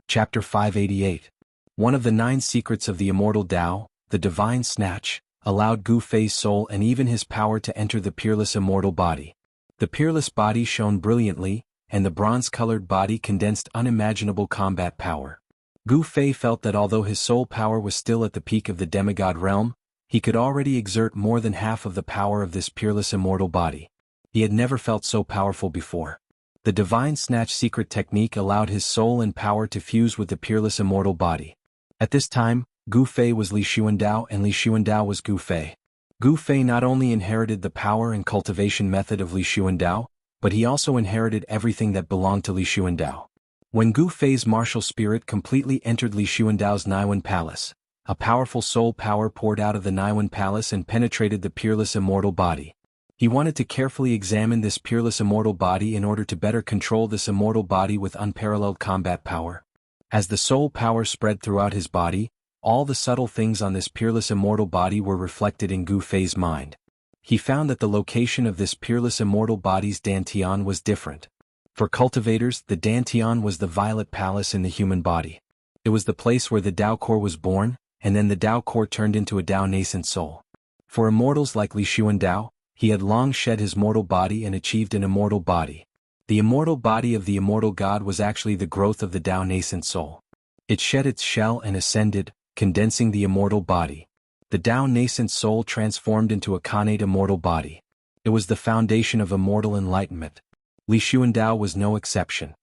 Chapter 588. One of the 9 secrets of the Immortal Tao, the Divine Snatch, allowed Gu Fei's soul and even his power to enter the peerless immortal body. The peerless body shone brilliantly, and the bronze-colored body condensed unimaginable combat power. Gu Fei felt that although his soul power was still at the peak of the demigod realm, he could already exert more than half of the power of this peerless immortal body. He had never felt so powerful before. The Divine Snatch secret technique allowed his soul and power to fuse with the peerless immortal body. At this time, Gu Fei was Li Xuandao and Li Xuandao was Gu Fei. Gu Fei not only inherited the power and cultivation method of Li Xuandao, but he also inherited everything that belonged to Li Xuandao. When Gu Fei's martial spirit completely entered Li Xuandao's Naiwen Palace, a powerful soul power poured out of the Naiwen Palace and penetrated the peerless immortal body. He wanted to carefully examine this peerless immortal body in order to better control this immortal body with unparalleled combat power. As the soul power spread throughout his body, all the subtle things on this peerless immortal body were reflected in Gu Fei's mind. He found that the location of this peerless immortal body's Dantian was different. For cultivators, the Dantian was the violet palace in the human body. It was the place where the Tao core was born, and then the Tao core turned into a Tao nascent soul. For immortals like Li Xuandao, he had long shed his mortal body and achieved an immortal body. The immortal body of the immortal god was actually the growth of the Tao nascent soul. It shed its shell and ascended, condensing the immortal body. The Tao nascent soul transformed into a connate immortal body. It was the foundation of immortal enlightenment. Li Xuandao was no exception.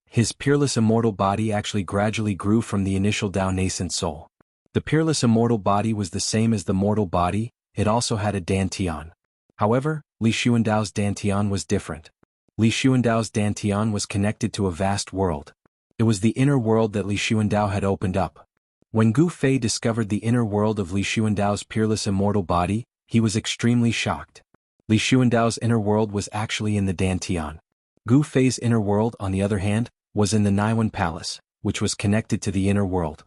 His peerless immortal body actually gradually grew from the initial Tao nascent soul. The peerless immortal body was the same as the mortal body, it also had a Dantian. However, Li Xuandao's Dantian was different. Li Xuandao's Dantian was connected to a vast world. It was the inner world that Li Xuandao had opened up. When Gu Fei discovered the inner world of Li Xuandao's peerless immortal body, he was extremely shocked. Li Xuandao's inner world was actually in the Dantian. Gu Fei's inner world, on the other hand, was in the Naiwen Palace, which was connected to the inner world.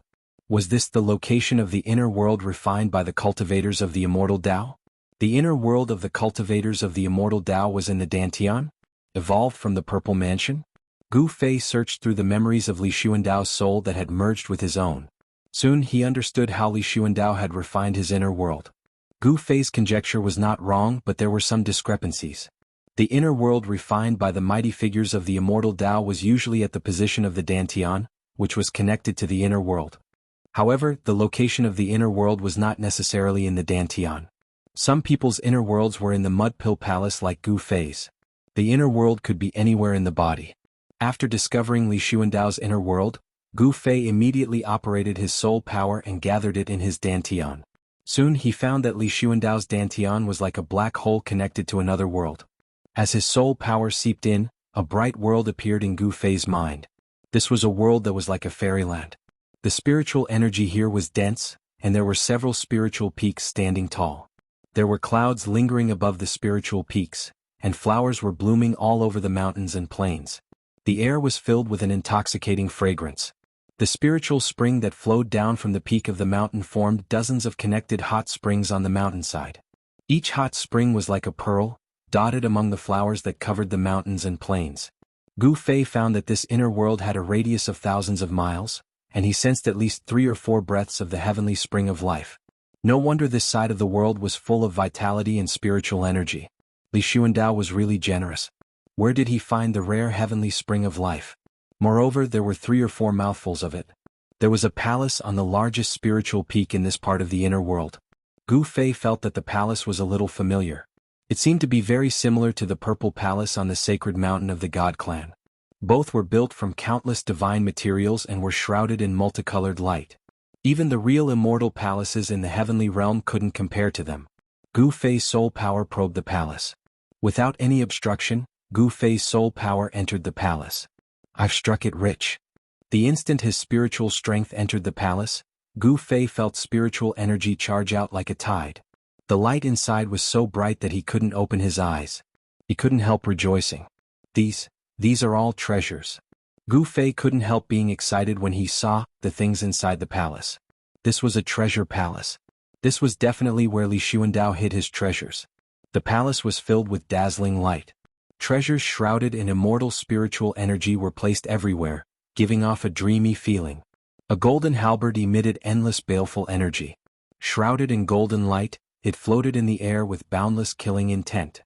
Was this the location of the inner world refined by the cultivators of the Immortal Tao? The inner world of the cultivators of the Immortal Tao was in the Dantian, evolved from the Purple Mansion? Gu Fei searched through the memories of Li Xuandao's soul that had merged with his own. Soon he understood how Li Xuandao had refined his inner world. Gu Fei's conjecture was not wrong, but there were some discrepancies. The inner world refined by the mighty figures of the Immortal Tao was usually at the position of the Dantian, which was connected to the inner world. However, the location of the inner world was not necessarily in the Dantian. Some people's inner worlds were in the Mud Pill Palace like Gu Fei's. The inner world could be anywhere in the body. After discovering Li Xuandao's inner world, Gu Fei immediately operated his soul power and gathered it in his Dantian. Soon he found that Li Xuandao's Dantian was like a black hole connected to another world. As his soul power seeped in, a bright world appeared in Gu Fei's mind. This was a world that was like a fairyland. The spiritual energy here was dense, and there were several spiritual peaks standing tall. There were clouds lingering above the spiritual peaks, and flowers were blooming all over the mountains and plains. The air was filled with an intoxicating fragrance. The spiritual spring that flowed down from the peak of the mountain formed dozens of connected hot springs on the mountainside. Each hot spring was like a pearl, dotted among the flowers that covered the mountains and plains. Gu Fei found that this inner world had a radius of thousands of miles, and he sensed at least 3 or 4 breaths of the heavenly spring of life. No wonder this side of the world was full of vitality and spiritual energy. Li Xuandao was really generous. Where did he find the rare heavenly spring of life? Moreover, there were 3 or 4 mouthfuls of it. There was a palace on the largest spiritual peak in this part of the inner world. Gu Fei felt that the palace was a little familiar. It seemed to be very similar to the Purple Palace on the sacred mountain of the God Clan. Both were built from countless divine materials and were shrouded in multicolored light. Even the real immortal palaces in the heavenly realm couldn't compare to them. Gu Fei's soul power probed the palace. Without any obstruction, Gu Fei's soul power entered the palace. I've struck it rich. The instant his spiritual strength entered the palace, Gu Fei felt spiritual energy charge out like a tide. The light inside was so bright that he couldn't open his eyes. He couldn't help rejoicing. These are all treasures. Gu Fei couldn't help being excited when he saw the things inside the palace. This was a treasure palace. This was definitely where Li Xuandao hid his treasures. The palace was filled with dazzling light. Treasures shrouded in immortal spiritual energy were placed everywhere, giving off a dreamy feeling. A golden halberd emitted endless baleful energy. Shrouded in golden light, it floated in the air with boundless killing intent.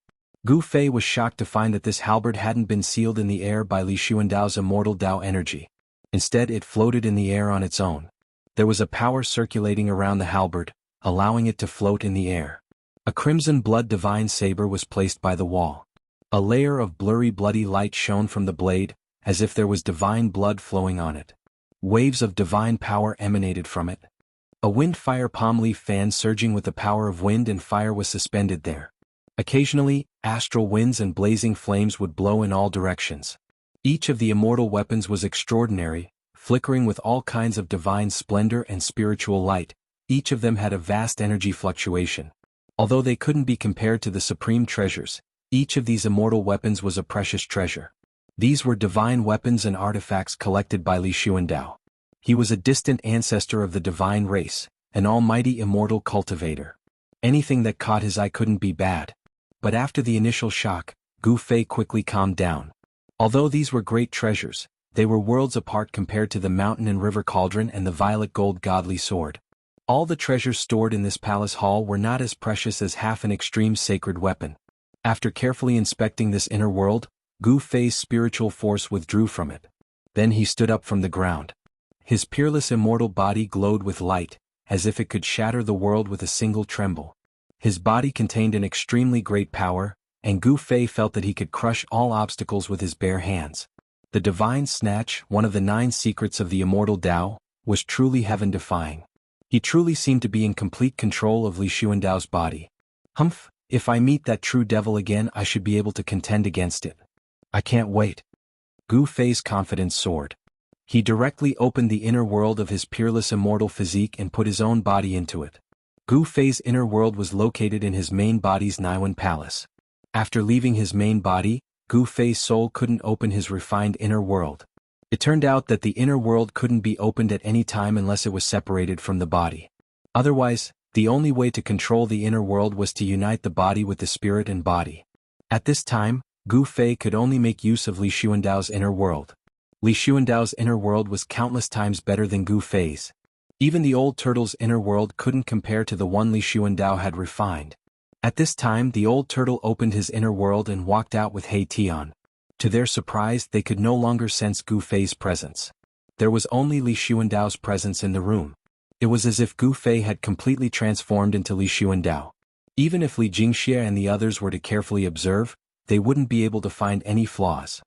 Gu Fei was shocked to find that this halberd hadn't been sealed in the air by Li Xuandao's immortal Dao energy. Instead, it floated in the air on its own. There was a power circulating around the halberd, allowing it to float in the air. A crimson blood divine saber was placed by the wall. A layer of blurry bloody light shone from the blade, as if there was divine blood flowing on it. Waves of divine power emanated from it. A wind-fire palm leaf fan surging with the power of wind and fire was suspended there. Occasionally, astral winds and blazing flames would blow in all directions. Each of the immortal weapons was extraordinary, flickering with all kinds of divine splendor and spiritual light. Each of them had a vast energy fluctuation. Although they couldn't be compared to the supreme treasures, each of these immortal weapons was a precious treasure. These were divine weapons and artifacts collected by Li Xuandao. He was a distant ancestor of the divine race, an almighty immortal cultivator. Anything that caught his eye couldn't be bad. But after the initial shock, Gu Fei quickly calmed down. Although these were great treasures, they were worlds apart compared to the mountain and river cauldron and the violet gold godly sword. All the treasures stored in this palace hall were not as precious as half an extreme sacred weapon. After carefully inspecting this inner world, Gu Fei's spiritual force withdrew from it. Then he stood up from the ground. His peerless immortal body glowed with light, as if it could shatter the world with a single tremble. His body contained an extremely great power, and Gu Fei felt that he could crush all obstacles with his bare hands. The divine snatch, one of the 9 secrets of the immortal Dao, was truly heaven-defying. He truly seemed to be in complete control of Li Xuandao's body. Humph, if I meet that true devil again, I should be able to contend against it. I can't wait. Gu Fei's confidence soared. He directly opened the inner world of his peerless immortal physique and put his own body into it. Gu Fei's inner world was located in his main body's Naiwan palace. After leaving his main body, Gu Fei's soul couldn't open his refined inner world. It turned out that the inner world couldn't be opened at any time unless it was separated from the body. Otherwise, the only way to control the inner world was to unite the body with the spirit and body. At this time, Gu Fei could only make use of Li Xuandao's inner world. Li Xuandao's inner world was countless times better than Gu Fei's. Even the old turtle's inner world couldn't compare to the one Li Xuandao had refined. At this time, the old turtle opened his inner world and walked out with He Tian. To their surprise, they could no longer sense Gu Fei's presence. There was only Li Xuandao's presence in the room. It was as if Gu Fei had completely transformed into Li Xuandao. Even if Li Jingxie and the others were to carefully observe, they wouldn't be able to find any flaws.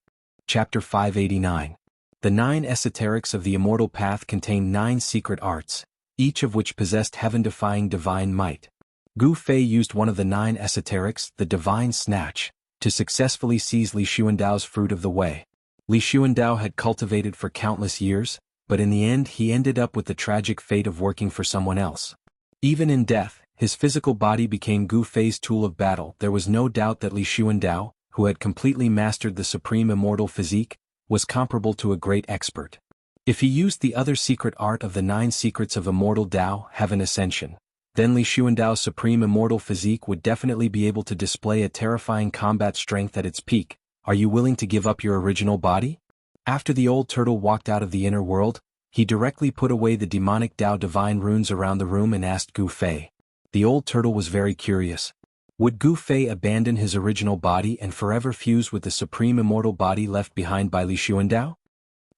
Chapter 589. The 9 esoterics of the immortal path contain 9 secret arts, each of which possessed heaven-defying divine might. Gu Fei used one of the 9 esoterics, the divine snatch, to successfully seize Li Xuandao's fruit of the way. Li Xuandao had cultivated for countless years, but in the end he ended up with the tragic fate of working for someone else. Even in death, his physical body became Gu Fei's tool of battle. There was no doubt that Li Xuandao, who had completely mastered the supreme immortal physique, was comparable to a great expert. If he used the other secret art of the 9 secrets of immortal Dao, heaven ascension, then Li Xuandao's supreme immortal physique would definitely be able to display a terrifying combat strength at its peak. Are you willing to give up your original body? After the old turtle walked out of the inner world, he directly put away the demonic Dao divine runes around the room and asked Gu Fei. The old turtle was very curious. Would Gu Fei abandon his original body and forever fuse with the supreme immortal body left behind by Li Xuandao?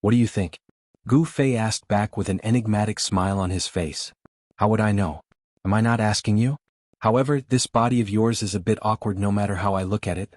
What do you think? Gu Fei asked back with an enigmatic smile on his face. How would I know? Am I not asking you? However, this body of yours is a bit awkward no matter how I look at it.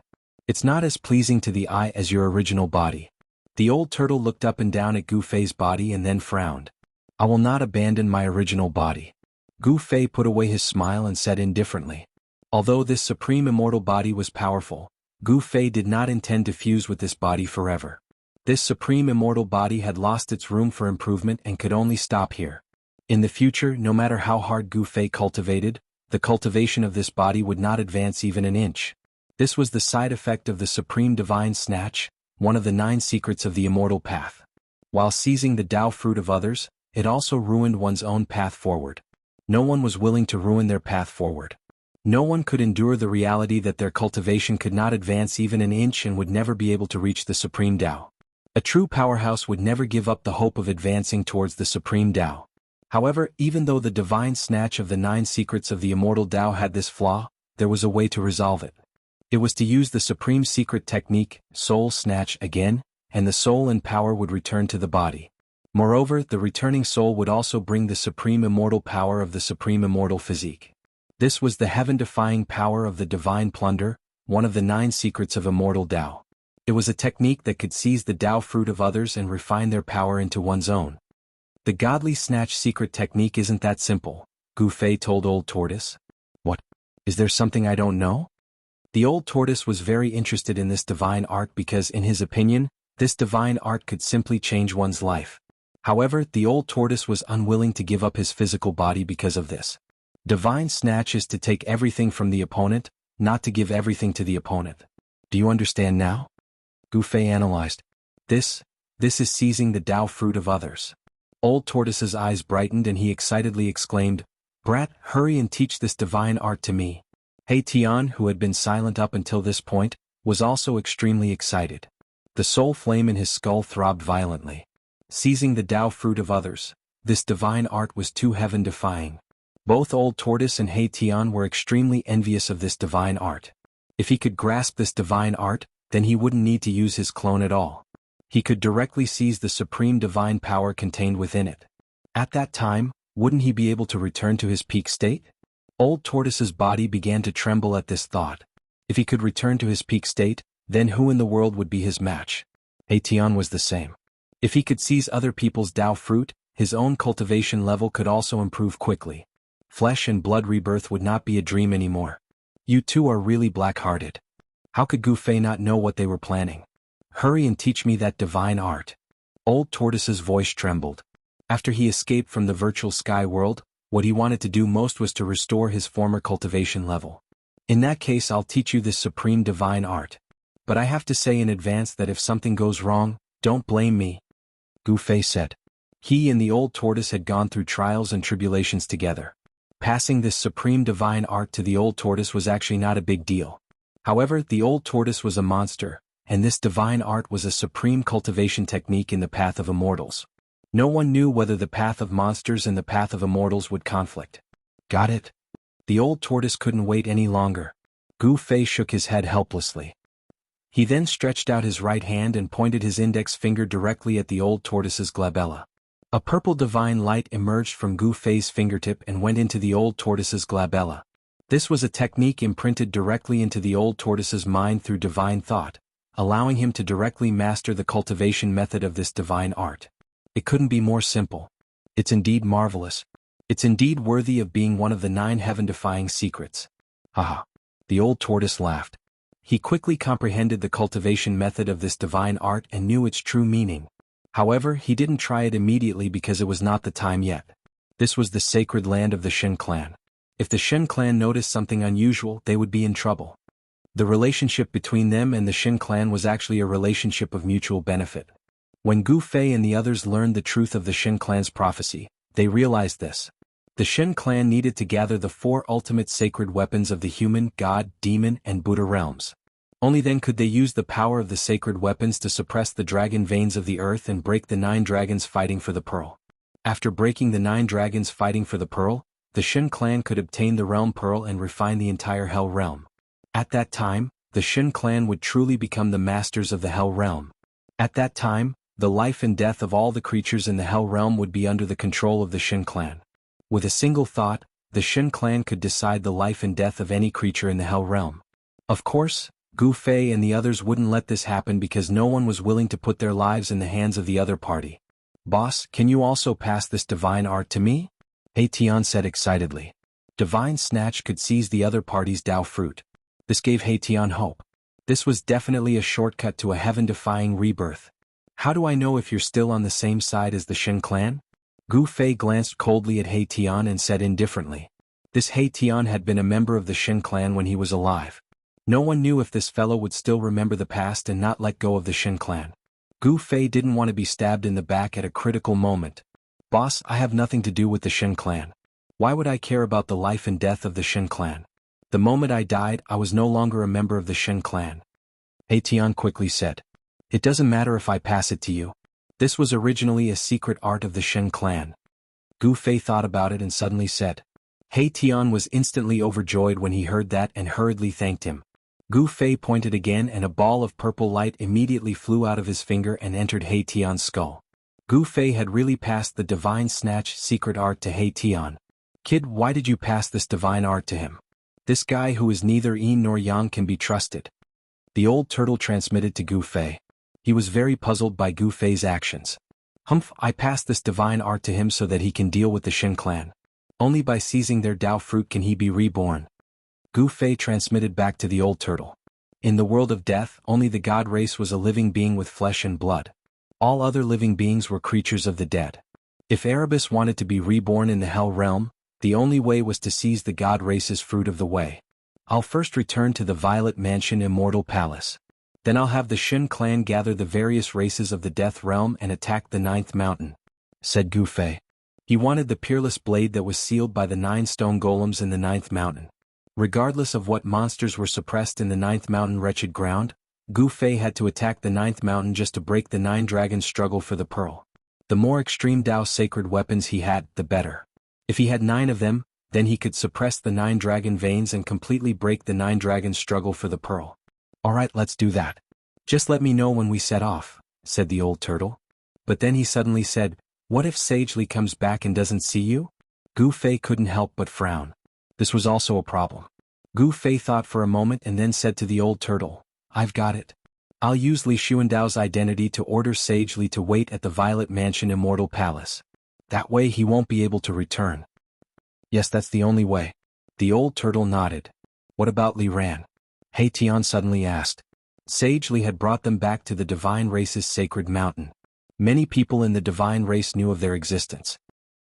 It's not as pleasing to the eye as your original body. The old turtle looked up and down at Gu Fei's body and then frowned. I will not abandon my original body. Gu Fei put away his smile and said indifferently. Although this supreme immortal body was powerful, Gu Fei did not intend to fuse with this body forever. This supreme immortal body had lost its room for improvement and could only stop here. In the future, no matter how hard Gu Fei cultivated, the cultivation of this body would not advance even an inch. This was the side effect of the supreme divine snatch, one of the 9 secrets of the immortal path. While seizing the Dao fruit of others, it also ruined one's own path forward. No one was willing to ruin their path forward. No one could endure the reality that their cultivation could not advance even an inch and would never be able to reach the supreme Dao. A true powerhouse would never give up the hope of advancing towards the supreme Tao. However, even though the divine snatch of the 9 secrets of the immortal Tao had this flaw, there was a way to resolve it. It was to use the supreme secret technique, soul snatch, again, and the soul and power would return to the body. Moreover, the returning soul would also bring the supreme immortal power of the supreme immortal physique. This was the heaven-defying power of the divine plunder, one of the 9 secrets of immortal Tao. It was a technique that could seize the Tao fruit of others and refine their power into one's own. The godly snatch secret technique isn't that simple, Gu Fei told Old Tortoise. What? Is there something I don't know? The Old Tortoise was very interested in this divine art because, in his opinion, this divine art could simply change one's life. However, the Old Tortoise was unwilling to give up his physical body because of this. Divine snatch is to take everything from the opponent, not to give everything to the opponent. Do you understand now? Gu Fei analyzed. This is seizing the Tao fruit of others. Old Tortoise's eyes brightened and he excitedly exclaimed, "Brat, hurry and teach this divine art to me." He Tian, who had been silent up until this point, was also extremely excited. The soul flame in his skull throbbed violently. Seizing the Tao fruit of others, this divine art was too heaven-defying. Both Old Tortoise and He Tian were extremely envious of this divine art. If he could grasp this divine art, then he wouldn't need to use his clone at all. He could directly seize the supreme divine power contained within it. At that time, wouldn't he be able to return to his peak state? Old Tortoise's body began to tremble at this thought. If he could return to his peak state, then who in the world would be his match? He Tian was the same. If he could seize other people's Tao fruit, his own cultivation level could also improve quickly. Flesh and blood rebirth would not be a dream anymore. You two are really black-hearted. How could Gu Fei not know what they were planning? Hurry and teach me that divine art. Old Tortoise's voice trembled. After he escaped from the virtual sky world, what he wanted to do most was to restore his former cultivation level. In that case, I'll teach you this supreme divine art. But I have to say in advance that if something goes wrong, don't blame me, Gu Fei said. He and the Old Tortoise had gone through trials and tribulations together. Passing this supreme divine art to the Old Tortoise was actually not a big deal. However, the Old Tortoise was a monster, and this divine art was a supreme cultivation technique in the path of immortals. No one knew whether the path of monsters and the path of immortals would conflict. Got it? The Old Tortoise couldn't wait any longer. Gu Fei shook his head helplessly. He then stretched out his right hand and pointed his index finger directly at the Old Tortoise's glabella. A purple divine light emerged from Gu Fei's fingertip and went into the Old Tortoise's glabella. This was a technique imprinted directly into the Old Tortoise's mind through divine thought, allowing him to directly master the cultivation method of this divine art. It couldn't be more simple. It's indeed marvelous. It's indeed worthy of being one of the 9 heaven-defying secrets. Haha. The Old Tortoise laughed. He quickly comprehended the cultivation method of this divine art and knew its true meaning. However, he didn't try it immediately because it was not the time yet. This was the sacred land of the Shen clan. If the Shen clan noticed something unusual, they would be in trouble. The relationship between them and the Shen clan was actually a relationship of mutual benefit. When Gu Fei and the others learned the truth of the Shen clan's prophecy, they realized this. The Shen clan needed to gather the 4 ultimate sacred weapons of the human, god, demon, and Buddha realms. Only then could they use the power of the sacred weapons to suppress the dragon veins of the earth and break the 9 dragons fighting for the pearl. After breaking the 9 dragons fighting for the pearl, the Shen clan could obtain the realm pearl and refine the entire Hell realm. At that time, the Shen clan would truly become the masters of the Hell realm. At that time, the life and death of all the creatures in the Hell realm would be under the control of the Shen clan. With a single thought, the Shen clan could decide the life and death of any creature in the Hell realm. Of course, Gu Fei and the others wouldn't let this happen because no one was willing to put their lives in the hands of the other party. Boss, can you also pass this divine art to me? He Tian said excitedly. Divine Snatch could seize the other party's Tao fruit. This gave He Tian hope. This was definitely a shortcut to a heaven-defying rebirth. How do I know if you're still on the same side as the Shen clan? Gu Fei glanced coldly at He Tian and said indifferently. This He Tian had been a member of the Shen clan when he was alive. No one knew if this fellow would still remember the past and not let go of the Shen clan. Gu Fei didn't want to be stabbed in the back at a critical moment. Boss, I have nothing to do with the Shen clan. Why would I care about the life and death of the Shen clan? The moment I died, I was no longer a member of the Shen clan. He Tian quickly said. It doesn't matter if I pass it to you. This was originally a secret art of the Shen clan. Gu Fei thought about it and suddenly said. He Tian was instantly overjoyed when he heard that and hurriedly thanked him. Gu Fei pointed again and a ball of purple light immediately flew out of his finger and entered He Tian's skull. Gu Fei had really passed the divine snatch secret art to He Tian. Kid, why did you pass this divine art to him? This guy who is neither yin nor yang can be trusted. The old turtle transmitted to Gu Fei. He was very puzzled by Gu Fei's actions. Humph, I passed this divine art to him so that he can deal with the Shen clan. Only by seizing their Dao fruit can he be reborn. Gu Fei transmitted back to the old turtle. In the world of death, only the god race was a living being with flesh and blood. All other living beings were creatures of the dead. If Erebus wanted to be reborn in the hell realm, the only way was to seize the god race's fruit of the way. I'll first return to the Violet Mansion Immortal Palace. Then I'll have the Shen clan gather the various races of the death realm and attack the 9th mountain, said Gu Fei. He wanted the peerless blade that was sealed by the 9 stone golems in the 9th mountain. Regardless of what monsters were suppressed in the 9th mountain wretched ground, Gu Fei had to attack the 9th mountain just to break the 9 dragons' struggle for the pearl. The more extreme Dao sacred weapons he had, the better. If he had 9 of them, then he could suppress the 9 dragon veins and completely break the 9 dragons' struggle for the pearl. Alright, let's do that. Just let me know when we set off, said the old turtle. But then he suddenly said, what if Sagely comes back and doesn't see you? Gu Fei couldn't help but frown. This was also a problem. Gu Fei thought for a moment and then said to the old turtle, I've got it. I'll use Li Xuandao's identity to order Sagely to wait at the Violet Mansion Immortal Palace. That way he won't be able to return. Yes, that's the only way. The old turtle nodded. What about Li Ran? He Tian suddenly asked. Sagely had brought them back to the divine race's sacred mountain. Many people in the divine race knew of their existence.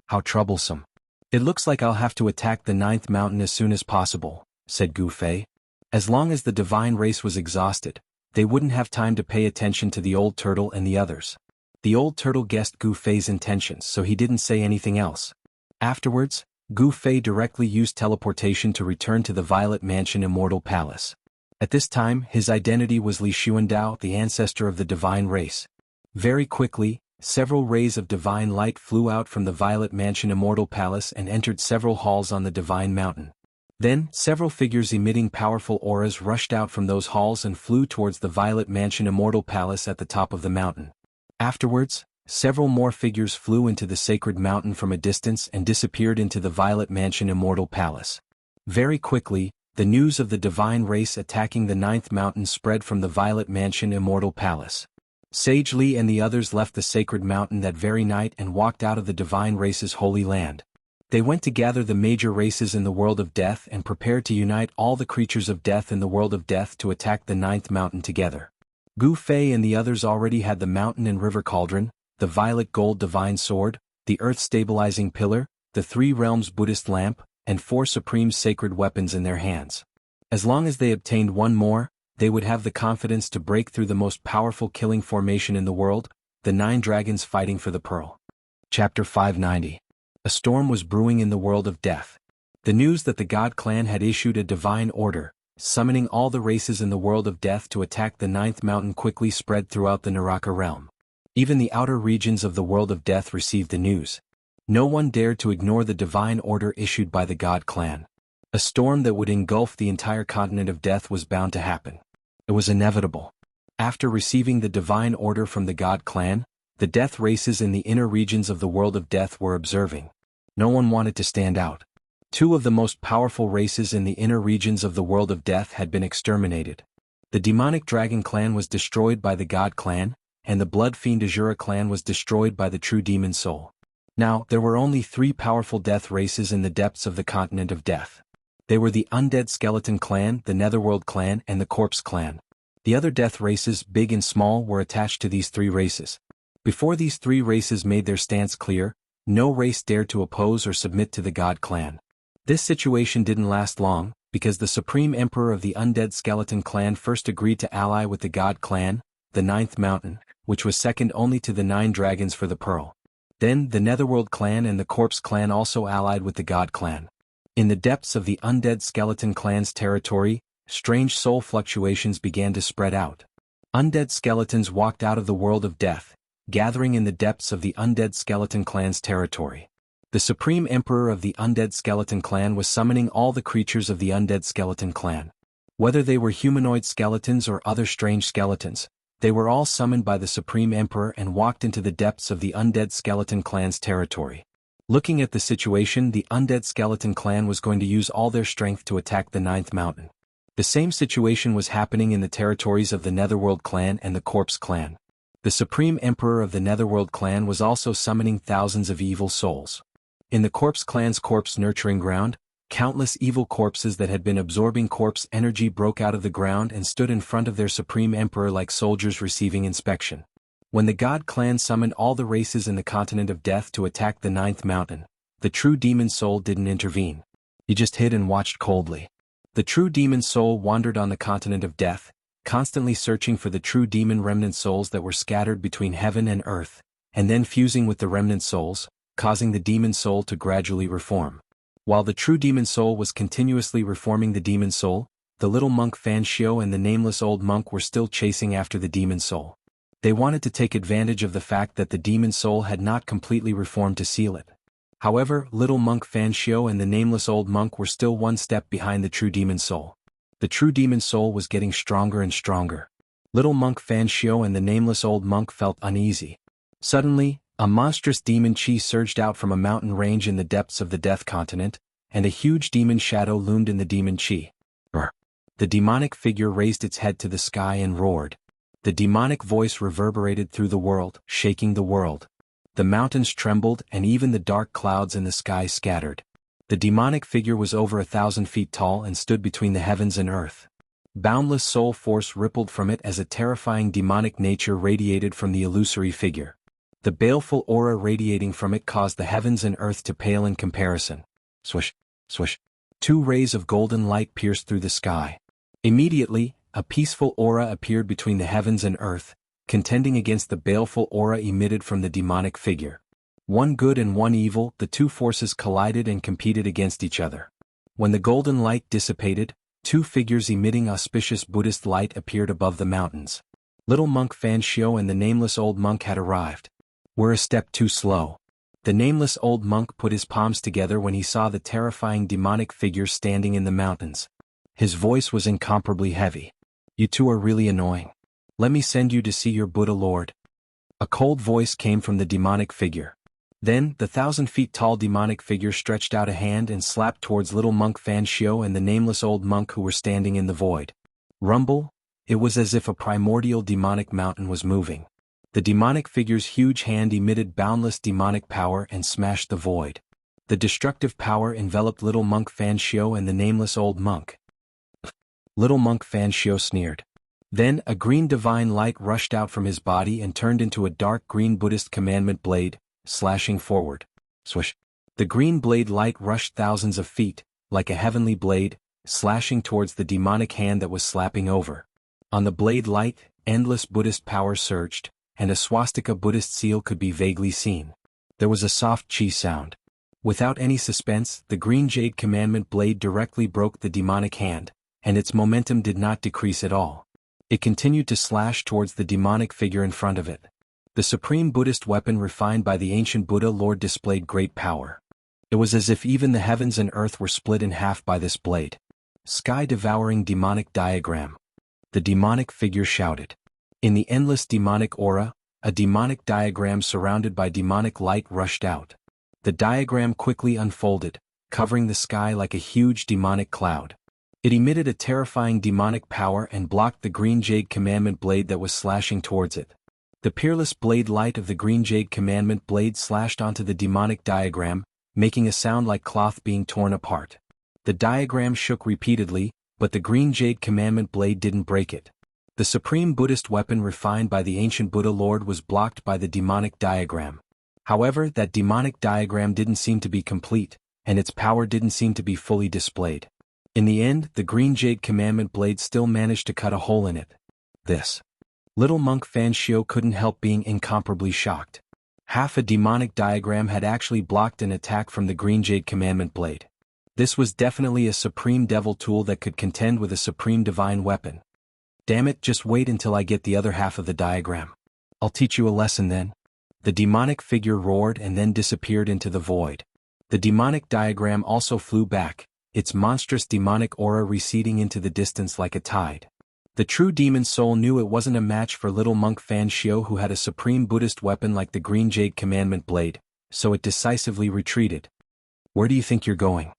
How troublesome. It looks like I'll have to attack the 9th mountain as soon as possible, said Gu Fei. As long as the divine race was exhausted, they wouldn't have time to pay attention to the old turtle and the others. The old turtle guessed Gu Fei's intentions, so he didn't say anything else. Afterwards, Gu Fei directly used teleportation to return to the Violet Mansion Immortal Palace. At this time, his identity was Li Xuandao, the ancestor of the divine race. Very quickly, several rays of divine light flew out from the Violet Mansion Immortal Palace and entered several halls on the divine mountain. Then, several figures emitting powerful auras rushed out from those halls and flew towards the Violet Mansion Immortal Palace at the top of the mountain. Afterwards, several more figures flew into the sacred mountain from a distance and disappeared into the Violet Mansion Immortal Palace. Very quickly, the news of the divine race attacking the 9th mountain spread from the Violet Mansion Immortal Palace. Sage Li and the others left the sacred mountain that very night and walked out of the divine race's holy land. They went to gather the major races in the world of death and prepared to unite all the creatures of death in the world of death to attack the 9th mountain together. Gu Fei and the others already had the mountain and river cauldron, the violet gold divine sword, the earth stabilizing pillar, the 3 realms Buddhist lamp, and 4 supreme sacred weapons in their hands. As long as they obtained one more, they would have the confidence to break through the most powerful killing formation in the world, the 9 dragons fighting for the pearl. Chapter 590. A storm was brewing in the world of death. The news that the God clan had issued a divine order, summoning all the races in the world of death to attack the 9th mountain quickly spread throughout the Naraka realm. Even the outer regions of the world of death received the news. No one dared to ignore the divine order issued by the God clan. A storm that would engulf the entire continent of death was bound to happen. It was inevitable. After receiving the divine order from the God clan, the death races in the inner regions of the world of death were observing. No one wanted to stand out. 2 of the most powerful races in the inner regions of the world of death had been exterminated. The demonic dragon clan was destroyed by the God clan, and the blood fiend Azura clan was destroyed by the true demon soul. Now, there were only 3 powerful death races in the depths of the continent of death. They were the Undead Skeleton clan, the Netherworld clan, and the Corpse clan. The other death races, big and small, were attached to these 3 races. Before these 3 races made their stance clear, no race dared to oppose or submit to the God clan. This situation didn't last long, because the Supreme Emperor of the Undead Skeleton clan first agreed to ally with the God clan, the 9th mountain, which was second only to the 9 dragons for the pearl. Then the Netherworld clan and the Corpse clan also allied with the God clan. In the depths of the Undead Skeleton clan's territory, strange soul fluctuations began to spread out. Undead skeletons walked out of the world of death, gathering in the depths of the Undead Skeleton Clan's territory. The Supreme Emperor of the Undead Skeleton Clan was summoning all the creatures of the Undead Skeleton Clan. Whether they were humanoid skeletons or other strange skeletons, they were all summoned by the Supreme Emperor and walked into the depths of the Undead Skeleton Clan's territory. Looking at the situation, the Undead Skeleton Clan was going to use all their strength to attack the Ninth Mountain. The same situation was happening in the territories of the Netherworld Clan and the Corpse Clan. The Supreme Emperor of the Netherworld Clan was also summoning thousands of evil souls. In the Corpse Clan's corpse nurturing ground, countless evil corpses that had been absorbing corpse energy broke out of the ground and stood in front of their Supreme Emperor like soldiers receiving inspection. When the God Clan summoned all the races in the continent of death to attack the Ninth Mountain, the true demon soul didn't intervene. He just hid and watched coldly. The true demon soul wandered on the continent of death, constantly searching for the true demon remnant souls that were scattered between heaven and earth, and then fusing with the remnant souls, causing the demon soul to gradually reform. While the true demon soul was continuously reforming the demon soul, the little monk Fan Shio and the nameless old monk were still chasing after the demon soul. They wanted to take advantage of the fact that the demon soul had not completely reformed to seal it. However, little monk Fan Shio and the nameless old monk were still one step behind the true demon soul. The true demon soul was getting stronger and stronger. Little monk Fan Shio and the nameless old monk felt uneasy. Suddenly, a monstrous demon chi surged out from a mountain range in the depths of the Death Continent, and a huge demon shadow loomed in the demon chi. The demonic figure raised its head to the sky and roared. The demonic voice reverberated through the world, shaking the world. The mountains trembled and even the dark clouds in the sky scattered. The demonic figure was over 1,000 feet tall and stood between the heavens and earth. Boundless soul force rippled from it as a terrifying demonic nature radiated from the illusory figure. The baleful aura radiating from it caused the heavens and earth to pale in comparison. Swish, swish. 2 rays of golden light pierced through the sky. Immediately, a peaceful aura appeared between the heavens and earth, contending against the baleful aura emitted from the demonic figure. One good and one evil, the 2 forces collided and competed against each other. When the golden light dissipated, 2 figures emitting auspicious Buddhist light appeared above the mountains. Little monk Fan Shio and the nameless old monk had arrived. We're a step too slow. The nameless old monk put his palms together when he saw the terrifying demonic figure standing in the mountains. His voice was incomparably heavy. You 2 are really annoying. Let me send you to see your Buddha Lord. A cold voice came from the demonic figure. Then, the 1,000 feet tall demonic figure stretched out a hand and slapped towards little monk Fan Shio and the nameless old monk who were standing in the void. Rumble? It was as if a primordial demonic mountain was moving. The demonic figure's huge hand emitted boundless demonic power and smashed the void. The destructive power enveloped little monk Fan Shio and the nameless old monk. Little monk Fan Shio sneered. Then a green divine light rushed out from his body and turned into a dark green Buddhist commandment blade, slashing forward. Swish. The green blade light rushed thousands of feet, like a heavenly blade, slashing towards the demonic hand that was slapping over. On the blade light, endless Buddhist power surged, and a swastika Buddhist seal could be vaguely seen. There was a soft chi sound. Without any suspense, the green jade commandment blade directly broke the demonic hand, and its momentum did not decrease at all. It continued to slash towards the demonic figure in front of it. The supreme Buddhist weapon refined by the ancient Buddha Lord displayed great power. It was as if even the heavens and earth were split in half by this blade. Sky-devouring demonic diagram. The demonic figure shouted. In the endless demonic aura, a demonic diagram surrounded by demonic light rushed out. The diagram quickly unfolded, covering the sky like a huge demonic cloud. It emitted a terrifying demonic power and blocked the green jade commandment blade that was slashing towards it. The peerless blade light of the green jade commandment blade slashed onto the demonic diagram, making a sound like cloth being torn apart. The diagram shook repeatedly, but the green jade commandment blade didn't break it. The supreme Buddhist weapon refined by the ancient Buddha Lord was blocked by the demonic diagram. However, that demonic diagram didn't seem to be complete, and its power didn't seem to be fully displayed. In the end, the green jade commandment blade still managed to cut a hole in it. This. Little monk Fan Shio couldn't help being incomparably shocked. Half a demonic diagram had actually blocked an attack from the green jade commandment blade. This was definitely a supreme devil tool that could contend with a supreme divine weapon. Damn it, just wait until I get the other half of the diagram. I'll teach you a lesson then. The demonic figure roared and then disappeared into the void. The demonic diagram also flew back, its monstrous demonic aura receding into the distance like a tide. The true demon soul knew it wasn't a match for little monk Fan Shio, who had a supreme Buddhist weapon like the green jade commandment blade, so it decisively retreated. Where do you think you're going?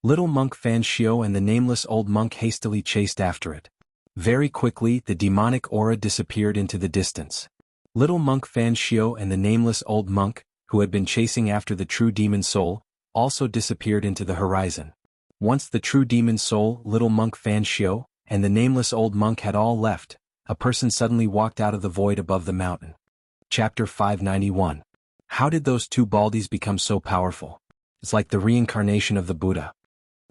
Little monk Fan Shio and the nameless old monk hastily chased after it. Very quickly, the demonic aura disappeared into the distance. Little monk Fan Shio and the nameless old monk, who had been chasing after the true demon soul, also disappeared into the horizon. Once the true demon soul, little monk Fan Shio, and the nameless old monk had all left, a person suddenly walked out of the void above the mountain. Chapter 591. How did those two baldies become so powerful? It's like the reincarnation of the Buddha.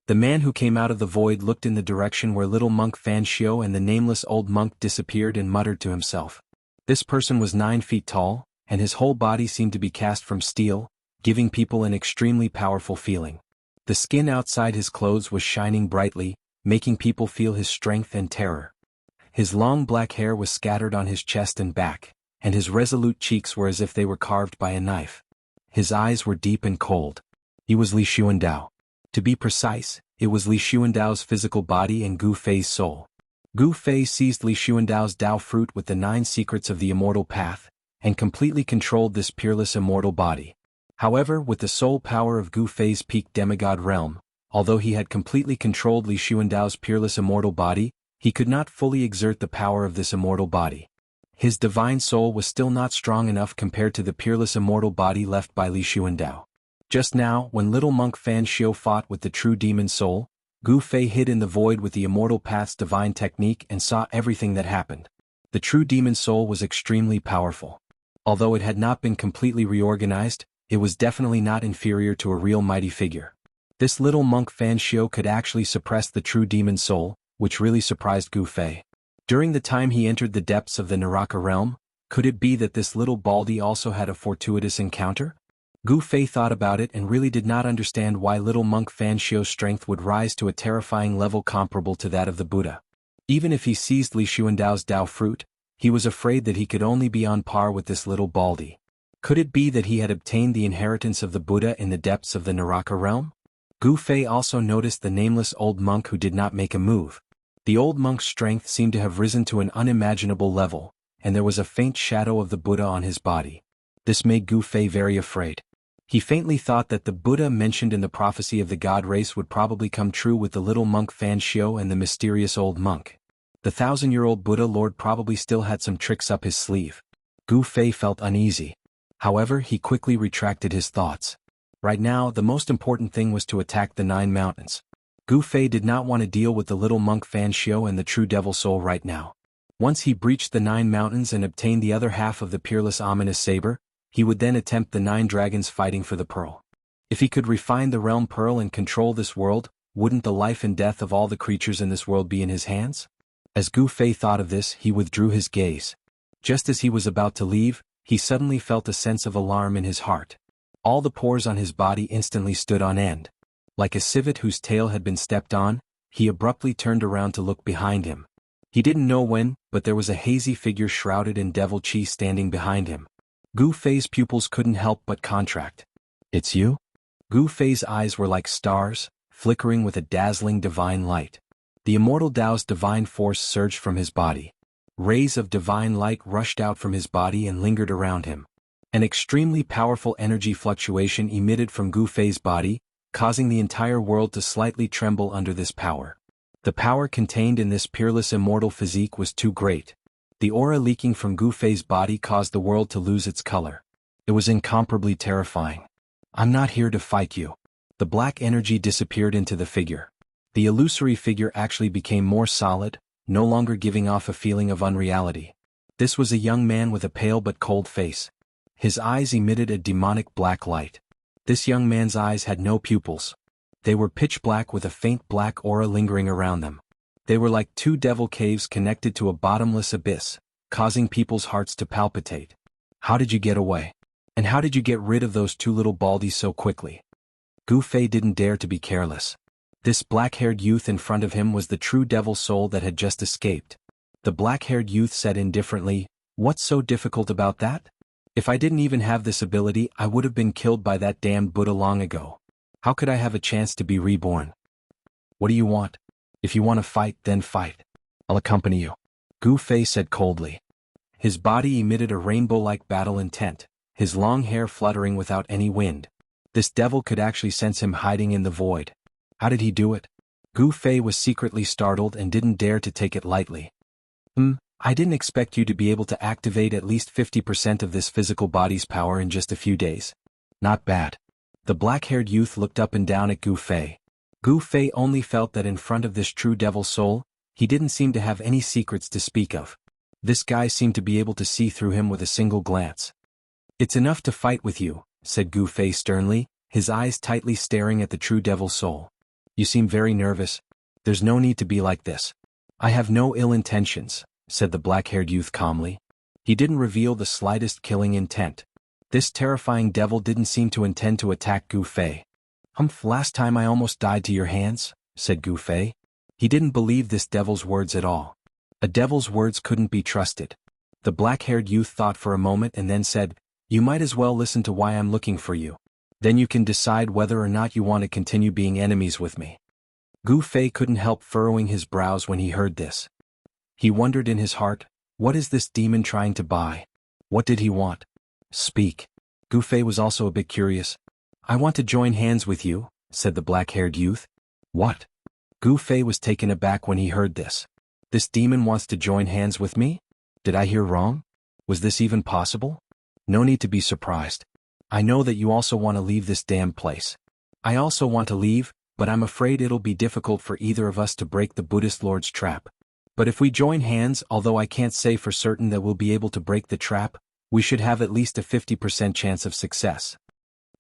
The man who came out of the void looked in the direction where little monk Fan Shio and the nameless old monk disappeared and muttered to himself. This person was 9 feet tall, and his whole body seemed to be cast from steel, giving people an extremely powerful feeling. The skin outside his clothes was shining brightly, making people feel his strength and terror. His long black hair was scattered on his chest and back, and his resolute cheeks were as if they were carved by a knife. His eyes were deep and cold. He was Li Xuandao. To be precise, it was Li Xuandao's physical body and Gu Fei's soul. Gu Fei seized Li Xuandao's Dao fruit with the 9 secrets of the immortal path, and completely controlled this peerless immortal body. However, with the soul power of Gu Fei's peak demigod realm, although he had completely controlled Li Xuandao's peerless immortal body, he could not fully exert the power of this immortal body. His divine soul was still not strong enough compared to the peerless immortal body left by Li Xuandao. Just now, when little monk Fan Shio fought with the true demon soul, Gu Fei hid in the void with the immortal path's divine technique and saw everything that happened. The true demon soul was extremely powerful. Although it had not been completely reorganized, it was definitely not inferior to a real mighty figure. This little monk Fan Shio could actually suppress the true demon soul, which really surprised Gu Fei. During the time he entered the depths of the Naraka realm, could it be that this little baldy also had a fortuitous encounter? Gu Fei thought about it and really did not understand why little monk Fan Shio's strength would rise to a terrifying level comparable to that of the Buddha. Even if he seized Li Xuandao's Dao fruit, he was afraid that he could only be on par with this little baldy. Could it be that he had obtained the inheritance of the Buddha in the depths of the Naraka realm? Gu Fei also noticed the nameless old monk who did not make a move. The old monk's strength seemed to have risen to an unimaginable level, and there was a faint shadow of the Buddha on his body. This made Gu Fei very afraid. He faintly thought that the Buddha mentioned in the prophecy of the god race would probably come true with the little monk Fan Shio and the mysterious old monk. The 1,000-year-old Buddha Lord probably still had some tricks up his sleeve. Gu Fei felt uneasy. However, he quickly retracted his thoughts. Right now, the most important thing was to attack the 9 mountains. Gu Fei did not want to deal with the little monk Fan Shio and the true devil soul right now. Once he breached the 9 mountains and obtained the other half of the peerless ominous saber, he would then attempt the 9 dragons fighting for the pearl. If he could refine the realm pearl and control this world, wouldn't the life and death of all the creatures in this world be in his hands? As Gu Fei thought of this, he withdrew his gaze. Just as he was about to leave, he suddenly felt a sense of alarm in his heart. All the pores on his body instantly stood on end. Like a civet whose tail had been stepped on, he abruptly turned around to look behind him. He didn't know when, but there was a hazy figure shrouded in devil chi standing behind him. Gu Fei's pupils couldn't help but contract. "It's you?" Gu Fei's eyes were like stars, flickering with a dazzling divine light. The immortal Tao's divine force surged from his body. Rays of divine light rushed out from his body and lingered around him. An extremely powerful energy fluctuation emitted from Gu Fei's body, causing the entire world to slightly tremble under this power. The power contained in this peerless immortal physique was too great. The aura leaking from Gu Fei's body caused the world to lose its color. It was incomparably terrifying. "I'm not here to fight you." The black energy disappeared into the figure. The illusory figure actually became more solid, no longer giving off a feeling of unreality. This was a young man with a pale but cold face. His eyes emitted a demonic black light. This young man's eyes had no pupils. They were pitch black with a faint black aura lingering around them. They were like 2 devil caves connected to a bottomless abyss, causing people's hearts to palpitate. "How did you get away? And how did you get rid of those 2 little baldies so quickly?" Gu Fei didn't dare to be careless. This black-haired youth in front of him was the true devil soul that had just escaped. The black-haired youth said indifferently, "What's so difficult about that? If I didn't even have this ability, I would have been killed by that damned Buddha long ago. How could I have a chance to be reborn? What do you want? If you want to fight, then fight. I'll accompany you," Gu Fei said coldly. His body emitted a rainbow-like battle intent, his long hair fluttering without any wind. This devil could actually sense him hiding in the void. How did he do it? Gu Fei was secretly startled and didn't dare to take it lightly. I didn't expect you to be able to activate at least 50% of this physical body's power in just a few days. Not bad. The black-haired youth looked up and down at Gu Fei. Gu Fei only felt that in front of this true devil soul, he didn't seem to have any secrets to speak of. This guy seemed to be able to see through him with a single glance. "It's enough to fight with you," said Gu Fei sternly, his eyes tightly staring at the true devil soul. "You seem very nervous. There's no need to be like this." "I have no ill intentions," said the black-haired youth calmly. He didn't reveal the slightest killing intent. This terrifying devil didn't seem to intend to attack Gu Fei. Last time I almost died to your hands," said Gu Fei. He didn't believe this devil's words at all. A devil's words couldn't be trusted. The black-haired youth thought for a moment and then said, "You might as well listen to why I'm looking for you. Then you can decide whether or not you want to continue being enemies with me." Gu Fei couldn't help furrowing his brows when he heard this. He wondered in his heart, what is this demon trying to buy? What did he want? Speak. Gu Fei was also a bit curious. "I want to join hands with you," said the black-haired youth. "What?" Gu Fei was taken aback when he heard this. This demon wants to join hands with me? Did I hear wrong? Was this even possible? No need to be surprised. I know that you also want to leave this damn place. I also want to leave, but I'm afraid it'll be difficult for either of us to break the Buddhist Lord's trap. But if we join hands, although I can't say for certain that we'll be able to break the trap, we should have at least a 50% chance of success.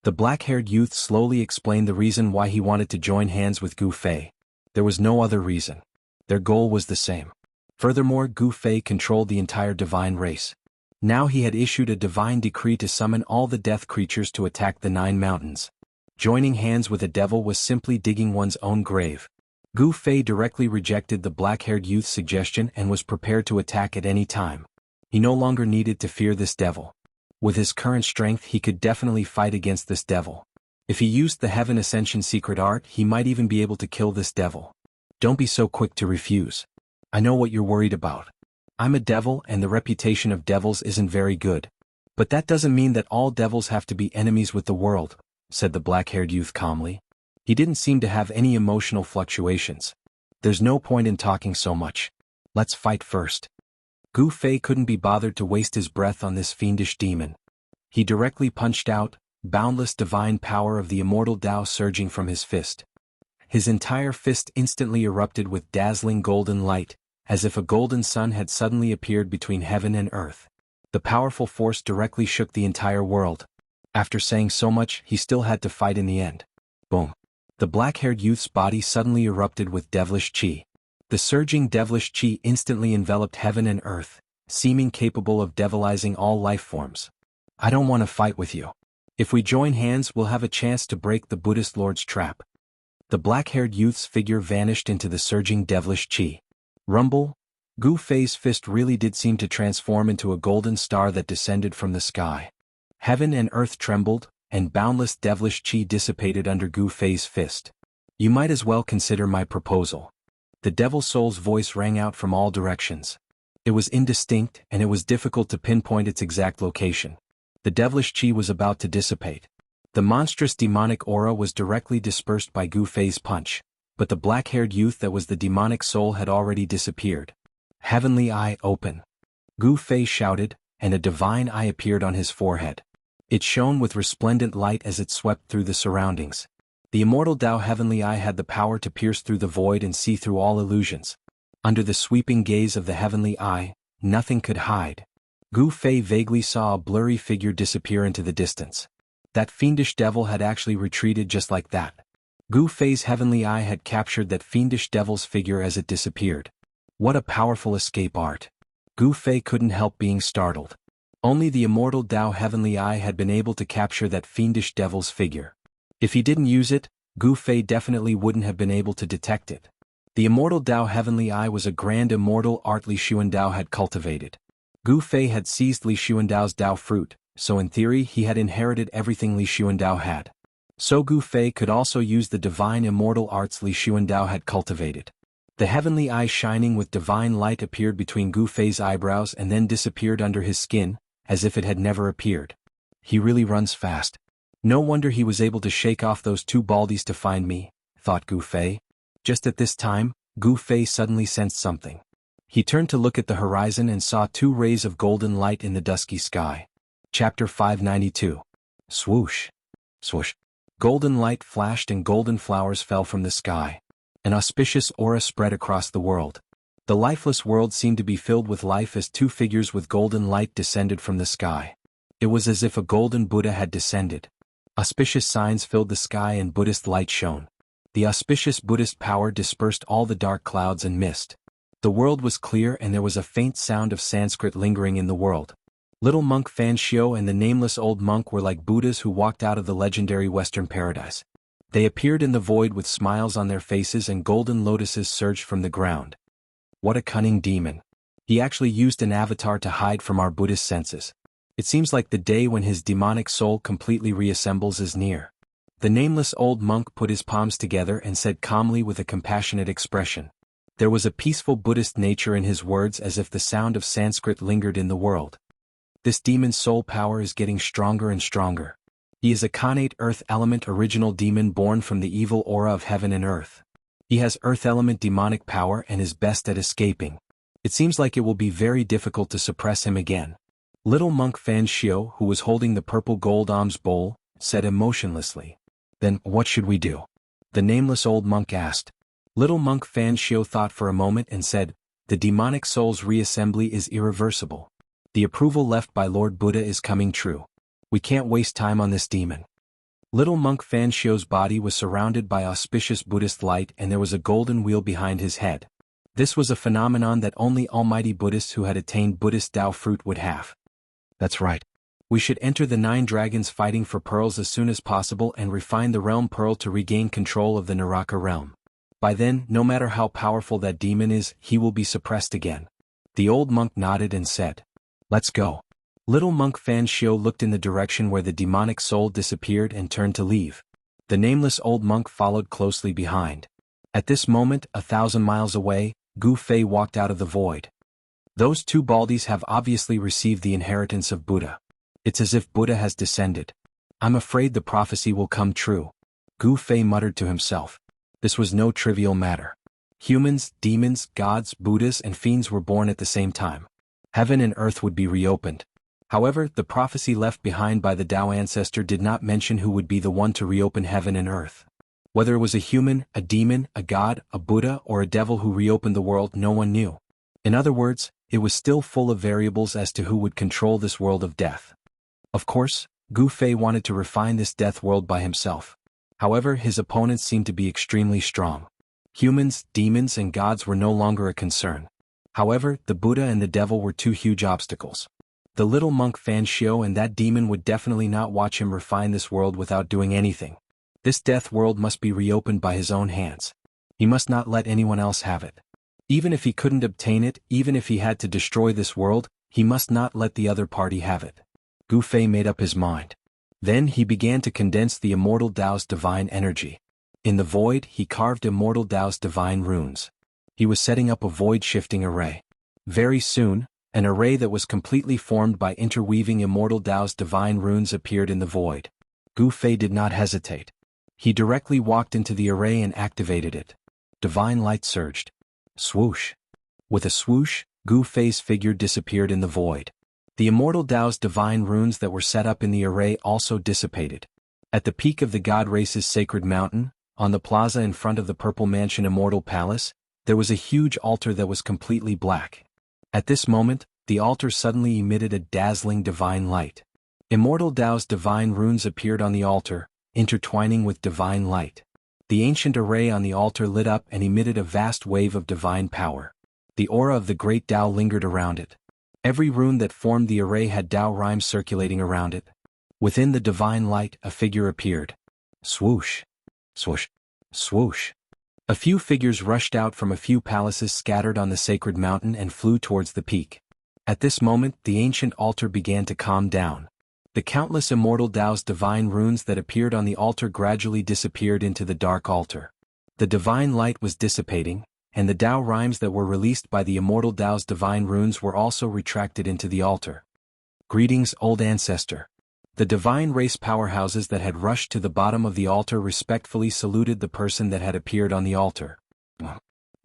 The black-haired youth slowly explained the reason why he wanted to join hands with Gu Fei. There was no other reason. Their goal was the same. Furthermore, Gu Fei controlled the entire divine race. Now he had issued a divine decree to summon all the death creatures to attack the 9 mountains. Joining hands with a devil was simply digging one's own grave. Gu Fei directly rejected the black-haired youth's suggestion and was prepared to attack at any time. He no longer needed to fear this devil. With his current strength, he could definitely fight against this devil. If he used the Heaven Ascension secret art, he might even be able to kill this devil. Don't be so quick to refuse. I know what you're worried about. I'm a devil and the reputation of devils isn't very good. But that doesn't mean that all devils have to be enemies with the world, said the black-haired youth calmly. He didn't seem to have any emotional fluctuations. There's no point in talking so much. Let's fight first. Gu Fei couldn't be bothered to waste his breath on this fiendish demon. He directly punched out, boundless divine power of the immortal Tao surging from his fist. His entire fist instantly erupted with dazzling golden light, as if a golden sun had suddenly appeared between heaven and earth. The powerful force directly shook the entire world. After saying so much, he still had to fight in the end. Boom. The black-haired youth's body suddenly erupted with devilish chi. The surging devilish chi instantly enveloped heaven and earth, seeming capable of devilizing all life forms. I don't want to fight with you. If we join hands, we'll have a chance to break the Buddhist Lord's trap. The black-haired youth's figure vanished into the surging devilish chi. Rumble. Gu Fei's fist really did seem to transform into a golden star that descended from the sky. Heaven and earth trembled, and boundless devilish chi dissipated under Gu Fei's fist. You might as well consider my proposal. The devil soul's voice rang out from all directions. It was indistinct, and it was difficult to pinpoint its exact location. The devilish chi was about to dissipate. The monstrous demonic aura was directly dispersed by Gu Fei's punch, but the black-haired youth that was the demonic soul had already disappeared. Heavenly eye open. Gu Fei shouted, and a divine eye appeared on his forehead. It shone with resplendent light as it swept through the surroundings. The immortal Tao heavenly eye had the power to pierce through the void and see through all illusions. Under the sweeping gaze of the heavenly eye, nothing could hide. Gu Fei vaguely saw a blurry figure disappear into the distance. That fiendish devil had actually retreated just like that. Gu Fei's heavenly eye had captured that fiendish devil's figure as it disappeared. What a powerful escape art. Gu Fei couldn't help being startled. Only the immortal Tao heavenly eye had been able to capture that fiendish devil's figure. If he didn't use it, Gu Fei definitely wouldn't have been able to detect it. The immortal Dao Heavenly Eye was a grand immortal art Li Xuandao had cultivated. Gu Fei had seized Li Xuandao's Dao fruit, so in theory he had inherited everything Li Xuandao had. So Gu Fei could also use the divine immortal arts Li Xuandao had cultivated. The heavenly eye shining with divine light appeared between Gu Fei's eyebrows and then disappeared under his skin, as if it had never appeared. He really runs fast. No wonder he was able to shake off those two baldies to find me, thought Gu Fei. Just at this time, Gu Fei suddenly sensed something. He turned to look at the horizon and saw two rays of golden light in the dusky sky. Chapter 592. Swoosh. Swoosh. Golden light flashed and golden flowers fell from the sky. An auspicious aura spread across the world. The lifeless world seemed to be filled with life as two figures with golden light descended from the sky. It was as if a golden Buddha had descended. Auspicious signs filled the sky and Buddhist light shone. The auspicious Buddhist power dispersed all the dark clouds and mist. The world was clear and there was a faint sound of Sanskrit lingering in the world. Little monk Fan Xiao and the nameless old monk were like Buddhas who walked out of the legendary Western paradise. They appeared in the void with smiles on their faces and golden lotuses surged from the ground. What a cunning demon. He actually used an avatar to hide from our Buddhist senses. It seems like the day when his demonic soul completely reassembles is near. The nameless old monk put his palms together and said calmly with a compassionate expression. There was a peaceful Buddhist nature in his words as if the sound of Sanskrit lingered in the world. This demon's soul power is getting stronger and stronger. He is a connate earth element original demon born from the evil aura of heaven and earth. He has earth element demonic power and is best at escaping. It seems like it will be very difficult to suppress him again. Little monk Fan Xiao, who was holding the purple gold alms bowl, said emotionlessly. Then, what should we do? The nameless old monk asked. Little monk Fan Xiao thought for a moment and said, the demonic soul's reassembly is irreversible. The approval left by Lord Buddha is coming true. We can't waste time on this demon. Little monk Fan Xiao's body was surrounded by auspicious Buddhist light and there was a golden wheel behind his head. This was a phenomenon that only almighty Buddhists who had attained Buddhist Tao fruit would have. That's right. We should enter the 9 dragons fighting for pearls as soon as possible and refine the realm pearl to regain control of the Naraka realm. By then, no matter how powerful that demon is, he will be suppressed again. The old monk nodded and said, let's go. Little monk Fan Xiao looked in the direction where the demonic soul disappeared and turned to leave. The nameless old monk followed closely behind. At this moment, 1,000 miles away, Gu Fei walked out of the void. Those two baldies have obviously received the inheritance of Buddha. It's as if Buddha has descended. I'm afraid the prophecy will come true. Gu Fei muttered to himself. This was no trivial matter. Humans, demons, gods, Buddhas and fiends were born at the same time. Heaven and earth would be reopened. However, the prophecy left behind by the Tao ancestor did not mention who would be the one to reopen heaven and earth. Whether it was a human, a demon, a god, a Buddha, or a devil who reopened the world, no one knew. In other words, it was still full of variables as to who would control this world of death. Of course, Gu Fei wanted to refine this death world by himself. However, his opponents seemed to be extremely strong. Humans, demons, and gods were no longer a concern. However, the Buddha and the devil were two huge obstacles. The little monk Fan Xiao and that demon would definitely not watch him refine this world without doing anything. This death world must be reopened by his own hands. He must not let anyone else have it. Even if he couldn't obtain it, even if he had to destroy this world, he must not let the other party have it. Gu Fei made up his mind. Then he began to condense the immortal Tao's divine energy. In the void, he carved immortal Tao's divine runes. He was setting up a void-shifting array. Very soon, an array that was completely formed by interweaving immortal Tao's divine runes appeared in the void. Gu Fei did not hesitate. He directly walked into the array and activated it. Divine light surged. Swoosh. With a swoosh, Gu Fei's figure disappeared in the void. The immortal Tao's divine runes that were set up in the array also dissipated. At the peak of the god race's sacred mountain, on the plaza in front of the Purple Mansion Immortal Palace, there was a huge altar that was completely black. At this moment, the altar suddenly emitted a dazzling divine light. Immortal Tao's divine runes appeared on the altar, intertwining with divine light. The ancient array on the altar lit up and emitted a vast wave of divine power. The aura of the great Tao lingered around it. Every rune that formed the array had Tao rhymes circulating around it. Within the divine light, a figure appeared. Swoosh. Swoosh. Swoosh. A few figures rushed out from a few palaces scattered on the sacred mountain and flew towards the peak. At this moment, the ancient altar began to calm down. The countless immortal Tao's divine runes that appeared on the altar gradually disappeared into the dark altar. The divine light was dissipating, and the Tao rhymes that were released by the immortal Tao's divine runes were also retracted into the altar. Greetings, old ancestor. The divine race powerhouses that had rushed to the bottom of the altar respectfully saluted the person that had appeared on the altar.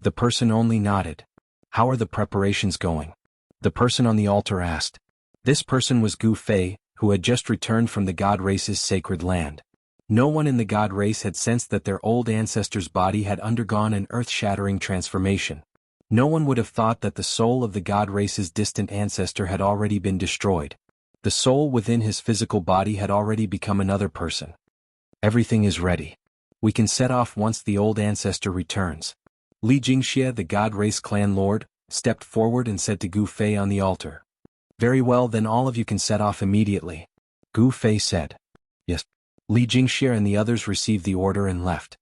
The person only nodded. How are the preparations going? The person on the altar asked. This person was Gu Fei, who had just returned from the god race's sacred land. No one in the god race had sensed that their old ancestor's body had undergone an earth-shattering transformation. No one would have thought that the soul of the god race's distant ancestor had already been destroyed. The soul within his physical body had already become another person. Everything is ready. We can set off once the old ancestor returns. Li Jingxia, the god race clan lord, stepped forward and said to Gu Fei on the altar. Very well, then all of you can set off immediately. Gu Fei said. Yes. Li Jingxia and the others received the order and left.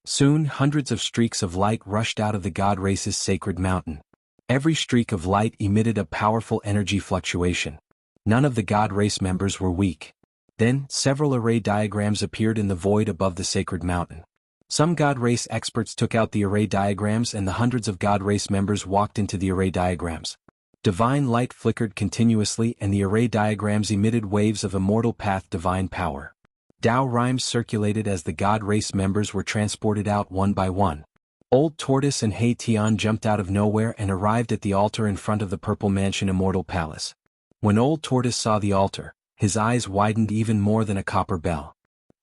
Soon, hundreds of streaks of light rushed out of the god race's sacred mountain. Every streak of light emitted a powerful energy fluctuation. None of the god race members were weak. Then, several array diagrams appeared in the void above the sacred mountain. Some god race experts took out the array diagrams and the hundreds of god race members walked into the array diagrams. Divine light flickered continuously and the array diagrams emitted waves of immortal path divine power. Tao rhymes circulated as the god race members were transported out one by one. Old Tortoise and Hei Tian jumped out of nowhere and arrived at the altar in front of the Purple Mansion Immortal Palace. When Old Tortoise saw the altar, his eyes widened even more than a copper bell.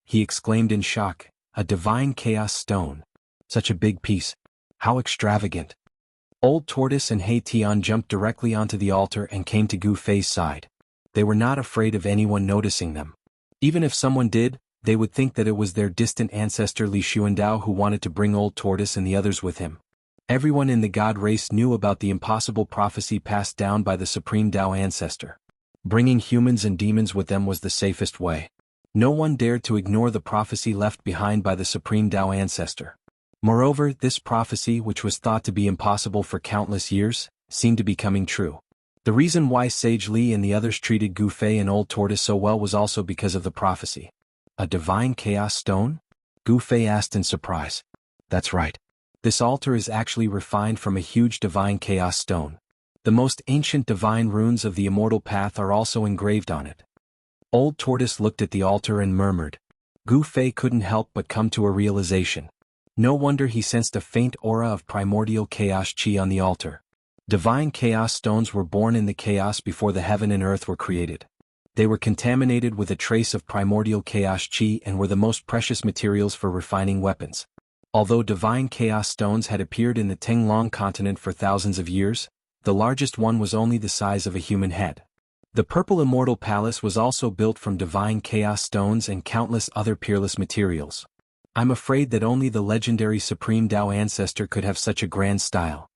He exclaimed in shock, "A divine chaos stone. Such a big piece. How extravagant." Old Tortoise and Hei Tian jumped directly onto the altar and came to Gu Fei's side. They were not afraid of anyone noticing them. Even if someone did, they would think that it was their distant ancestor Li Xuandao who wanted to bring Old Tortoise and the others with him. Everyone in the god race knew about the impossible prophecy passed down by the Supreme Tao ancestor. Bringing humans and demons with them was the safest way. No one dared to ignore the prophecy left behind by the Supreme Tao ancestor. Moreover, this prophecy, which was thought to be impossible for countless years, seemed to be coming true. The reason why Sage Li and the others treated Gu Fei and Old Tortoise so well was also because of the prophecy. A divine chaos stone? Gu Fei asked in surprise. That's right. This altar is actually refined from a huge divine chaos stone. The most ancient divine runes of the immortal path are also engraved on it. Old Tortoise looked at the altar and murmured. Gu Fei couldn't help but come to a realization. No wonder he sensed a faint aura of primordial chaos chi on the altar. Divine chaos stones were born in the chaos before the heaven and earth were created. They were contaminated with a trace of primordial chaos chi and were the most precious materials for refining weapons. Although divine chaos stones had appeared in the Tenglong continent for thousands of years, the largest one was only the size of a human head. The Purple Immortal Palace was also built from divine chaos stones and countless other peerless materials. I'm afraid that only the legendary Supreme Tao ancestor could have such a grand style.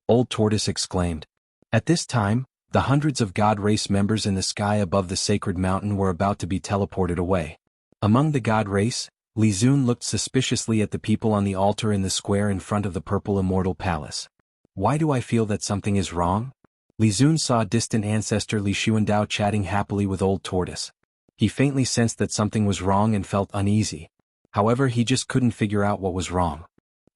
Old Tortoise exclaimed. At this time, the hundreds of god race members in the sky above the sacred mountain were about to be teleported away. Among the god race, Li Zun looked suspiciously at the people on the altar in the square in front of the Purple Immortal Palace. Why do I feel that something is wrong? Li Zun saw distant ancestor Li Xuandao chatting happily with Old Tortoise. He faintly sensed that something was wrong and felt uneasy. However, he just couldn't figure out what was wrong.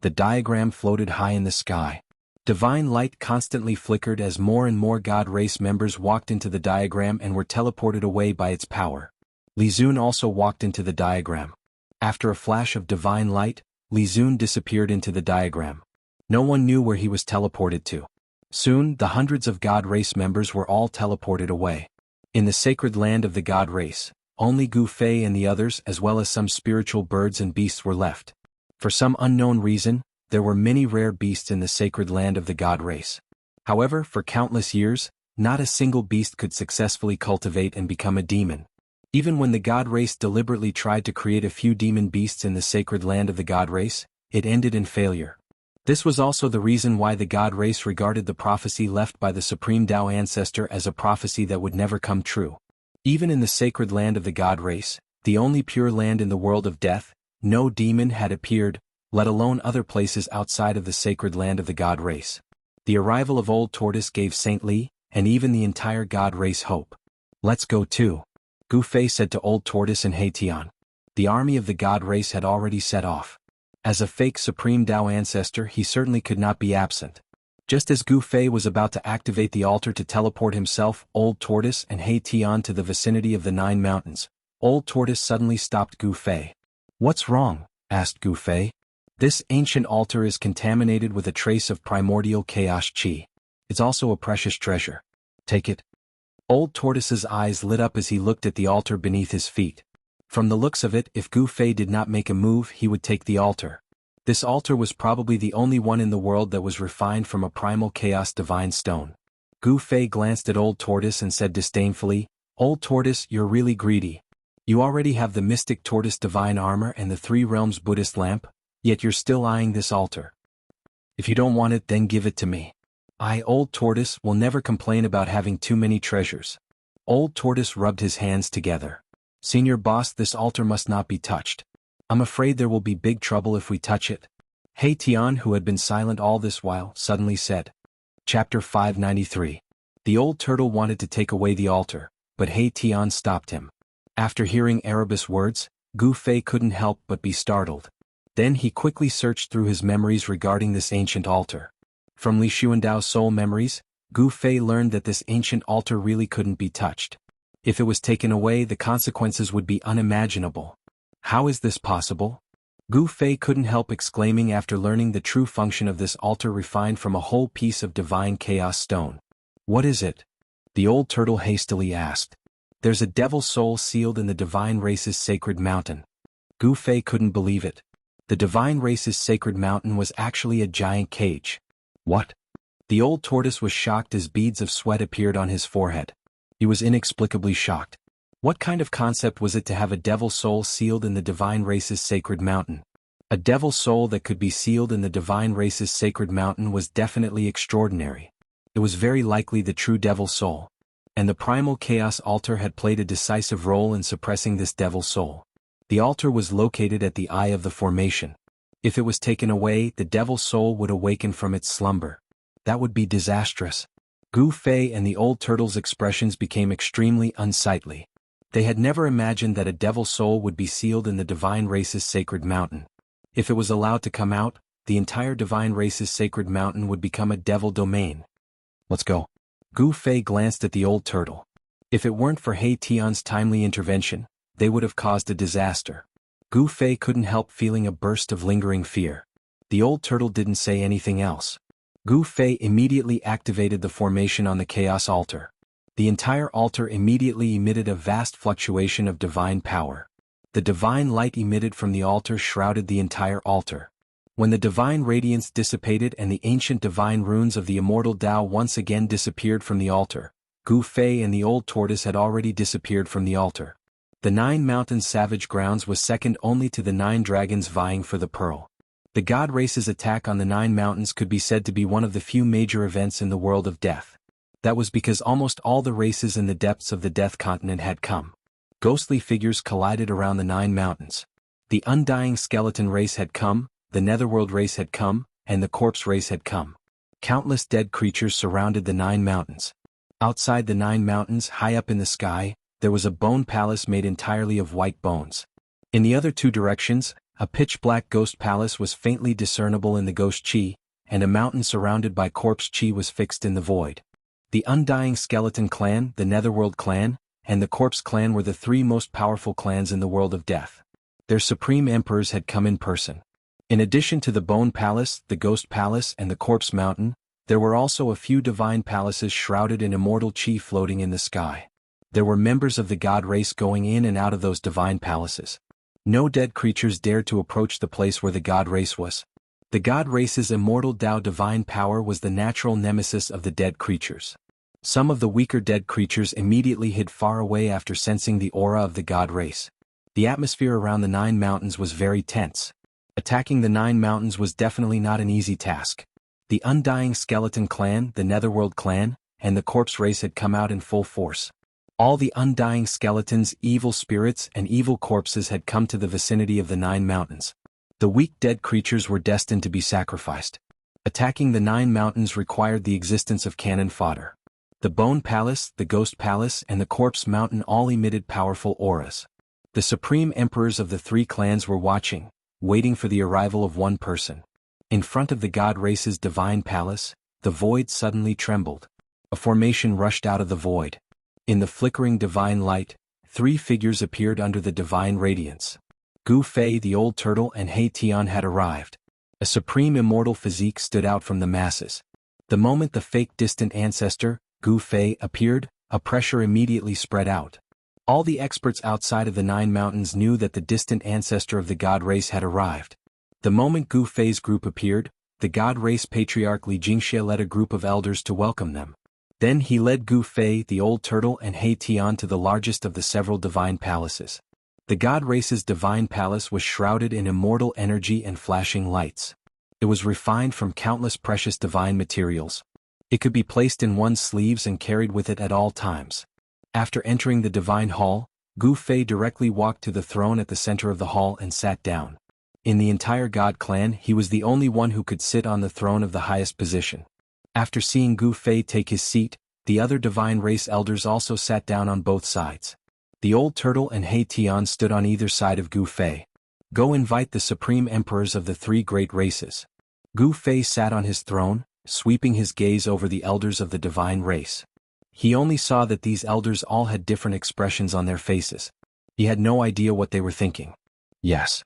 The diagram floated high in the sky. Divine light constantly flickered as more and more god race members walked into the diagram and were teleported away by its power. Li Zun also walked into the diagram. After a flash of divine light, Li Zun disappeared into the diagram. No one knew where he was teleported to. Soon, the hundreds of god race members were all teleported away. In the sacred land of the god race, only Gu Fei and the others as well as some spiritual birds and beasts were left. For some unknown reason, there were many rare beasts in the sacred land of the god race. However, for countless years, not a single beast could successfully cultivate and become a demon. Even when the god race deliberately tried to create a few demon beasts in the sacred land of the god race, it ended in failure. This was also the reason why the god race regarded the prophecy left by the Supreme Tao ancestor as a prophecy that would never come true. Even in the sacred land of the god race, the only pure land in the world of death, no demon had appeared, let alone other places outside of the sacred land of the god race. The arrival of Old Tortoise gave Saint Li, and even the entire god race hope. Let's go too, Gu Fei said to Old Tortoise and He Tian. The army of the god race had already set off. As a fake Supreme Dao ancestor, he certainly could not be absent. Just as Gu Fei was about to activate the altar to teleport himself, Old Tortoise and He Tian to the vicinity of the 9 mountains, Old Tortoise suddenly stopped Gu Fei. "What's wrong?" asked Gu Fei. "This ancient altar is contaminated with a trace of primordial chaos chi. It's also a precious treasure. Take it." Old Tortoise's eyes lit up as he looked at the altar beneath his feet. From the looks of it, if Gu Fei did not make a move, he would take the altar. This altar was probably the only one in the world that was refined from a primal chaos divine stone. Gu Fei glanced at Old Tortoise and said disdainfully, "Old Tortoise, you're really greedy. You already have the Mystic Tortoise divine armor and the 3 realms Buddhist lamp, yet you're still eyeing this altar. If you don't want it, then give it to me. I, Old Tortoise, will never complain about having too many treasures." Old Tortoise rubbed his hands together. "Senior boss, this altar must not be touched. I'm afraid there will be big trouble if we touch it." He Tian, who had been silent all this while, suddenly said. Chapter 593. The old turtle wanted to take away the altar, but He Tian stopped him. After hearing Erebus words, Gu Fei couldn't help but be startled. Then he quickly searched through his memories regarding this ancient altar. From Li Xuandao's soul memories, Gu Fei learned that this ancient altar really couldn't be touched. If it was taken away, the consequences would be unimaginable. How is this possible? Gu Fei couldn't help exclaiming after learning the true function of this altar refined from a whole piece of divine chaos stone. "What is it?" the old turtle hastily asked. "There's a devil soul sealed in the divine race's sacred mountain." Gu Fei couldn't believe it. The divine race's sacred mountain was actually a giant cage. What? The old tortoise was shocked as beads of sweat appeared on his forehead. He was inexplicably shocked. What kind of concept was it to have a devil soul sealed in the divine race's sacred mountain? A devil soul that could be sealed in the divine race's sacred mountain was definitely extraordinary. It was very likely the true devil soul. And the primal chaos altar had played a decisive role in suppressing this devil soul. The altar was located at the eye of the formation. If it was taken away, the devil soul would awaken from its slumber. That would be disastrous. Gu Fei and the old turtle's expressions became extremely unsightly. They had never imagined that a devil soul would be sealed in the divine race's sacred mountain. If it was allowed to come out, the entire divine race's sacred mountain would become a devil domain. "Let's go." Gu Fei glanced at the old turtle. If it weren't for He Tian's timely intervention, they would have caused a disaster. Gu Fei couldn't help feeling a burst of lingering fear. The old turtle didn't say anything else. Gu Fei immediately activated the formation on the chaos altar. The entire altar immediately emitted a vast fluctuation of divine power. The divine light emitted from the altar shrouded the entire altar. When the divine radiance dissipated and the ancient divine runes of the immortal Tao once again disappeared from the altar, Gu Fei and the old tortoise had already disappeared from the altar. The 9 mountains savage grounds was second only to the 9 dragons vying for the pearl. The god race's attack on the 9 mountains could be said to be one of the few major events in the world of death. That was because almost all the races in the depths of the Death Continent had come. Ghostly figures collided around the 9 mountains. The Undying Skeleton race had come, the Netherworld race had come, and the Corpse race had come. Countless dead creatures surrounded the 9 mountains. Outside the 9 mountains, high up in the sky, there was a bone palace made entirely of white bones. In the other 2 directions, a pitch-black ghost palace was faintly discernible in the ghost chi, and a mountain surrounded by corpse chi was fixed in the void. The Undying Skeleton clan, the Netherworld clan, and the Corpse clan were the 3 most powerful clans in the world of death. Their supreme emperors had come in person. In addition to the Bone Palace, the Ghost Palace, and the Corpse Mountain, there were also a few divine palaces shrouded in immortal chi floating in the sky. There were members of the god race going in and out of those divine palaces. No dead creatures dared to approach the place where the god race was. The god race's immortal Tao divine power was the natural nemesis of the dead creatures. Some of the weaker dead creatures immediately hid far away after sensing the aura of the god race. The atmosphere around the 9 mountains was very tense. Attacking the 9 mountains was definitely not an easy task. The Undying Skeleton clan, the Netherworld clan, and the Corpse race had come out in full force. All the Undying Skeletons, evil spirits, and evil corpses had come to the vicinity of the 9 mountains. The weak dead creatures were destined to be sacrificed. Attacking the 9 mountains required the existence of cannon fodder. The Bone Palace, the Ghost Palace, and the Corpse Mountain all emitted powerful auras. The supreme emperors of the 3 clans were watching, waiting for the arrival of one person. In front of the god race's divine palace, the void suddenly trembled. A formation rushed out of the void. In the flickering divine light, 3 figures appeared under the divine radiance. Gu Fei the Old Turtle and He Tian had arrived. A supreme immortal physique stood out from the masses. The moment the fake distant ancestor, Gu Fei, appeared, a pressure immediately spread out. All the experts outside of the 9 mountains knew that the distant ancestor of the god race had arrived. The moment Gu Fei's group appeared, the god race patriarch Li Jingxie led a group of elders to welcome them. Then he led Gu Fei the Old Turtle and He Tian to the largest of the several divine palaces. The god race's divine palace was shrouded in immortal energy and flashing lights. It was refined from countless precious divine materials. It could be placed in one's sleeves and carried with it at all times. After entering the divine hall, Gu Fei directly walked to the throne at the center of the hall and sat down. In the entire god clan, he was the only one who could sit on the throne of the highest position. After seeing Gu Fei take his seat, the other divine race elders also sat down on both sides. The Old Turtle and He Tian stood on either side of Gu Fei. Go invite the supreme emperors of the 3 great races. Gu Fei sat on his throne, sweeping his gaze over the elders of the divine race. He only saw that these elders all had different expressions on their faces. He had no idea what they were thinking. Yes.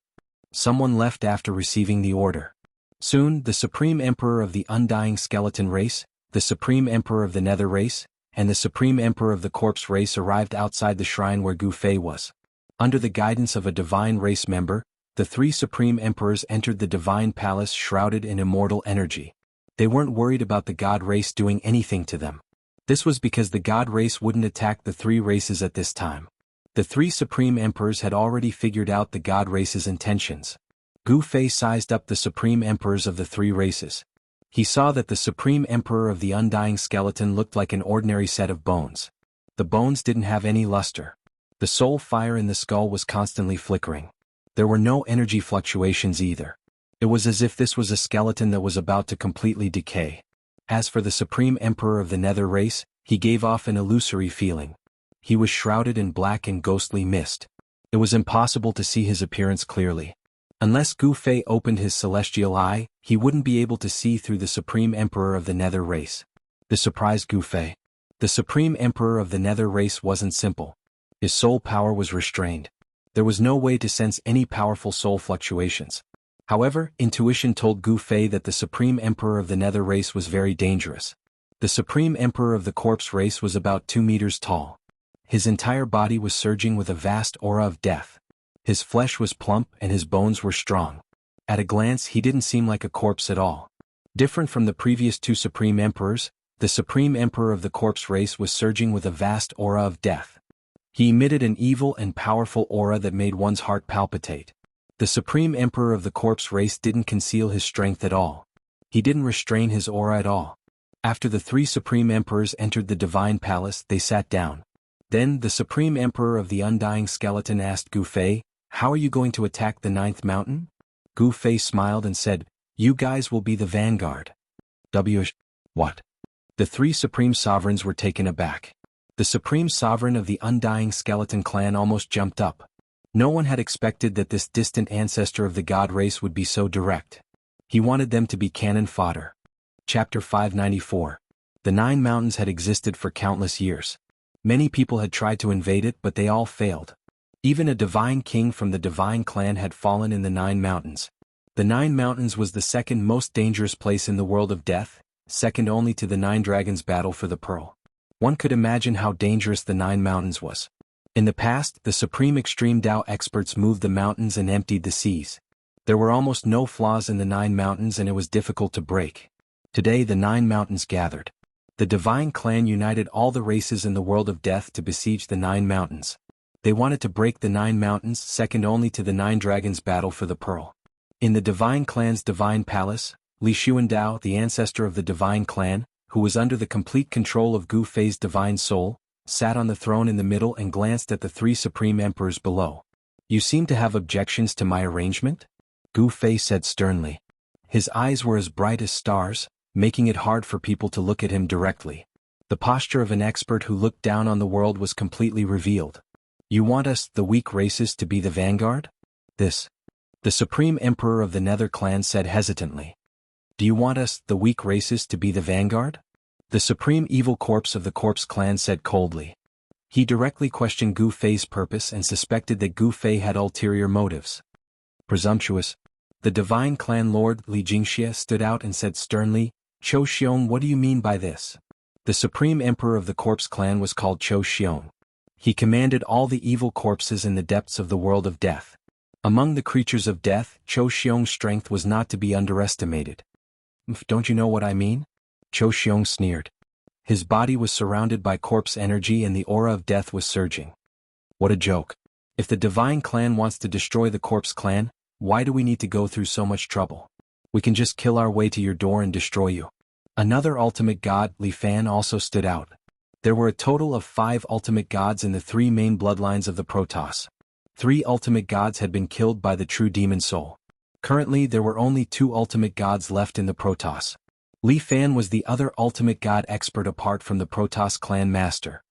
Someone left after receiving the order. Soon, the Supreme Emperor of the Undying Skeleton race, the Supreme Emperor of the Nether race, and the Supreme Emperor of the Corpse race arrived outside the shrine where Gu Fei was. Under the guidance of a divine race member, the 3 Supreme Emperors entered the divine palace shrouded in immortal energy. They weren't worried about the god race doing anything to them. This was because the god race wouldn't attack the 3 races at this time. The 3 Supreme Emperors had already figured out the god race's intentions. Gu Fei sized up the Supreme Emperors of the 3 races. He saw that the Supreme Emperor of the Undying Skeleton looked like an ordinary set of bones. The bones didn't have any luster. The soul fire in the skull was constantly flickering. There were no energy fluctuations either. It was as if this was a skeleton that was about to completely decay. As for the Supreme Emperor of the Nether race, he gave off an illusory feeling. He was shrouded in black and ghostly mist. It was impossible to see his appearance clearly. Unless Gu Fei opened his celestial eye, he wouldn't be able to see through the Supreme Emperor of the Nether race. This surprised Gu Fei. The Supreme Emperor of the Nether race wasn't simple. His soul power was restrained. There was no way to sense any powerful soul fluctuations. However, intuition told Gu Fei that the Supreme Emperor of the Nether race was very dangerous. The Supreme Emperor of the Corpse race was about 2 meters tall. His entire body was surging with a vast aura of death. His flesh was plump and his bones were strong. At a glance he didn't seem like a corpse at all. Different from the previous 2 Supreme Emperors, the Supreme Emperor of the Corpse race was surging with a vast aura of death. He emitted an evil and powerful aura that made one's heart palpitate. The Supreme Emperor of the Corpse race didn't conceal his strength at all. He didn't restrain his aura at all. After the 3 Supreme Emperors entered the Divine Palace, they sat down. Then the Supreme Emperor of the Undying Skeleton asked Gu Fei, "How are you going to attack the 9th mountain?" Gu Fei smiled and said, "You guys will be the vanguard." What? The 3 Supreme Sovereigns were taken aback. The Supreme Sovereign of the Undying Skeleton clan almost jumped up. No one had expected that this distant ancestor of the god race would be so direct. He wanted them to be cannon fodder. Chapter 594. The 9 mountains had existed for countless years. Many people had tried to invade it, but they all failed. Even a divine king from the divine clan had fallen in the 9 mountains. The 9 mountains was the second most dangerous place in the world of death, second only to the 9 dragons' battle for the pearl. One could imagine how dangerous the 9 mountains was. In the past, the supreme extreme Tao experts moved the mountains and emptied the seas. There were almost no flaws in the 9 mountains and it was difficult to break. Today the 9 mountains gathered. The divine clan united all the races in the world of death to besiege the 9 mountains. They wanted to break the 9 mountains, second only to the 9 dragons' battle for the pearl. In the divine clan's divine palace, Li Xuandao, the ancestor of the divine clan, who was under the complete control of Gu Fei's divine soul, sat on the throne in the middle and glanced at the 3 supreme emperors below. "You seem to have objections to my arrangement?" Gu Fei said sternly. His eyes were as bright as stars, making it hard for people to look at him directly. The posture of an expert who looked down on the world was completely revealed. You want us, the weak races, to be the vanguard? This. The Supreme Emperor of the Nether clan said hesitantly. Do you want us, the weak races, to be the vanguard? The Supreme Evil Corpse of the Corpse clan said coldly. He directly questioned Gu Fei's purpose and suspected that Gu Fei had ulterior motives. Presumptuous. The Divine Clan Lord Li Jingxia stood out and said sternly, Chou Xiong, what do you mean by this? The Supreme Emperor of the Corpse clan was called Chou Xiong. He commanded all the evil corpses in the depths of the world of death. Among the creatures of death, Chou Xiong's strength was not to be underestimated. Don't you know what I mean? Chou Xiong sneered. His body was surrounded by corpse energy and the aura of death was surging. What a joke. If the Divine Clan wants to destroy the Corpse clan, why do we need to go through so much trouble? We can just kill our way to your door and destroy you. Another ultimate god, Li Fan, also stood out. There were a total of 5 ultimate gods in the 3 main bloodlines of the Protoss. 3 ultimate gods had been killed by the true demon soul. Currently there were only 2 ultimate gods left in the Protoss. Li Fan was the other ultimate god expert apart from the Protoss clan master.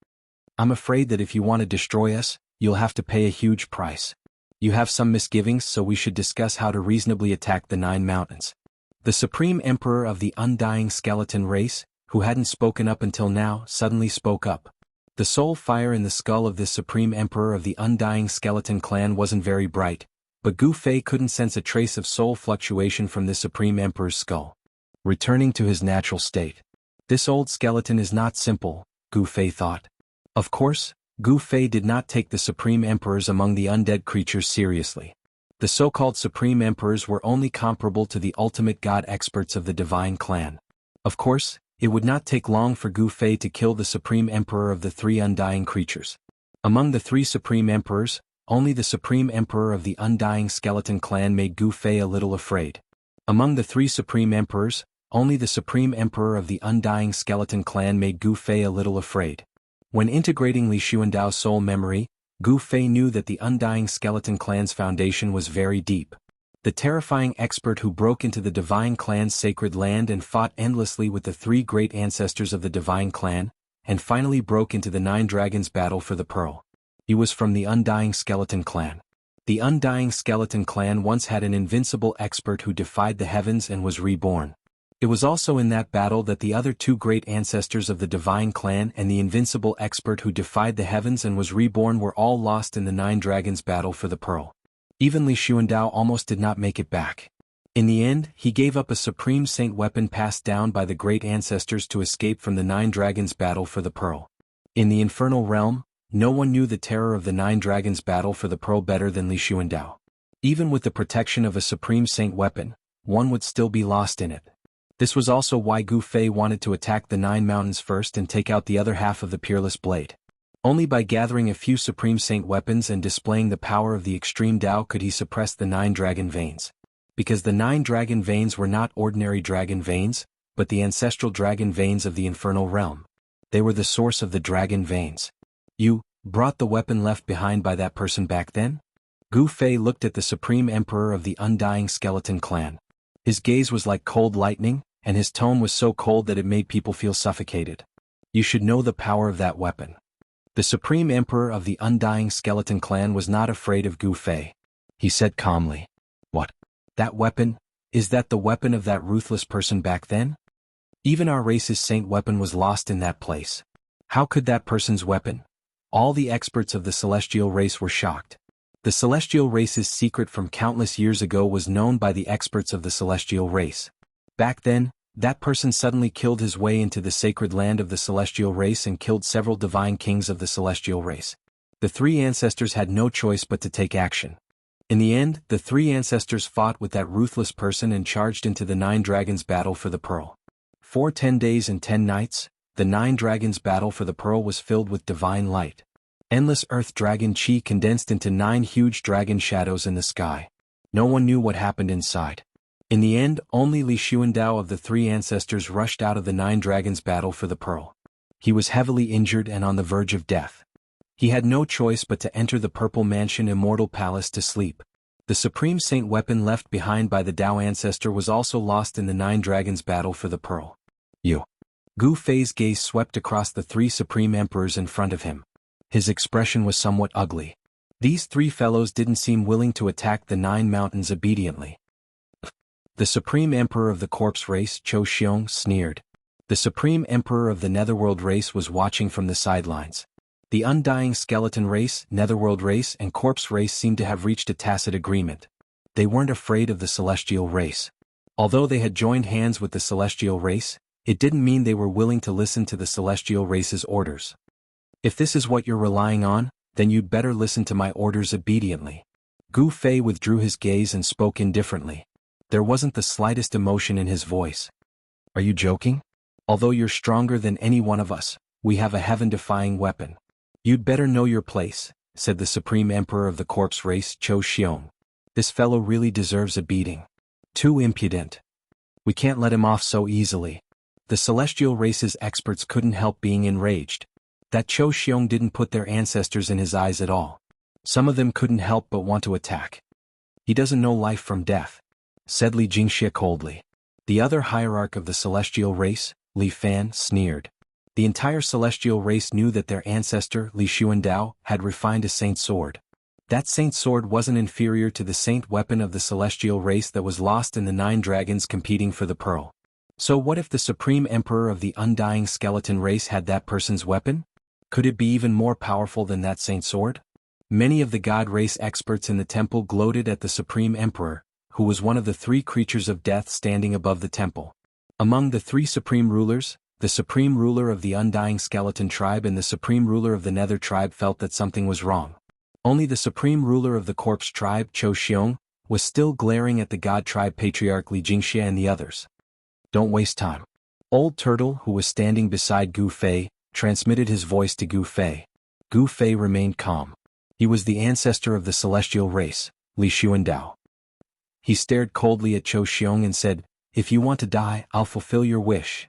I'm afraid that if you want to destroy us, you'll have to pay a huge price. You have some misgivings, so we should discuss how to reasonably attack the 9 mountains. The Supreme Emperor of the Undying Skeleton race, who hadn't spoken up until now, suddenly spoke up. The soul fire in the skull of this Supreme Emperor of the Undying Skeleton clan wasn't very bright, but Gu Fei couldn't sense a trace of soul fluctuation from this Supreme Emperor's skull. Returning to his natural state. This old skeleton is not simple, Gu Fei thought. Of course, Gu Fei did not take the Supreme Emperors among the undead creatures seriously. The so-called Supreme Emperors were only comparable to the ultimate god experts of the Divine Clan. Of course, it would not take long for Gu Fei to kill the Supreme Emperor of the 3 undying creatures. Among the 3 Supreme Emperors, only the Supreme Emperor of the Undying Skeleton clan made Gu Fei a little afraid. Among the 3 Supreme Emperors, only the Supreme Emperor of the Undying Skeleton clan made Gu Fei a little afraid. When integrating Li Xuandao's soul memory, Gu Fei knew that the Undying Skeleton clan's foundation was very deep. The terrifying expert who broke into the Divine Clan's sacred land and fought endlessly with the 3 great ancestors of the Divine Clan, and finally broke into the 9 Dragons' battle for the Pearl. He was from the Undying Skeleton clan. The Undying Skeleton clan once had an invincible expert who defied the heavens and was reborn. It was also in that battle that the other 2 great ancestors of the Divine Clan and the invincible expert who defied the heavens and was reborn were all lost in the 9 Dragons' battle for the Pearl. Even Li Xuandao almost did not make it back. In the end, he gave up a Supreme Saint weapon passed down by the great ancestors to escape from the 9 Dragons' battle for the Pearl. In the Infernal Realm, no one knew the terror of the 9 Dragons' battle for the Pearl better than Li Xuandao. Even with the protection of a Supreme Saint weapon, one would still be lost in it. This was also why Gu Fei wanted to attack the 9 mountains first and take out the other half of the Peerless Blade. Only by gathering a few Supreme Saint weapons and displaying the power of the Extreme Tao could he suppress the 9 dragon veins. Because the 9 dragon veins were not ordinary dragon veins, but the ancestral dragon veins of the Infernal Realm. They were the source of the dragon veins. You brought the weapon left behind by that person back then? Gu Fei looked at the Supreme Emperor of the Undying Skeleton clan. His gaze was like cold lightning, and his tone was so cold that it made people feel suffocated. You should know the power of that weapon. The Supreme Emperor of the Undying Skeleton clan was not afraid of Gu Fei. He said calmly, "What? That weapon? Is that the weapon of that ruthless person back then? Even our race's saint weapon was lost in that place. How could that person's weapon?" All the experts of the celestial race were shocked. The celestial race's secret from countless years ago was known by the experts of the celestial race. Back then, that person suddenly killed his way into the sacred land of the celestial race and killed several divine kings of the celestial race. The 3 ancestors had no choice but to take action. In the end, the 3 ancestors fought with that ruthless person and charged into the 9 dragons' battle for the Pearl. For 10 days and 10 nights, the 9 dragons' battle for the Pearl was filled with divine light. Endless earth dragon chi condensed into 9 huge dragon shadows in the sky. No one knew what happened inside. In the end, only Li Xuandao of the 3 ancestors rushed out of the 9 dragons' battle for the Pearl. He was heavily injured and on the verge of death. He had no choice but to enter the Purple Mansion Immortal Palace to sleep. The Supreme Saint weapon left behind by the Tao ancestor was also lost in the Nine Dragons battle for the pearl. Gu Fei's gaze swept across the three Supreme Emperors in front of him. His expression was somewhat ugly. These three fellows didn't seem willing to attack the Nine Mountains obediently. The Supreme Emperor of the Corpse Race, Cho Xiong, sneered. The Supreme Emperor of the Netherworld Race was watching from the sidelines. The Undying Skeleton Race, Netherworld Race, and Corpse Race seemed to have reached a tacit agreement. They weren't afraid of the Celestial Race. Although they had joined hands with the Celestial Race, it didn't mean they were willing to listen to the Celestial Race's orders. If this is what you're relying on, then you'd better listen to my orders obediently. Gu Fei withdrew his gaze and spoke indifferently. There wasn't the slightest emotion in his voice. Are you joking? Although you're stronger than any one of us, we have a heaven-defying weapon. You'd better know your place, said the Supreme Emperor of the Corpse Race, Cho Xiong. This fellow really deserves a beating. Too impudent. We can't let him off so easily. The Celestial Race's experts couldn't help being enraged. That Cho Xiong didn't put their ancestors in his eyes at all. Some of them couldn't help but want to attack. He doesn't know life from death, said Li Jingxie coldly. The other hierarch of the Celestial Race, Li Fan, sneered. The entire Celestial Race knew that their ancestor, Li Xuandao, had refined a saint sword. That saint sword wasn't inferior to the saint weapon of the Celestial Race that was lost in the Nine Dragons competing for the pearl. So what if the Supreme Emperor of the Undying Skeleton Race had that person's weapon? Could it be even more powerful than that saint sword? Many of the God Race experts in the temple gloated at the Supreme Emperor, who was one of the three creatures of death standing above the temple. Among the three supreme rulers, the supreme ruler of the Undying Skeleton tribe and the supreme ruler of the Nether tribe felt that something was wrong. Only the supreme ruler of the Corpse tribe, Cho Xiong, was still glaring at the God tribe patriarch Li Jingxie and the others. Don't waste time. Old Turtle, who was standing beside Gu Fei, transmitted his voice to Gu Fei. Gu Fei remained calm. He was the ancestor of the Celestial Race, Li Xuandao. He stared coldly at Cho Xiong and said, "If you want to die, I'll fulfill your wish.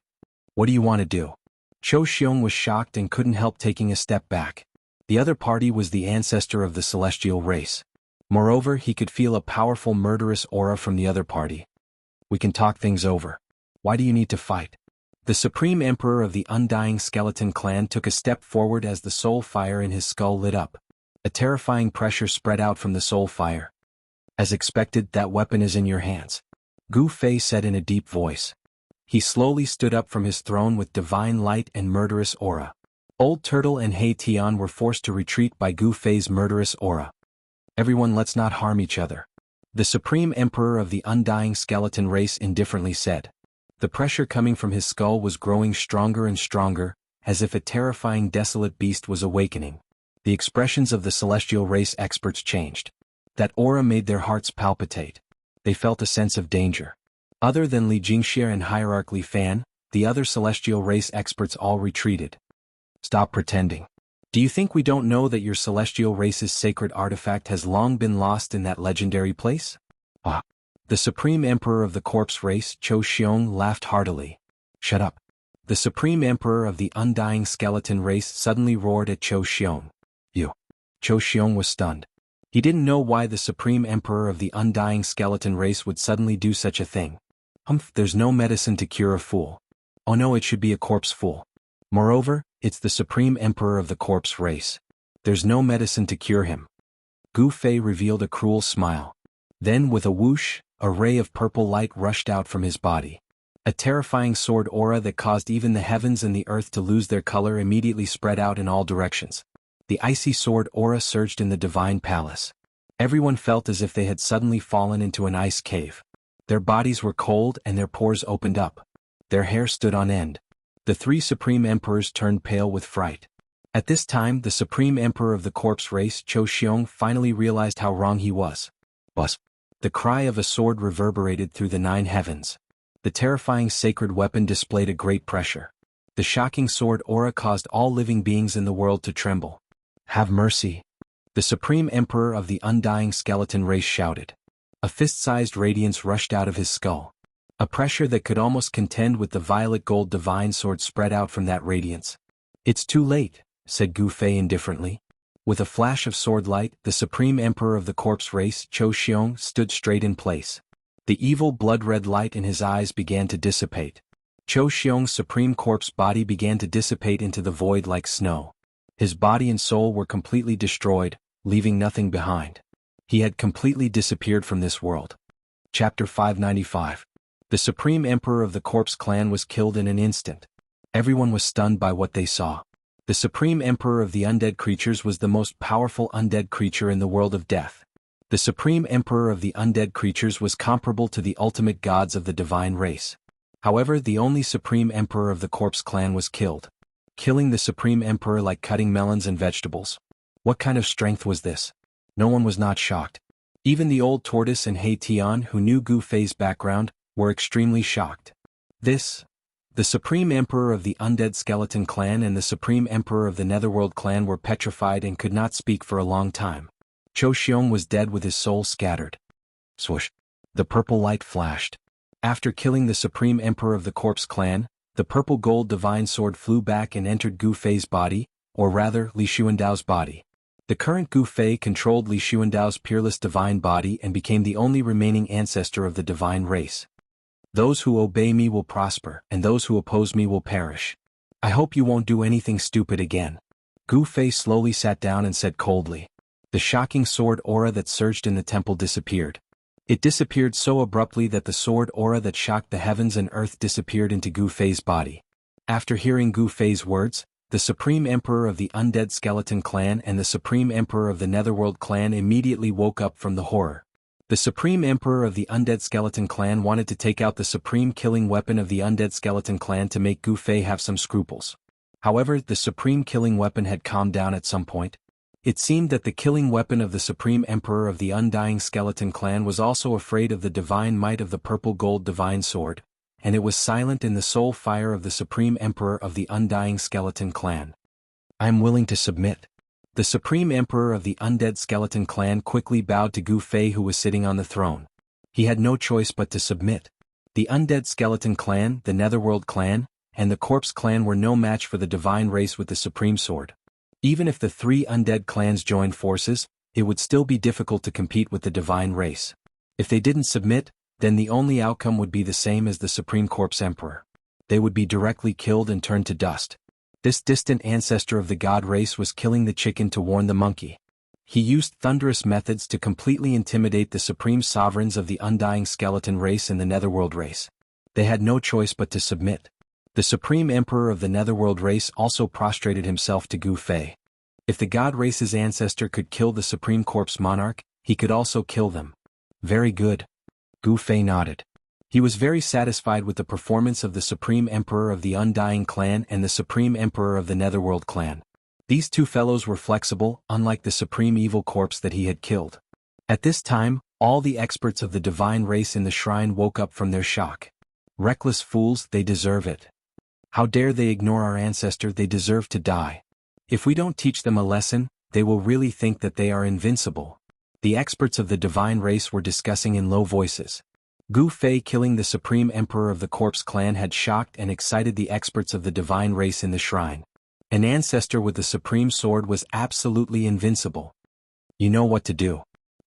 What do you want to do?" Cho Xiong was shocked and couldn't help taking a step back. The other party was the ancestor of the Celestial Race. Moreover, he could feel a powerful murderous aura from the other party. We can talk things over. Why do you need to fight? The Supreme Emperor of the Undying Skeleton clan took a step forward as the soul fire in his skull lit up. A terrifying pressure spread out from the soul fire. As expected, that weapon is in your hands, Gu Fei said in a deep voice. He slowly stood up from his throne with divine light and murderous aura. Old Turtle and Hei Tian were forced to retreat by Gu Fei's murderous aura. Everyone, let's not harm each other, the Supreme Emperor of the Undying Skeleton Race indifferently said. The pressure coming from his skull was growing stronger and stronger, as if a terrifying desolate beast was awakening. The expressions of the Celestial Race experts changed. That aura made their hearts palpitate. They felt a sense of danger. Other than Li Jingxie and Hierarch Li Fan, the other Celestial Race experts all retreated. Stop pretending. Do you think we don't know that your Celestial Race's sacred artifact has long been lost in that legendary place? Ah. The Supreme Emperor of the Corpse Race, Cho Xiong, laughed heartily. Shut up. The Supreme Emperor of the Undying Skeleton Race suddenly roared at Cho Xiong. You. Cho Xiong was stunned. He didn't know why the Supreme Emperor of the Undying Skeleton Race would suddenly do such a thing. There's no medicine to cure a fool. Oh no, it should be a corpse fool. Moreover, it's the Supreme Emperor of the Corpse Race. There's no medicine to cure him. Gu Fei revealed a cruel smile. Then, with a whoosh, a ray of purple light rushed out from his body. A terrifying sword aura that caused even the heavens and the earth to lose their color immediately spread out in all directions. The icy sword aura surged in the divine palace. Everyone felt as if they had suddenly fallen into an ice cave. Their bodies were cold and their pores opened up. Their hair stood on end. The three Supreme Emperors turned pale with fright. At this time, the Supreme Emperor of the Corpse Race, Cho Xiong, finally realized how wrong he was. The cry of a sword reverberated through the 9 heavens. The terrifying sacred weapon displayed a great pressure. The shocking sword aura caused all living beings in the world to tremble. Have mercy. The Supreme Emperor of the Undying Skeleton Race shouted. A fist-sized radiance rushed out of his skull. A pressure that could almost contend with the violet gold divine sword spread out from that radiance. It's too late, said Gu Fei indifferently. With a flash of sword light, the Supreme Emperor of the corpse race, Cho Xiong, stood straight in place. The evil blood-red light in his eyes began to dissipate. Cho Xiong's supreme corpse body began to dissipate into the void like snow. His body and soul were completely destroyed, leaving nothing behind. He had completely disappeared from this world. Chapter 595. The Supreme Emperor of the Corpse Clan was killed in an instant. Everyone was stunned by what they saw. The Supreme Emperor of the Undead Creatures was the most powerful undead creature in the world of death. The Supreme Emperor of the Undead Creatures was comparable to the ultimate gods of the divine race. However, the only Supreme Emperor of the Corpse Clan was killed. Killing the Supreme Emperor like cutting melons and vegetables. What kind of strength was this? No one was not shocked. Even the old tortoise and Hei Tian, who knew Gu Fei's background, were extremely shocked. The Supreme Emperor of the Undead Skeleton Clan and the Supreme Emperor of the Netherworld Clan were petrified and could not speak for a long time. Cho Xiong was dead with his soul scattered. Swoosh! The purple light flashed. After killing the Supreme Emperor of the Corpse Clan, the purple gold divine sword flew back and entered Gu Fei's body, or rather Li Xuandao's body. The current Gu Fei controlled Li Xuandao's peerless divine body and became the only remaining ancestor of the divine race. Those who obey me will prosper, and those who oppose me will perish. I hope you won't do anything stupid again. Gu Fei slowly sat down and said coldly. The shocking sword aura that surged in the temple disappeared. It disappeared so abruptly that the sword aura that shocked the heavens and earth disappeared into Gu Fei's body. After hearing Gu Fei's words, the Supreme Emperor of the Undead Skeleton Clan and the Supreme Emperor of the Netherworld Clan immediately woke up from the horror. The Supreme Emperor of the Undead Skeleton Clan wanted to take out the supreme killing weapon of the Undead Skeleton Clan to make Gu Fei have some scruples. However, the supreme killing weapon had calmed down at some point. It seemed that the killing weapon of the Supreme Emperor of the Undying Skeleton Clan was also afraid of the divine might of the purple gold divine sword, and it was silent in the soul fire of the Supreme Emperor of the Undying Skeleton Clan. I am willing to submit. The Supreme Emperor of the Undead Skeleton Clan quickly bowed to Gu Fei, who was sitting on the throne. He had no choice but to submit. The Undead Skeleton Clan, the Netherworld Clan, and the Corpse Clan were no match for the divine race with the Supreme Sword. Even if the three undead clans joined forces, it would still be difficult to compete with the divine race. If they didn't submit, then the only outcome would be the same as the Supreme Corpse Emperor. They would be directly killed and turned to dust. This distant ancestor of the god race was killing the chicken to warn the monkey. He used thunderous methods to completely intimidate the supreme sovereigns of the Undying Skeleton race and the Netherworld race. They had no choice but to submit. The Supreme Emperor of the Netherworld race also prostrated himself to Gu Fei. If the god race's ancestor could kill the Supreme Corpse Monarch, he could also kill them. Very good. Gu Fei nodded. He was very satisfied with the performance of the Supreme Emperor of the Undying Clan and the Supreme Emperor of the Netherworld Clan. These two fellows were flexible, unlike the Supreme Evil Corpse that he had killed. At this time, all the experts of the divine race in the shrine woke up from their shock. Reckless fools, they deserve it. How dare they ignore our ancestor? They deserve to die. If we don't teach them a lesson, they will really think that they are invincible. The experts of the divine race were discussing in low voices. Gu Fei killing the Supreme Emperor of the Corpse Clan had shocked and excited the experts of the divine race in the shrine. An ancestor with the supreme sword was absolutely invincible. You know what to do.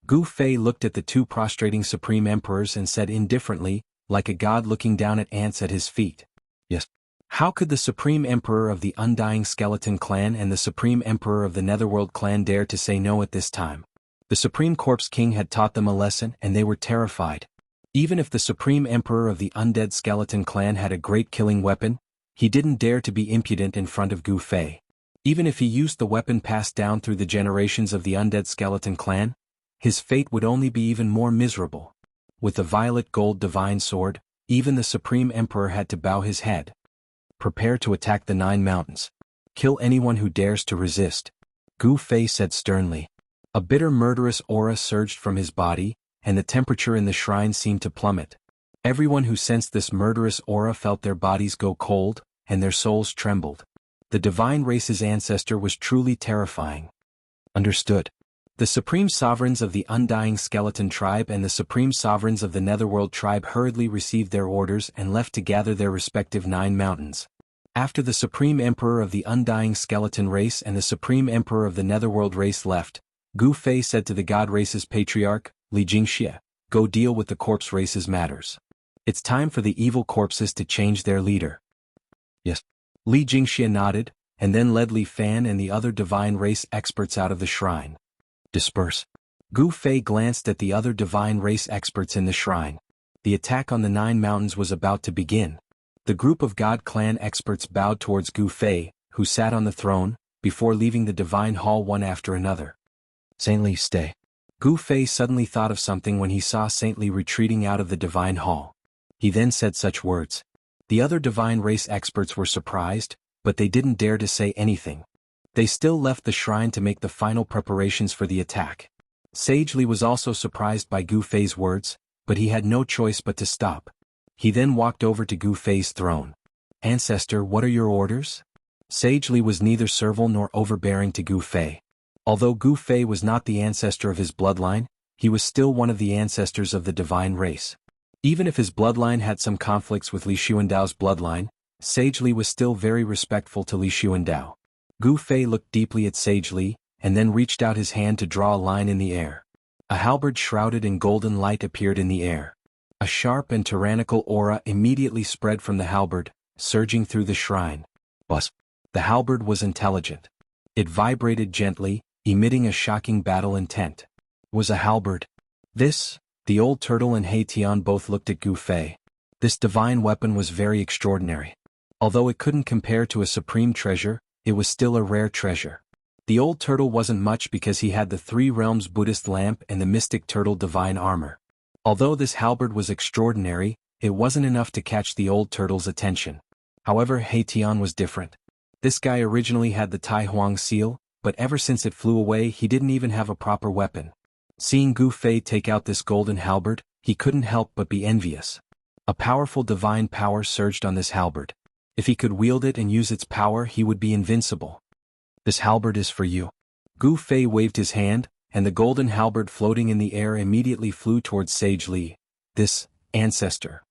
Gu Fei looked at the two prostrating Supreme Emperors and said indifferently, like a god looking down at ants at his feet. Yes. How could the Supreme Emperor of the Undying Skeleton Clan and the Supreme Emperor of the Netherworld Clan dare to say no at this time? The Supreme Corpse King had taught them a lesson and they were terrified. Even if the Supreme Emperor of the Undead Skeleton Clan had a great killing weapon, he didn't dare to be impudent in front of Gu Fei. Even if he used the weapon passed down through the generations of the Undead Skeleton Clan, his fate would only be even more miserable. With the violet gold divine sword, even the Supreme Emperor had to bow his head. Prepare to attack the 9 mountains. Kill anyone who dares to resist. Gu Fei said sternly. A bitter murderous aura surged from his body, and the temperature in the shrine seemed to plummet. Everyone who sensed this murderous aura felt their bodies go cold, and their souls trembled. The divine race's ancestor was truly terrifying. Understood. The supreme sovereigns of the Undying Skeleton tribe and the supreme sovereigns of the Netherworld tribe hurriedly received their orders and left to gather their respective 9 mountains. After the Supreme Emperor of the Undying Skeleton race and the Supreme Emperor of the Netherworld race left, Gu Fei said to the God race's patriarch, Li Jingxie, "Go deal with the corpse race's matters. It's time for the evil corpses to change their leader." Yes. Li Jingxie nodded, and then led Li Fan and the other divine race experts out of the shrine. Disperse. Gu Fei glanced at the other divine race experts in the shrine. The attack on the 9 mountains was about to begin. The group of God Clan experts bowed towards Gu Fei, who sat on the throne, before leaving the divine hall one after another. Saint Li, stay. Gu Fei suddenly thought of something when he saw Saint Li retreating out of the divine hall. He then said such words. The other divine race experts were surprised, but they didn't dare to say anything. They still left the shrine to make the final preparations for the attack. Sage Li was also surprised by Gu Fei's words, but he had no choice but to stop. He then walked over to Gu Fei's throne. Ancestor, what are your orders? Sage Li was neither servile nor overbearing to Gu Fei. Although Gu Fei was not the ancestor of his bloodline, he was still one of the ancestors of the divine race. Even if his bloodline had some conflicts with Li Xuandao's bloodline, Sage Li was still very respectful to Li Xuandao. Gu Fei looked deeply at Sage Li, and then reached out his hand to draw a line in the air. A halberd shrouded in golden light appeared in the air. A sharp and tyrannical aura immediately spread from the halberd, surging through the shrine. Buzz. The halberd was intelligent. It vibrated gently, emitting a shocking battle intent. Was a halberd. This? The old turtle and He Tian both looked at Gu Fei. This divine weapon was very extraordinary. Although it couldn't compare to a supreme treasure, it was still a rare treasure. The old turtle wasn't much because he had the 3 realms Buddhist lamp and the mystic turtle divine armor. Although this halberd was extraordinary, it wasn't enough to catch the old turtle's attention. However, He Tian was different. This guy originally had the Tai Huang seal, but ever since it flew away he didn't even have a proper weapon. Seeing Gu Fei take out this golden halberd, he couldn't help but be envious. A powerful divine power surged on this halberd. If he could wield it and use its power, he would be invincible. This halberd is for you. Gu Fei waved his hand, and the golden halberd floating in the air immediately flew towards Sage Li. This, ancestor.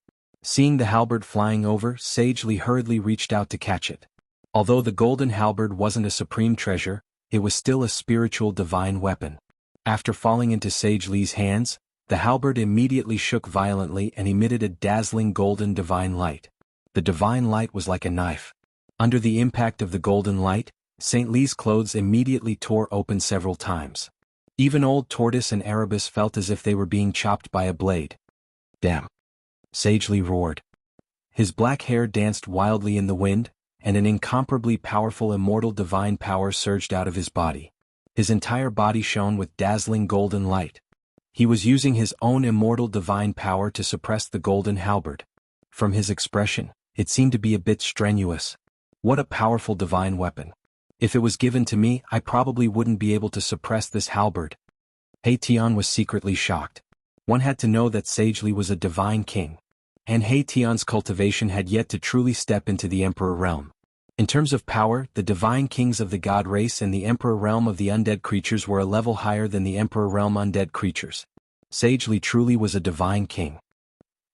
Seeing the halberd flying over, Sage Li hurriedly reached out to catch it. Although the golden halberd wasn't a supreme treasure, it was still a spiritual divine weapon. After falling into Sage Li's hands, the halberd immediately shook violently and emitted a dazzling golden divine light. The divine light was like a knife. Under the impact of the golden light, Saint Li's clothes immediately tore open several times. Even old Tortoise and Erebus felt as if they were being chopped by a blade. Damn! Sage Li roared. His black hair danced wildly in the wind, and an incomparably powerful immortal divine power surged out of his body. His entire body shone with dazzling golden light. He was using his own immortal divine power to suppress the golden halberd. From his expression, it seemed to be a bit strenuous. What a powerful divine weapon. If it was given to me, I probably wouldn't be able to suppress this halberd. He Tian was secretly shocked. One had to know that Sage Li was a divine king. And He Tian's cultivation had yet to truly step into the Emperor realm. In terms of power, the divine kings of the god race and the Emperor realm of the undead creatures were a level higher than the Emperor realm undead creatures. Sage Li truly was a divine king.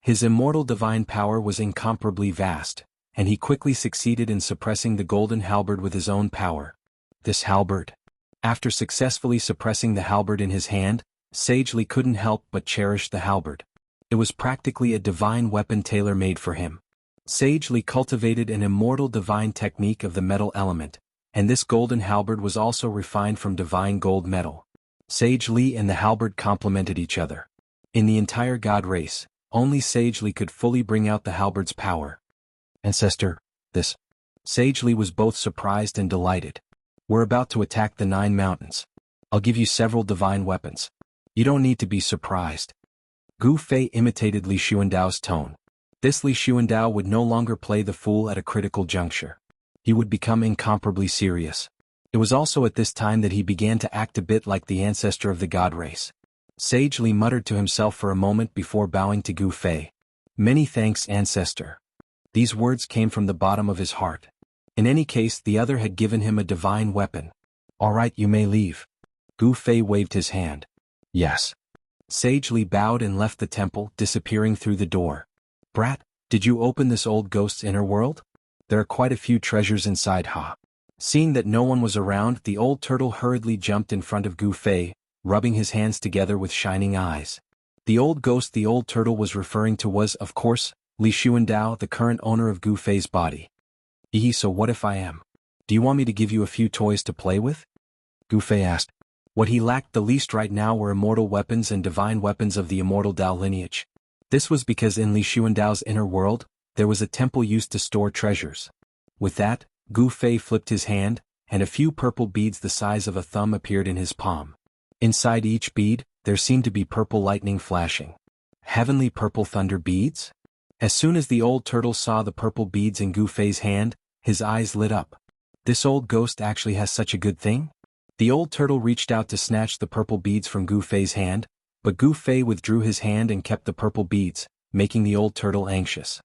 His immortal divine power was incomparably vast, and he quickly succeeded in suppressing the golden halberd with his own power. This halberd. After successfully suppressing the halberd in his hand, Sage Li couldn't help but cherish the halberd. It was practically a divine weapon tailor-made for him. Sage Li cultivated an immortal divine technique of the metal element, and this golden halberd was also refined from divine gold metal. Sage Li and the halberd complemented each other. In the entire god race, only Sage Li could fully bring out the halberd's power. Ancestor, this. Sage Li was both surprised and delighted. We're about to attack the 9 mountains. I'll give you several divine weapons. You don't need to be surprised. Gu Fei imitated Li Xuandao's tone. This Li Xuandao would no longer play the fool at a critical juncture. He would become incomparably serious. It was also at this time that he began to act a bit like the ancestor of the god race. Sage Li muttered to himself for a moment before bowing to Gu Fei. Many thanks, ancestor. These words came from the bottom of his heart. In any case, the other had given him a divine weapon. All right, you may leave. Gu Fei waved his hand. Yes. Sage Li bowed and left the temple, disappearing through the door. Brat, did you open this old ghost's inner world? There are quite a few treasures inside, ha. Seeing that no one was around, the old turtle hurriedly jumped in front of Gu Fei, rubbing his hands together with shining eyes. The old ghost the old turtle was referring to was, of course, Li Xuandao, the current owner of Gu Fei's body. So what if I am? Do you want me to give you a few toys to play with? Gu Fei asked. What he lacked the least right now were immortal weapons and divine weapons of the immortal Dao lineage. This was because in Li Xuandao's inner world, there was a temple used to store treasures. With that, Gu Fei flipped his hand, and a few purple beads the size of a thumb appeared in his palm. Inside each bead, there seemed to be purple lightning flashing. Heavenly purple thunder beads? As soon as the old turtle saw the purple beads in Gu Fei's hand, his eyes lit up. This old ghost actually has such a good thing? The old turtle reached out to snatch the purple beads from Gu Fei's hand, but Gu Fei withdrew his hand and kept the purple beads, making the old turtle anxious.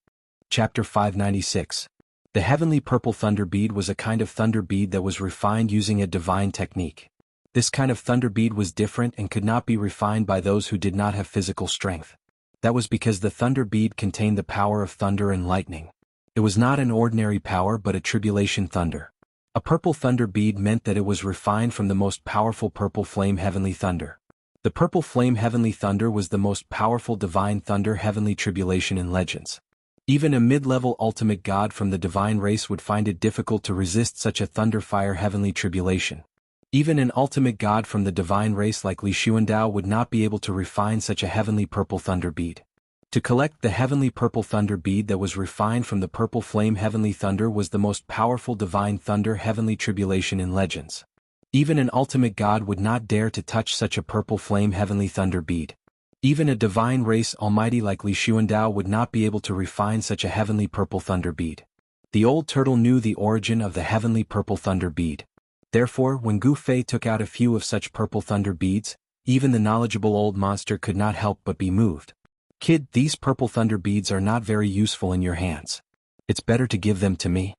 Chapter 596. The heavenly purple thunder bead was a kind of thunder bead that was refined using a divine technique. This kind of thunder bead was different and could not be refined by those who did not have physical strength. That was because the thunder bead contained the power of thunder and lightning. It was not an ordinary power but a tribulation thunder. A purple thunder bead meant that it was refined from the most powerful purple flame heavenly thunder. The purple flame heavenly thunder was the most powerful divine thunder heavenly tribulation in legends. Even a mid-level ultimate god from the divine race would find it difficult to resist such a thunder fire heavenly tribulation. Even an ultimate god from the divine race like Li Xuandao would not be able to refine such a heavenly purple thunder bead. To collect the heavenly purple thunder bead that was refined from the purple flame heavenly thunder was the most powerful divine thunder heavenly tribulation in legends. Even an ultimate god would not dare to touch such a purple flame heavenly thunder bead. Even a divine race almighty like Li Xuandao would not be able to refine such a heavenly purple thunder bead. The old turtle knew the origin of the heavenly purple thunder bead. Therefore, when Gu Fei took out a few of such purple thunder beads, even the knowledgeable old monster could not help but be moved. Kid, these purple thunder beads are not very useful in your hands. It's better to give them to me.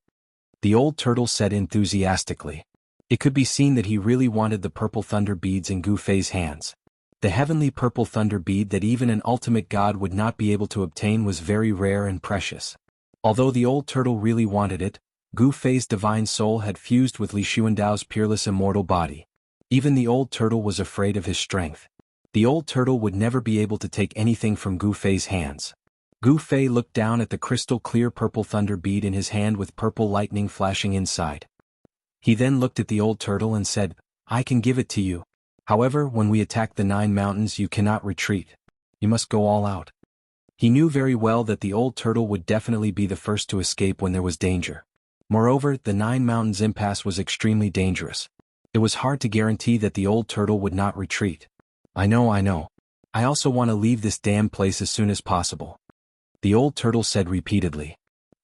The old turtle said enthusiastically. It could be seen that he really wanted the purple thunder beads in Gu Fei's hands. The heavenly purple thunder bead that even an ultimate god would not be able to obtain was very rare and precious. Although the old turtle really wanted it, Gu Fei's divine soul had fused with Li Xuandao's peerless immortal body. Even the old turtle was afraid of his strength. The old turtle would never be able to take anything from Gu Fei's hands. Gu Fei looked down at the crystal clear purple thunder bead in his hand with purple lightning flashing inside. He then looked at the old turtle and said, I can give it to you. However, when we attack the 9 mountains you cannot retreat. You must go all out. He knew very well that the old turtle would definitely be the first to escape when there was danger. Moreover, the 9 mountains impasse was extremely dangerous. It was hard to guarantee that the old turtle would not retreat. I know. I also want to leave this damn place as soon as possible. The old turtle said repeatedly.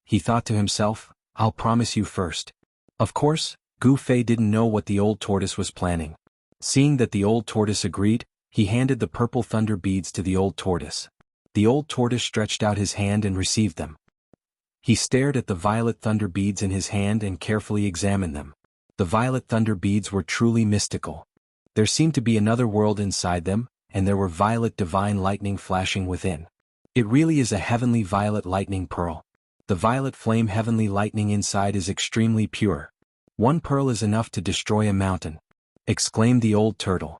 He thought to himself, I'll promise you first. Of course, Gu Fei didn't know what the old tortoise was planning. Seeing that the old tortoise agreed, he handed the purple thunder beads to the old tortoise. The old tortoise stretched out his hand and received them. He stared at the violet thunder beads in his hand and carefully examined them. The violet thunder beads were truly mystical. There seemed to be another world inside them, and there were violet divine lightning flashing within. It really is a heavenly violet lightning pearl. The violet flame heavenly lightning inside is extremely pure. 1 pearl is enough to destroy a mountain, exclaimed the old turtle.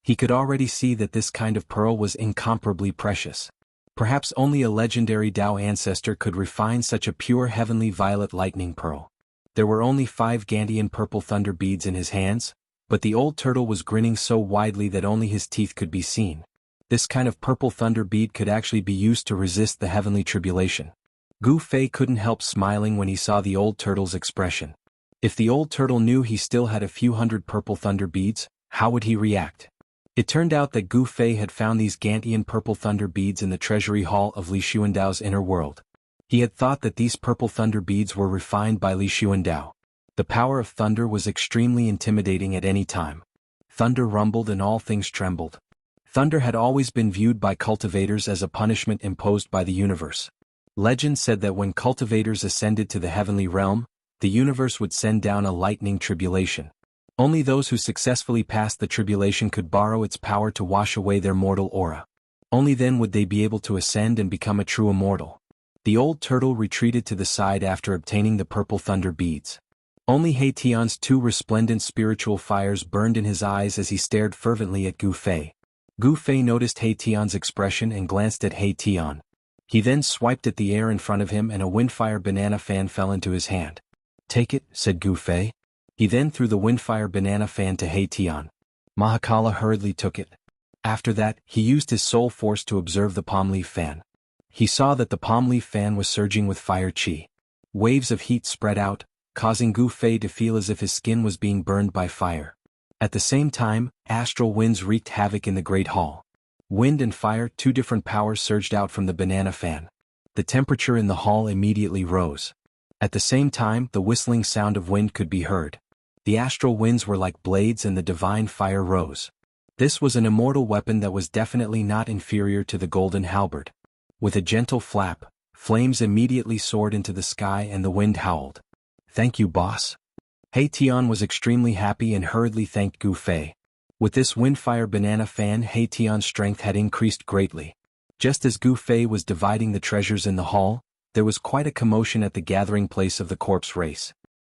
He could already see that this kind of pearl was incomparably precious. Perhaps only a legendary Dao ancestor could refine such a pure heavenly violet lightning pearl. There were only 5 Gantian purple thunder beads in his hands, but the old turtle was grinning so widely that only his teeth could be seen. This kind of purple thunder bead could actually be used to resist the heavenly tribulation. Gu Fei couldn't help smiling when he saw the old turtle's expression. If the old turtle knew he still had a few hundred purple thunder beads, how would he react? It turned out that Gu Fei had found these Gantian purple thunder beads in the treasury hall of Li Xuandao's inner world. He had thought that these purple thunder beads were refined by Li Xuandao. The power of thunder was extremely intimidating at any time. Thunder rumbled and all things trembled. Thunder had always been viewed by cultivators as a punishment imposed by the universe. Legend said that when cultivators ascended to the heavenly realm, the universe would send down a lightning tribulation. Only those who successfully passed the tribulation could borrow its power to wash away their mortal aura. Only then would they be able to ascend and become a true immortal. The old turtle retreated to the side after obtaining the purple thunder beads. Only Haitian's two resplendent spiritual fires burned in his eyes as he stared fervently at Gu Fei. Gu Fei noticed Haitian's expression and glanced at Haitian. He then swiped at the air in front of him and a windfire banana fan fell into his hand. "Take it," said Gu Fei. He then threw the windfire banana fan to Haitian. Mahakala hurriedly took it. After that, he used his soul force to observe the palm leaf fan. He saw that the palm leaf fan was surging with fire chi. Waves of heat spread out, causing Gu Fei to feel as if his skin was being burned by fire. At the same time, astral winds wreaked havoc in the Great Hall. Wind and fire, two different powers surged out from the banana fan. The temperature in the hall immediately rose. At the same time, the whistling sound of wind could be heard. The astral winds were like blades and the divine fire rose. This was an immortal weapon that was definitely not inferior to the golden halberd. With a gentle flap, flames immediately soared into the sky and the wind howled. "Thank you, boss." Haitian was extremely happy and hurriedly thanked Gu Fei. With this windfire banana fan, Haitian's strength had increased greatly. Just as Gu Fei was dividing the treasures in the hall, there was quite a commotion at the gathering place of the corpse race.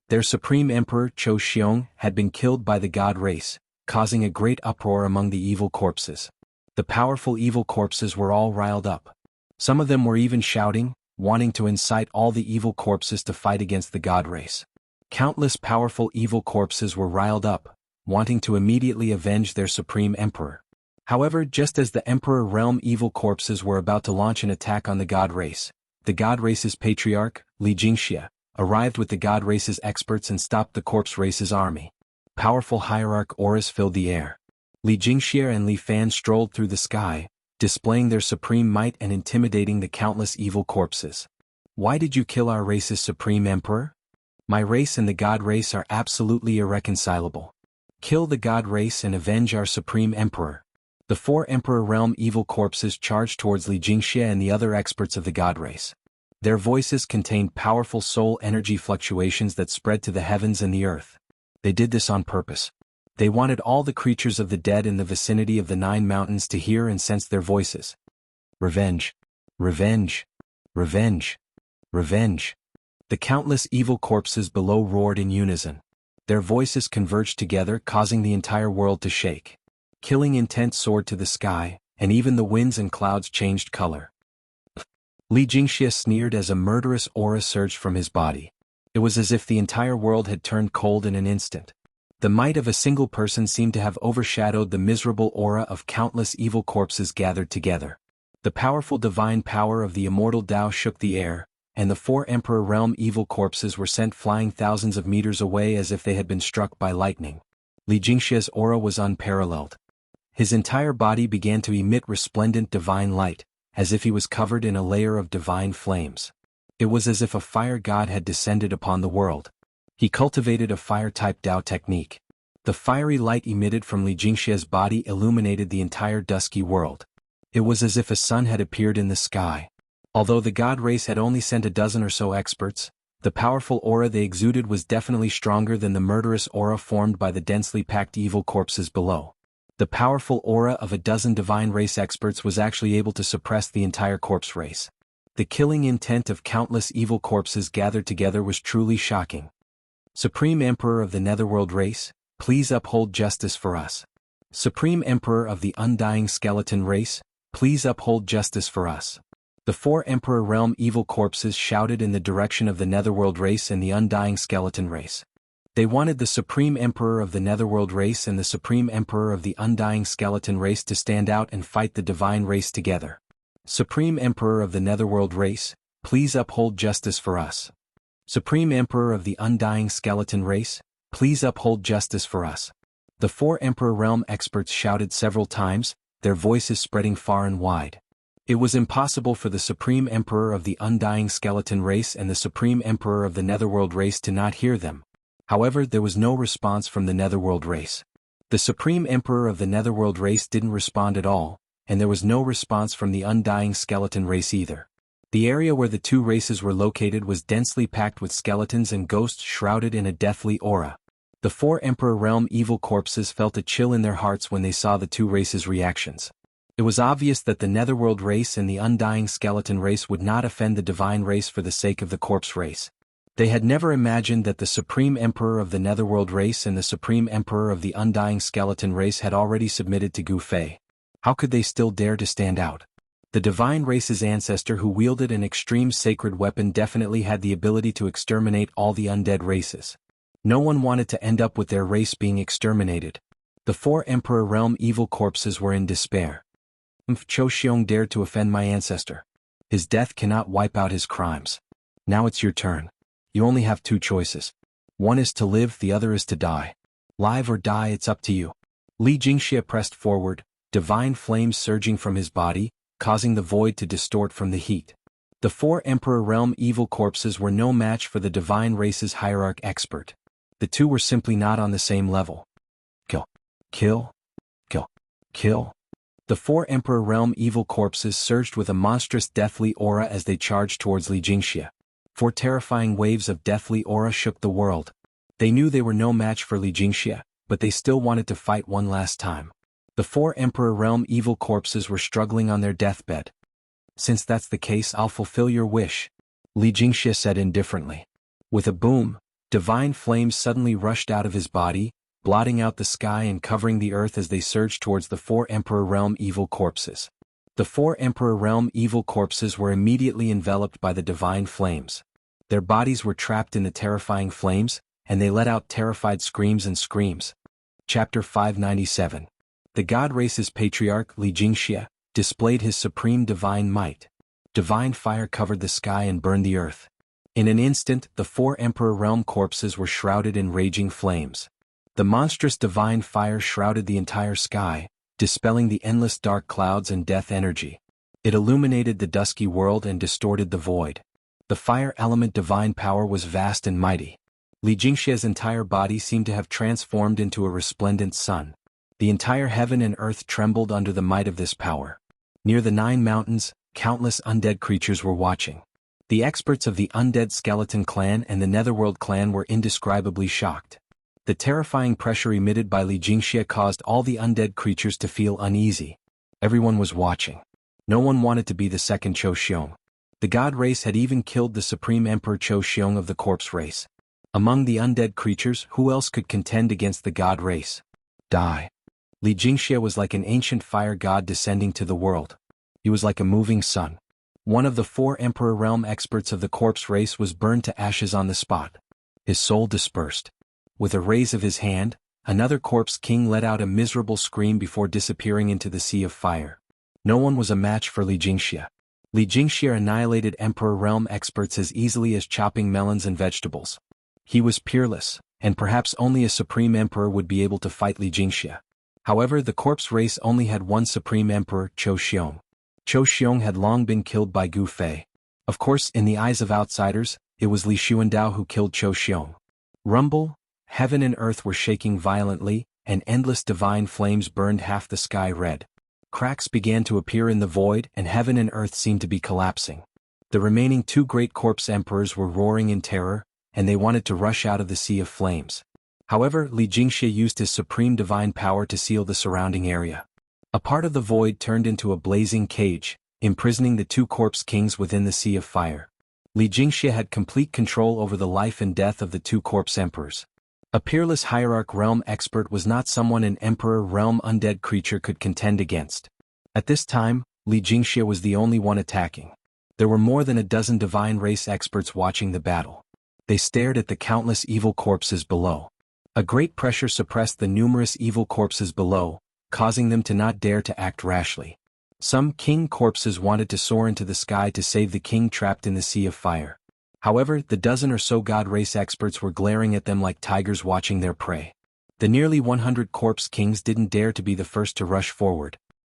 Their supreme emperor Cho Xiong had been killed by the god race, causing a great uproar among the evil corpses. The powerful evil corpses were all riled up. Some of them were even shouting, wanting to incite all the evil corpses to fight against the god race. Countless powerful evil corpses were riled up, wanting to immediately avenge their supreme emperor. However, just as the emperor realm evil corpses were about to launch an attack on the god race's patriarch, Li Jingxia, arrived with the god race's experts and stopped the corpse race's army. Powerful hierarch auras filled the air. Li Jingxia and Li Fan strolled through the sky, displaying their supreme might and intimidating the countless evil corpses. "Why did you kill our race's supreme emperor? My race and the god race are absolutely irreconcilable. Kill the god race and avenge our supreme emperor." The four emperor realm evil corpses charged towards Li Jingxia and the other experts of the god race. Their voices contained powerful soul energy fluctuations that spread to the heavens and the earth. They did this on purpose. They wanted all the creatures of the dead in the vicinity of the 9 mountains to hear and sense their voices. Revenge. Revenge. Revenge. Revenge. The countless evil corpses below roared in unison. Their voices converged together, causing the entire world to shake. Killing intent soared to the sky, and even the winds and clouds changed color. Li Jingxia sneered as a murderous aura surged from his body. It was as if the entire world had turned cold in an instant. The might of a single person seemed to have overshadowed the miserable aura of countless evil corpses gathered together. The powerful divine power of the immortal Tao shook the air, and the 4 emperor realm evil corpses were sent flying thousands of meters away as if they had been struck by lightning. Li Jingxia's aura was unparalleled. His entire body began to emit resplendent divine light, as if he was covered in a layer of divine flames. It was as if a fire god had descended upon the world. He cultivated a fire-type Tao technique. The fiery light emitted from Li Jingxia's body illuminated the entire dusky world. It was as if a sun had appeared in the sky. Although the god race had only sent a dozen or so experts, the powerful aura they exuded was definitely stronger than the murderous aura formed by the densely packed evil corpses below. The powerful aura of a dozen divine race experts was actually able to suppress the entire corpse race. The killing intent of countless evil corpses gathered together was truly shocking. Supreme Emperor of the Netherworld race, please uphold justice for us. Supreme Emperor of the Undying Skeleton race, please uphold justice for us. The 4 Emperor Realm evil corpses shouted in the direction of the Netherworld race and the Undying Skeleton race. They wanted the Supreme Emperor of the Netherworld race and the Supreme Emperor of the Undying Skeleton race to stand out and fight the divine race together. Supreme Emperor of the Netherworld race, please uphold justice for us. Supreme Emperor of the Undying Skeleton race, please uphold justice for us. The 4 Emperor Realm experts shouted several times, their voices spreading far and wide. It was impossible for the Supreme Emperor of the Undying Skeleton race and the Supreme Emperor of the Netherworld race to not hear them. However, there was no response from the Netherworld race. The Supreme Emperor of the Netherworld race didn't respond at all, and there was no response from the Undying Skeleton race either. The area where the 2 races were located was densely packed with skeletons and ghosts shrouded in a deathly aura. The 4 Emperor Realm evil corpses felt a chill in their hearts when they saw the 2 races' reactions. It was obvious that the Netherworld race and the Undying Skeleton race would not offend the Divine race for the sake of the Corpse race. They had never imagined that the Supreme Emperor of the Netherworld race and the Supreme Emperor of the Undying Skeleton race had already submitted to Gu Fei. How could they still dare to stand out? The Divine race's ancestor who wielded an extreme sacred weapon definitely had the ability to exterminate all the undead races. No one wanted to end up with their race being exterminated. The 4 Emperor Realm evil corpses were in despair. If Cho Xiong dared to offend my ancestor, his death cannot wipe out his crimes. Now it's your turn. You only have 2 choices. One is to live, the other is to die. Live or die, it's up to you. Li Jingxia pressed forward, divine flames surging from his body, causing the void to distort from the heat. The 4 Emperor Realm evil corpses were no match for the Divine race's hierarch expert. The two were simply not on the same level. Kill. Kill. Kill. Kill. The 4 Emperor Realm evil corpses surged with a monstrous deathly aura as they charged towards Li Jingxia. 4 terrifying waves of deathly aura shook the world. They knew they were no match for Li Jingxia, but they still wanted to fight one last time. The 4 Emperor Realm evil corpses were struggling on their deathbed. Since that's the case, I'll fulfill your wish, Li Jingxia said indifferently. With a boom, divine flames suddenly rushed out of his body, blotting out the sky and covering the earth as they surged towards the 4 Emperor Realm evil corpses. The 4 Emperor Realm evil corpses were immediately enveloped by the divine flames. Their bodies were trapped in the terrifying flames, and they let out terrified screams and screams. Chapter 597. The God race's patriarch, Li Jingxia, displayed his supreme divine might. Divine fire covered the sky and burned the earth. In an instant, the 4 Emperor Realm corpses were shrouded in raging flames. The monstrous divine fire shrouded the entire sky, dispelling the endless dark clouds and death energy. It illuminated the dusky world and distorted the void. The fire element divine power was vast and mighty. Li Jingxia's entire body seemed to have transformed into a resplendent sun. The entire heaven and earth trembled under the might of this power. Near the 9 mountains, countless undead creatures were watching. The experts of the Undead Skeleton clan and the Netherworld clan were indescribably shocked. The terrifying pressure emitted by Li Jingxia caused all the undead creatures to feel uneasy. Everyone was watching. No one wanted to be the second Cho Xiong. The God race had even killed the Supreme Emperor Cho Xiong of the Corpse race. Among the undead creatures, who else could contend against the God race? Die. Li Jingxia was like an ancient fire god descending to the world. He was like a moving sun. One of the 4 Emperor Realm experts of the Corpse race was burned to ashes on the spot. His soul dispersed. With a raise of his hand, another Corpse King let out a miserable scream before disappearing into the sea of fire. No one was a match for Li Jingxia. Li Jingxia annihilated Emperor Realm experts as easily as chopping melons and vegetables. He was peerless, and perhaps only a Supreme Emperor would be able to fight Li Jingxia. However, the Corpse race only had one Supreme Emperor, Cho Xiong. Cho Xiong had long been killed by Gu Fei. Of course, in the eyes of outsiders, it was Li Xuandao who killed Cho Xiong. Rumble, heaven and earth were shaking violently, and endless divine flames burned half the sky red. Cracks began to appear in the void, and heaven and earth seemed to be collapsing. The remaining 2 great Corpse Emperors were roaring in terror, and they wanted to rush out of the sea of flames. However, Li Jingxia used his supreme divine power to seal the surrounding area. A part of the void turned into a blazing cage, imprisoning the 2 Corpse Kings within the sea of fire. Li Jingxia had complete control over the life and death of the 2 Corpse Emperors. A peerless Hierarch Realm expert was not someone an Emperor Realm undead creature could contend against. At this time, Li Jingxia was the only one attacking. There were more than a dozen Divine Race experts watching the battle. They stared at the countless evil corpses below. A great pressure suppressed the numerous evil corpses below, causing them to not dare to act rashly. Some king corpses wanted to soar into the sky to save the king trapped in the sea of fire. However, the dozen or so God race experts were glaring at them like tigers watching their prey. The nearly 100 corpse kings didn't dare to be the first to rush forward.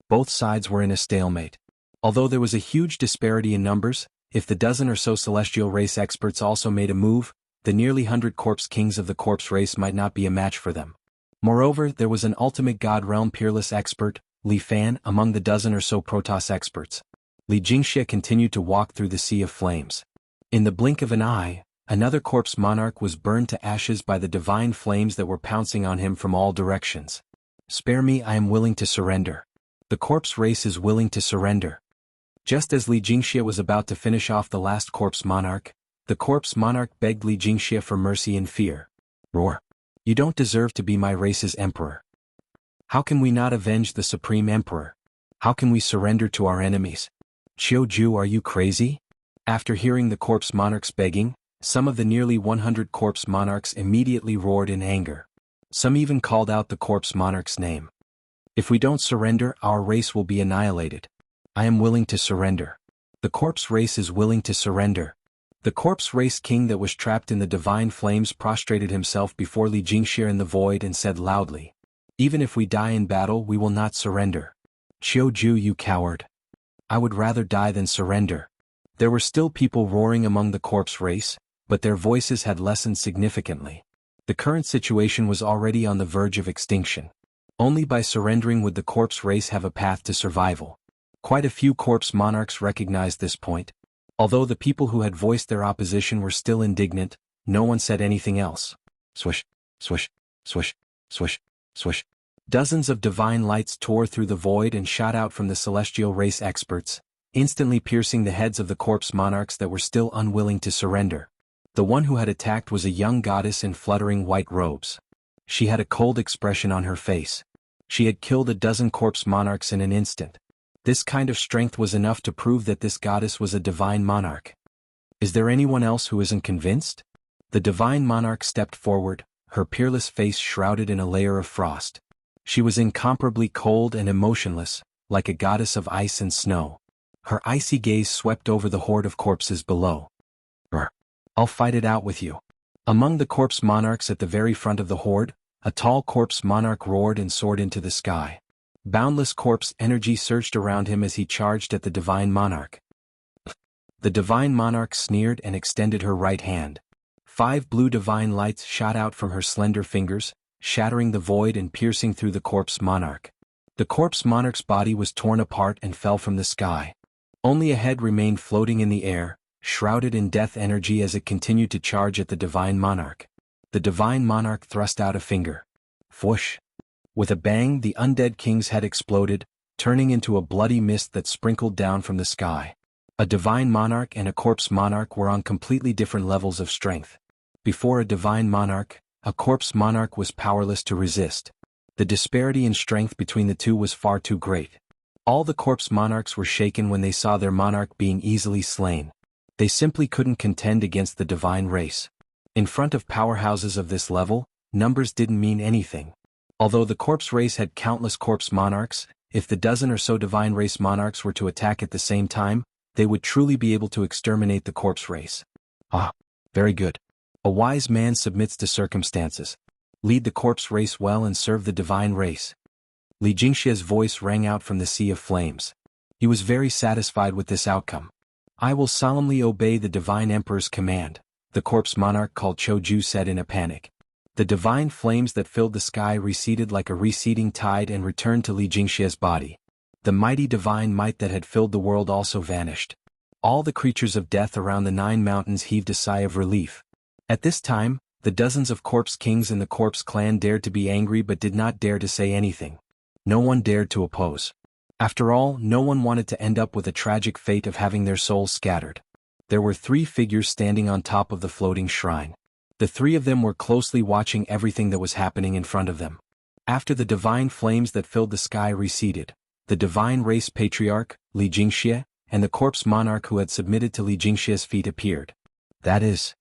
Both sides were in a stalemate. Although there was a huge disparity in numbers, if the dozen or so celestial race experts also made a move, the nearly 100 corpse kings of the corpse race might not be a match for them. Moreover, there was an ultimate God realm peerless expert, Li Fan, among the dozen or so Protoss experts. Li Jingxia continued to walk through the sea of flames. In the blink of an eye, another corpse monarch was burned to ashes by the divine flames that were pouncing on him from all directions. "Spare me, I am willing to surrender." The corpse race is willing to surrender. Just as Li Jingxie was about to finish off the last corpse monarch, the corpse monarch begged Li Jingxie for mercy in fear. Roar. You don't deserve to be my race's emperor. How can we not avenge the supreme emperor? How can we surrender to our enemies? Qiu Ju, are you crazy? After hearing the corpse monarch's begging, some of the nearly 100 corpse monarchs immediately roared in anger. Some even called out the corpse monarch's name. If we don't surrender, our race will be annihilated. I am willing to surrender. The corpse race is willing to surrender. The corpse race king that was trapped in the divine flames prostrated himself before Li Jingxie in the void and said loudly, even if we die in battle, we will not surrender. Qiu Ju, you coward. I would rather die than surrender. There were still people roaring among the corpse race, but their voices had lessened significantly. The current situation was already on the verge of extinction. Only by surrendering would the corpse race have a path to survival. Quite a few corpse monarchs recognized this point. Although the people who had voiced their opposition were still indignant, no one said anything else. Swish, swish, swish, swish, swish. Dozens of divine lights tore through the void and shot out from the celestial race experts, instantly piercing the heads of the corpse monarchs that were still unwilling to surrender. The one who had attacked was a young goddess in fluttering white robes. She had a cold expression on her face. She had killed a dozen corpse monarchs in an instant. This kind of strength was enough to prove that this goddess was a divine monarch. Is there anyone else who isn't convinced? The divine monarch stepped forward, her peerless face shrouded in a layer of frost. She was incomparably cold and emotionless, like a goddess of ice and snow. Her icy gaze swept over the horde of corpses below. I'll fight it out with you. Among the corpse monarchs at the very front of the horde, a tall corpse monarch roared and soared into the sky. Boundless corpse energy surged around him as he charged at the divine monarch. The divine monarch sneered and extended her right hand. 5 blue divine lights shot out from her slender fingers, shattering the void and piercing through the corpse monarch. The corpse monarch's body was torn apart and fell from the sky. Only a head remained floating in the air, shrouded in death energy as it continued to charge at the divine monarch. The divine monarch thrust out a finger. Whoosh! With a bang, the undead king's head exploded, turning into a bloody mist that sprinkled down from the sky. A divine monarch and a corpse monarch were on completely different levels of strength. Before a divine monarch, a corpse monarch was powerless to resist. The disparity in strength between the two was far too great. All the corpse monarchs were shaken when they saw their monarch being easily slain. They simply couldn't contend against the divine race. In front of powerhouses of this level, numbers didn't mean anything. Although the corpse race had countless corpse monarchs, if the dozen or so divine race monarchs were to attack at the same time, they would truly be able to exterminate the corpse race. Ah, very good. A wise man submits to circumstances. Lead the corpse race well and serve the divine race. Li Jingxie's voice rang out from the sea of flames. He was very satisfied with this outcome. I will solemnly obey the divine emperor's command, the corpse monarch called Qiu Ju said in a panic. The divine flames that filled the sky receded like a receding tide and returned to Li Jingxie's body. The mighty divine might that had filled the world also vanished. All the creatures of death around the 9 mountains heaved a sigh of relief. At this time, the dozens of corpse kings in the corpse clan dared to be angry but did not dare to say anything. No one dared to oppose. After all, no one wanted to end up with a tragic fate of having their souls scattered. There were 3 figures standing on top of the floating shrine. The 3 of them were closely watching everything that was happening in front of them. After the divine flames that filled the sky receded, the divine race patriarch, Li Jingxie, and the corpse monarch who had submitted to Li Jingxie's feet appeared. That is,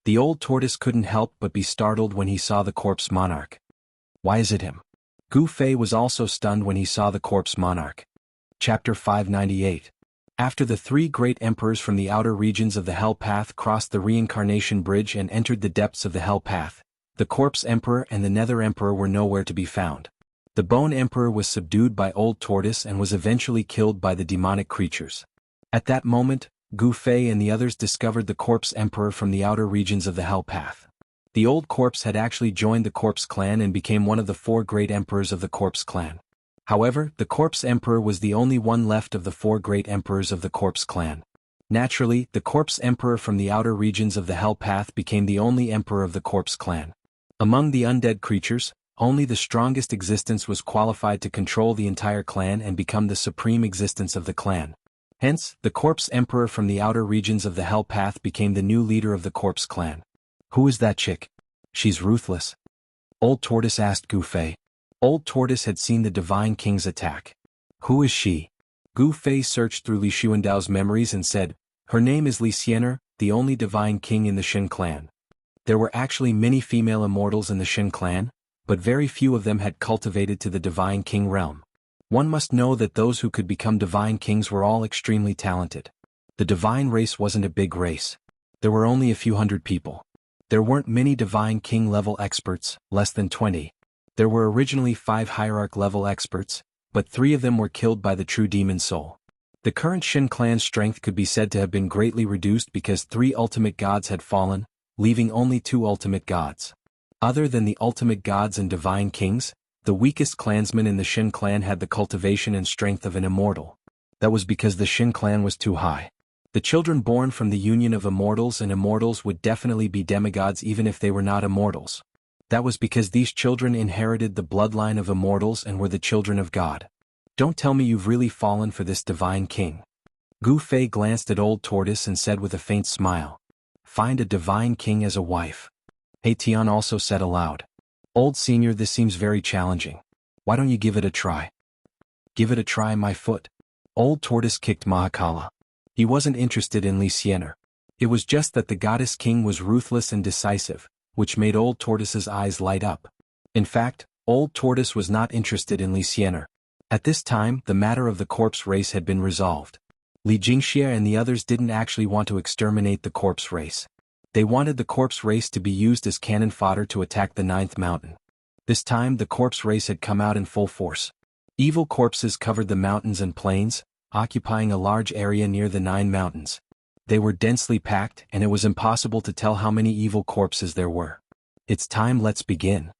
the old tortoise couldn't help but be startled when he saw the corpse monarch. Why is it him? Gu Fei was also stunned when he saw the corpse monarch. Chapter 598. After the 3 great emperors from the outer regions of the Hell Path crossed the reincarnation bridge and entered the depths of the Hell Path, the Corpse Emperor and the Nether Emperor were nowhere to be found. The Bone Emperor was subdued by Old Tortoise and was eventually killed by the demonic creatures. At that moment, Gu Fei and the others discovered the Corpse Emperor from the outer regions of the Hell Path. The old corpse had actually joined the Corpse Clan and became one of the 4 great emperors of the Corpse Clan. However, the Corpse Emperor was the only one left of the 4 great emperors of the Corpse Clan. Naturally, the Corpse Emperor from the outer regions of the Hell Path became the only emperor of the Corpse Clan. Among the undead creatures, Only the strongest existence was qualified to control the entire clan and become the supreme existence of the clan. Hence, the Corpse Emperor from the outer regions of the Hell Path became the new leader of the Corpse clan. Who is that chick? She's ruthless. Old Tortoise asked Gu Fei. Old Tortoise had seen the Divine King's attack. Who is she? Gu Fei searched through Li Xuandao's memories and said, her name is Li Xiener, the only Divine King in the Shin clan. There were actually many female immortals in the Shin clan, but very few of them had cultivated to the Divine King realm. One must know that those who could become Divine Kings were all extremely talented. The Divine race wasn't a big race. There were only a few hundred people. There weren't many Divine King level experts, less than 20. There were originally 5 Hierarch level experts, but 3 of them were killed by the true demon soul. The current Shin clan's strength could be said to have been greatly reduced because 3 ultimate gods had fallen, leaving only 2 ultimate gods. Other than the ultimate gods and Divine Kings, the weakest clansman in the Shin clan had the cultivation and strength of an immortal. That was because the Shin clan was too high. The children born from the union of immortals and immortals would definitely be demigods even if they were not immortals. That was because these children inherited the bloodline of immortals and were the children of God. Don't tell me you've really fallen for this Divine King. Gu Fei glanced at Old Tortoise and said with a faint smile, find a Divine King as a wife. He Tian also said aloud, Old Senior, this seems very challenging. Why don't you give it a try? Give it a try, my foot. Old Tortoise kicked Mahakala. He wasn't interested in Li Xiener. It was just that the Goddess King was ruthless and decisive, which made Old Tortoise's eyes light up. In fact, Old Tortoise was not interested in Li Xiener. At this time, the matter of the corpse race had been resolved. Li Jingxia and the others didn't actually want to exterminate the corpse race. They wanted the corpse race to be used as cannon fodder to attack the 9th mountain. This time the corpse race had come out in full force. Evil corpses covered the mountains and plains, occupying a large area near the 9 mountains. They were densely packed and it was impossible to tell how many evil corpses there were. It's time, let's begin.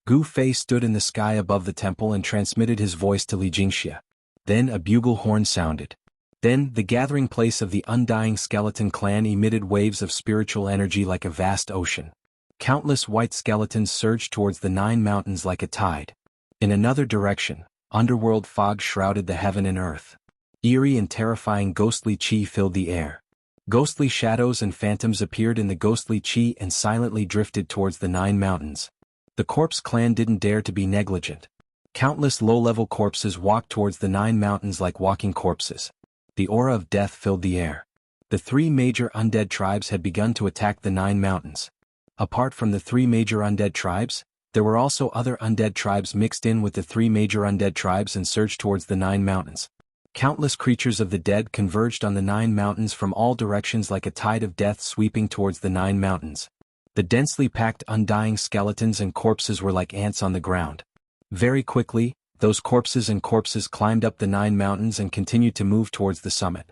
Gu Fei stood in the sky above the temple and transmitted his voice to Li Jingxia. Then a bugle horn sounded. Then, the gathering place of the undying skeleton clan emitted waves of spiritual energy like a vast ocean. Countless white skeletons surged towards the 9 mountains like a tide. In another direction, underworld fog shrouded the heaven and earth. Eerie and terrifying ghostly chi filled the air. Ghostly shadows and phantoms appeared in the ghostly chi and silently drifted towards the 9 mountains. The corpse clan didn't dare to be negligent. Countless low-level corpses walked towards the 9 mountains like walking corpses. The aura of death filled the air. The 3 major undead tribes had begun to attack the 9 mountains. Apart from the 3 major undead tribes, there were also other undead tribes mixed in with the 3 major undead tribes and surged towards the 9 mountains. Countless creatures of the dead converged on the 9 mountains from all directions like a tide of death sweeping towards the 9 mountains. The densely packed undying skeletons and corpses were like ants on the ground. Very quickly, those corpses climbed up the 9 mountains and continued to move towards the summit.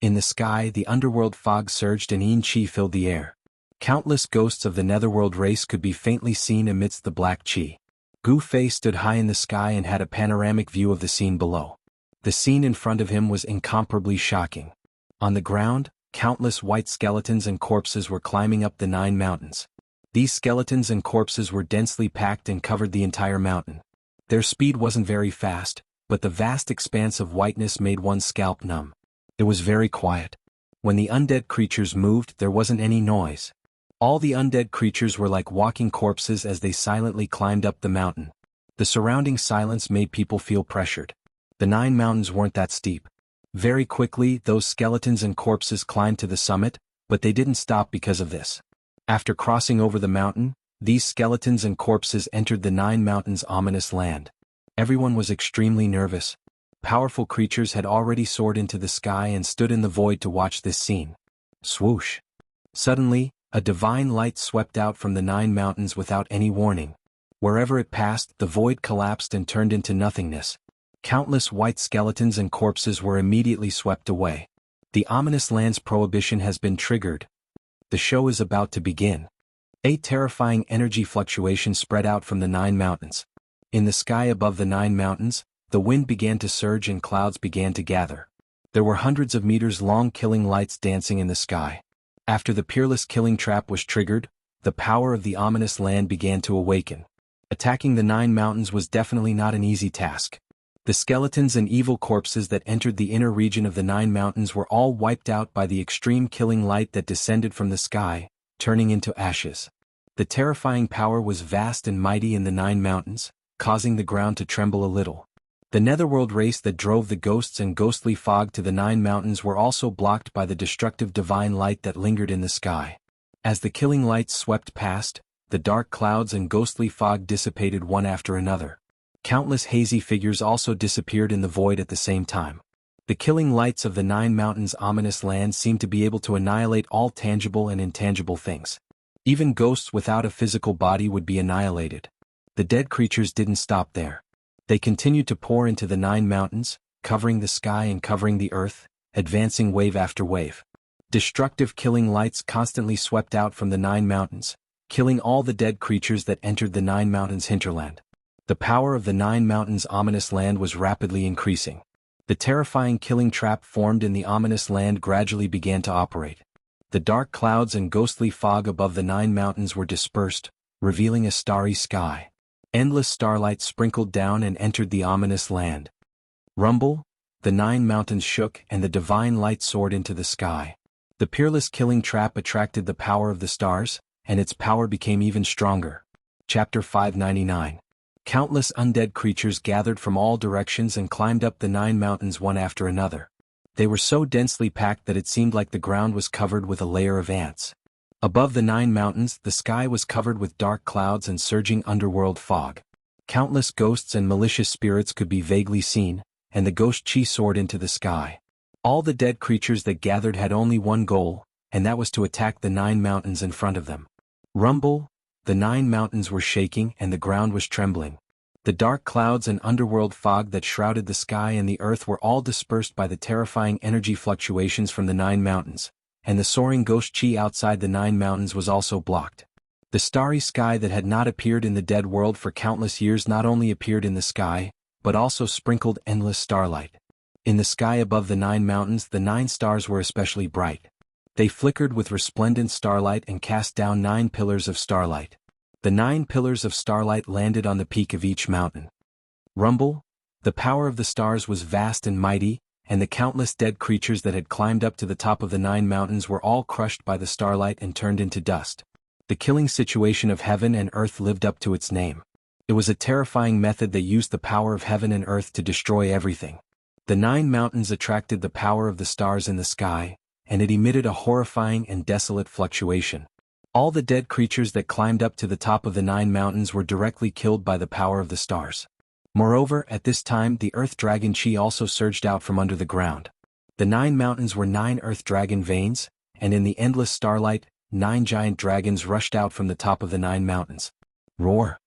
In the sky, the underworld fog surged and Yin Qi filled the air. Countless ghosts of the netherworld race could be faintly seen amidst the black qi. Gu Fei stood high in the sky and had a panoramic view of the scene below. The scene in front of him was incomparably shocking. On the ground, countless white skeletons and corpses were climbing up the 9 mountains. These skeletons and corpses were densely packed and covered the entire mountain. Their speed wasn't very fast, but the vast expanse of whiteness made one's scalp numb. It was very quiet. When the undead creatures moved, there wasn't any noise. All the undead creatures were like walking corpses as they silently climbed up the mountain. The surrounding silence made people feel pressured. The 9 mountains weren't that steep. Very quickly, those skeletons and corpses climbed to the summit, but they didn't stop because of this. After crossing over the mountain, these skeletons and corpses entered the 9 mountains' ominous land. Everyone was extremely nervous. Powerful creatures had already soared into the sky and stood in the void to watch this scene. Swoosh! Suddenly, a divine light swept out from the 9 mountains without any warning. Wherever it passed, the void collapsed and turned into nothingness. Countless white skeletons and corpses were immediately swept away. The ominous land's prohibition has been triggered. The show is about to begin. A terrifying energy fluctuation spread out from the 9 mountains. In the sky above the 9 mountains, the wind began to surge and clouds began to gather. There were hundreds of meters long killing lights dancing in the sky. After the peerless killing trap was triggered, the power of the ominous land began to awaken. Attacking the Nine Mountains was definitely not an easy task. The skeletons and evil corpses that entered the inner region of the Nine Mountains were all wiped out by the extreme killing light that descended from the sky, turning into ashes. The terrifying power was vast and mighty in the Nine Mountains, causing the ground to tremble a little. The netherworld race that drove the ghosts and ghostly fog to the Nine Mountains were also blocked by the destructive divine light that lingered in the sky. As the killing lights swept past, the dark clouds and ghostly fog dissipated one after another. Countless hazy figures also disappeared in the void at the same time. The killing lights of the Nine Mountains' ominous land seemed to be able to annihilate all tangible and intangible things. Even ghosts without a physical body would be annihilated. The dead creatures didn't stop there. They continued to pour into the Nine Mountains, covering the sky and covering the earth, advancing wave after wave. Destructive killing lights constantly swept out from the Nine Mountains, killing all the dead creatures that entered the Nine Mountains' hinterland. The power of the Nine Mountains' ominous land was rapidly increasing. The terrifying killing trap formed in the ominous land gradually began to operate. The dark clouds and ghostly fog above the Nine Mountains were dispersed, revealing a starry sky. Endless starlight sprinkled down and entered the ominous land. Rumble, the Nine Mountains shook and the divine light soared into the sky. The peerless killing trap attracted the power of the stars, and its power became even stronger. Chapter 599. Countless undead creatures gathered from all directions and climbed up the Nine Mountains one after another. They were so densely packed that it seemed like the ground was covered with a layer of ants. Above the Nine Mountains, the sky was covered with dark clouds and surging underworld fog. Countless ghosts and malicious spirits could be vaguely seen, and the ghost chi soared into the sky. All the dead creatures that gathered had only one goal, and that was to attack the Nine Mountains in front of them. Rumble, the Nine Mountains were shaking and the ground was trembling. The dark clouds and underworld fog that shrouded the sky and the earth were all dispersed by the terrifying energy fluctuations from the Nine Mountains, and the soaring ghost chi outside the Nine Mountains was also blocked. The starry sky that had not appeared in the dead world for countless years not only appeared in the sky, but also sprinkled endless starlight. In the sky above the Nine Mountains, the 9 stars were especially bright. They flickered with resplendent starlight and cast down 9 pillars of starlight. The 9 pillars of starlight landed on the peak of each mountain. Rumble, the power of the stars was vast and mighty, and the countless dead creatures that had climbed up to the top of the 9 mountains were all crushed by the starlight and turned into dust. The killing situation of heaven and earth lived up to its name. It was a terrifying method that used the power of heaven and earth to destroy everything. The 9 mountains attracted the power of the stars in the sky, and it emitted a horrifying and desolate fluctuation. All the dead creatures that climbed up to the top of the 9 mountains were directly killed by the power of the stars. Moreover, at this time the earth dragon chi also surged out from under the ground. The 9 mountains were 9 earth dragon veins, and in the endless starlight, 9 giant dragons rushed out from the top of the 9 mountains. Roar!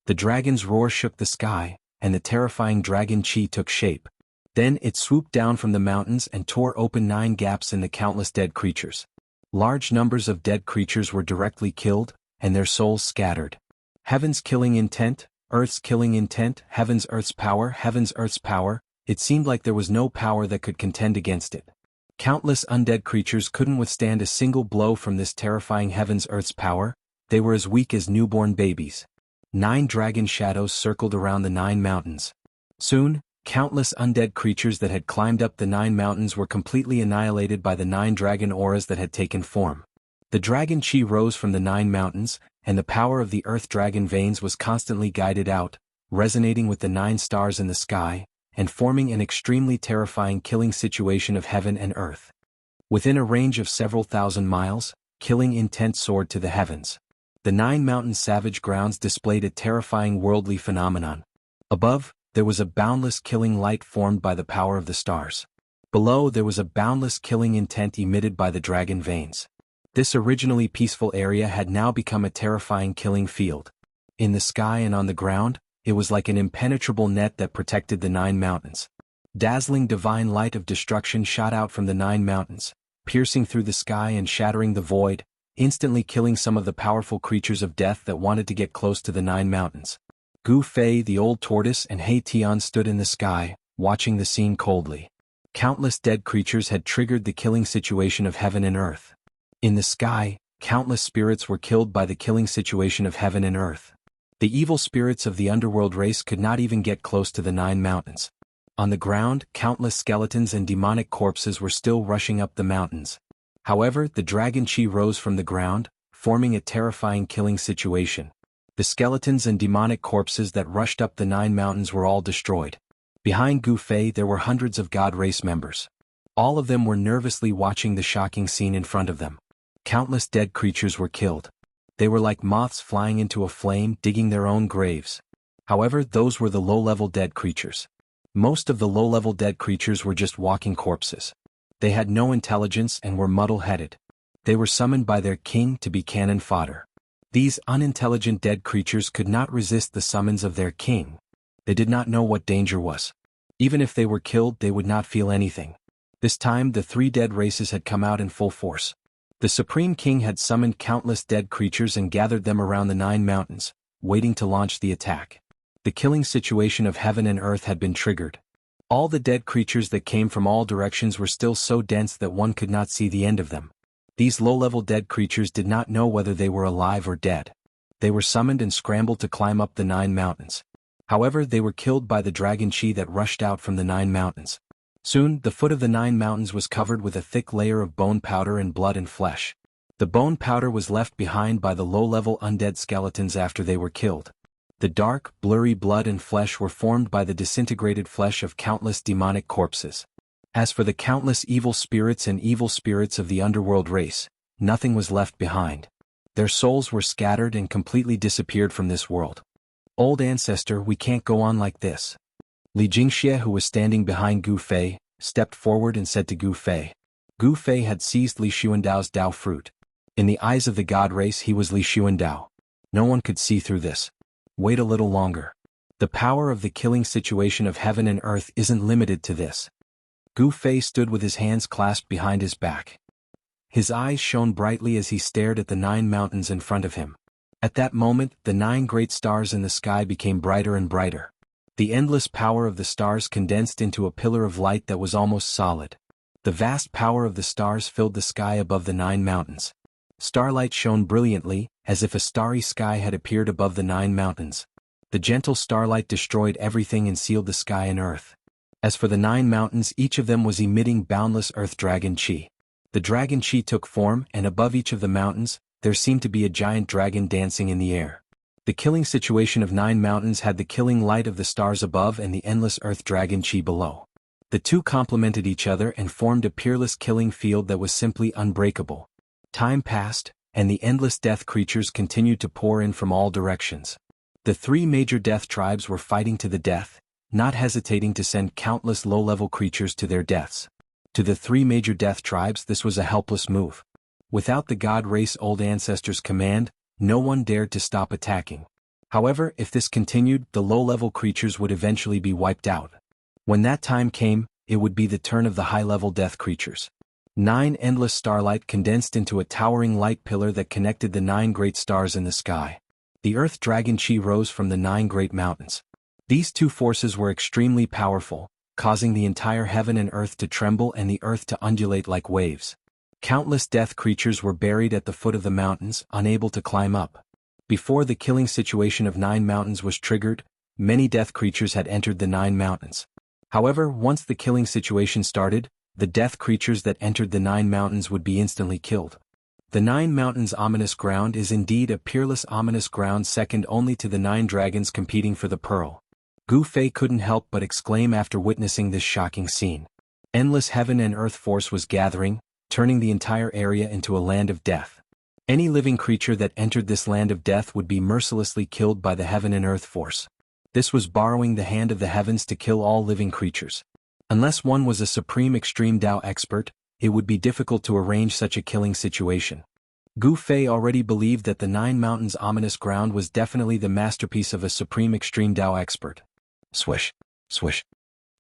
The dragon's roar shook the sky, and the terrifying dragon chi took shape. Then it swooped down from the mountains and tore open 9 gaps in the countless dead creatures. Large numbers of dead creatures were directly killed, and their souls scattered. Heaven's killing intent, Earth's killing intent, Heaven's Earth's power, it seemed like there was no power that could contend against it. Countless undead creatures couldn't withstand a single blow from this terrifying Heaven's Earth's power, they were as weak as newborn babies. 9 dragon shadows circled around the 9 mountains. Soon, countless undead creatures that had climbed up the 9 mountains were completely annihilated by the 9 dragon auras that had taken form. The dragon chi rose from the 9 mountains, and the power of the earth dragon veins was constantly guided out, resonating with the 9 stars in the sky, and forming an extremely terrifying killing situation of heaven and earth. Within a range of several thousand miles, killing intent soared to the heavens. The 9 mountain savage grounds displayed a terrifying worldly phenomenon. Above, there was a boundless killing light formed by the power of the stars. Below there was a boundless killing intent emitted by the dragon veins. This originally peaceful area had now become a terrifying killing field. In the sky and on the ground, it was like an impenetrable net that protected the 9 mountains. Dazzling divine light of destruction shot out from the 9 mountains, piercing through the sky and shattering the void, instantly killing some of the powerful creatures of death that wanted to get close to the 9 mountains. Gu Fei the old tortoise and He Tian stood in the sky, watching the scene coldly. Countless dead creatures had triggered the killing situation of heaven and earth. In the sky, countless spirits were killed by the killing situation of heaven and earth. The evil spirits of the underworld race could not even get close to the 9 mountains. On the ground, countless skeletons and demonic corpses were still rushing up the mountains. However, the dragon chi rose from the ground, forming a terrifying killing situation. The skeletons and demonic corpses that rushed up the 9 mountains were all destroyed. Behind Gu Fei there were hundreds of God race members. All of them were nervously watching the shocking scene in front of them. Countless dead creatures were killed. They were like moths flying into a flame, digging their own graves. However, those were the low-level dead creatures. Most of the low-level dead creatures were just walking corpses. They had no intelligence and were muddle-headed. They were summoned by their king to be cannon fodder. These unintelligent dead creatures could not resist the summons of their king. They did not know what danger was. Even if they were killed, they would not feel anything. This time the 3 dead races had come out in full force. The Supreme King had summoned countless dead creatures and gathered them around the 9 mountains, waiting to launch the attack. The killing situation of heaven and earth had been triggered. All the dead creatures that came from all directions were still so dense that one could not see the end of them. These low-level dead creatures did not know whether they were alive or dead. They were summoned and scrambled to climb up the 9 mountains. However, they were killed by the dragon chi that rushed out from the 9 mountains. Soon, the foot of the 9 mountains was covered with a thick layer of bone powder and blood and flesh. The bone powder was left behind by the low-level undead skeletons after they were killed. The dark, blurry blood and flesh were formed by the disintegrated flesh of countless demonic corpses. As for the countless evil spirits and evil spirits of the underworld race, nothing was left behind. Their souls were scattered and completely disappeared from this world. Old ancestor, we can't go on like this. Li Jingxie, who was standing behind Gu Fei, stepped forward and said to Gu Fei. Gu Fei had seized Li Xuandao's Dao fruit. In the eyes of the god race he was Li Xuandao. No one could see through this. Wait a little longer. The power of the killing situation of heaven and earth isn't limited to this. Gu Fei stood with his hands clasped behind his back. His eyes shone brightly as he stared at the 9 mountains in front of him. At that moment, the 9 great stars in the sky became brighter and brighter. The endless power of the stars condensed into a pillar of light that was almost solid. The vast power of the stars filled the sky above the 9 mountains. Starlight shone brilliantly, as if a starry sky had appeared above the 9 mountains. The gentle starlight destroyed everything and sealed the sky and earth. As for the 9 mountains, each of them was emitting boundless earth dragon chi. The dragon chi took form, and above each of the mountains, there seemed to be a giant dragon dancing in the air. The killing situation of 9 mountains had the killing light of the stars above and the endless earth dragon chi below. The two complemented each other and formed a peerless killing field that was simply unbreakable. Time passed, and the endless death creatures continued to pour in from all directions. The 3 major death tribes were fighting to the death, not hesitating to send countless low-level creatures to their deaths. To the 3 major death tribes this was a helpless move. Without the god race old ancestors' command, no one dared to stop attacking. However, if this continued, the low-level creatures would eventually be wiped out. When that time came, it would be the turn of the high-level death creatures. 9 endless starlight condensed into a towering light pillar that connected the 9 great stars in the sky. The earth dragon chi rose from the 9 great mountains. These 2 forces were extremely powerful, causing the entire heaven and earth to tremble and the earth to undulate like waves. Countless death creatures were buried at the foot of the mountains, unable to climb up. Before the killing situation of 9 mountains was triggered, many death creatures had entered the 9 mountains. However, once the killing situation started, the death creatures that entered the 9 mountains would be instantly killed. The 9 mountains ominous ground is indeed a peerless ominous ground second only to the 9 dragons competing for the pearl. Gu Fei couldn't help but exclaim after witnessing this shocking scene. Endless heaven and earth force was gathering, turning the entire area into a land of death. Any living creature that entered this land of death would be mercilessly killed by the heaven and earth force. This was borrowing the hand of the heavens to kill all living creatures. Unless one was a supreme extreme Dao expert, it would be difficult to arrange such a killing situation. Gu Fei already believed that the 9 mountains ominous ground was definitely the masterpiece of a supreme extreme Dao expert. Swish, swish,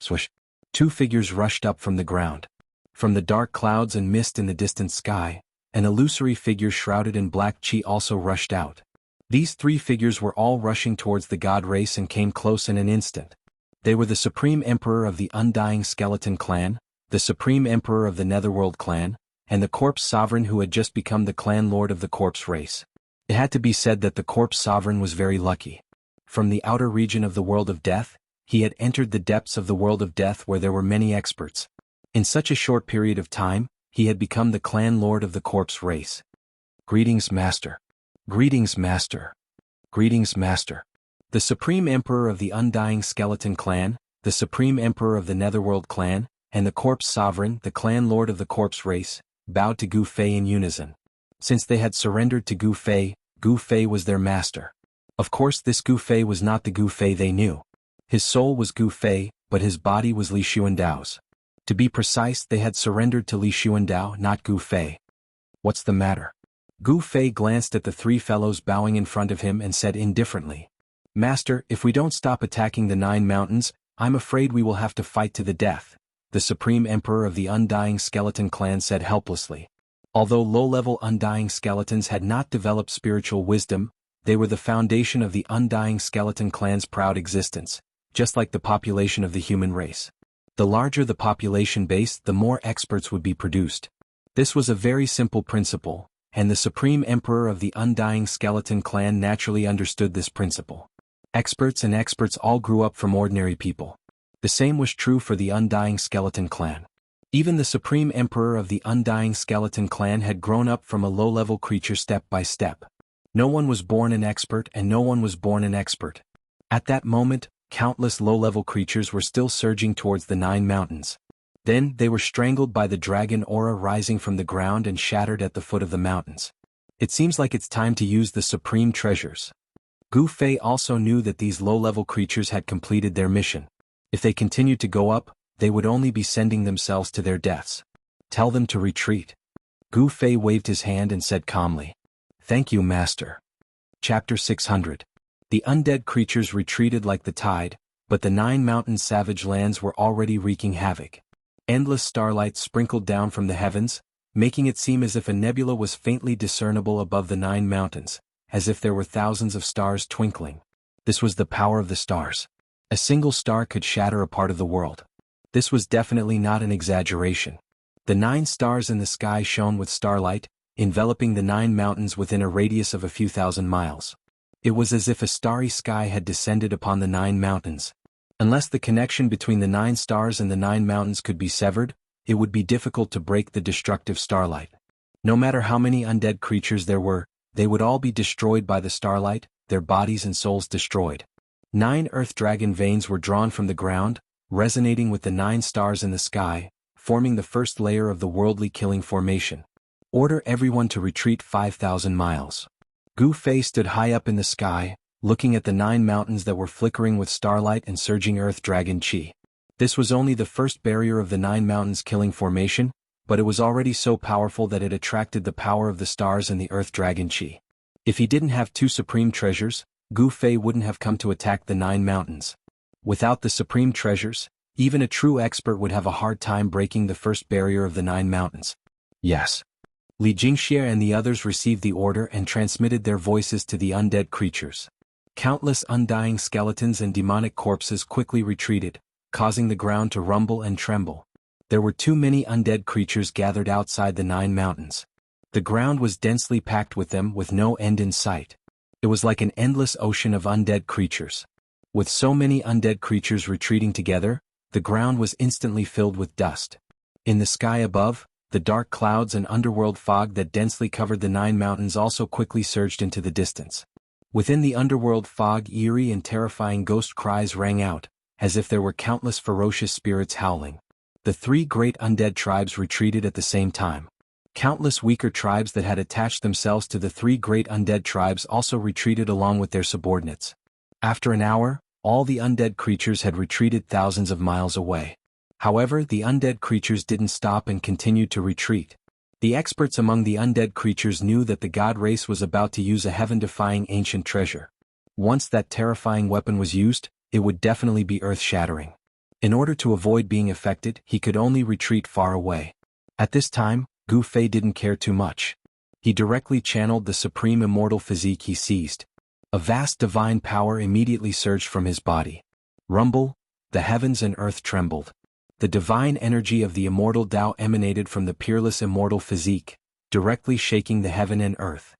swish. 2 figures rushed up from the ground. From the dark clouds and mist in the distant sky, an illusory figure shrouded in black chi also rushed out. These 3 figures were all rushing towards the god race and came close in an instant. They were the Supreme Emperor of the Undying Skeleton Clan, the Supreme Emperor of the Netherworld Clan, and the Corpse Sovereign who had just become the Clan Lord of the Corpse race. It had to be said that the corpse sovereign was very lucky. From the outer region of the world of death, he had entered the depths of the world of death where there were many experts. In such a short period of time, he had become the clan lord of the corpse race. Greetings, Master. Greetings, Master. Greetings, Master. The Supreme Emperor of the Undying Skeleton Clan, the Supreme Emperor of the Netherworld Clan, and the Corpse Sovereign, the clan lord of the corpse race, bowed to Gu Fei in unison. Since they had surrendered to Gu Fei was their master. Of course, this Gu Fei was not the Gu Fei they knew. His soul was Gu Fei, but his body was Li Xuandao's. To be precise, they had surrendered to Li Xuandao, not Gu Fei. What's the matter? Gu Fei glanced at the three fellows bowing in front of him and said indifferently, Master, if we don't stop attacking the 9 mountains, I'm afraid we will have to fight to the death, the Supreme Emperor of the Undying Skeleton Clan said helplessly. Although low-level Undying Skeletons had not developed spiritual wisdom, they were the foundation of the Undying Skeleton Clan's proud existence, just like the population of the human race. The larger the population base, the more experts would be produced. This was a very simple principle, and the Supreme Emperor of the Undying Skeleton Clan naturally understood this principle. Experts all grew up from ordinary people. The same was true for the Undying Skeleton Clan. Even the Supreme Emperor of the Undying Skeleton Clan had grown up from a low-level creature step by step. No one was born an expert and no one was born an expert. At that moment, countless low-level creatures were still surging towards the 9 mountains. Then, they were strangled by the dragon aura rising from the ground and shattered at the foot of the mountains. It seems like it's time to use the supreme treasures. Gu Fei also knew that these low-level creatures had completed their mission. If they continued to go up, they would only be sending themselves to their deaths. Tell them to retreat. Gu Fei waved his hand and said calmly, Thank you, Master. Chapter 600. The undead creatures retreated like the tide, but the 9 mountain savage lands were already wreaking havoc. Endless starlight sprinkled down from the heavens, making it seem as if a nebula was faintly discernible above the 9 mountains, as if there were thousands of stars twinkling. This was the power of the stars. A single star could shatter a part of the world. This was definitely not an exaggeration. The 9 stars in the sky shone with starlight, enveloping the 9 mountains within a radius of a few thousand miles. It was as if a starry sky had descended upon the 9 mountains. Unless the connection between the 9 stars and the 9 mountains could be severed, it would be difficult to break the destructive starlight. No matter how many undead creatures there were, they would all be destroyed by the starlight, their bodies and souls destroyed. 9 earth dragon veins were drawn from the ground, resonating with the 9 stars in the sky, forming the first layer of the worldly killing formation. Order everyone to retreat 5,000 miles. Gu Fei stood high up in the sky, looking at the 9 mountains that were flickering with starlight and surging earth dragon chi. This was only the first barrier of the 9 mountains killing formation, but it was already so powerful that it attracted the power of the stars and the earth dragon chi. If he didn't have 2 supreme treasures, Gu Fei wouldn't have come to attack the 9 mountains. Without the supreme treasures, even a true expert would have a hard time breaking the first barrier of the 9 mountains. Yes. Li Jingxie and the others received the order and transmitted their voices to the undead creatures. Countless undying skeletons and demonic corpses quickly retreated, causing the ground to rumble and tremble. There were too many undead creatures gathered outside the 9 mountains. The ground was densely packed with them with no end in sight. It was like an endless ocean of undead creatures. With so many undead creatures retreating together, the ground was instantly filled with dust. In the sky above, the dark clouds and underworld fog that densely covered the 9 mountains also quickly surged into the distance. Within the underworld fog, eerie and terrifying ghost cries rang out, as if there were countless ferocious spirits howling. The 3 great undead tribes retreated at the same time. Countless weaker tribes that had attached themselves to the 3 great undead tribes also retreated along with their subordinates. After an hour, all the undead creatures had retreated thousands of miles away. However, the undead creatures didn't stop and continued to retreat. The experts among the undead creatures knew that the god race was about to use a heaven-defying ancient treasure. Once that terrifying weapon was used, it would definitely be earth-shattering. In order to avoid being affected, he could only retreat far away. At this time, Gu Fei didn't care too much. He directly channeled the supreme immortal physique he seized. A vast divine power immediately surged from his body. Rumble, the heavens and earth trembled. The divine energy of the immortal Tao emanated from the peerless immortal physique, directly shaking the heaven and earth.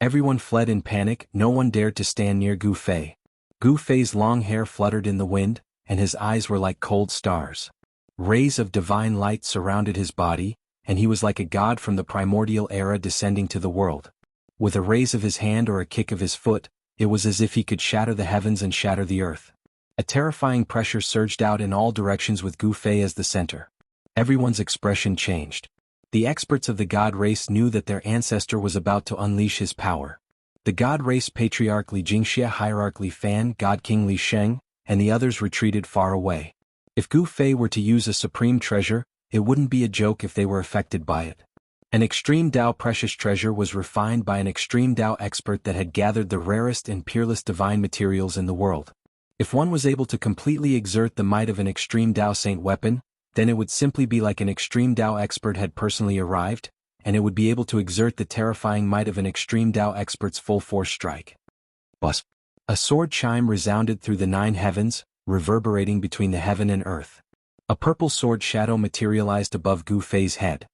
Everyone fled in panic, no one dared to stand near Gu Fei. Gu Fei's long hair fluttered in the wind, and his eyes were like cold stars. Rays of divine light surrounded his body, and he was like a god from the primordial era descending to the world. With a raise of his hand or a kick of his foot, it was as if he could shatter the heavens and shatter the earth. A terrifying pressure surged out in all directions with Gu Fei as the center. Everyone's expression changed. The experts of the god race knew that their ancestor was about to unleash his power. The god race patriarch Li Jingxia, hierarch Li Fan, god king Li Sheng, and the others retreated far away. If Gu Fei were to use a supreme treasure, it wouldn't be a joke if they were affected by it. An extreme Dao precious treasure was refined by an extreme Dao expert that had gathered the rarest and peerless divine materials in the world. If one was able to completely exert the might of an extreme Dao saint weapon, then it would simply be like an extreme Dao expert had personally arrived, and it would be able to exert the terrifying might of an extreme Dao expert's full-force strike. Buzz. A sword chime resounded through the 9 heavens, reverberating between the heaven and earth. A purple sword shadow materialized above Gu Fei's head.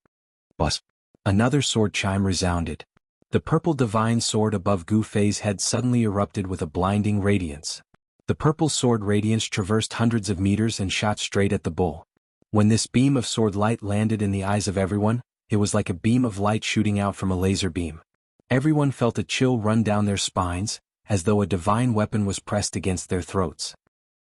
Buzz. Another sword chime resounded. The purple divine sword above Gu Fei's head suddenly erupted with a blinding radiance. The purple sword radiance traversed hundreds of meters and shot straight at the bull. When this beam of sword light landed in the eyes of everyone, it was like a beam of light shooting out from a laser beam. Everyone felt a chill run down their spines, as though a divine weapon was pressed against their throats.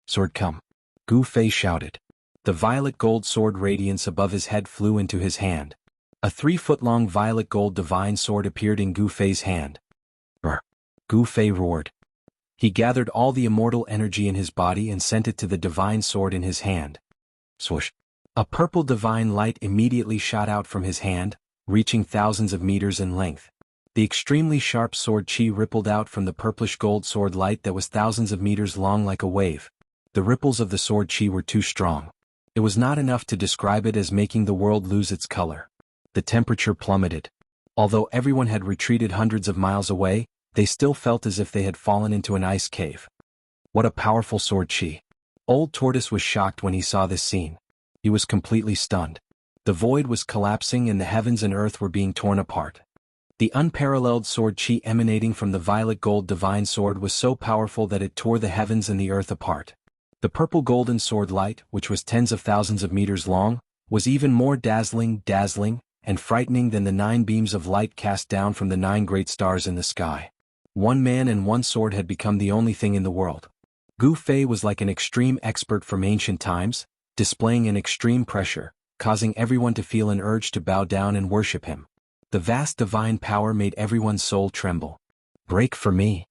Sword come! Gu Fei shouted. The violet gold sword radiance above his head flew into his hand. A 3-foot-long violet gold divine sword appeared in Gu Fei's hand. Brr! Gu Fei roared. He gathered all the immortal energy in his body and sent it to the divine sword in his hand. Swoosh! A purple divine light immediately shot out from his hand, reaching thousands of meters in length. The extremely sharp sword chi rippled out from the purplish gold sword light that was thousands of meters long like a wave. The ripples of the sword chi were too strong. It was not enough to describe it as making the world lose its color. The temperature plummeted. Although everyone had retreated hundreds of miles away, they still felt as if they had fallen into an ice cave. What a powerful sword chi! Old Tortoise was shocked when he saw this scene. He was completely stunned. The void was collapsing and the heavens and earth were being torn apart. The unparalleled sword chi emanating from the violet gold divine sword was so powerful that it tore the heavens and the earth apart. The purple golden sword light, which was tens of thousands of meters long, was even more dazzling, and frightening than the 9 beams of light cast down from the 9 great stars in the sky. One man and one sword had become the only thing in the world. Gu Fei was like an extreme expert from ancient times, displaying an extreme pressure, causing everyone to feel an urge to bow down and worship him. The vast divine power made everyone's soul tremble. Break for me!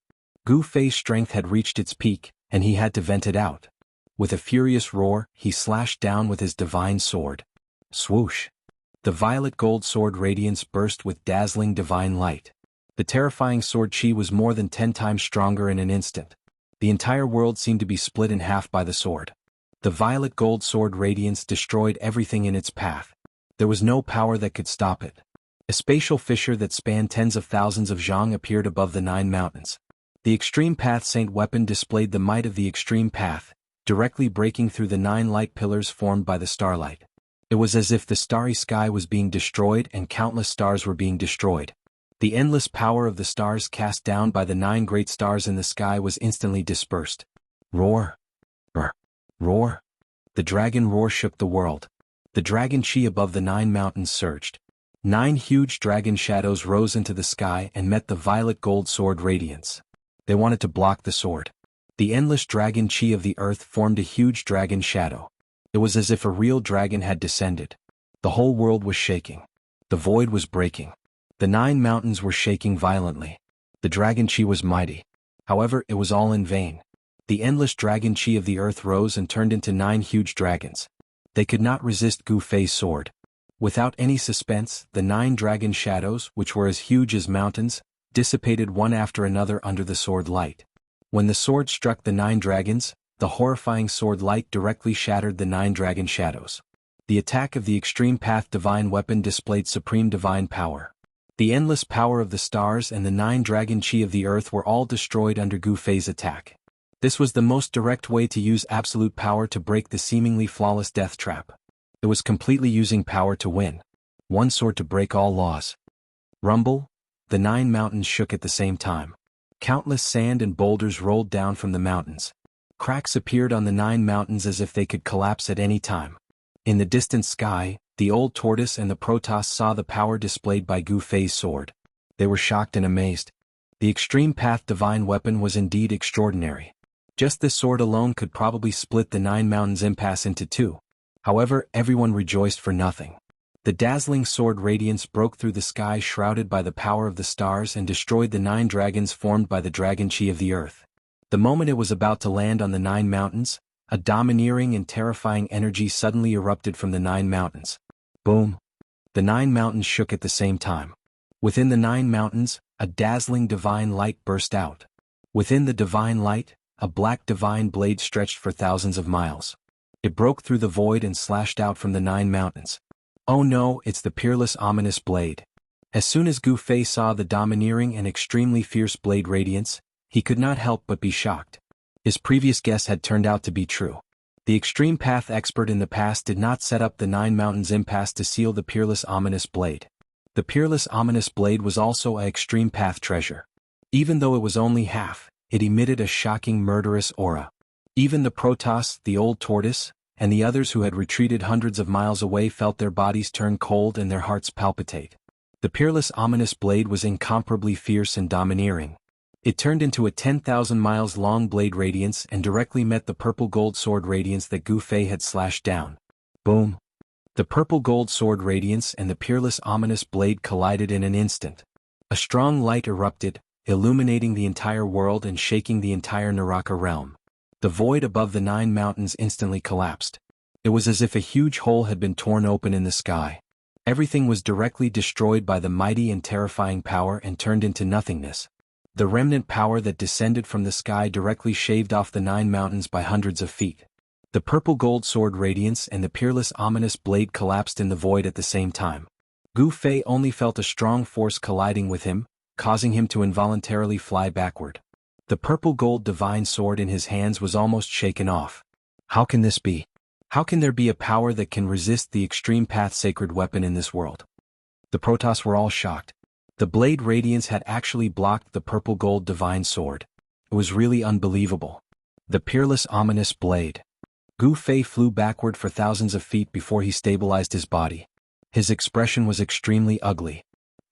Gu Fei's strength had reached its peak, and he had to vent it out. With a furious roar, he slashed down with his divine sword. Swoosh! The violet gold sword radiance burst with dazzling divine light. The terrifying sword chi was more than 10 times stronger in an instant. The entire world seemed to be split in half by the sword. The violet gold sword radiance destroyed everything in its path. There was no power that could stop it. A spatial fissure that spanned tens of thousands of zhang appeared above the 9 mountains. The Extreme Path Saint weapon displayed the might of the Extreme Path, directly breaking through the 9 light pillars formed by the starlight. It was as if the starry sky was being destroyed and countless stars were being destroyed. The endless power of the stars cast down by the 9 great stars in the sky was instantly dispersed. Roar! Brr! Roar! The dragon roar shook the world. The dragon chi above the 9 mountains surged. 9 huge dragon shadows rose into the sky and met the violet gold sword radiance. They wanted to block the sword. The endless dragon chi of the earth formed a huge dragon shadow. It was as if a real dragon had descended. The whole world was shaking. The void was breaking. The 9 mountains were shaking violently. The dragon chi was mighty. However, it was all in vain. The endless dragon chi of the earth rose and turned into 9 huge dragons. They could not resist Gu Fei's sword. Without any suspense, the 9 dragon shadows, which were as huge as mountains, dissipated one after another under the sword light. When the sword struck the 9 dragons, the horrifying sword light directly shattered the 9 dragon shadows. The attack of the Extreme Path divine weapon displayed supreme divine power. The endless power of the stars and the 9 dragon chi of the earth were all destroyed under Gu Fei's attack. This was the most direct way to use absolute power to break the seemingly flawless death trap. It was completely using power to win. One sword to break all laws. Rumble! the 9 mountains shook at the same time. Countless sand and boulders rolled down from the mountains. Cracks appeared on the 9 mountains as if they could collapse at any time. In the distant sky, the old tortoise and the Protoss saw the power displayed by Gu Fei's sword. They were shocked and amazed. The Extreme Path divine weapon was indeed extraordinary. Just this sword alone could probably split the 9 mountains impasse into two. However, everyone rejoiced for nothing. The dazzling sword radiance broke through the sky shrouded by the power of the stars and destroyed the 9 dragons formed by the dragon chi of the earth. The moment it was about to land on the 9 mountains, a domineering and terrifying energy suddenly erupted from the 9 mountains. Boom! The 9 mountains shook at the same time. Within the 9 mountains, a dazzling divine light burst out. Within the divine light, a black divine blade stretched for thousands of miles. It broke through the void and slashed out from the 9 mountains. Oh no, it's the peerless ominous blade. As soon as Gu Fei saw the domineering and extremely fierce blade radiance, he could not help but be shocked. His previous guess had turned out to be true. The Extreme Path expert in the past did not set up the 9 mountains impasse to seal the peerless ominous blade. The peerless ominous blade was also a Extreme Path treasure. Even though it was only half, it emitted a shocking murderous aura. Even the Protoss, the old tortoise, and the others who had retreated hundreds of miles away felt their bodies turn cold and their hearts palpitate. The peerless ominous blade was incomparably fierce and domineering. It turned into a 10,000 miles long blade radiance and directly met the purple gold sword radiance that Gu Fei had slashed down. Boom! The purple gold sword radiance and the peerless ominous blade collided in an instant. A strong light erupted, illuminating the entire world and shaking the entire Naraka realm. The void above the 9 mountains instantly collapsed. It was as if a huge hole had been torn open in the sky. Everything was directly destroyed by the mighty and terrifying power and turned into nothingness. The remnant power that descended from the sky directly shaved off the 9 mountains by hundreds of feet. The purple gold sword radiance and the peerless ominous blade collapsed in the void at the same time. Gu Fei only felt a strong force colliding with him, causing him to involuntarily fly backward. The purple gold divine sword in his hands was almost shaken off. How can this be? How can there be a power that can resist the Extreme Path sacred weapon in this world? The Protoss were all shocked. The blade radiance had actually blocked the purple gold divine sword. It was really unbelievable. The peerless ominous blade. Gu Fei flew backward for thousands of feet before he stabilized his body. His expression was extremely ugly.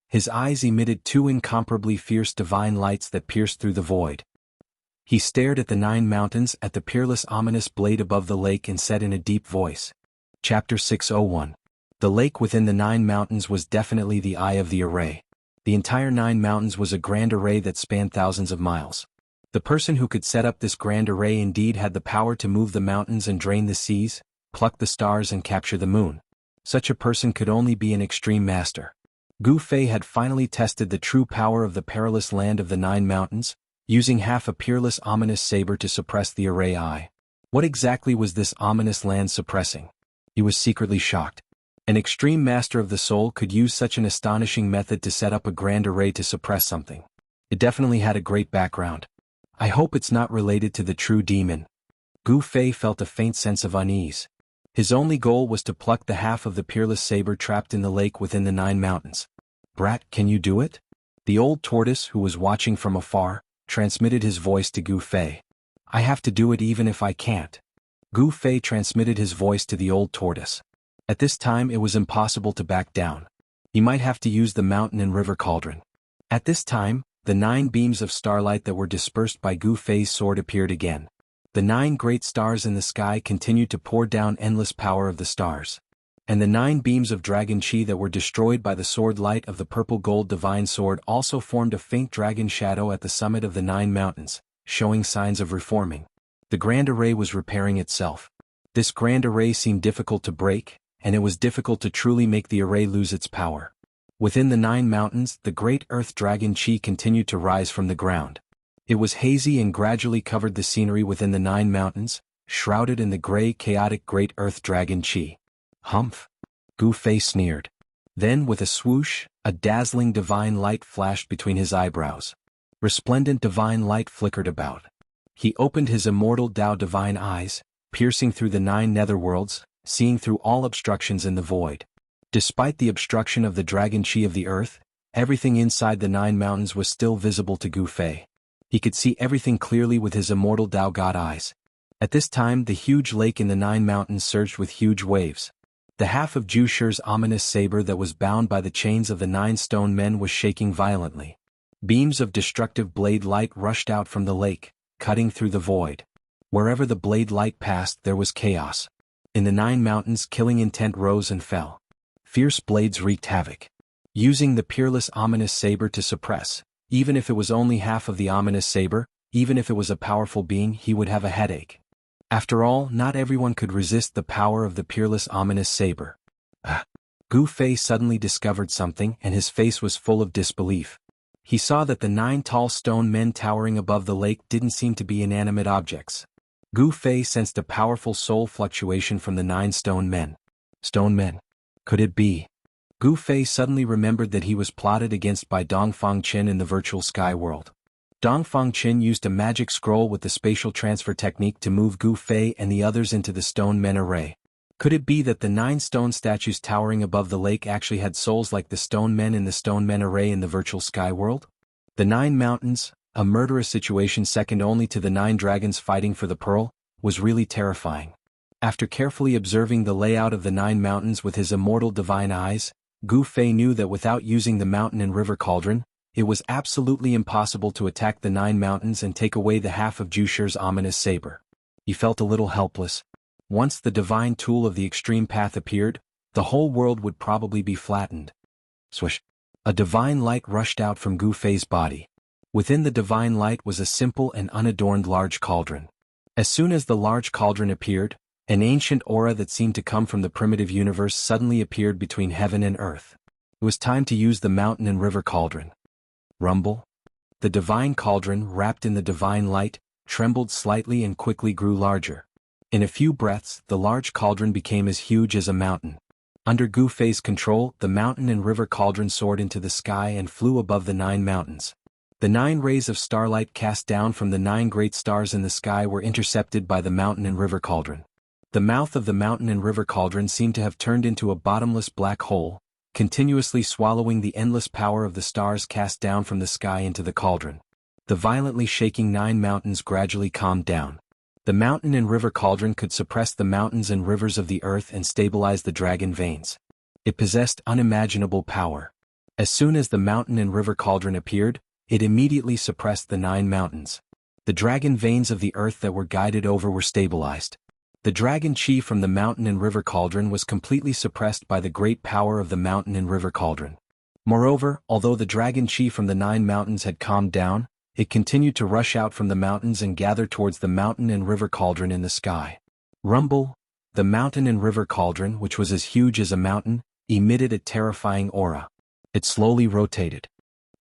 His eyes emitted 2 incomparably fierce divine lights that pierced through the void. He stared at the 9 mountains, at the peerless ominous blade above the lake, and said in a deep voice. Chapter 601. The lake within the 9 mountains was definitely the eye of the array. The entire 9 mountains was a grand array that spanned thousands of miles. The person who could set up this grand array indeed had the power to move the mountains and drain the seas, pluck the stars and capture the moon. Such a person could only be an extreme master. Gu Fei had finally tested the true power of the perilous land of the 9 mountains, using half a peerless ominous saber to suppress the array eye. What exactly was this ominous land suppressing? He was secretly shocked. An extreme master of the soul could use such an astonishing method to set up a grand array to suppress something. It definitely had a great background. I hope it's not related to the true demon. Gu Fei felt a faint sense of unease. His only goal was to pluck the half of the peerless saber trapped in the lake within the 9 mountains. Brat, can you do it? The old tortoise, who was watching from afar, transmitted his voice to Gu Fei. I have to do it even if I can't. Gu Fei transmitted his voice to the old tortoise. At this time it was impossible to back down. He might have to use the mountain and river cauldron. At this time, the 9 beams of starlight that were dispersed by Gu Fei's sword appeared again. The 9 great stars in the sky continued to pour down endless power of the stars. And the 9 beams of dragon chi that were destroyed by the sword light of the purple gold divine sword also formed a faint dragon shadow at the summit of the 9 mountains, showing signs of reforming. The grand array was repairing itself. This grand array seemed difficult to break, and it was difficult to truly make the array lose its power. Within the 9 mountains, the great earth dragon chi continued to rise from the ground. It was hazy and gradually covered the scenery within the 9 mountains, shrouded in the gray chaotic great earth dragon chi. Humph! Gu Fei sneered. Then with a swoosh, a dazzling divine light flashed between his eyebrows. Resplendent divine light flickered about. He opened his immortal Tao divine eyes, piercing through the 9 netherworlds, seeing through all obstructions in the void. Despite the obstruction of the dragon chi of the earth, Everything inside the 9 mountains was still visible to Gu Fei. He could see everything clearly with his immortal Dao God eyes. At this time the huge lake in the 9 mountains surged with huge waves. The half of Zhu Shi's ominous saber that was bound by the chains of the 9 stone men was shaking violently. Beams of destructive blade light rushed out from the lake, cutting through the void. Wherever the blade light passed there was chaos. In the 9 mountains killing intent rose and fell. Fierce blades wreaked havoc. Using the peerless ominous saber to suppress, even if it was only half of the ominous saber, even if it was a powerful being, he would have a headache. After all, not everyone could resist the power of the peerless ominous saber. Gu Fei suddenly discovered something and his face was full of disbelief. He saw that the 9 tall stone men towering above the lake didn't seem to be inanimate objects. Gu Fei sensed a powerful soul fluctuation from the 9 stone men. Stone men. Could it be? Gu Fei suddenly remembered that he was plotted against by Dongfang Qin in the virtual sky world. Dongfang Qin used a magic scroll with the spatial transfer technique to move Gu Fei and the others into the stone men array. Could it be that the 9 stone statues towering above the lake actually had souls like the stone men in the stone men array in the virtual sky world? The 9 mountains, a murderous situation second only to the 9 dragons fighting for the pearl, was really terrifying. After carefully observing the layout of the 9 mountains with his immortal divine eyes, Gu Fei knew that without using the mountain and river cauldron, it was absolutely impossible to attack the 9 mountains and take away the half of Zhu Shi's ominous saber. He felt a little helpless. Once the divine tool of the extreme path appeared, the whole world would probably be flattened. Swish! A divine light rushed out from Gu Fei's body. Within the divine light was a simple and unadorned large cauldron. As soon as the large cauldron appeared, an ancient aura that seemed to come from the primitive universe suddenly appeared between heaven and earth. It was time to use the mountain and river cauldron. Rumble. The divine cauldron, wrapped in the divine light, trembled slightly and quickly grew larger. In a few breaths, the large cauldron became as huge as a mountain. Under Gu Fei's control, the mountain and river cauldron soared into the sky and flew above the 9 mountains. The 9 rays of starlight cast down from the 9 great stars in the sky were intercepted by the mountain and river cauldron. The mouth of the mountain and river cauldron seemed to have turned into a bottomless black hole, continuously swallowing the endless power of the stars cast down from the sky into the cauldron. The violently shaking 9 mountains gradually calmed down. The mountain and river cauldron could suppress the mountains and rivers of the earth and stabilize the dragon veins. It possessed unimaginable power. As soon as the mountain and river cauldron appeared, it immediately suppressed the 9 mountains. The dragon veins of the earth that were guided over were stabilized. The dragon chi from the mountain and river cauldron was completely suppressed by the great power of the mountain and river cauldron. Moreover, although the dragon chi from the 9 mountains had calmed down, it continued to rush out from the mountains and gather towards the mountain and river cauldron in the sky. Rumble. The mountain and river cauldron, which was as huge as a mountain, emitted a terrifying aura. It slowly rotated.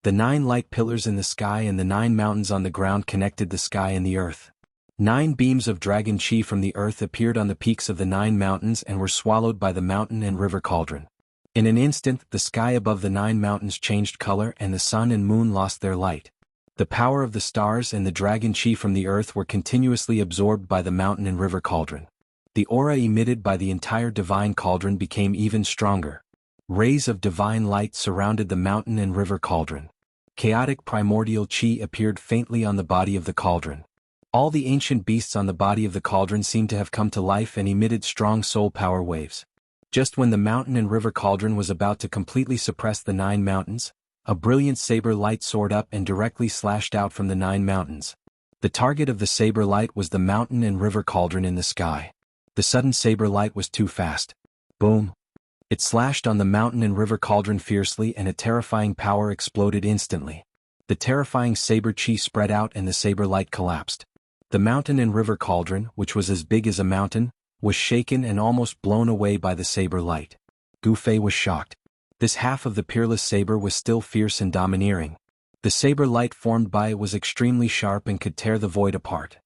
The 9 light pillars in the sky and the 9 mountains on the ground connected the sky and the earth. 9 beams of dragon chi from the earth appeared on the peaks of the 9 mountains and were swallowed by the mountain and river cauldron. In an instant, the sky above the 9 mountains changed color and the sun and moon lost their light. The power of the stars and the dragon chi from the earth were continuously absorbed by the mountain and river cauldron. The aura emitted by the entire divine cauldron became even stronger. Rays of divine light surrounded the mountain and river cauldron. Chaotic primordial chi appeared faintly on the body of the cauldron. All the ancient beasts on the body of the cauldron seemed to have come to life and emitted strong soul power waves. Just when the mountain and river cauldron was about to completely suppress the 9 mountains, a brilliant saber light soared up and directly slashed out from the 9 mountains. The target of the saber light was the mountain and river cauldron in the sky. The sudden saber light was too fast. Boom! It slashed on the mountain and river cauldron fiercely and a terrifying power exploded instantly. The terrifying saber chi spread out and the saber light collapsed. The mountain and river cauldron, which was as big as a mountain, was shaken and almost blown away by the saber light. Gu Fei was shocked. This half of the peerless saber was still fierce and domineering. The saber light formed by it was extremely sharp and could tear the void apart.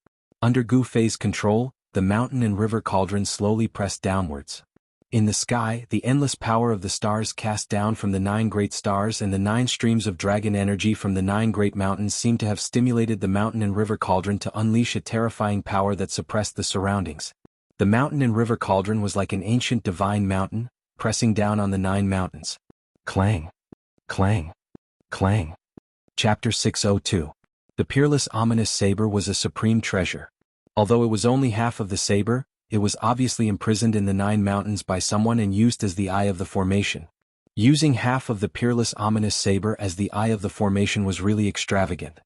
Under Gu Fei's control, the mountain and river cauldron slowly pressed downwards. In the sky, the endless power of the stars cast down from the 9 great stars and the 9 streams of dragon energy from the 9 great mountains seemed to have stimulated the mountain and river cauldron to unleash a terrifying power that suppressed the surroundings. The mountain and river cauldron was like an ancient divine mountain, pressing down on the 9 mountains. Clang! Clang! Clang. Chapter 602. The peerless ominous saber was a supreme treasure. Although it was only half of the saber, it was obviously imprisoned in the 9 mountains by someone and used as the eye of the formation. Using half of the peerless ominous saber as the eye of the formation was really extravagant.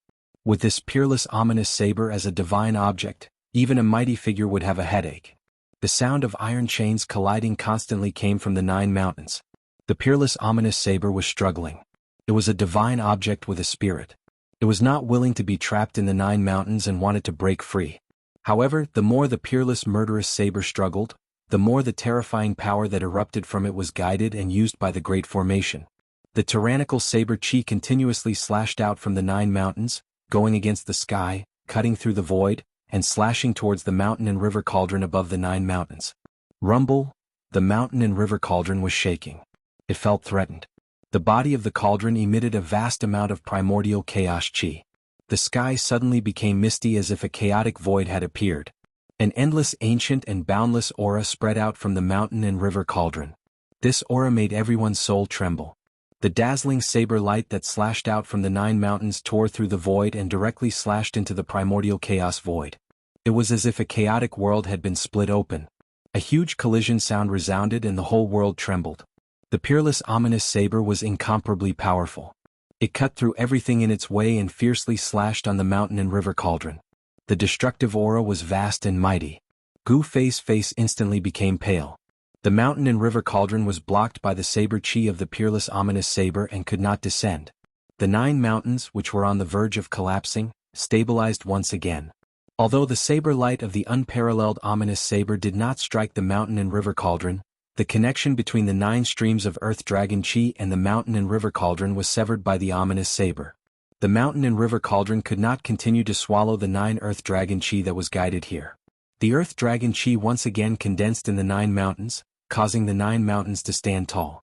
With this peerless ominous saber as a divine object, even a mighty figure would have a headache. The sound of iron chains colliding constantly came from the 9 mountains. The peerless ominous saber was struggling. It was a divine object with a spirit. It was not willing to be trapped in the 9 mountains and wanted to break free. However, the more the peerless murderous saber struggled, the more the terrifying power that erupted from it was guided and used by the great formation. The tyrannical saber chi continuously slashed out from the 9 mountains, going against the sky, cutting through the void, and slashing towards the mountain and river cauldron above the 9 mountains. Rumble, the mountain and river cauldron was shaking. It felt threatened. The body of the cauldron emitted a vast amount of primordial chaos chi. The sky suddenly became misty as if a chaotic void had appeared. An endless ancient and boundless aura spread out from the mountain and river cauldron. This aura made everyone's soul tremble. The dazzling saber light that slashed out from the 9 mountains tore through the void and directly slashed into the primordial chaos void. It was as if a chaotic world had been split open. A huge collision sound resounded and the whole world trembled. The peerless ominous saber was incomparably powerful. It cut through everything in its way and fiercely slashed on the mountain and river cauldron. The destructive aura was vast and mighty. Gu Fei's face instantly became pale. The mountain and river cauldron was blocked by the saber chi of the peerless ominous saber and could not descend. The 9 mountains, which were on the verge of collapsing, stabilized once again. Although the saber light of the unparalleled ominous saber did not strike the mountain and river cauldron, the connection between the 9 streams of earth dragon chi and the mountain and river cauldron was severed by the ominous saber. The mountain and river cauldron could not continue to swallow the 9 earth dragon chi that was guided here. The earth dragon chi once again condensed in the 9 mountains, causing the 9 mountains to stand tall.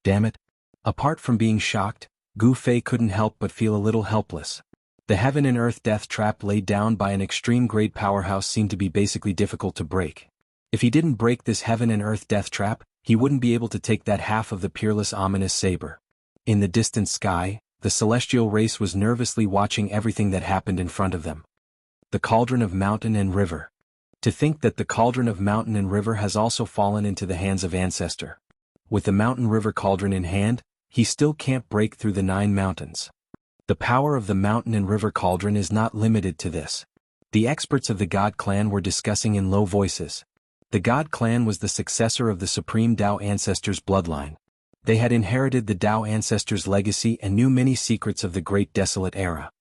Damn it. Apart from being shocked, Gu Fei couldn't help but feel a little helpless. The heaven and earth death trap laid down by an extreme great powerhouse seemed to be basically difficult to break. If he didn't break this heaven and earth death trap, he wouldn't be able to take that half of the peerless ominous saber. In the distant sky, the celestial race was nervously watching everything that happened in front of them. The cauldron of mountain and river. To think that the cauldron of mountain and river has also fallen into the hands of Ancestor. With the mountain river cauldron in hand, he still can't break through the 9 mountains. The power of the mountain and river cauldron is not limited to this. The experts of the God clan were discussing in low voices. The God clan was the successor of the Supreme Tao Ancestors' bloodline. They had inherited the Tao Ancestors' legacy and knew many secrets of the Great Desolate Era.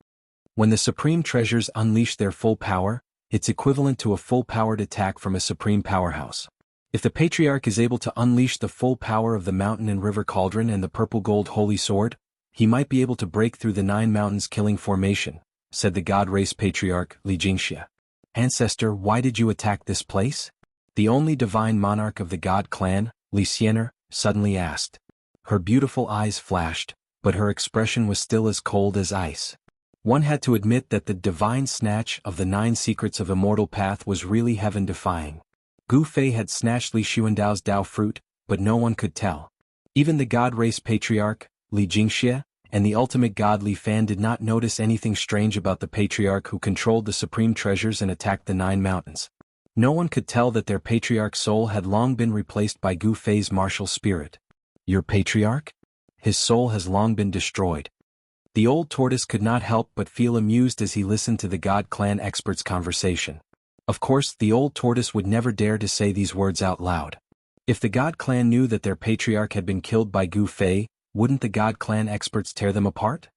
When the Supreme Treasures unleash their full power, it's equivalent to a full-powered attack from a supreme powerhouse. If the Patriarch is able to unleash the full power of the mountain and river cauldron and the purple gold holy sword, he might be able to break through the 9 mountains killing formation, said the God Race Patriarch, Li Jingxia. Ancestor, why did you attack this place? The only divine monarch of the God clan, Li Xiener, suddenly asked. Her beautiful eyes flashed, but her expression was still as cold as ice. One had to admit that the divine snatch of the 9 secrets of Immortal Path was really heaven-defying. Gu Fei had snatched Li Xuandao's Dao fruit, but no one could tell. Even the God Race Patriarch, Li Jingxia, and the ultimate god Li Fan did not notice anything strange about the Patriarch who controlled the supreme treasures and attacked the 9 mountains. No one could tell that their Patriarch's soul had long been replaced by Gu Fei's martial spirit. Your Patriarch? His soul has long been destroyed. The old tortoise could not help but feel amused as he listened to the God clan experts' conversation. Of course, the old tortoise would never dare to say these words out loud. If the God clan knew that their Patriarch had been killed by Gu Fei, wouldn't the God clan experts tear them apart?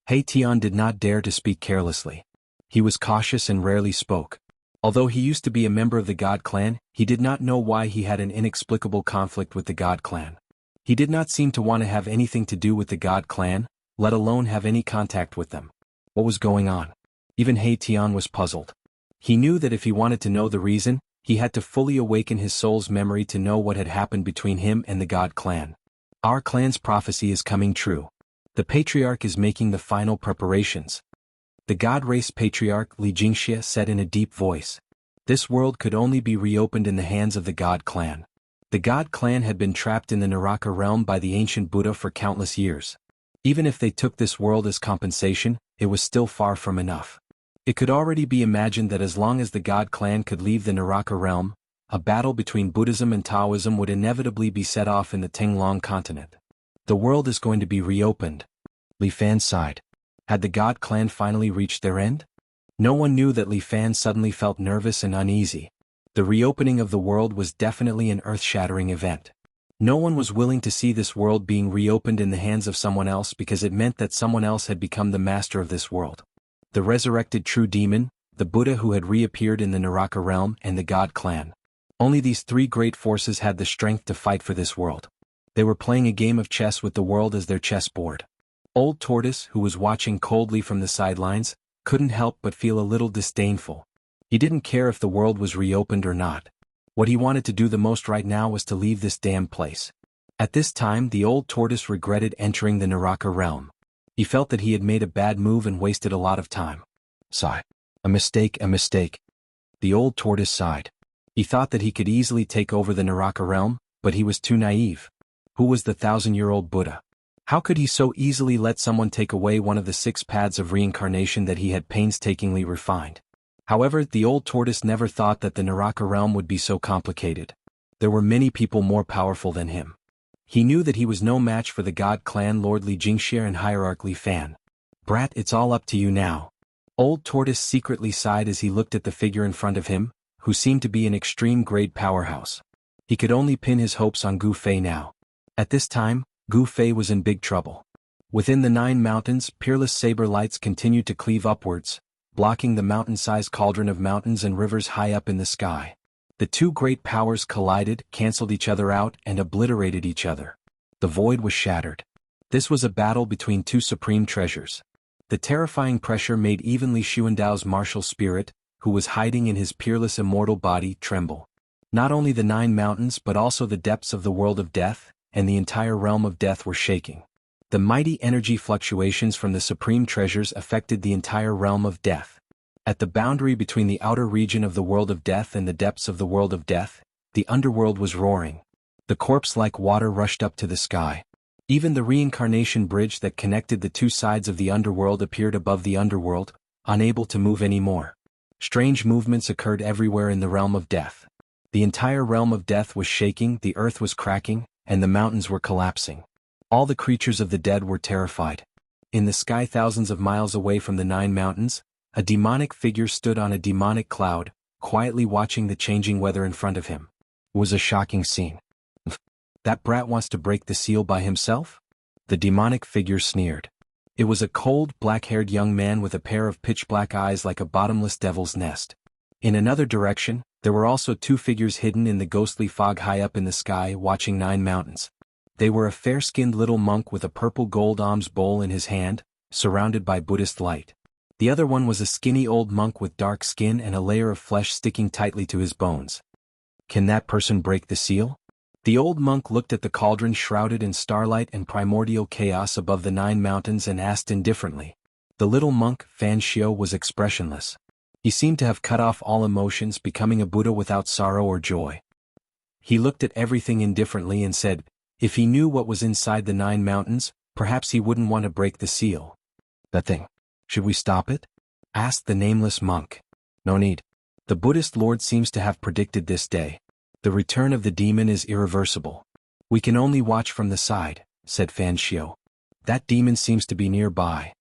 He Tian did not dare to speak carelessly. He was cautious and rarely spoke. Although he used to be a member of the God clan, he did not know why he had an inexplicable conflict with the God clan. He did not seem to want to have anything to do with the God clan, let alone have any contact with them. What was going on? Even He Tian was puzzled. He knew that if he wanted to know the reason, he had to fully awaken his soul's memory to know what had happened between him and the God clan. Our clan's prophecy is coming true. The Patriarch is making the final preparations. The God Race Patriarch Li Jingxia said in a deep voice. This world could only be reopened in the hands of the God clan. The God clan had been trapped in the Naraka realm by the ancient Buddha for countless years. Even if they took this world as compensation, it was still far from enough. It could already be imagined that as long as the God clan could leave the Naraka realm, a battle between Buddhism and Taoism would inevitably be set off in the Tinglong continent. The world is going to be reopened. Li Fan sighed. Had the God clan finally reached their end? No one knew that Li Fan suddenly felt nervous and uneasy. The reopening of the world was definitely an earth-shattering event. No one was willing to see this world being reopened in the hands of someone else because it meant that someone else had become the master of this world. The resurrected true demon, the Buddha who had reappeared in the Naraka realm, and the God clan. Only these three great forces had the strength to fight for this world. They were playing a game of chess with the world as their chessboard. Old Tortoise, who was watching coldly from the sidelines, couldn't help but feel a little disdainful. He didn't care if the world was reopened or not. What he wanted to do the most right now was to leave this damn place. At this time, the old tortoise regretted entering the Naraka realm. He felt that he had made a bad move and wasted a lot of time. Sigh. A mistake, a mistake. The old tortoise sighed. He thought that he could easily take over the Naraka realm, but he was too naive. Who was the 1,000-year-old Buddha? How could he so easily let someone take away one of the 6 paths of reincarnation that he had painstakingly refined? However, the old tortoise never thought that the Naraka realm would be so complicated. There were many people more powerful than him. He knew that he was no match for the God clan Lord Li Jingxie and Hierarch Li Fan. Brat, it's all up to you now. Old tortoise secretly sighed as he looked at the figure in front of him, who seemed to be an extreme-grade powerhouse. He could only pin his hopes on Gu Fei now. At this time, Gu Fei was in big trouble. Within the 9 mountains, peerless saber lights continued to cleave upwards, blocking the mountain-sized cauldron of mountains and rivers high up in the sky. The two great powers collided, cancelled each other out, and obliterated each other. The void was shattered. This was a battle between 2 supreme treasures. The terrifying pressure made even Li Xuandao's martial spirit, who was hiding in his peerless immortal body, tremble. Not only the 9 mountains but also the depths of the world of death, and the entire realm of death were shaking. The mighty energy fluctuations from the supreme treasures affected the entire realm of death. At the boundary between the outer region of the world of death and the depths of the world of death, the underworld was roaring. The corpse-like water rushed up to the sky. Even the reincarnation bridge that connected the 2 sides of the underworld appeared above the underworld, unable to move anymore. Strange movements occurred everywhere in the realm of death. The entire realm of death was shaking, the earth was cracking, and the mountains were collapsing. All the creatures of the dead were terrified. In the sky thousands of miles away from the 9 mountains, a demonic figure stood on a demonic cloud, quietly watching the changing weather in front of him. It was a shocking scene. That brat wants to break the seal by himself? The demonic figure sneered. It was a cold, black-haired young man with a pair of pitch-black eyes like a bottomless devil's nest. In another direction, there were also 2 figures hidden in the ghostly fog high up in the sky, watching 9 mountains. They were a fair-skinned little monk with a purple gold alms bowl in his hand, surrounded by Buddhist light. The other one was a skinny old monk with dark skin and a layer of flesh sticking tightly to his bones. Can that person break the seal? The old monk looked at the cauldron shrouded in starlight and primordial chaos above the 9 mountains and asked indifferently. The little monk, Fan Xiao, was expressionless. He seemed to have cut off all emotions, becoming a Buddha without sorrow or joy. He looked at everything indifferently and said, if he knew what was inside the 9 mountains, perhaps he wouldn't want to break the seal. That thing. Should we stop it? Asked the nameless monk. No need. The Buddhist Lord seems to have predicted this day. The return of the demon is irreversible. We can only watch from the side, said Fan Xiao. That demon seems to be nearby.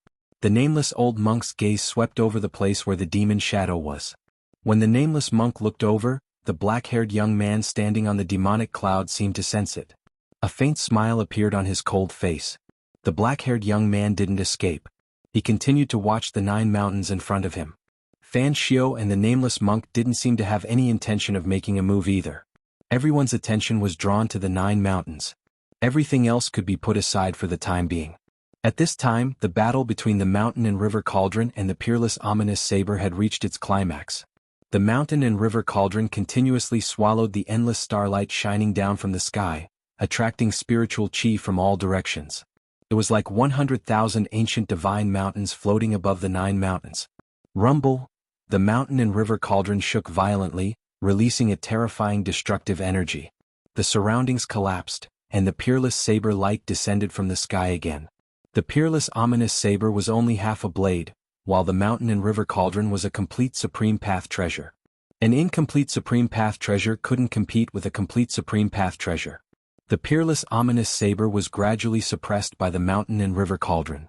The nameless old monk's gaze swept over the place where the demon shadow was. When the nameless monk looked over, the black-haired young man standing on the demonic cloud seemed to sense it. A faint smile appeared on his cold face. The black-haired young man didn't escape. He continued to watch the 9 mountains in front of him. Fan Xiao and the nameless monk didn't seem to have any intention of making a move either. Everyone's attention was drawn to the 9 mountains. Everything else could be put aside for the time being. At this time, the battle between the mountain and river cauldron and the peerless ominous saber had reached its climax. The mountain and river cauldron continuously swallowed the endless starlight shining down from the sky, attracting spiritual chi from all directions. It was like 100,000 ancient divine mountains floating above the 9 mountains. Rumble! The mountain and river cauldron shook violently, releasing a terrifying destructive energy. The surroundings collapsed, and the peerless saber light descended from the sky again. The peerless ominous saber was only half a blade, while the mountain and river cauldron was a complete supreme path treasure. An incomplete supreme path treasure couldn't compete with a complete supreme path treasure. The peerless ominous saber was gradually suppressed by the mountain and river cauldron.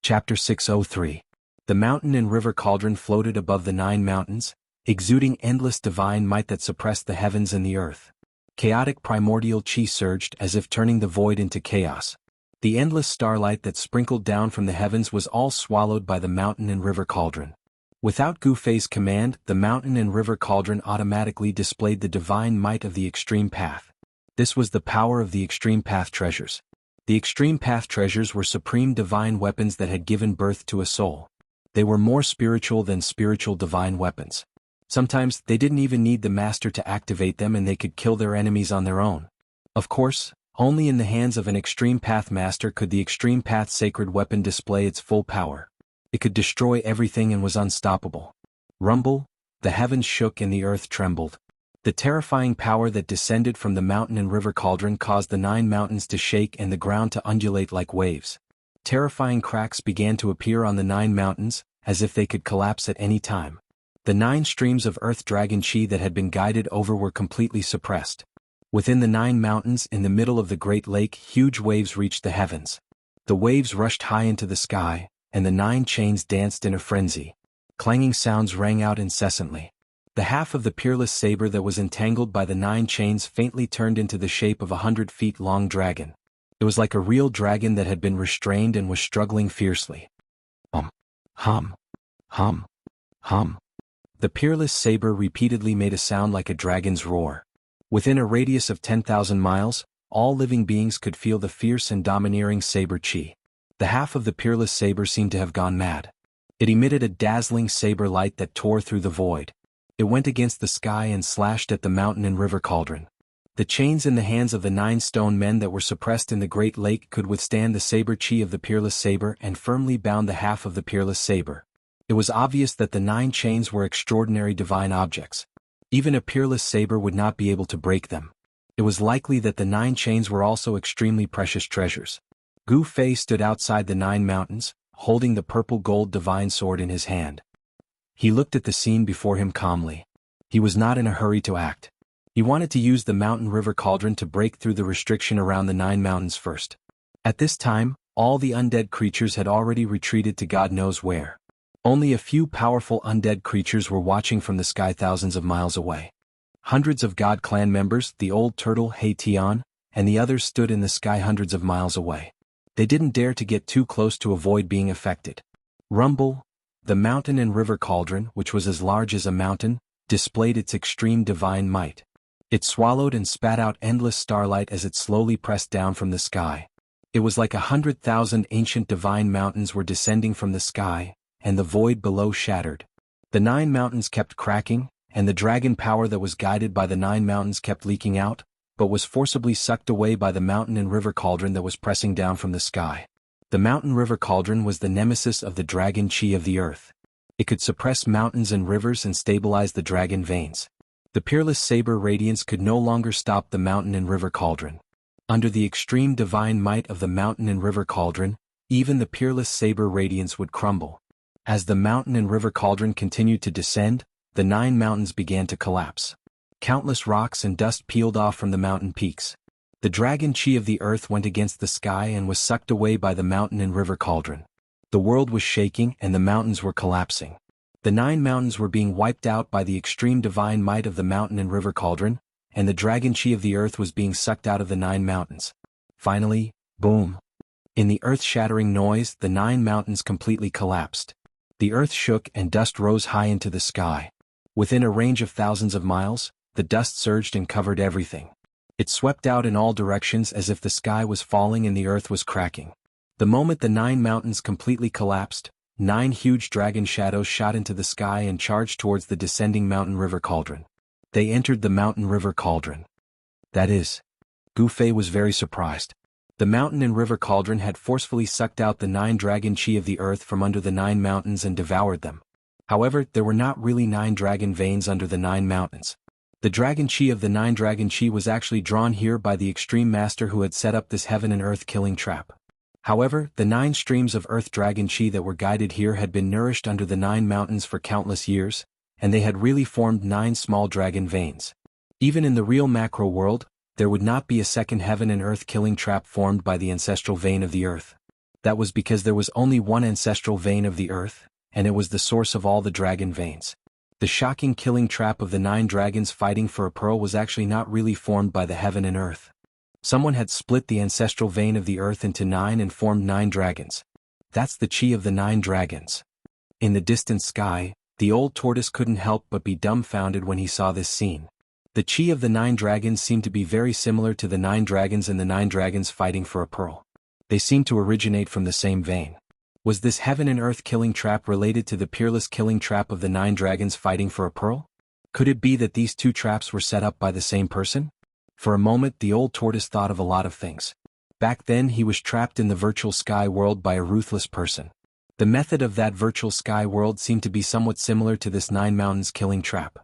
Chapter 603. The mountain and river cauldron floated above the 9 mountains, exuding endless divine might that suppressed the heavens and the earth. Chaotic primordial chi surged as if turning the void into chaos. The endless starlight that sprinkled down from the heavens was all swallowed by the mountain and river cauldron. Without Gu Fei's command, the mountain and river cauldron automatically displayed the divine might of the extreme path. This was the power of the extreme path treasures. The extreme path treasures were supreme divine weapons that had given birth to a soul. They were more spiritual than spiritual divine weapons. Sometimes they didn't even need the master to activate them and they could kill their enemies on their own. Of course, only in the hands of an extreme path master could the extreme path sacred weapon display its full power. It could destroy everything and was unstoppable. Rumble, the heavens shook and the earth trembled. The terrifying power that descended from the mountain and river cauldron caused the 9 mountains to shake and the ground to undulate like waves. Terrifying cracks began to appear on the 9 mountains, as if they could collapse at any time. The 9 streams of earth dragon chi that had been guided over were completely suppressed. Within the 9 mountains in the middle of the great lake, huge waves reached the heavens. The waves rushed high into the sky, and the 9 chains danced in a frenzy. Clanging sounds rang out incessantly. The half of the peerless saber that was entangled by the 9 chains faintly turned into the shape of a 100-feet-long dragon. It was like a real dragon that had been restrained and was struggling fiercely. Hum. Hum. Hum. The peerless saber repeatedly made a sound like a dragon's roar. Within a radius of 10,000 miles, all living beings could feel the fierce and domineering saber chi. The half of the peerless saber seemed to have gone mad. It emitted a dazzling saber light that tore through the void. It went against the sky and slashed at the mountain and river cauldron. The chains in the hands of the 9 stone men that were suppressed in the great lake could withstand the saber chi of the peerless saber and firmly bound the half of the peerless saber. It was obvious that the 9 chains were extraordinary divine objects. Even a peerless saber would not be able to break them. It was likely that the 9 chains were also extremely precious treasures. Gu Fei stood outside the 9 mountains, holding the purple gold divine sword in his hand. He looked at the scene before him calmly. He was not in a hurry to act. He wanted to use the mountain river cauldron to break through the restriction around the 9 mountains first. At this time, all the undead creatures had already retreated to God knows where. Only a few powerful undead creatures were watching from the sky thousands of miles away. Hundreds of God clan members, the old turtle Hei Tian, and the others stood in the sky hundreds of miles away. They didn't dare to get too close to avoid being affected. Rumble, the mountain and river cauldron, which was as large as a mountain, displayed its extreme divine might. It swallowed and spat out endless starlight as it slowly pressed down from the sky. It was like 100,000 ancient divine mountains were descending from the sky, and the void below shattered. The 9 mountains kept cracking, and the dragon power that was guided by the 9 mountains kept leaking out, but was forcibly sucked away by the mountain and river cauldron that was pressing down from the sky. The mountain river cauldron was the nemesis of the dragon chi of the earth. It could suppress mountains and rivers and stabilize the dragon veins. The peerless saber radiance could no longer stop the mountain and river cauldron. Under the extreme divine might of the mountain and river cauldron, even the peerless saber radiance would crumble. As the mountain and river cauldron continued to descend, the 9 mountains began to collapse. Countless rocks and dust peeled off from the mountain peaks. The dragon chi of the earth went against the sky and was sucked away by the mountain and river cauldron. The world was shaking and the mountains were collapsing. The 9 mountains were being wiped out by the extreme divine might of the mountain and river cauldron, and the dragon chi of the earth was being sucked out of the 9 mountains. Finally, boom! In the earth-shattering noise, the 9 mountains completely collapsed. The earth shook and dust rose high into the sky. Within a range of thousands of miles, the dust surged and covered everything. It swept out in all directions as if the sky was falling and the earth was cracking. The moment the 9 mountains completely collapsed, 9 huge dragon shadows shot into the sky and charged towards the descending mountain river cauldron. They entered the mountain river cauldron. That is, Gu Fei was very surprised. The mountain and river cauldron had forcefully sucked out the 9 dragon chi of the earth from under the 9 mountains and devoured them. However, there were not really 9 dragon veins under the 9 mountains. The dragon chi of the 9 dragon chi was actually drawn here by the extreme master who had set up this heaven and earth killing trap. However, the 9 streams of earth dragon chi that were guided here had been nourished under the 9 mountains for countless years, and they had really formed 9 small dragon veins. Even in the real macro world, there would not be a second heaven and earth killing trap formed by the ancestral vein of the earth. That was because there was only one ancestral vein of the earth, and it was the source of all the dragon veins. The shocking killing trap of the 9 dragons fighting for a pearl was actually not really formed by the heaven and earth. Someone had split the ancestral vein of the earth into 9 and formed 9 dragons. That's the chi of the 9 dragons. In the distant sky, the old tortoise couldn't help but be dumbfounded when he saw this scene. The chi of the 9 dragons seemed to be very similar to the 9 dragons and the 9 dragons fighting for a pearl. They seemed to originate from the same vein. Was this heaven and earth killing trap related to the peerless killing trap of the 9 dragons fighting for a pearl? Could it be that these 2 traps were set up by the same person? For a moment the old tortoise thought of a lot of things. Back then he was trapped in the virtual sky world by a ruthless person. The method of that virtual sky world seemed to be somewhat similar to this 9 mountains killing trap.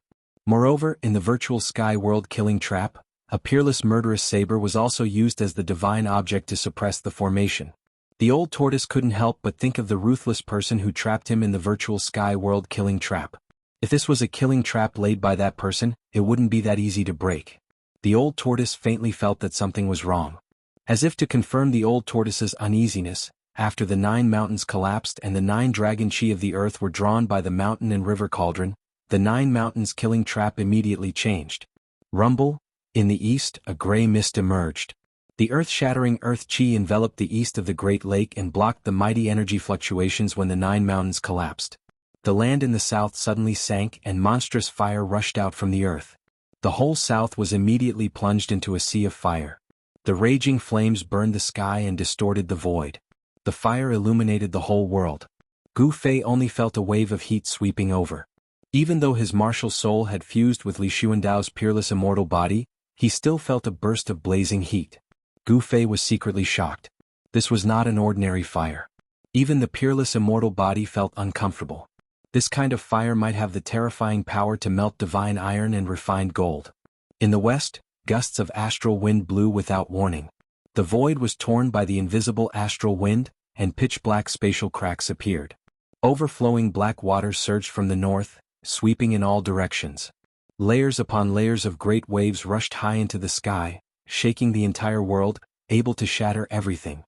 Moreover, in the virtual sky world killing trap, a peerless murderous saber was also used as the divine object to suppress the formation. The old tortoise couldn't help but think of the ruthless person who trapped him in the virtual sky world killing trap. If this was a killing trap laid by that person, it wouldn't be that easy to break. The old tortoise faintly felt that something was wrong. As if to confirm the old tortoise's uneasiness, after the 9 mountains collapsed and the 9 dragon chi of the earth were drawn by the mountain and river cauldron, the 9 mountains killing trap immediately changed. Rumble. In the east, a gray mist emerged. The earth-shattering earth chi enveloped the east of the Great Lake and blocked the mighty energy fluctuations when the 9 mountains collapsed. The land in the south suddenly sank and monstrous fire rushed out from the earth. The whole south was immediately plunged into a sea of fire. The raging flames burned the sky and distorted the void. The fire illuminated the whole world. Gu Fei only felt a wave of heat sweeping over. Even though his martial soul had fused with Li Xuandao's peerless immortal body, he still felt a burst of blazing heat. Gu Fei was secretly shocked. This was not an ordinary fire. Even the peerless immortal body felt uncomfortable. This kind of fire might have the terrifying power to melt divine iron and refined gold. In the west, gusts of astral wind blew without warning. The void was torn by the invisible astral wind, and pitch-black spatial cracks appeared. Overflowing black water surged from the north, sweeping in all directions. Layers upon layers of great waves rushed high into the sky, shaking the entire world, able to shatter everything.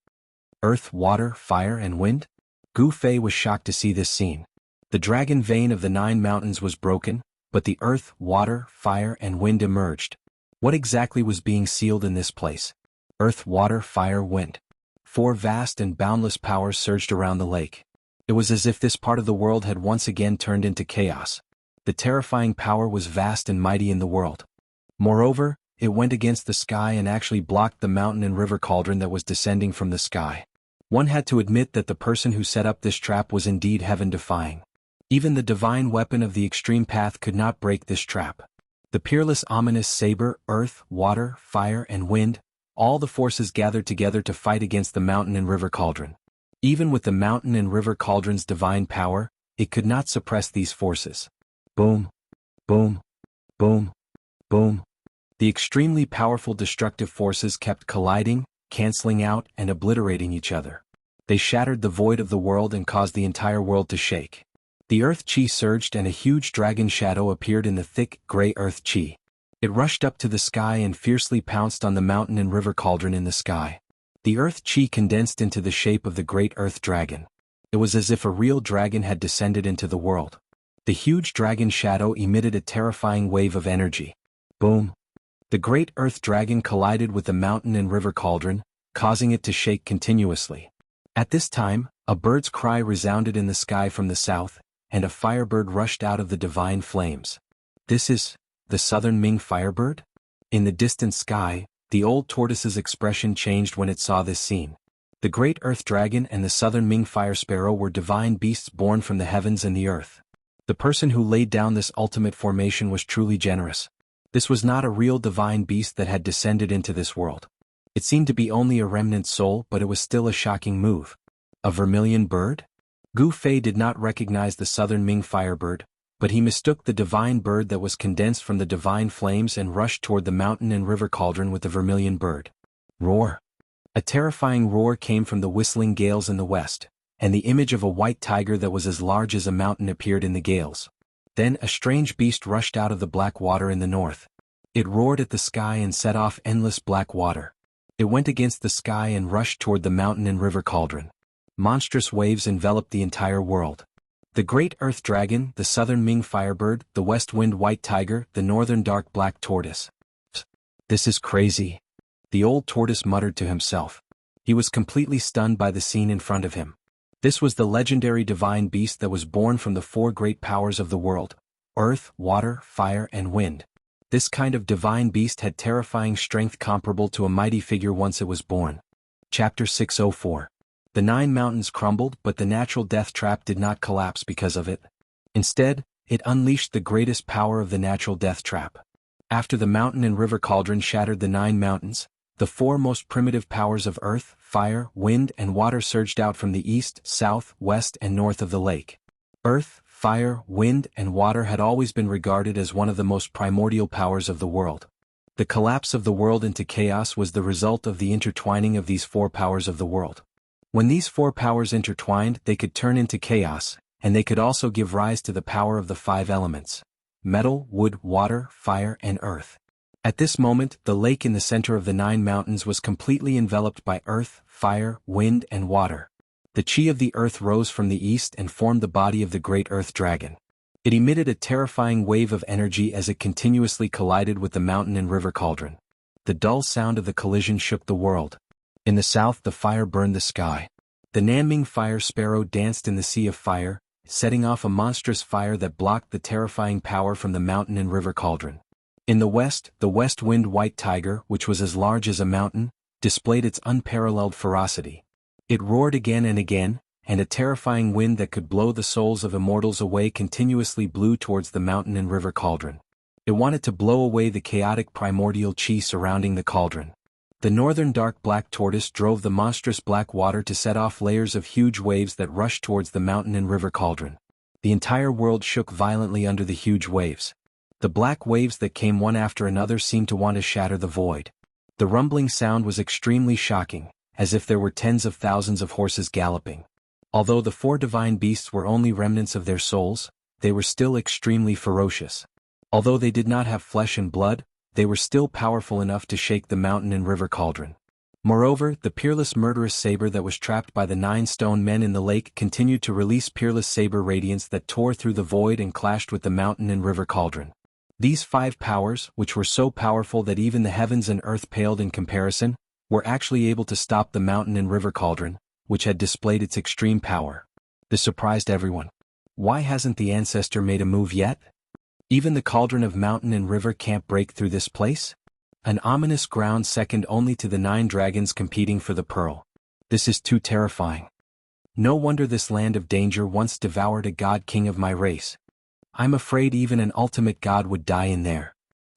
Earth, water, fire, and wind? Gu Fei was shocked to see this scene. The dragon vein of the 9 mountains was broken, but the earth, water, fire, and wind emerged. What exactly was being sealed in this place? Earth, water, fire, wind. 4 vast and boundless powers surged around the lake. It was as if this part of the world had once again turned into chaos. The terrifying power was vast and mighty in the world. Moreover, it went against the sky and actually blocked the mountain and river cauldron that was descending from the sky. One had to admit that the person who set up this trap was indeed heaven-defying. Even the divine weapon of the extreme path could not break this trap. The peerless ominous saber, earth, water, fire, and wind, all the forces gathered together to fight against the mountain and river cauldron. Even with the mountain and river cauldron's divine power, it could not suppress these forces. Boom, boom, boom, boom. The extremely powerful destructive forces kept colliding, canceling out, and obliterating each other. They shattered the void of the world and caused the entire world to shake. The earth chi surged and a huge dragon shadow appeared in the thick, gray earth chi. It rushed up to the sky and fiercely pounced on the mountain and river cauldron in the sky. The earth chi condensed into the shape of the great earth dragon. It was as if a real dragon had descended into the world. The huge dragon shadow emitted a terrifying wave of energy. Boom. The great earth dragon collided with the mountain and river cauldron, causing it to shake continuously. At this time, a bird's cry resounded in the sky from the south, and a firebird rushed out of the divine flames. This is the southern Ming firebird? In the distant sky, the old tortoise's expression changed when it saw this scene. The great earth dragon and the southern Ming fire sparrow were divine beasts born from the heavens and the earth. The person who laid down this ultimate formation was truly generous. This was not a real divine beast that had descended into this world. It seemed to be only a remnant soul, but it was still a shocking move. A vermilion bird? Gu Fei did not recognize the southern Ming firebird, but he mistook the divine bird that was condensed from the divine flames and rushed toward the mountain and river cauldron with the vermilion bird. Roar! A terrifying roar came from the whistling gales in the west, and the image of a white tiger that was as large as a mountain appeared in the gales. Then a strange beast rushed out of the black water in the north. It roared at the sky and set off endless black water. It went against the sky and rushed toward the mountain and river cauldron. Monstrous waves enveloped the entire world. The great earth dragon, the southern Ming firebird, the west wind white tiger, the northern dark black tortoise. This is crazy, the old tortoise muttered to himself. He was completely stunned by the scene in front of him. This was the legendary divine beast that was born from the four great powers of the world: earth, water, fire, and wind. This kind of divine beast had terrifying strength comparable to a mighty figure once it was born. Chapter 604. The 9 mountains crumbled, but the natural death trap did not collapse because of it. Instead, it unleashed the greatest power of the natural death trap. After the mountain and river cauldron shattered the 9 mountains, the 4 most primitive powers of earth, fire, wind, and water surged out from the east, south, west, and north of the lake. Earth, fire, wind, and water had always been regarded as one of the most primordial powers of the world. The collapse of the world into chaos was the result of the intertwining of these 4 powers of the world. When these 4 powers intertwined, they could turn into chaos, and they could also give rise to the power of the 5 elements: metal, wood, water, fire, and earth. At this moment, the lake in the center of the 9 mountains was completely enveloped by earth, fire, wind, and water. The chi of the earth rose from the east and formed the body of the great earth dragon. It emitted a terrifying wave of energy as it continuously collided with the mountain and river cauldron. The dull sound of the collision shook the world. In the south, the fire burned the sky. The Nanming fire sparrow danced in the sea of fire, setting off a monstrous fire that blocked the terrifying power from the mountain and river cauldron. In the west wind white tiger, which was as large as a mountain, displayed its unparalleled ferocity. It roared again and again, and a terrifying wind that could blow the souls of immortals away continuously blew towards the mountain and river cauldron. It wanted to blow away the chaotic primordial chi surrounding the cauldron. The northern dark black tortoise drove the monstrous black water to set off layers of huge waves that rushed towards the mountain and river cauldron. The entire world shook violently under the huge waves. The black waves that came one after another seemed to want to shatter the void. The rumbling sound was extremely shocking, as if there were tens of thousands of horses galloping. Although the 4 divine beasts were only remnants of their souls, they were still extremely ferocious. Although they did not have flesh and blood, they were still powerful enough to shake the mountain and river cauldron. Moreover, the peerless murderous saber that was trapped by the 9 stone men in the lake continued to release peerless saber radiance that tore through the void and clashed with the mountain and river cauldron. These 5 powers, which were so powerful that even the heavens and earth paled in comparison, were actually able to stop the mountain and river cauldron, which had displayed its extreme power. This surprised everyone. Why hasn't the ancestor made a move yet? Even the cauldron of mountain and river can't break through this place? An ominous ground second only to the 9 dragons competing for the pearl. This is too terrifying. No wonder this land of danger once devoured a god king of my race. I'm afraid even an ultimate god would die in there.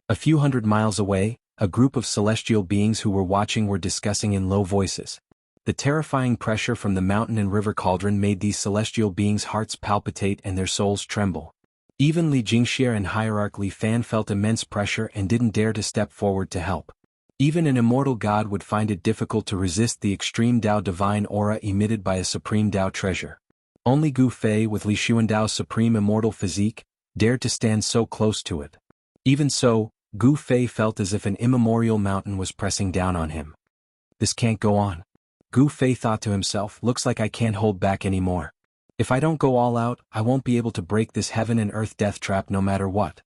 A few hundred miles away, a group of celestial beings who were watching were discussing in low voices. The terrifying pressure from the mountain and river cauldron made these celestial beings' hearts palpitate and their souls tremble. Even Li Jingxie and Hierarch Li Fan felt immense pressure and didn't dare to step forward to help. Even an immortal god would find it difficult to resist the extreme Dao divine aura emitted by a supreme Dao treasure. Only Gu Fei, with Li Xuandao's supreme immortal physique, dared to stand so close to it. Even so, Gu Fei felt as if an immemorial mountain was pressing down on him. This can't go on. Gu Fei thought to himself, looks like I can't hold back anymore. If I don't go all out, I won't be able to break this heaven and earth death trap no matter what.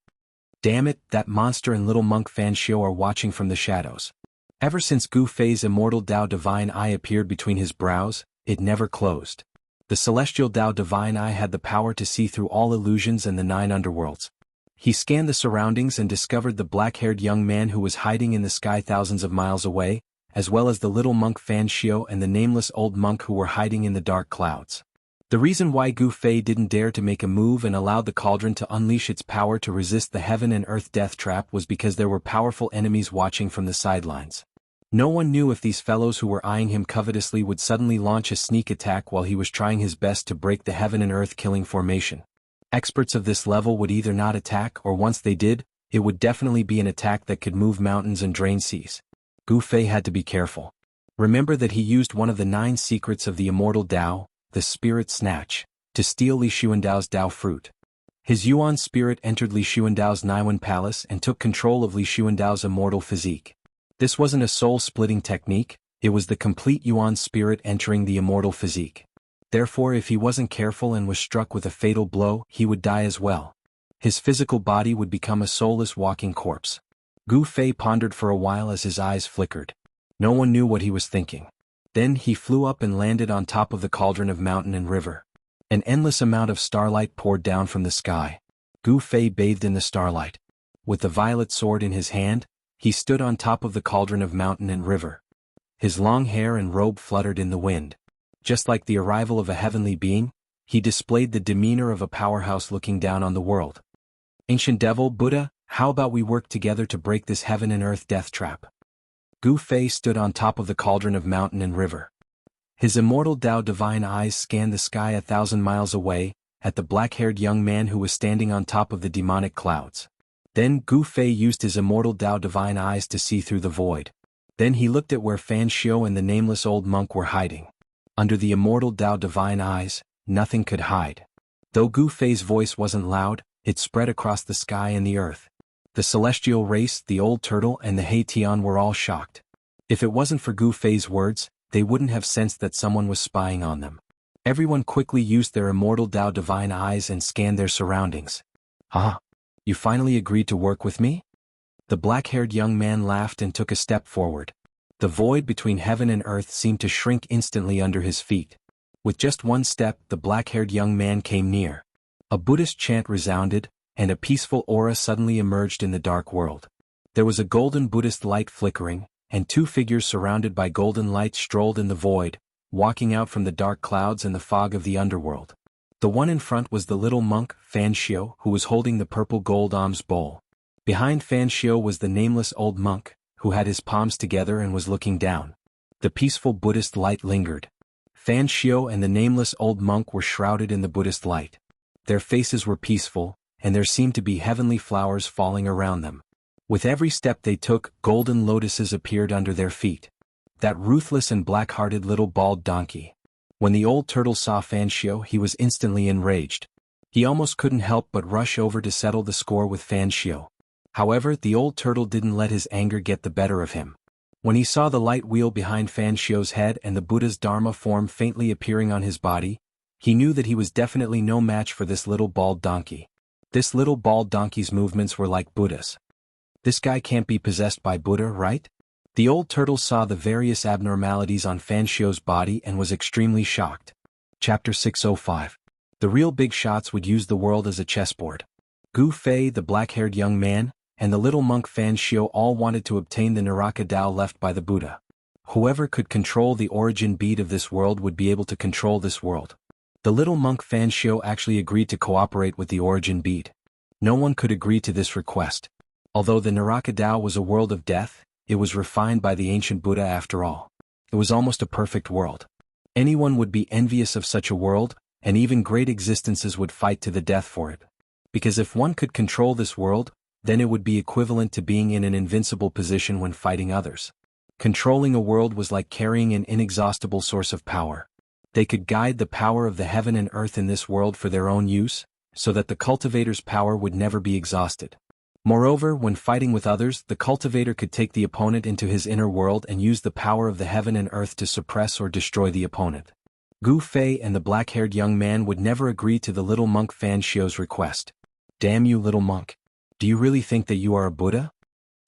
Damn it, that monster and little monk Fan Xiu are watching from the shadows. Ever since Gu Fei's immortal Dao divine eye appeared between his brows, it never closed. The celestial Dao divine eye had the power to see through all illusions and the 9 underworlds. He scanned the surroundings and discovered the black-haired young man who was hiding in the sky thousands of miles away, as well as the little monk Fan Xiu and the nameless old monk who were hiding in the dark clouds. The reason why Gu Fei didn't dare to make a move and allowed the cauldron to unleash its power to resist the heaven and earth death trap was because there were powerful enemies watching from the sidelines. No one knew if these fellows who were eyeing him covetously would suddenly launch a sneak attack while he was trying his best to break the heaven and earth killing formation. Experts of this level would either not attack or once they did, it would definitely be an attack that could move mountains and drain seas. Gu Fei had to be careful. Remember that he used one of the 9 secrets of the immortal Tao, the spirit snatch, to steal Li Xuandao's Tao fruit. His Yuan spirit entered Li Xuandao's Naiwan palace and took control of Li Xuandao's immortal physique. This wasn't a soul-splitting technique, it was the complete Yuan spirit entering the immortal physique. Therefore, if he wasn't careful and was struck with a fatal blow, he would die as well. His physical body would become a soulless walking corpse. Gu Fei pondered for a while as his eyes flickered. No one knew what he was thinking. Then he flew up and landed on top of the cauldron of mountain and river. An endless amount of starlight poured down from the sky. Gu Fei bathed in the starlight. With the violet sword in his hand, he stood on top of the cauldron of mountain and river. His long hair and robe fluttered in the wind. Just like the arrival of a heavenly being, he displayed the demeanor of a powerhouse looking down on the world. Ancient devil, Buddha, how about we work together to break this heaven and earth death trap? Gu Fei stood on top of the cauldron of mountain and river. His immortal Tao divine eyes scanned the sky 1,000 miles away, at the black-haired young man who was standing on top of the demonic clouds. Then Gu Fei used his immortal Tao divine eyes to see through the void. Then he looked at where Fan Xiu and the nameless old monk were hiding. Under the immortal Tao divine eyes, nothing could hide. Though Gu Fei's voice wasn't loud, it spread across the sky and the earth. The celestial race, the old turtle and the Haitian were all shocked. If it wasn't for Gu Fei's words, they wouldn't have sensed that someone was spying on them. Everyone quickly used their immortal Tao divine eyes and scanned their surroundings. "Ah, you finally agreed to work with me?" The black-haired young man laughed and took a step forward. The void between heaven and earth seemed to shrink instantly under his feet. With just one step, the black-haired young man came near. A Buddhist chant resounded, and a peaceful aura suddenly emerged in the dark world. There was a golden Buddhist light flickering, and 2 figures surrounded by golden light strolled in the void, walking out from the dark clouds and the fog of the underworld. The one in front was the little monk, Fan Xiu, who was holding the purple gold alms bowl. Behind Fan Xiu was the nameless old monk, who had his palms together and was looking down. The peaceful Buddhist light lingered. Fan Xiu and the nameless old monk were shrouded in the Buddhist light. Their faces were peaceful, and there seemed to be heavenly flowers falling around them. With every step they took, golden lotuses appeared under their feet. That ruthless and black-hearted little bald donkey. When the old turtle saw Fan Xiu, he was instantly enraged. He almost couldn't help but rush over to settle the score with Fan Xiu. However, the old turtle didn't let his anger get the better of him. When he saw the light wheel behind Fan Xiu's head and the Buddha's Dharma form faintly appearing on his body, he knew that he was definitely no match for this little bald donkey. This little bald donkey's movements were like Buddha's. This guy can't be possessed by Buddha, right? The old turtle saw the various abnormalities on Fan Xiu's body and was extremely shocked. Chapter 605. The real big shots would use the world as a chessboard. Gu Fei, the black-haired young man, and the little monk Fan Xiu all wanted to obtain the Naraka Tao left by the Buddha. Whoever could control the origin bead of this world would be able to control this world. The little monk Fan Xiu actually agreed to cooperate with the origin bead. No one could agree to this request. Although the Naraka Tao was a world of death, it was refined by the ancient Buddha after all. It was almost a perfect world. Anyone would be envious of such a world, and even great existences would fight to the death for it. Because if one could control this world, then it would be equivalent to being in an invincible position when fighting others. Controlling a world was like carrying an inexhaustible source of power. They could guide the power of the heaven and earth in this world for their own use, so that the cultivator's power would never be exhausted. Moreover, when fighting with others, the cultivator could take the opponent into his inner world and use the power of the heaven and earth to suppress or destroy the opponent. Gu Fei and the black-haired young man would never agree to the little monk Fan Xiu's request. "Damn you, little monk. Do you really think that you are a Buddha?"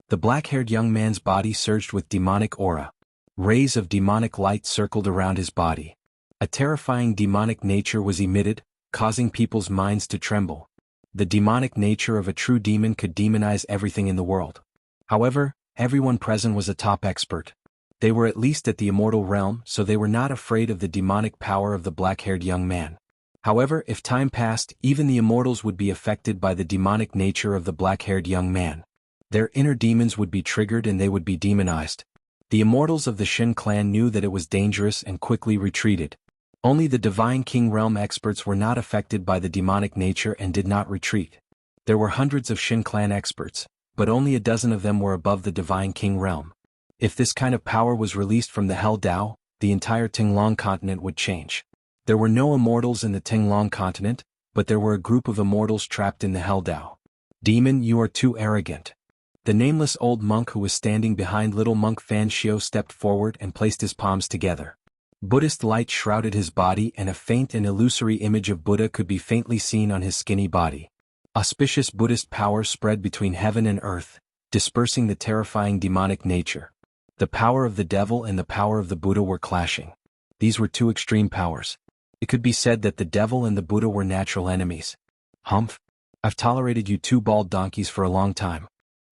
The black-haired young man's body surged with demonic aura. Rays of demonic light circled around his body. A terrifying demonic nature was emitted, causing people's minds to tremble. The demonic nature of a true demon could demonize everything in the world. However, everyone present was a top expert. They were at least at the immortal realm, so they were not afraid of the demonic power of the black-haired young man. However, if time passed, even the immortals would be affected by the demonic nature of the black-haired young man. Their inner demons would be triggered and they would be demonized. The immortals of the Shin clan knew that it was dangerous and quickly retreated. Only the Divine King Realm experts were not affected by the demonic nature and did not retreat. There were hundreds of Shin clan experts, but only a dozen of them were above the Divine King Realm. If this kind of power was released from the Hell Dao, the entire Tinglong continent would change. There were no immortals in the Tinglong continent, but there were a group of immortals trapped in the Hell Dao. Demon, you are too arrogant. The nameless old monk who was standing behind little monk Fan Xiao stepped forward and placed his palms together. Buddhist light shrouded his body, and a faint and illusory image of Buddha could be faintly seen on his skinny body. Auspicious Buddhist power spread between heaven and earth, dispersing the terrifying demonic nature. The power of the devil and the power of the Buddha were clashing. These were two extreme powers. It could be said that the devil and the Buddha were natural enemies. Humph! I've tolerated you two bald donkeys for a long time.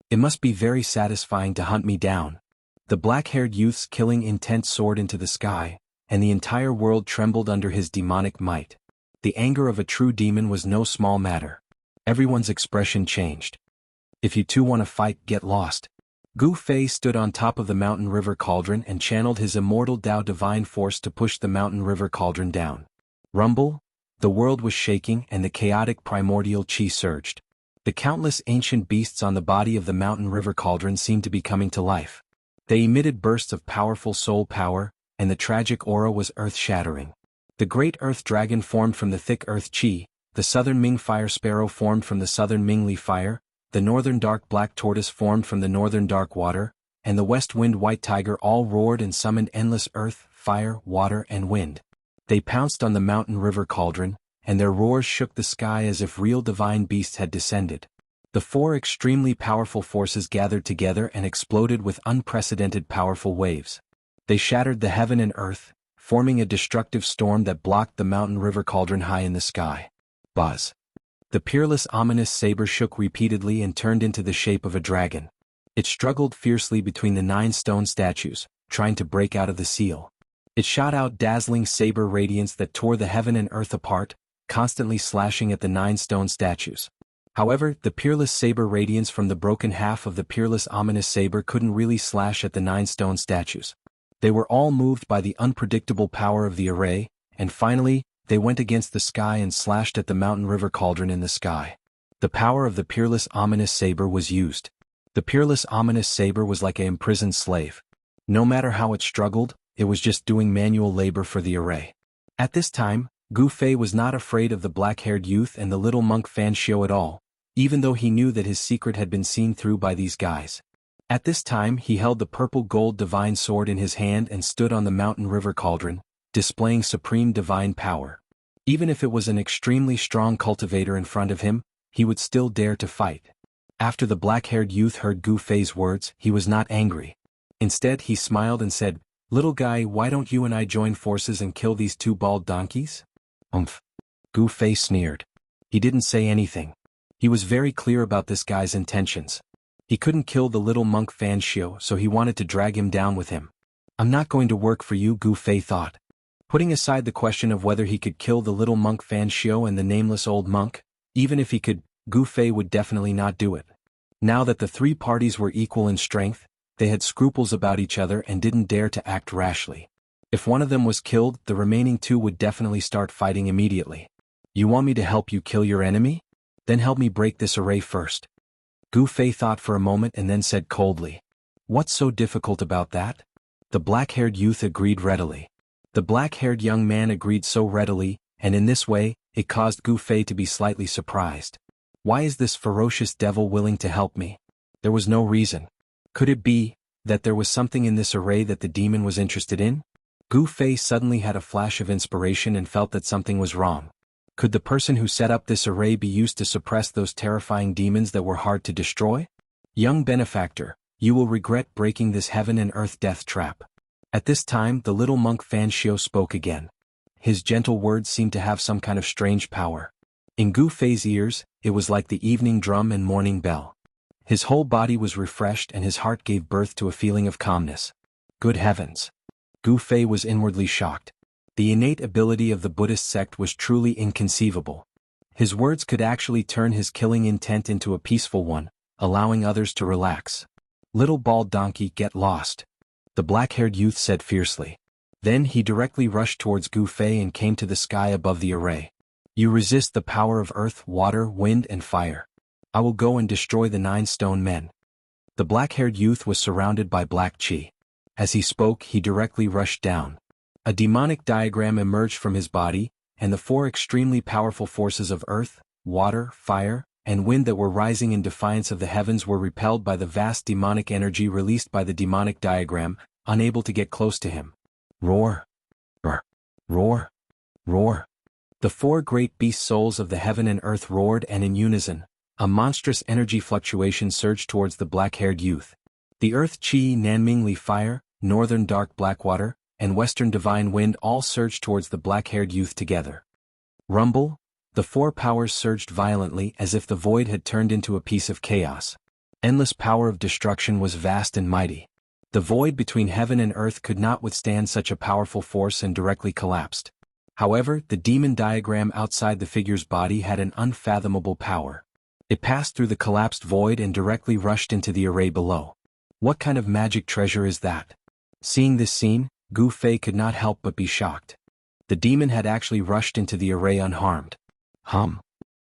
It must be very satisfying to hunt me down. The black-haired youth's killing intent soared into the sky, and the entire world trembled under his demonic might. The anger of a true demon was no small matter. Everyone's expression changed. If you two want to fight, get lost. Gu Fei stood on top of the mountain river cauldron and channeled his immortal Tao divine force to push the mountain river cauldron down. Rumble! The world was shaking and the chaotic primordial chi surged. The countless ancient beasts on the body of the mountain river cauldron seemed to be coming to life. They emitted bursts of powerful soul power, and the tragic aura was earth-shattering. The great earth dragon formed from the thick earth chi, the southern Ming fire sparrow formed from the southern Ming Li fire, the northern dark black tortoise formed from the northern dark water, and the west wind white tiger all roared and summoned endless earth, fire, water, and wind. They pounced on the mountain river cauldron, and their roars shook the sky as if real divine beasts had descended. The four extremely powerful forces gathered together and exploded with unprecedented powerful waves. They shattered the heaven and earth, forming a destructive storm that blocked the mountain river cauldron high in the sky. Buzz! The peerless ominous saber shook repeatedly and turned into the shape of a dragon. It struggled fiercely between the 9 stone statues, trying to break out of the seal. It shot out dazzling saber radiance that tore the heaven and earth apart, constantly slashing at the 9 stone statues. However, the peerless saber radiance from the broken half of the peerless ominous saber couldn't really slash at the 9 stone statues. They were all moved by the unpredictable power of the array, and finally, they went against the sky and slashed at the mountain river cauldron in the sky. The power of the peerless ominous saber was used. The peerless ominous saber was like an imprisoned slave. No matter how it struggled, it was just doing manual labor for the array. At this time, Gu Fei was not afraid of the black-haired youth and the little monk Fan Xiao at all, even though he knew that his secret had been seen through by these guys. At this time he held the purple gold divine sword in his hand and stood on the mountain river cauldron, displaying supreme divine power. Even if it was an extremely strong cultivator in front of him, he would still dare to fight. After the black-haired youth heard Gu Fei's words, he was not angry. Instead he smiled and said, "Little guy, why don't you and I join forces and kill these two bald donkeys?" Umph. Gu Fei sneered. He didn't say anything. He was very clear about this guy's intentions. He couldn't kill the little monk Fan Xiao, so he wanted to drag him down with him. "I'm not going to work for you," Gu Fei thought. Putting aside the question of whether he could kill the little monk Fan Xiao and the nameless old monk, even if he could, Gu Fei would definitely not do it. Now that the 3 parties were equal in strength, they had scruples about each other and didn't dare to act rashly. If one of them was killed, the remaining 2 would definitely start fighting immediately. "You want me to help you kill your enemy? Then help me break this array first." Gu Fei thought for a moment and then said coldly, "What's so difficult about that?" The black-haired youth agreed readily. The black-haired young man agreed so readily, and in this way, it caused Gu Fei to be slightly surprised. Why is this ferocious devil willing to help me? There was no reason. Could it be that there was something in this array that the demon was interested in? Gu Fei suddenly had a flash of inspiration and felt that something was wrong. Could the person who set up this array be used to suppress those terrifying demons that were hard to destroy? "Young benefactor, you will regret breaking this heaven and earth death trap." At this time the little monk Fan Xiao spoke again. His gentle words seemed to have some kind of strange power. In Gu Fei's ears, it was like the evening drum and morning bell. His whole body was refreshed and his heart gave birth to a feeling of calmness. Good heavens! Gu Fei was inwardly shocked. The innate ability of the Buddhist sect was truly inconceivable. His words could actually turn his killing intent into a peaceful one, allowing others to relax. "Little bald donkey, get lost," the black-haired youth said fiercely. Then he directly rushed towards Gu Fei and came to the sky above the array. "You resist the power of earth, water, wind, and fire. I will go and destroy the 9 stone men." The black-haired youth was surrounded by black chi. As he spoke, he directly rushed down. A demonic diagram emerged from his body, and the four extremely powerful forces of earth, water, fire, and wind that were rising in defiance of the heavens were repelled by the vast demonic energy released by the demonic diagram, unable to get close to him. Roar! Roar! Roar! Roar! The four great beast souls of the heaven and earth roared, and in unison, a monstrous energy fluctuation surged towards the black-haired youth. The earth Qi Nanmingli fire, northern dark black water, and western divine wind all surged towards the black-haired youth together. Rumble! The four powers surged violently as if the void had turned into a piece of chaos. Endless power of destruction was vast and mighty. The void between heaven and earth could not withstand such a powerful force and directly collapsed. However, the demon diagram outside the figure's body had an unfathomable power. It passed through the collapsed void and directly rushed into the array below. What kind of magic treasure is that? Seeing this scene, Gu Fei could not help but be shocked. The demon had actually rushed into the array unharmed.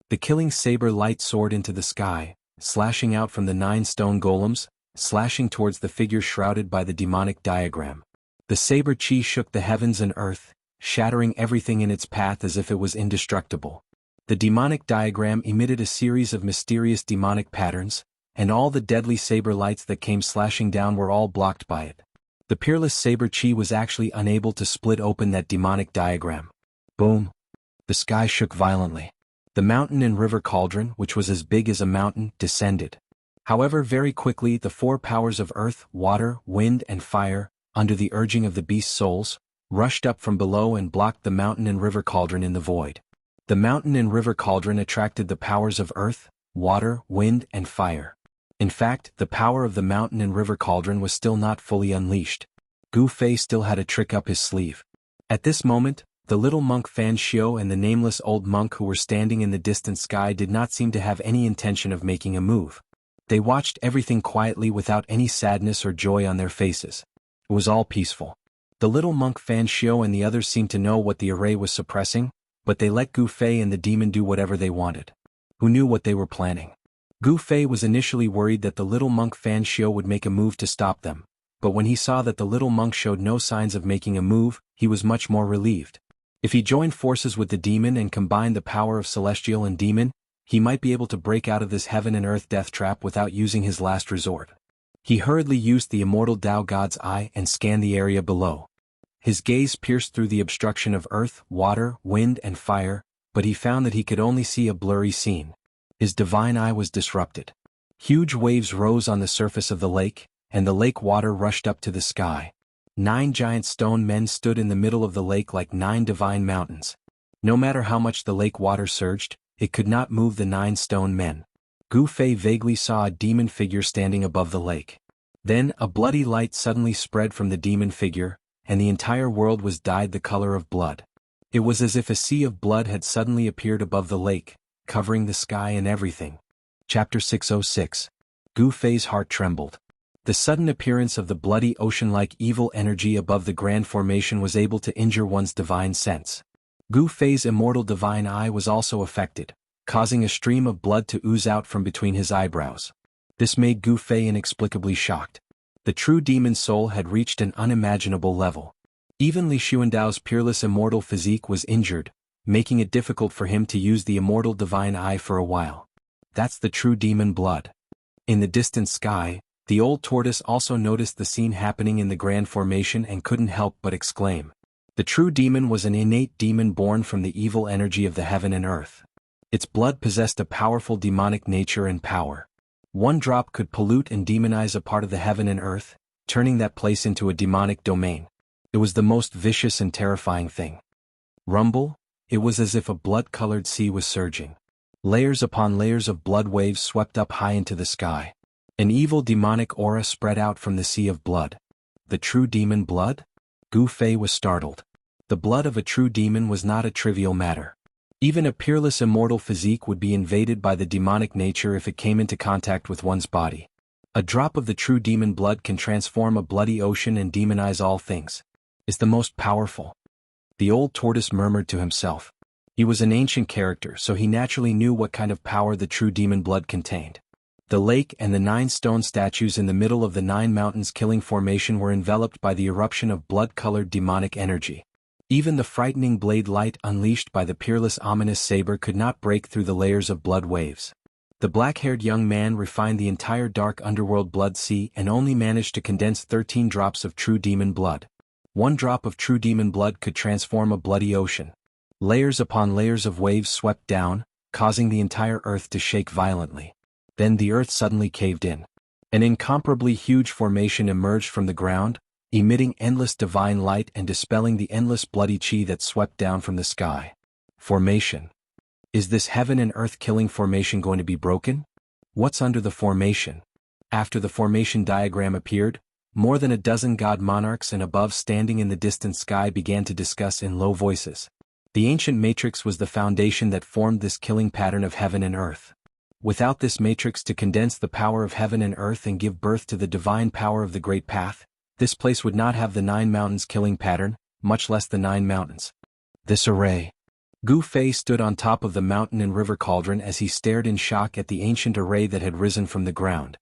The killing saber light soared into the sky, slashing out from the 9 stone golems, slashing towards the figure shrouded by the demonic diagram. The saber chi shook the heavens and earth, shattering everything in its path as if it was indestructible. The demonic diagram emitted a series of mysterious demonic patterns, and all the deadly saber lights that came slashing down were all blocked by it. The peerless saber chi was actually unable to split open that demonic diagram. Boom! The sky shook violently. The mountain and river cauldron, which was as big as a mountain, descended. However, very quickly the four powers of earth, water, wind, and fire, under the urging of the beast souls, rushed up from below and blocked the mountain and river cauldron in the void. The mountain and river cauldron attracted the powers of earth, water, wind, and fire. In fact, the power of the mountain and river cauldron was still not fully unleashed. Gu Fei still had a trick up his sleeve. At this moment, the little monk Fan Xiu and the nameless old monk who were standing in the distant sky did not seem to have any intention of making a move. They watched everything quietly without any sadness or joy on their faces. It was all peaceful. The little monk Fan Xiu and the others seemed to know what the array was suppressing, but they let Gu Fei and the demon do whatever they wanted. Who knew what they were planning? Gu Fei was initially worried that the little monk Fan Xiu would make a move to stop them, but when he saw that the little monk showed no signs of making a move, he was much more relieved. If he joined forces with the demon and combined the power of celestial and demon, he might be able to break out of this heaven and earth death trap without using his last resort. He hurriedly used the immortal Tao God's eye and scanned the area below. His gaze pierced through the obstruction of earth, water, wind, and fire, but he found that he could only see a blurry scene. His divine eye was disrupted. Huge waves rose on the surface of the lake, and the lake water rushed up to the sky. 9 giant stone men stood in the middle of the lake like 9 divine mountains. No matter how much the lake water surged, it could not move the 9 stone men. Gu Fei vaguely saw a demon figure standing above the lake. Then, a bloody light suddenly spread from the demon figure, and the entire world was dyed the color of blood. It was as if a sea of blood had suddenly appeared above the lake, covering the sky and everything. Chapter 606. Gu Fei's heart trembled. The sudden appearance of the bloody ocean-like evil energy above the grand formation was able to injure one's divine sense. Gu Fei's immortal divine eye was also affected, causing a stream of blood to ooze out from between his eyebrows. This made Gu Fei inexplicably shocked. The true demon soul had reached an unimaginable level. Even Li Xuandao's peerless immortal physique was injured, making it difficult for him to use the immortal divine eye for a while. That's the true demon blood. In the distant sky, the old tortoise also noticed the scene happening in the grand formation and couldn't help but exclaim. The true demon was an innate demon born from the evil energy of the heaven and earth. Its blood possessed a powerful demonic nature and power. One drop could pollute and demonize a part of the heaven and earth, turning that place into a demonic domain. It was the most vicious and terrifying thing. Rumble? It was as if a blood-colored sea was surging. Layers upon layers of blood waves swept up high into the sky. An evil demonic aura spread out from the sea of blood. The true demon blood? Gu Fei was startled. The blood of a true demon was not a trivial matter. Even a peerless immortal physique would be invaded by the demonic nature if it came into contact with one's body. A drop of the true demon blood can transform a bloody ocean and demonize all things. It's the most powerful. The old tortoise murmured to himself. He was an ancient character, so he naturally knew what kind of power the true demon blood contained. The lake and the 9 stone statues in the middle of the 9 mountains killing formation were enveloped by the eruption of blood-colored demonic energy. Even the frightening blade light unleashed by the peerless ominous saber could not break through the layers of blood waves. The black-haired young man refined the entire dark underworld blood sea and only managed to condense 13 drops of true demon blood. 1 drop of true demon blood could transform a bloody ocean. Layers upon layers of waves swept down, causing the entire earth to shake violently. Then the earth suddenly caved in. An incomparably huge formation emerged from the ground, emitting endless divine light and dispelling the endless bloody chi that swept down from the sky. Formation. Is this heaven and earth killing formation going to be broken? What's under the formation? After the formation diagram appeared, more than a dozen god monarchs and above standing in the distant sky began to discuss in low voices. The ancient matrix was the foundation that formed this killing pattern of heaven and earth. Without this matrix to condense the power of heaven and earth and give birth to the divine power of the Great Path, this place would not have the 9 mountains killing pattern, much less the 9 mountains. This array. Gu Fei stood on top of the mountain and river cauldron as he stared in shock at the ancient array that had risen from the ground.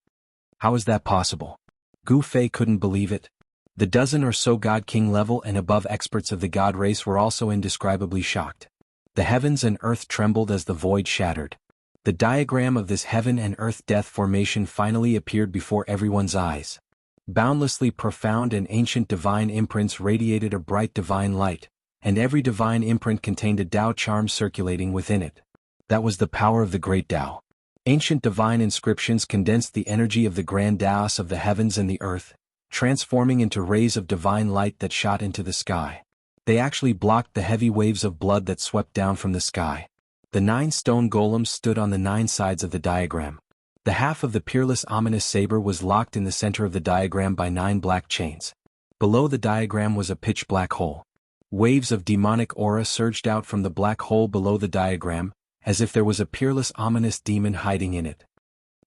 How is that possible? Gu Fei couldn't believe it. The dozen or so God King level and above experts of the God race were also indescribably shocked. The heavens and earth trembled as the void shattered. The diagram of this heaven and earth death formation finally appeared before everyone's eyes. Boundlessly profound and ancient divine imprints radiated a bright divine light, and every divine imprint contained a Tao charm circulating within it. That was the power of the great Tao. Ancient divine inscriptions condensed the energy of the grand Taos of the heavens and the earth, transforming into rays of divine light that shot into the sky. They actually blocked the heavy waves of blood that swept down from the sky. The 9 stone golems stood on the 9 sides of the diagram. The half of the peerless ominous saber was locked in the center of the diagram by 9 black chains. Below the diagram was a pitch black hole. Waves of demonic aura surged out from the black hole below the diagram, as if there was a peerless ominous demon hiding in it.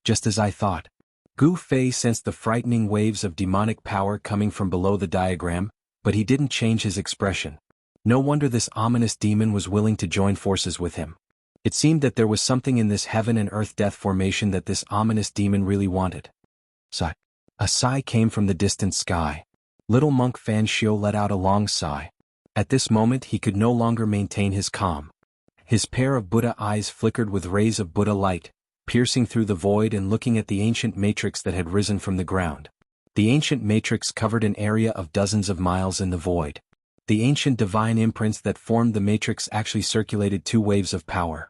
Just as I thought. Gu Fei sensed the frightening waves of demonic power coming from below the diagram, but he didn't change his expression. No wonder this ominous demon was willing to join forces with him. It seemed that there was something in this heaven and earth death formation that this ominous demon really wanted. Sigh. A sigh came from the distant sky. Little monk Fan Xiu let out a long sigh. At this moment he could no longer maintain his calm. His pair of Buddha eyes flickered with rays of Buddha light, piercing through the void and looking at the ancient matrix that had risen from the ground. The ancient matrix covered an area of dozens of miles in the void. The ancient divine imprints that formed the matrix actually circulated 2 waves of power.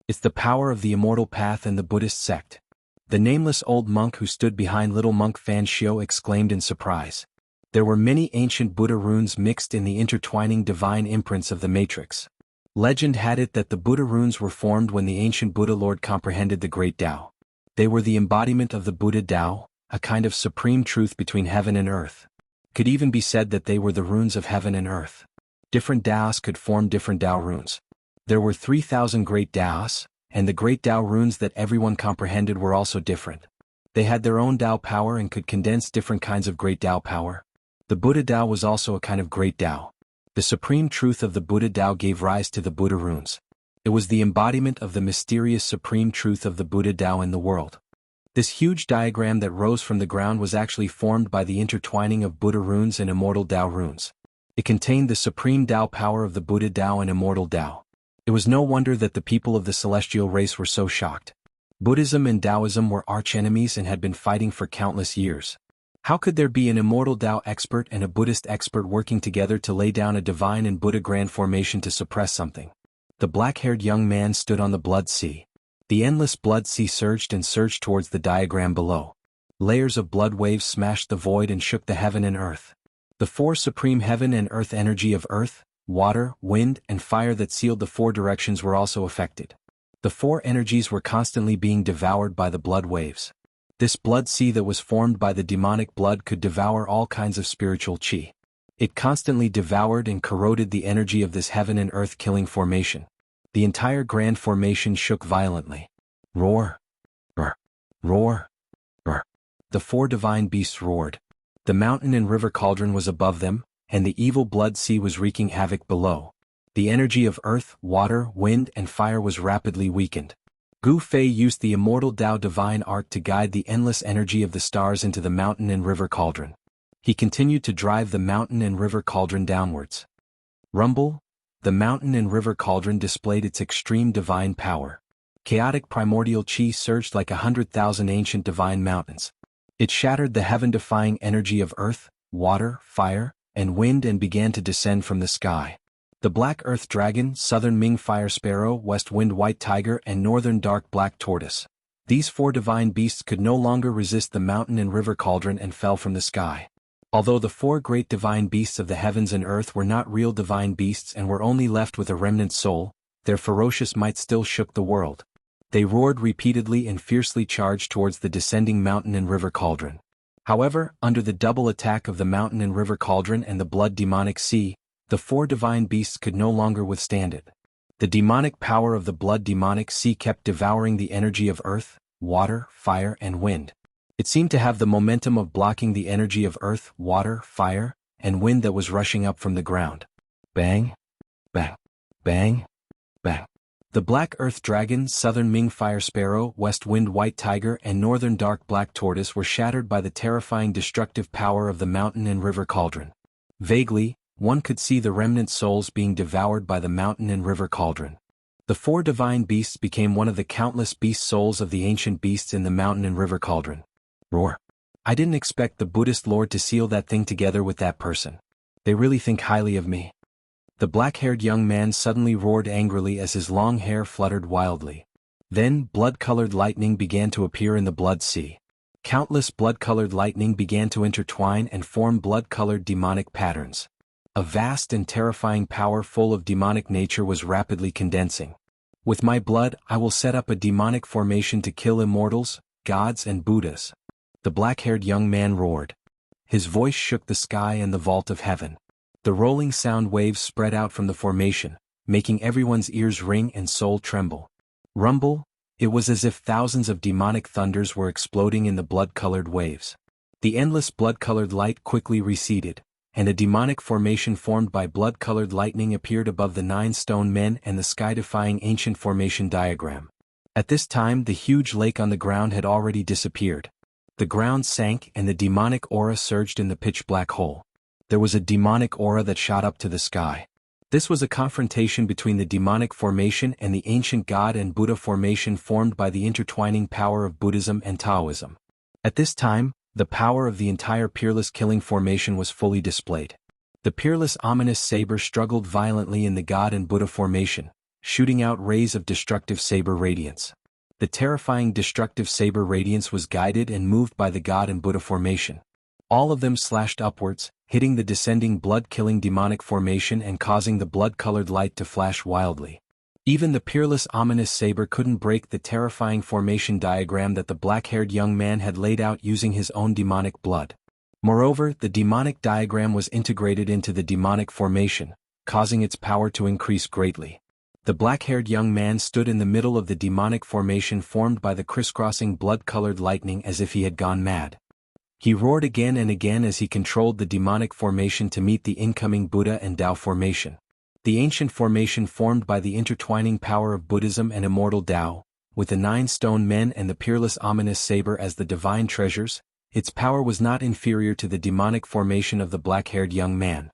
It's the power of the immortal path and the Buddhist sect. The nameless old monk who stood behind little monk Fan Xiu exclaimed in surprise. There were many ancient Buddha runes mixed in the intertwining divine imprints of the matrix. Legend had it that the Buddha runes were formed when the ancient Buddha Lord comprehended the great Tao. They were the embodiment of the Buddha Tao, a kind of supreme truth between heaven and earth. Could even be said that they were the runes of heaven and earth. Different Taos could form different Tao runes. There were 3,000 great Taos, and the great Tao runes that everyone comprehended were also different. They had their own Tao power and could condense different kinds of great Tao power. The Buddha Tao was also a kind of great Tao. The supreme truth of the Buddha Tao gave rise to the Buddha runes. It was the embodiment of the mysterious supreme truth of the Buddha Tao in the world. This huge diagram that rose from the ground was actually formed by the intertwining of Buddha runes and Immortal Tao runes. It contained the supreme Tao power of the Buddha Tao and Immortal Tao. It was no wonder that the people of the celestial race were so shocked. Buddhism and Taoism were archenemies and had been fighting for countless years. How could there be an Immortal Tao expert and a Buddhist expert working together to lay down a divine and Buddha grand formation to suppress something? The black-haired young man stood on the blood sea. The endless blood sea surged and surged towards the diagram below. Layers of blood waves smashed the void and shook the heaven and earth. The 4 supreme heaven and earth energy of earth, water, wind, and fire that sealed the 4 directions were also affected. The 4 energies were constantly being devoured by the blood waves. This blood sea that was formed by the demonic blood could devour all kinds of spiritual chi. It constantly devoured and corroded the energy of this heaven and earth killing formation. The entire grand formation shook violently. Roar! Roar! Roar! Roar! The 4 divine beasts roared. The mountain and river cauldron was above them, and the evil blood sea was wreaking havoc below. The energy of earth, water, wind, and fire was rapidly weakened. Gu Fei used the immortal Tao divine art to guide the endless energy of the stars into the mountain and river cauldron. He continued to drive the mountain and river cauldron downwards. Rumble, the mountain and river cauldron displayed its extreme divine power. Chaotic primordial chi surged like 100,000 ancient divine mountains. It shattered the heaven-defying energy of earth, water, fire, and wind and began to descend from the sky. The Black Earth Dragon, Southern Ming Fire Sparrow, West Wind White Tiger, and Northern Dark Black Tortoise. These four divine beasts could no longer resist the mountain and river cauldron and fell from the sky. Although the four great divine beasts of the heavens and earth were not real divine beasts and were only left with a remnant soul, their ferocious might still shook the world. They roared repeatedly and fiercely charged towards the descending mountain and river cauldron. However, under the double attack of the mountain and river cauldron and the blood demonic sea, the four divine beasts could no longer withstand it. The demonic power of the blood demonic sea kept devouring the energy of earth, water, fire, and wind. It seemed to have the momentum of blocking the energy of earth, water, fire, and wind that was rushing up from the ground. Bang, bang, bang, bang. The Black Earth Dragon, Southern Ming Fire Sparrow, West Wind White Tiger, and Northern Dark Black Tortoise were shattered by the terrifying destructive power of the mountain and river cauldron. Vaguely, one could see the remnant souls being devoured by the mountain and river cauldron. The four divine beasts became one of the countless beast souls of the ancient beasts in the mountain and river cauldron. Roar. I didn't expect the Buddhist Lord to seal that thing together with that person. They really think highly of me. The black-haired young man suddenly roared angrily as his long hair fluttered wildly. Then, blood-colored lightning began to appear in the blood sea. Countless blood-colored lightning began to intertwine and form blood-colored demonic patterns. A vast and terrifying power full of demonic nature was rapidly condensing. With my blood, I will set up a demonic formation to kill immortals, gods, and Buddhas. The black-haired young man roared. His voice shook the sky and the vault of heaven. The rolling sound waves spread out from the formation, making everyone's ears ring and soul tremble. Rumble, it was as if thousands of demonic thunders were exploding in the blood-colored waves. The endless blood-colored light quickly receded, and a demonic formation formed by blood-colored lightning appeared above the 9 stone men and the sky-defying ancient formation diagram. At this time the huge lake on the ground had already disappeared. The ground sank and the demonic aura surged in the pitch-black hole. There was a demonic aura that shot up to the sky. This was a confrontation between the demonic formation and the ancient God and Buddha formation formed by the intertwining power of Buddhism and Taoism. At this time, the power of the entire peerless killing formation was fully displayed. The peerless ominous saber struggled violently in the God and Buddha formation, shooting out rays of destructive saber radiance. The terrifying destructive saber radiance was guided and moved by the God and Buddha formation. All of them slashed upwards, hitting the descending blood-killing demonic formation and causing the blood-colored light to flash wildly. Even the peerless ominous saber couldn't break the terrifying formation diagram that the black-haired young man had laid out using his own demonic blood. Moreover, the demonic diagram was integrated into the demonic formation, causing its power to increase greatly. The black-haired young man stood in the middle of the demonic formation formed by the crisscrossing blood-colored lightning as if he had gone mad. He roared again and again as he controlled the demonic formation to meet the incoming Buddha and Tao formation. The ancient formation formed by the intertwining power of Buddhism and immortal Tao, with the 9 stone men and the peerless ominous saber as the divine treasures, its power was not inferior to the demonic formation of the black-haired young man.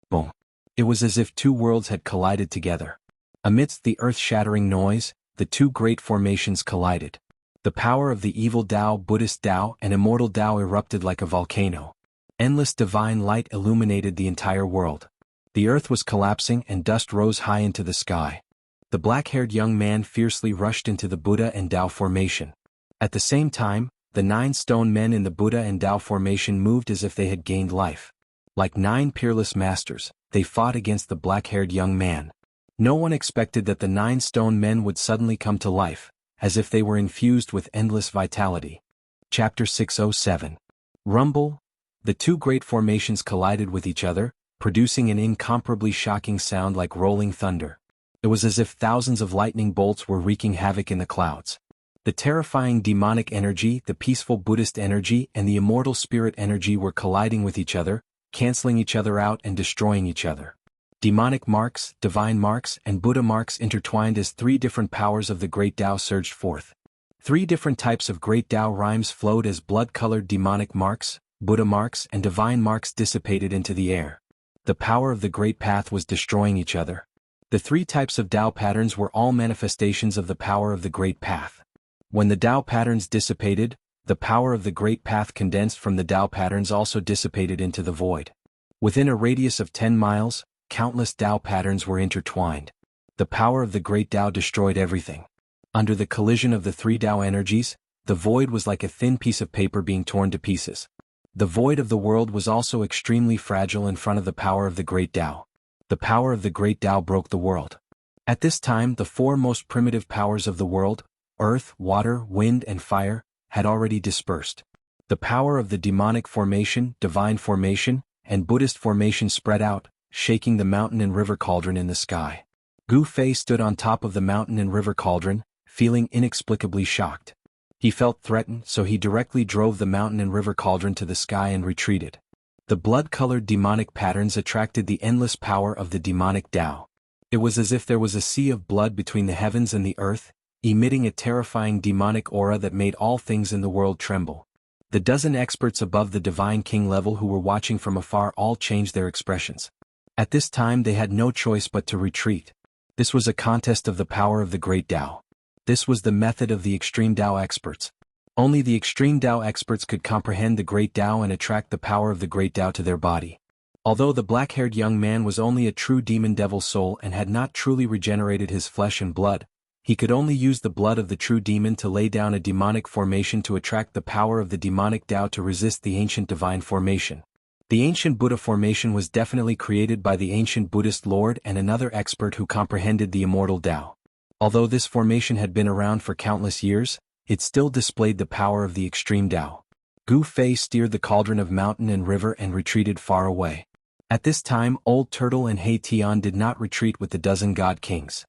Boom! It was as if two worlds had collided together. Amidst the earth-shattering noise, the two great formations collided. The power of the evil Tao, Buddhist Tao, and immortal Tao erupted like a volcano. Endless divine light illuminated the entire world. The earth was collapsing and dust rose high into the sky. The black-haired young man fiercely rushed into the Buddha and Tao formation. At the same time, the 9 stone men in the Buddha and Tao formation moved as if they had gained life. Like 9 peerless masters, they fought against the black-haired young man. No one expected that the 9 stone men would suddenly come to life, as if they were infused with endless vitality. Chapter 607. Rumble. The two great formations collided with each other, producing an incomparably shocking sound like rolling thunder. It was as if thousands of lightning bolts were wreaking havoc in the clouds. The terrifying demonic energy, the peaceful Buddhist energy, and the immortal spirit energy were colliding with each other, canceling each other out and destroying each other. Demonic marks, divine marks, and Buddha marks intertwined as three different powers of the Great Tao surged forth. Three different types of Great Tao rhymes flowed as blood-colored demonic marks, Buddha marks, and divine marks dissipated into the air. The power of the Great Path was destroying each other. The three types of Tao patterns were all manifestations of the power of the Great Path. When the Tao patterns dissipated, the power of the Great Path condensed from the Tao patterns also dissipated into the void. Within a radius of 10 miles, countless Tao patterns were intertwined. The power of the Great Tao destroyed everything. Under the collision of the three Tao energies, the void was like a thin piece of paper being torn to pieces. The void of the world was also extremely fragile in front of the power of the Great Tao. The power of the Great Tao broke the world. At this time, the four most primitive powers of the world, earth, water, wind, and fire, had already dispersed. The power of the demonic formation, divine formation, and Buddhist formation spread out, shaking the mountain and river cauldron in the sky. Gu Fei stood on top of the mountain and river cauldron, feeling inexplicably shocked. He felt threatened, so he directly drove the mountain and river cauldron to the sky and retreated. The blood-colored demonic patterns attracted the endless power of the demonic Tao. It was as if there was a sea of blood between the heavens and the earth, emitting a terrifying demonic aura that made all things in the world tremble. The dozen experts above the Divine King level who were watching from afar all changed their expressions. At this time they had no choice but to retreat. This was a contest of the power of the Great Tao. This was the method of the extreme Tao experts. Only the extreme Tao experts could comprehend the Great Tao and attract the power of the Great Tao to their body. Although the black-haired young man was only a true demon devil soul and had not truly regenerated his flesh and blood, he could only use the blood of the true demon to lay down a demonic formation to attract the power of the demonic Tao to resist the ancient divine formation. The ancient Buddha formation was definitely created by the ancient Buddhist Lord and another expert who comprehended the immortal Tao. Although this formation had been around for countless years, it still displayed the power of the extreme Tao. Gu Fei steered the cauldron of mountain and river and retreated far away. At this time, Old Turtle and Hei Tian did not retreat with the dozen god kings.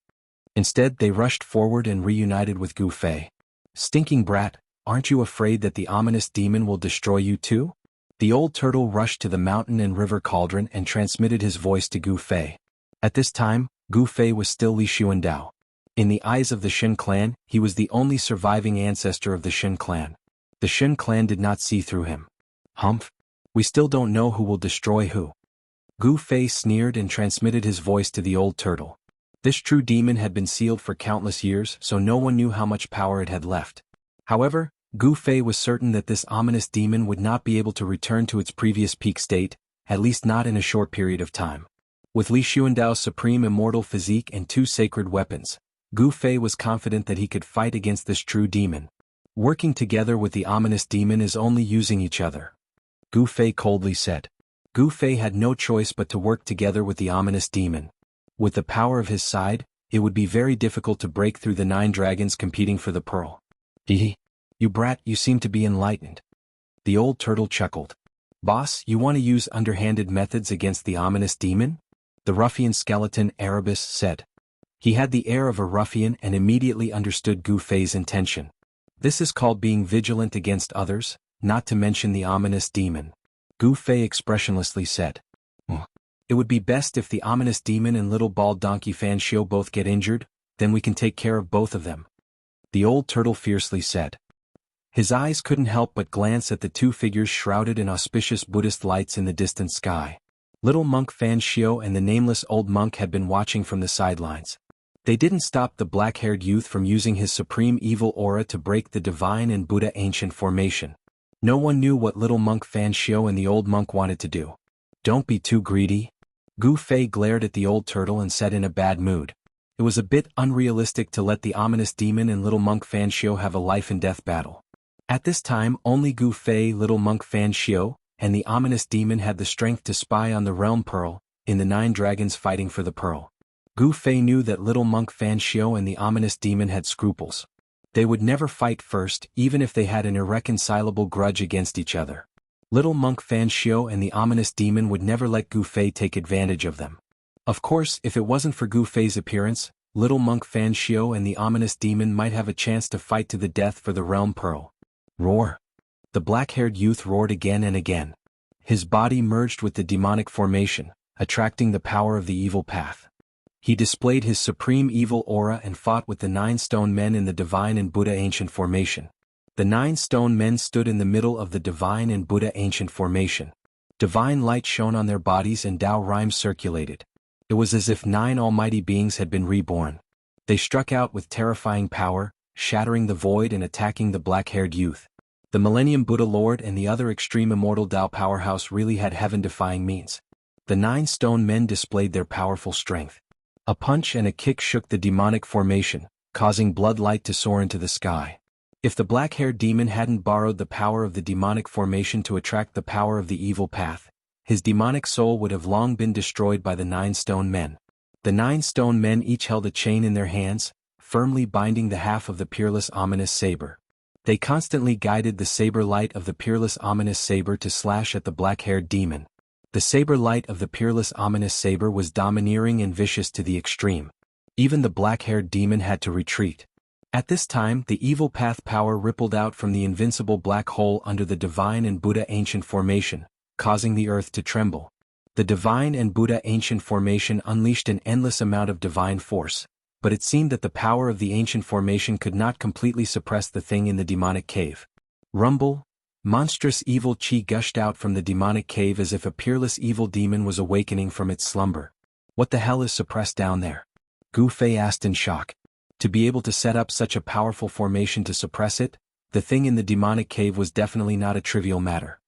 Instead, they rushed forward and reunited with Gu Fei. "Stinking brat, aren't you afraid that the ominous demon will destroy you too?" The Old Turtle rushed to the mountain and river cauldron and transmitted his voice to Gu Fei. At this time, Gu Fei was still Li Xuandao. In the eyes of the Shen clan, he was the only surviving ancestor of the Shen clan. The Shen clan did not see through him. "Humph! We still don't know who will destroy who." Gu Fei sneered and transmitted his voice to the Old Turtle. This true demon had been sealed for countless years, so no one knew how much power it had left. However, Gu Fei was certain that this ominous demon would not be able to return to its previous peak state, at least not in a short period of time. With Li Xuandao's supreme immortal physique and two sacred weapons, Gu Fei was confident that he could fight against this true demon. Working together with the ominous demon is only using each other, Gu Fei coldly said. Gu Fei had no choice but to work together with the ominous demon. With the power of his side, it would be very difficult to break through the 9 dragons competing for the pearl. "Hee. You brat, you seem to be enlightened." The Old Turtle chuckled. "Boss, you want to use underhanded methods against the ominous demon?" The ruffian skeleton Erebus said. He had the air of a ruffian and immediately understood Gu Fei's intention. "This is called being vigilant against others, not to mention the ominous demon," Gu Fei expressionlessly said. "It would be best if the ominous demon and little bald donkey Fan Xiu both get injured, then we can take care of both of them," the Old Turtle fiercely said. His eyes couldn't help but glance at the two figures shrouded in auspicious Buddhist lights in the distant sky. Little monk Fan Xiu and the nameless old monk had been watching from the sidelines. They didn't stop the black-haired youth from using his supreme evil aura to break the divine and Buddha ancient formation. No one knew what little monk Fan Xiu and the old monk wanted to do. "Don't be too greedy." Gu Fei glared at the Old Turtle and said in a bad mood. It was a bit unrealistic to let the ominous demon and little monk Fan Xiu have a life-and-death battle. At this time, only Gu Fei, little monk Fan Xiu, and the ominous demon had the strength to spy on the realm pearl, in the 9 dragons fighting for the pearl. Gu Fei knew that little monk Fan Xiu and the ominous demon had scruples. They would never fight first, even if they had an irreconcilable grudge against each other. Little monk Fan Xiu and the ominous demon would never let Gu Fei take advantage of them. Of course, if it wasn't for Gu Fei's appearance, little monk Fan Xiu and the ominous demon might have a chance to fight to the death for the realm pearl. Roar! The black-haired youth roared again and again. His body merged with the demonic formation, attracting the power of the evil path. He displayed his supreme evil aura and fought with the 9 stone men in the Divine and Buddha Ancient Formation. The 9 stone men stood in the middle of the Divine and Buddha Ancient Formation. Divine light shone on their bodies and Tao rhymes circulated. It was as if 9 almighty beings had been reborn. They struck out with terrifying power, shattering the void and attacking the black-haired youth. The Millennium Buddha Lord and the other extreme immortal Tao powerhouse really had heaven-defying means. The 9 stone men displayed their powerful strength. A punch and a kick shook the demonic formation, causing blood light to soar into the sky. If the black-haired demon hadn't borrowed the power of the demonic formation to attract the power of the evil path, his demonic soul would have long been destroyed by the 9 stone men. The 9 stone men each held a chain in their hands, firmly binding the half of the peerless ominous saber. They constantly guided the saber light of the peerless ominous saber to slash at the black-haired demon. The saber light of the peerless ominous saber was domineering and vicious to the extreme. Even the black-haired demon had to retreat. At this time, the evil path power rippled out from the invincible black hole under the Divine and Buddha Ancient Formation, causing the earth to tremble. The Divine and Buddha Ancient Formation unleashed an endless amount of divine force, but it seemed that the power of the Ancient Formation could not completely suppress the thing in the demonic cave. Rumble, monstrous evil chi gushed out from the demonic cave as if a peerless evil demon was awakening from its slumber. What the hell is suppressed down there? Gu Fei asked in shock. To be able to set up such a powerful formation to suppress it, the thing in the demonic cave was definitely not a trivial matter.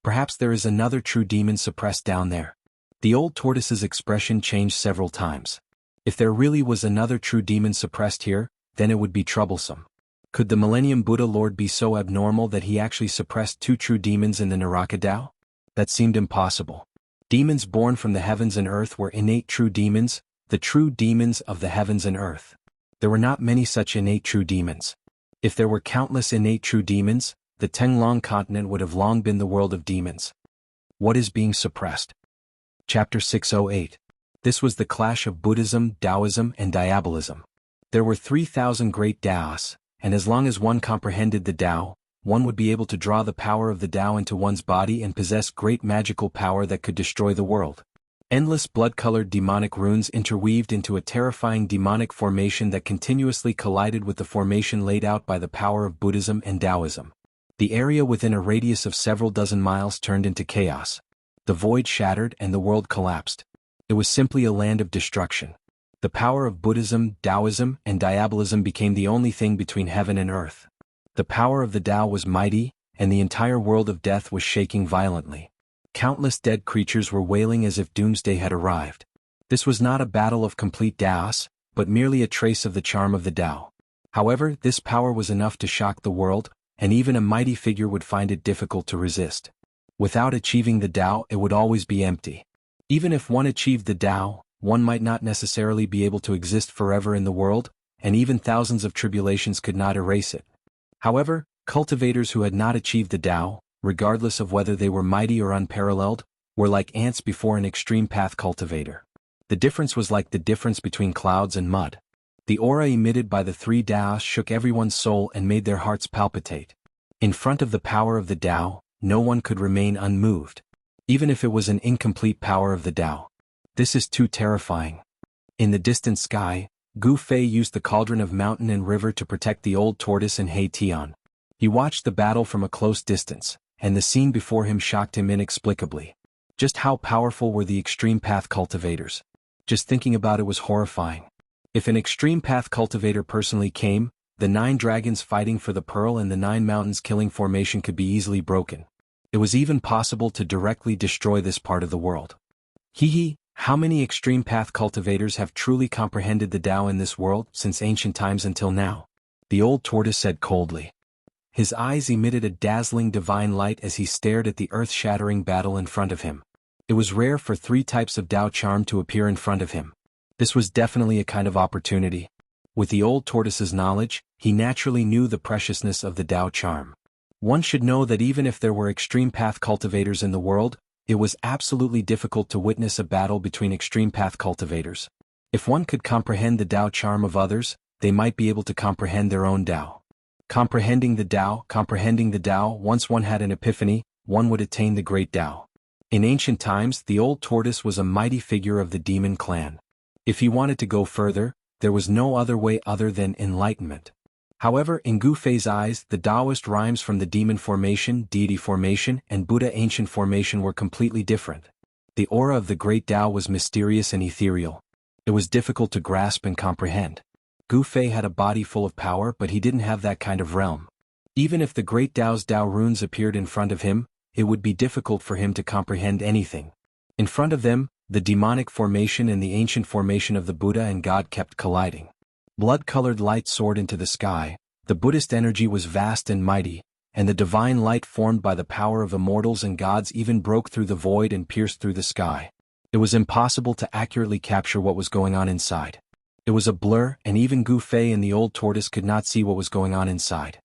Perhaps there is another true demon suppressed down there. The old tortoise's expression changed several times. If there really was another true demon suppressed here, then it would be troublesome. Could the Millennium Buddha Lord be so abnormal that he actually suppressed 2 true demons in the Naraka Tao? That seemed impossible. Demons born from the heavens and earth were innate true demons, the true demons of the heavens and earth. There were not many such innate true demons. If there were countless innate true demons, the Tenglong continent would have long been the world of demons. What is being suppressed? Chapter 608. This was the clash of Buddhism, Taoism, and Diabolism. There were 3,000 great Taos, and as long as one comprehended the Tao, one would be able to draw the power of the Tao into one's body and possess great magical power that could destroy the world. Endless blood-colored demonic runes interweaved into a terrifying demonic formation that continuously collided with the formation laid out by the power of Buddhism and Taoism. The area within a radius of several dozen miles turned into chaos. The void shattered and the world collapsed. It was simply a land of destruction. The power of Buddhism, Taoism, and Diabolism became the only thing between heaven and earth. The power of the Tao was mighty, and the entire world of death was shaking violently. Countless dead creatures were wailing as if doomsday had arrived. This was not a battle of complete Taos, but merely a trace of the charm of the Tao. However, this power was enough to shock the world, and even a mighty figure would find it difficult to resist. Without achieving the Tao, it would always be empty. Even if one achieved the Tao, one might not necessarily be able to exist forever in the world, and even thousands of tribulations could not erase it. However, cultivators who had not achieved the Tao, regardless of whether they were mighty or unparalleled, were like ants before an extreme path cultivator. The difference was like the difference between clouds and mud. The aura emitted by the 3 Taos shook everyone's soul and made their hearts palpitate. In front of the power of the Tao, no one could remain unmoved. Even if it was an incomplete power of the Tao. This is too terrifying. In the distant sky, Gu Fei used the cauldron of mountain and river to protect the old tortoise and Hei Tian. He watched the battle from a close distance, and the scene before him shocked him inexplicably. Just how powerful were the extreme path cultivators? Just thinking about it was horrifying. If an extreme path cultivator personally came, the 9 dragons fighting for the pearl and the 9 mountains killing formation could be easily broken. It was even possible to directly destroy this part of the world. How many extreme path cultivators have truly comprehended the Tao in this world since ancient times until now? The old tortoise said coldly. His eyes emitted a dazzling divine light as he stared at the earth-shattering battle in front of him. It was rare for 3 types of Tao charm to appear in front of him. This was definitely a kind of opportunity. With the old tortoise's knowledge, he naturally knew the preciousness of the Tao charm. One should know that even if there were extreme path cultivators in the world, it was absolutely difficult to witness a battle between extreme path cultivators. If one could comprehend the Tao charm of others, they might be able to comprehend their own Tao. Comprehending the Tao, once one had an epiphany, one would attain the great Tao. In ancient times, the old tortoise was a mighty figure of the demon clan. If he wanted to go further, there was no other way other than enlightenment. However, in Gu Fei's eyes, the Taoist rhymes from the demon formation, deity formation, and Buddha ancient formation were completely different. The aura of the great Tao was mysterious and ethereal. It was difficult to grasp and comprehend. Gu Fei had a body full of power, but he didn't have that kind of realm. Even if the great Tao's Tao runes appeared in front of him, it would be difficult for him to comprehend anything. In front of them, the demonic formation and the ancient formation of the Buddha and God kept colliding. Blood-colored light soared into the sky, the Buddhist energy was vast and mighty, and the divine light formed by the power of immortals and gods even broke through the void and pierced through the sky. It was impossible to accurately capture what was going on inside. It was a blur, and even Gu Fei and the old tortoise could not see what was going on inside.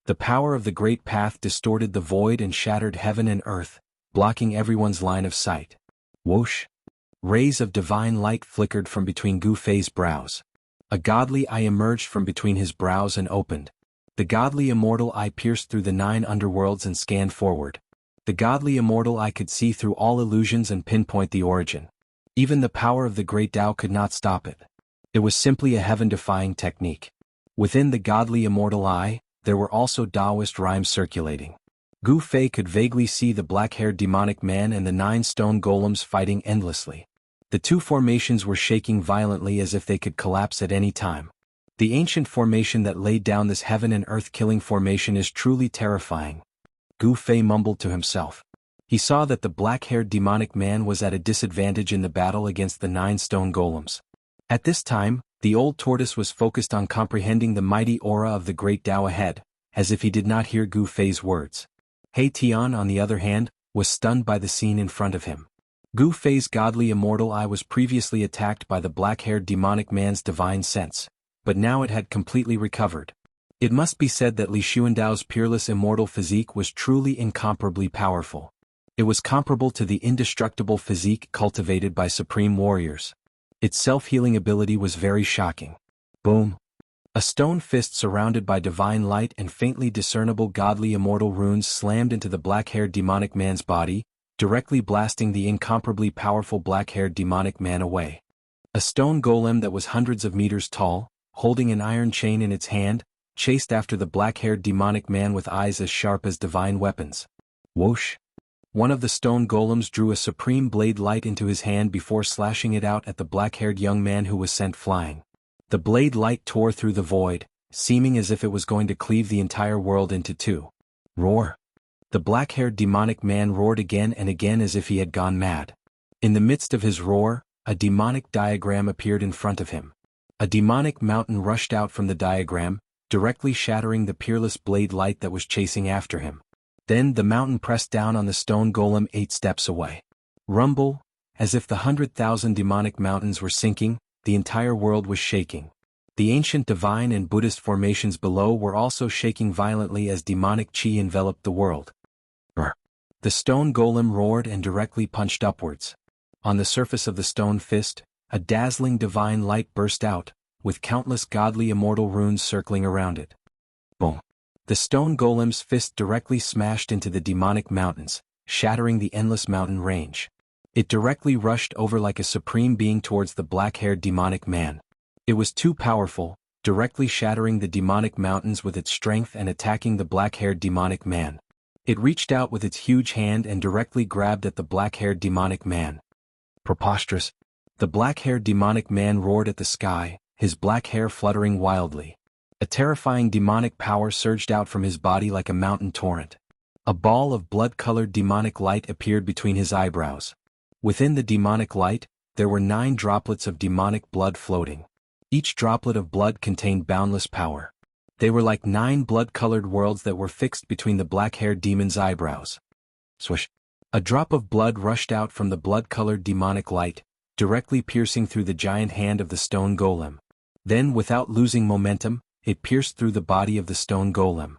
The power of the great path distorted the void and shattered heaven and earth, blocking everyone's line of sight. Whoosh! Rays of divine light flickered from between Gu Fei's brows. A godly eye emerged from between his brows and opened. The godly immortal eye pierced through the 9 underworlds and scanned forward. The godly immortal eye could see through all illusions and pinpoint the origin. Even the power of the great Tao could not stop it. It was simply a heaven-defying technique. Within the godly immortal eye, there were also Taoist rhymes circulating. Gu Fei could vaguely see the black-haired demonic man and the 9 stone golems fighting endlessly. The 2 formations were shaking violently as if they could collapse at any time. The ancient formation that laid down this heaven and earth killing formation is truly terrifying. Gu Fei mumbled to himself. He saw that the black-haired demonic man was at a disadvantage in the battle against the 9 stone golems. At this time, the old tortoise was focused on comprehending the mighty aura of the great Tao ahead, as if he did not hear Gu Fei's words. He Tian, on the other hand, was stunned by the scene in front of him. Gu Fei's godly immortal eye was previously attacked by the black-haired demonic man's divine sense, but now it had completely recovered. It must be said that Li Xuandao's peerless immortal physique was truly incomparably powerful. It was comparable to the indestructible physique cultivated by supreme warriors. Its self-healing ability was very shocking. Boom! A stone fist surrounded by divine light and faintly discernible godly immortal runes slammed into the black-haired demonic man's body, directly blasting the incomparably powerful black-haired demonic man away. A stone golem that was hundreds of meters tall, holding an iron chain in its hand, chased after the black-haired demonic man with eyes as sharp as divine weapons. Whoosh! One of the stone golems drew a supreme blade light into his hand before slashing it out at the black-haired young man who was sent flying. The blade light tore through the void, seeming as if it was going to cleave the entire world into 2. Roar! The black-haired demonic man roared again and again as if he had gone mad. In the midst of his roar, a demonic diagram appeared in front of him. A demonic mountain rushed out from the diagram, directly shattering the peerless blade light that was chasing after him. Then the mountain pressed down on the stone golem 8 steps away. Rumble! As if the 100,000 demonic mountains were sinking, the entire world was shaking. The ancient divine and Buddhist formations below were also shaking violently as demonic chi enveloped the world. The stone golem roared and directly punched upwards. On the surface of the stone fist, a dazzling divine light burst out, with countless godly immortal runes circling around it. Boom! The stone golem's fist directly smashed into the demonic mountains, shattering the endless mountain range. It directly rushed over like a supreme being towards the black-haired demonic man. It was too powerful, directly shattering the demonic mountains with its strength and attacking the black-haired demonic man. It reached out with its huge hand and directly grabbed at the black-haired demonic man. Preposterous! The black-haired demonic man roared at the sky, his black hair fluttering wildly. A terrifying demonic power surged out from his body like a mountain torrent. A ball of blood-colored demonic light appeared between his eyebrows. Within the demonic light, there were 9 droplets of demonic blood floating. Each droplet of blood contained boundless power. They were like 9 blood-colored worlds that were fixed between the black-haired demon's eyebrows. Swish! A drop of blood rushed out from the blood-colored demonic light, directly piercing through the giant hand of the stone golem. Then, without losing momentum, it pierced through the body of the stone golem.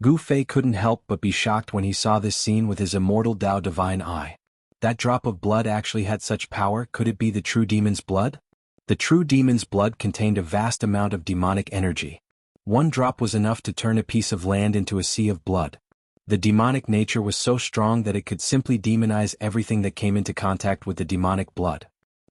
Gu Fei couldn't help but be shocked when he saw this scene with his immortal Tao divine eye. That drop of blood actually had such power. Could it be the true demon's blood? The true demon's blood contained a vast amount of demonic energy. 1 drop was enough to turn a piece of land into a sea of blood. The demonic nature was so strong that it could simply demonize everything that came into contact with the demonic blood.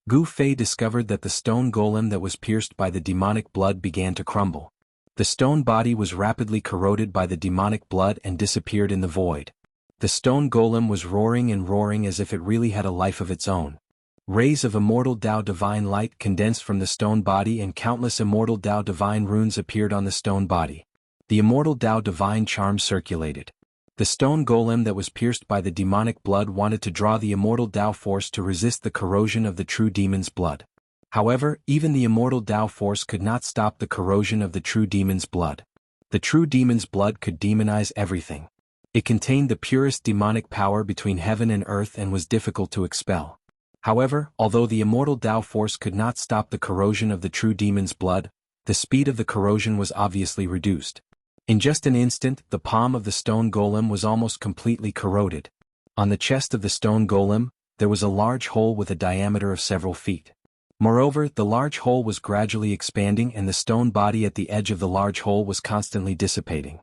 Gu Fei discovered that the stone golem that was pierced by the demonic blood began to crumble. The stone body was rapidly corroded by the demonic blood and disappeared in the void. The stone golem was roaring and roaring as if it really had a life of its own. Rays of immortal Tao divine light condensed from the stone body and countless immortal Tao divine runes appeared on the stone body. The immortal Tao divine charm circulated. The stone golem that was pierced by the demonic blood wanted to draw the immortal Tao force to resist the corrosion of the true demon's blood. However, even the immortal Tao force could not stop the corrosion of the true demon's blood. The true demon's blood could demonize everything. It contained the purest demonic power between heaven and earth and was difficult to expel. However, although the immortal Tao force could not stop the corrosion of the true demon's blood, the speed of the corrosion was obviously reduced. In just an instant, the palm of the stone golem was almost completely corroded. On the chest of the stone golem, there was a large hole with a diameter of several feet. Moreover, the large hole was gradually expanding and the stone body at the edge of the large hole was constantly dissipating.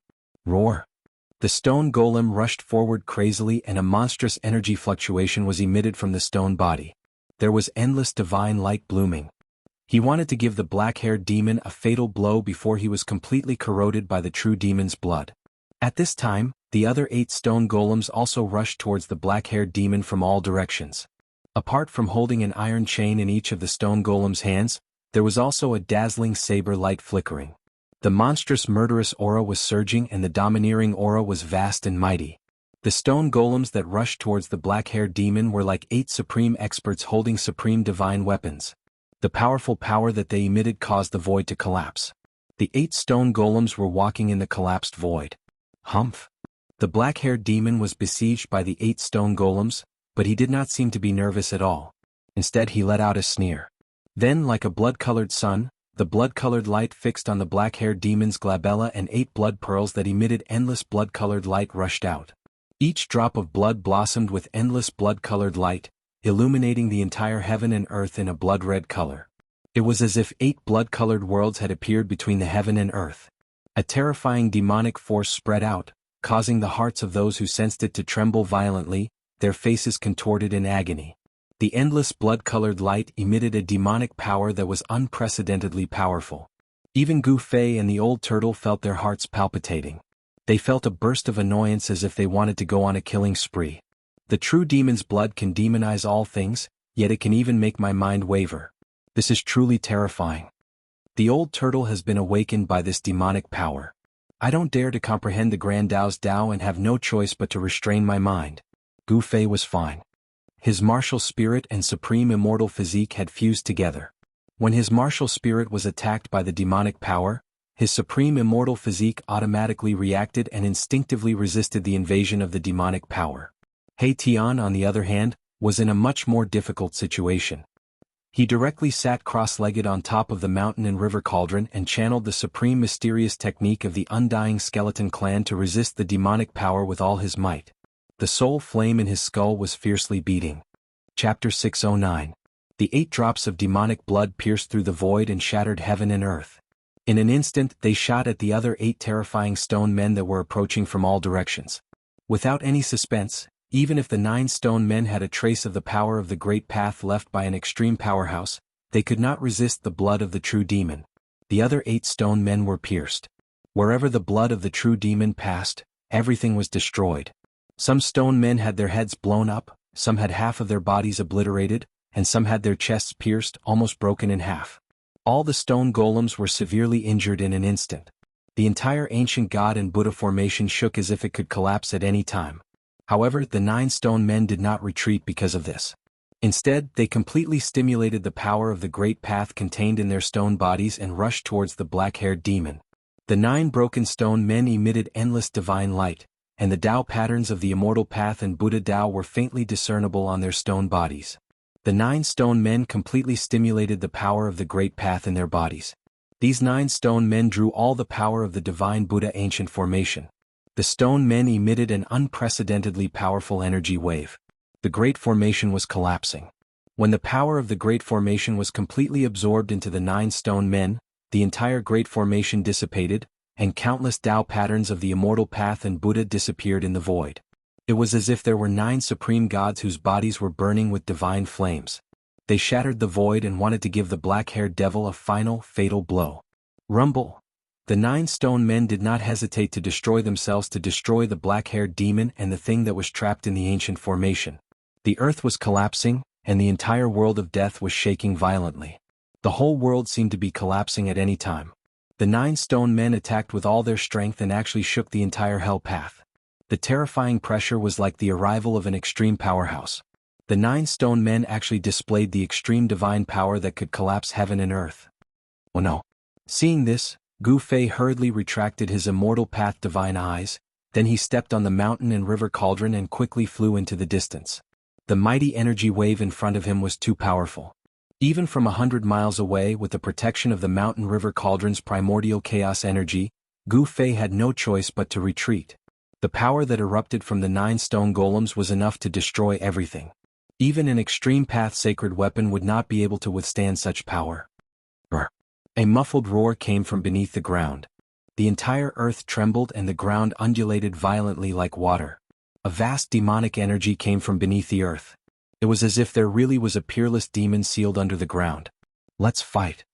Roar! The stone golem rushed forward crazily and a monstrous energy fluctuation was emitted from the stone body. There was endless divine light blooming. He wanted to give the black-haired demon a fatal blow before he was completely corroded by the true demon's blood. At this time, the other 8 stone golems also rushed towards the black-haired demon from all directions. Apart from holding an iron chain in each of the stone golem's hands, there was also a dazzling saber light flickering. The monstrous murderous aura was surging and the domineering aura was vast and mighty. The stone golems that rushed towards the black-haired demon were like 8 supreme experts holding supreme divine weapons. The powerful power that they emitted caused the void to collapse. The 8 stone golems were walking in the collapsed void. Humph! The black-haired demon was besieged by the 8 stone golems, but he did not seem to be nervous at all. Instead he let out a sneer. Then, like a blood-colored sun, the blood-colored light fixed on the black-haired demon's glabella and 8 blood pearls that emitted endless blood-colored light rushed out. Each drop of blood blossomed with endless blood-colored light, illuminating the entire heaven and earth in a blood-red color. It was as if 8 blood-colored worlds had appeared between the heaven and earth. A terrifying demonic force spread out, causing the hearts of those who sensed it to tremble violently, their faces contorted in agony. The endless blood-colored light emitted a demonic power that was unprecedentedly powerful. Even Gu Fei and the old turtle felt their hearts palpitating. They felt a burst of annoyance as if they wanted to go on a killing spree. The true demon's blood can demonize all things, yet it can even make my mind waver. This is truly terrifying. The old turtle has been awakened by this demonic power. I don't dare to comprehend the Grand Tao's Tao and have no choice but to restrain my mind. Gu Fei was fine. His martial spirit and supreme immortal physique had fused together. When his martial spirit was attacked by the demonic power, his supreme immortal physique automatically reacted and instinctively resisted the invasion of the demonic power. He Tian, on the other hand, was in a much more difficult situation. He directly sat cross-legged on top of the mountain and river cauldron and channeled the supreme mysterious technique of the undying skeleton clan to resist the demonic power with all his might. The soul flame in his skull was fiercely beating. Chapter 609. The 8 drops of demonic blood pierced through the void and shattered heaven and earth. In an instant they shot at the other 8 terrifying stone men that were approaching from all directions. Without any suspense, even if the 9 stone men had a trace of the power of the great path left by an extreme powerhouse, they could not resist the blood of the true demon. The other 8 stone men were pierced. Wherever the blood of the true demon passed, everything was destroyed. Some stone men had their heads blown up, some had half of their bodies obliterated, and some had their chests pierced, almost broken in half. All the stone golems were severely injured in an instant. The entire ancient god and Buddha formation shook as if it could collapse at any time. However, the 9 stone men did not retreat because of this. Instead, they completely stimulated the power of the great path contained in their stone bodies and rushed towards the black-haired demon. The 9 broken stone men emitted endless divine light, and the Tao patterns of the immortal path and Buddha Tao were faintly discernible on their stone bodies. The 9 stone men completely stimulated the power of the great path in their bodies. These 9 stone men drew all the power of the divine Buddha ancient formation. The stone men emitted an unprecedentedly powerful energy wave. The great formation was collapsing. When the power of the great formation was completely absorbed into the 9 stone men, the entire great formation dissipated, and countless Tao patterns of the immortal path and Buddha disappeared in the void. It was as if there were 9 supreme gods whose bodies were burning with divine flames. They shattered the void and wanted to give the black-haired devil a final, fatal blow. Rumble. The 9 stone men did not hesitate to destroy themselves to destroy the black-haired demon and the thing that was trapped in the ancient formation. The earth was collapsing, and the entire world of death was shaking violently. The whole world seemed to be collapsing at any time. The 9 stone men attacked with all their strength and actually shook the entire hell path. The terrifying pressure was like the arrival of an extreme powerhouse. The 9 stone men actually displayed the extreme divine power that could collapse heaven and earth. Oh no. Seeing this, Gu Fei hurriedly retracted his immortal path divine eyes, then he stepped on the mountain and river cauldron and quickly flew into the distance. The mighty energy wave in front of him was too powerful. Even from 100 miles away with the protection of the mountain river cauldron's primordial chaos energy, Gu Fei had no choice but to retreat. The power that erupted from the 9 stone golems was enough to destroy everything. Even an extreme path sacred weapon would not be able to withstand such power. A muffled roar came from beneath the ground. The entire earth trembled and the ground undulated violently like water. A vast demonic energy came from beneath the earth. It was as if there really was a peerless demon sealed under the ground. Let's fight.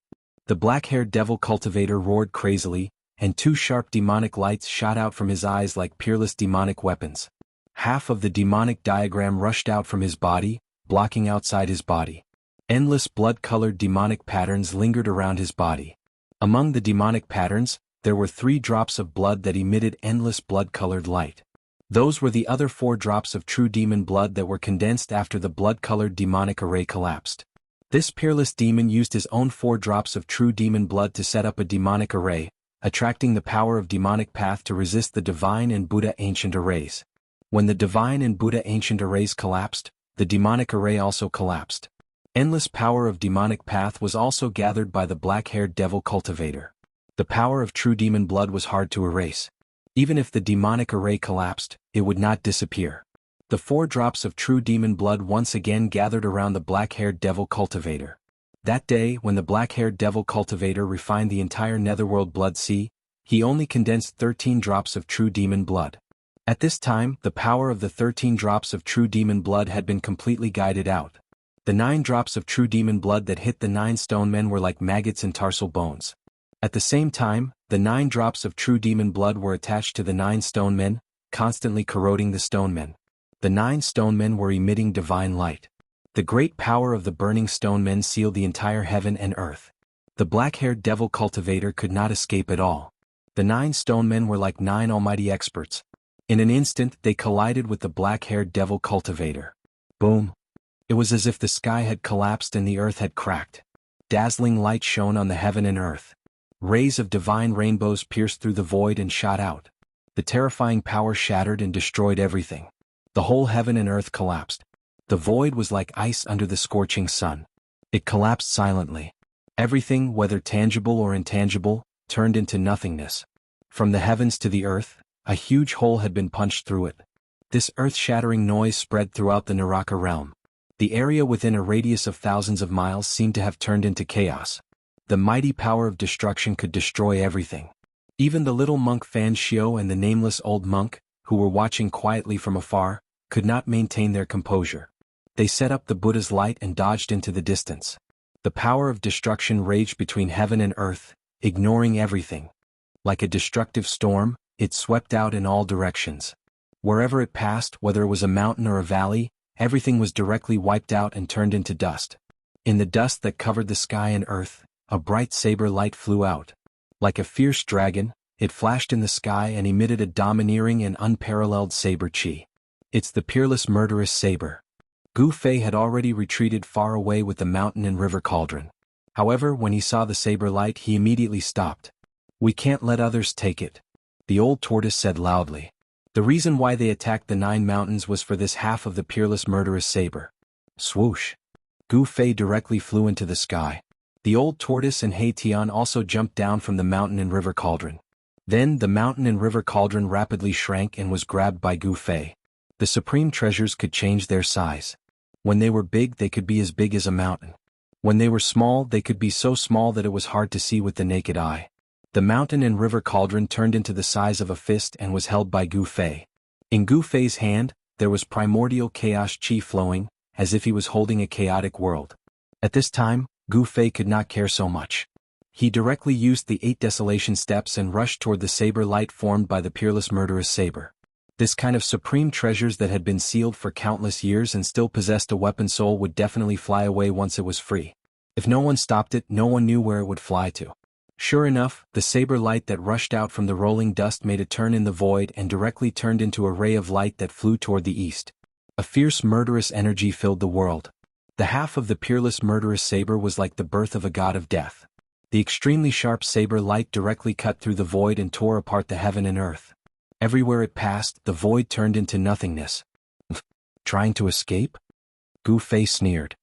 The black-haired devil cultivator roared crazily, and 2 sharp demonic lights shot out from his eyes like peerless demonic weapons. Half of the demonic diagram rushed out from his body, blocking outside his body. Endless blood-colored demonic patterns lingered around his body. Among the demonic patterns, there were 3 drops of blood that emitted endless blood-colored light. Those were the other 4 drops of true demon blood that were condensed after the blood-colored demonic array collapsed. This peerless demon used his own 4 drops of true demon blood to set up a demonic array, attracting the power of demonic path to resist the divine and Buddha ancient arrays. When the divine and Buddha ancient arrays collapsed, the demonic array also collapsed. Endless power of demonic path was also gathered by the black-haired devil cultivator. The power of true demon blood was hard to erase. Even if the demonic array collapsed, it would not disappear. The 4 drops of true demon blood once again gathered around the black-haired devil cultivator. That day, when the black-haired devil cultivator refined the entire netherworld blood sea, he only condensed 13 drops of true demon blood. At this time, the power of the 13 drops of true demon blood had been completely guided out. The 9 drops of true demon blood that hit the 9 stone men were like maggots in tarsal bones. At the same time, the 9 drops of true demon blood were attached to the 9 stone men, constantly corroding the stone men. The 9 stone men were emitting divine light. The great power of the burning stone men sealed the entire heaven and earth. The black-haired devil cultivator could not escape at all. The 9 stone men were like 9 almighty experts. In an instant, they collided with the black-haired devil cultivator. Boom! It was as if the sky had collapsed and the earth had cracked. Dazzling light shone on the heaven and earth. Rays of divine rainbows pierced through the void and shot out. The terrifying power shattered and destroyed everything. The whole heaven and earth collapsed. The void was like ice under the scorching sun. It collapsed silently. Everything, whether tangible or intangible, turned into nothingness. From the heavens to the earth, a huge hole had been punched through it. This earth-shattering noise spread throughout the Naraka realm. The area within a radius of thousands of miles seemed to have turned into chaos. The mighty power of destruction could destroy everything. Even the little monk Fan Xiao and the nameless old monk, who were watching quietly from afar, could not maintain their composure. They set up the Buddha's light and dodged into the distance. The power of destruction raged between heaven and earth, ignoring everything. Like a destructive storm, it swept out in all directions. Wherever it passed, whether it was a mountain or a valley, everything was directly wiped out and turned into dust. In the dust that covered the sky and earth, a bright saber light flew out. Like a fierce dragon, it flashed in the sky and emitted a domineering and unparalleled saber chi. It's the peerless murderous saber. Gu Fei had already retreated far away with the mountain and river cauldron. However, when he saw the saber light, he immediately stopped. "We can't let others take it," the old tortoise said loudly. The reason why they attacked the 9 mountains was for this half of the peerless murderous saber. Swoosh! Gu Fei directly flew into the sky. The old tortoise and He Tian also jumped down from the mountain and river cauldron. Then the mountain and river cauldron rapidly shrank and was grabbed by Gu Fei. The supreme treasures could change their size. When they were big, they could be as big as a mountain. When they were small, they could be so small that it was hard to see with the naked eye. The mountain and river cauldron turned into the size of a fist and was held by Gu Fei. In Gu Fei's hand, there was primordial chaos chi flowing, as if he was holding a chaotic world. At this time, Gu Fei could not care so much. He directly used the 8 desolation steps and rushed toward the saber light formed by the peerless murderous saber. This kind of supreme treasures that had been sealed for countless years and still possessed a weapon soul would definitely fly away once it was free. If no one stopped it, no one knew where it would fly to. Sure enough, the saber light that rushed out from the rolling dust made a turn in the void and directly turned into a ray of light that flew toward the east. A fierce murderous energy filled the world. The half of the peerless murderous saber was like the birth of a god of death. The extremely sharp saber light directly cut through the void and tore apart the heaven and earth. Everywhere it passed, the void turned into nothingness. Trying to escape? Gu Fei sneered.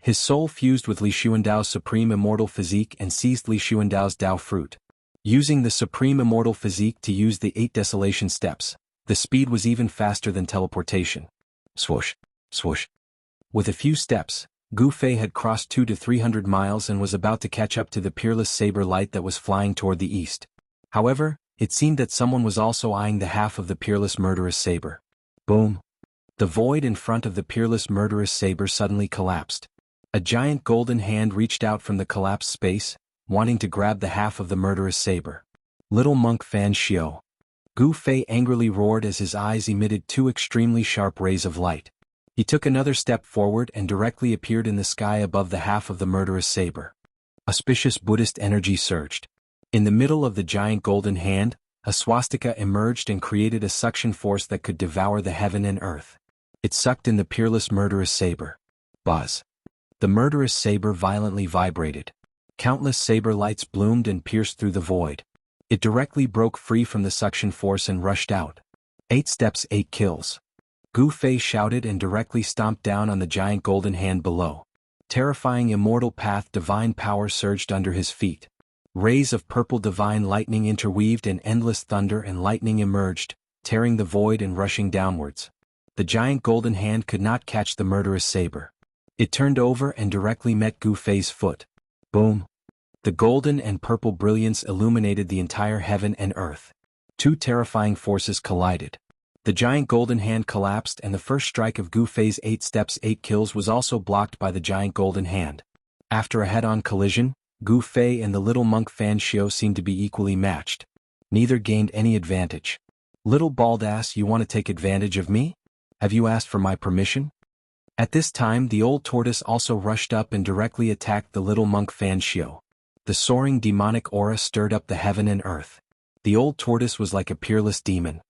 His soul fused with Li Xuandao's supreme immortal physique and seized Li Xuandao's Dao fruit. Using the supreme immortal physique to use the 8 desolation steps, the speed was even faster than teleportation. Swoosh, swoosh. With a few steps, Gu Fei had crossed 200 to 300 miles and was about to catch up to the peerless saber light that was flying toward the east. However, it seemed that someone was also eyeing the half of the peerless murderous saber. Boom! The void in front of the peerless murderous saber suddenly collapsed. A giant golden hand reached out from the collapsed space, wanting to grab the half of the murderous saber. Little monk Fan Xiao. Gu Fei angrily roared as his eyes emitted 2 extremely sharp rays of light. He took another step forward and directly appeared in the sky above the half of the murderous saber. Auspicious Buddhist energy surged. In the middle of the giant golden hand, a swastika emerged and created a suction force that could devour the heaven and earth. It sucked in the peerless murderous saber. Buzz. The murderous saber violently vibrated. Countless saber lights bloomed and pierced through the void. It directly broke free from the suction force and rushed out. 8 steps, 8 kills. Gu Fei shouted and directly stomped down on the giant golden hand below. Terrifying immortal path divine power surged under his feet. Rays of purple divine lightning interweaved and endless thunder and lightning emerged, tearing the void and rushing downwards. The giant golden hand could not catch the murderous saber. It turned over and directly met Gu Fei's foot. Boom! The golden and purple brilliance illuminated the entire heaven and earth. 2 terrifying forces collided. The giant golden hand collapsed and the first strike of Gu Fei's 8 steps 8 kills was also blocked by the giant golden hand. After a head-on collision, Gu Fei and the little monk Fan Xiao seemed to be equally matched. Neither gained any advantage. Little bald ass, you want to take advantage of me? Have you asked for my permission? At this time the old tortoise also rushed up and directly attacked the little monk Fan Xiao. The soaring demonic aura stirred up the heaven and earth. The old tortoise was like a peerless demon.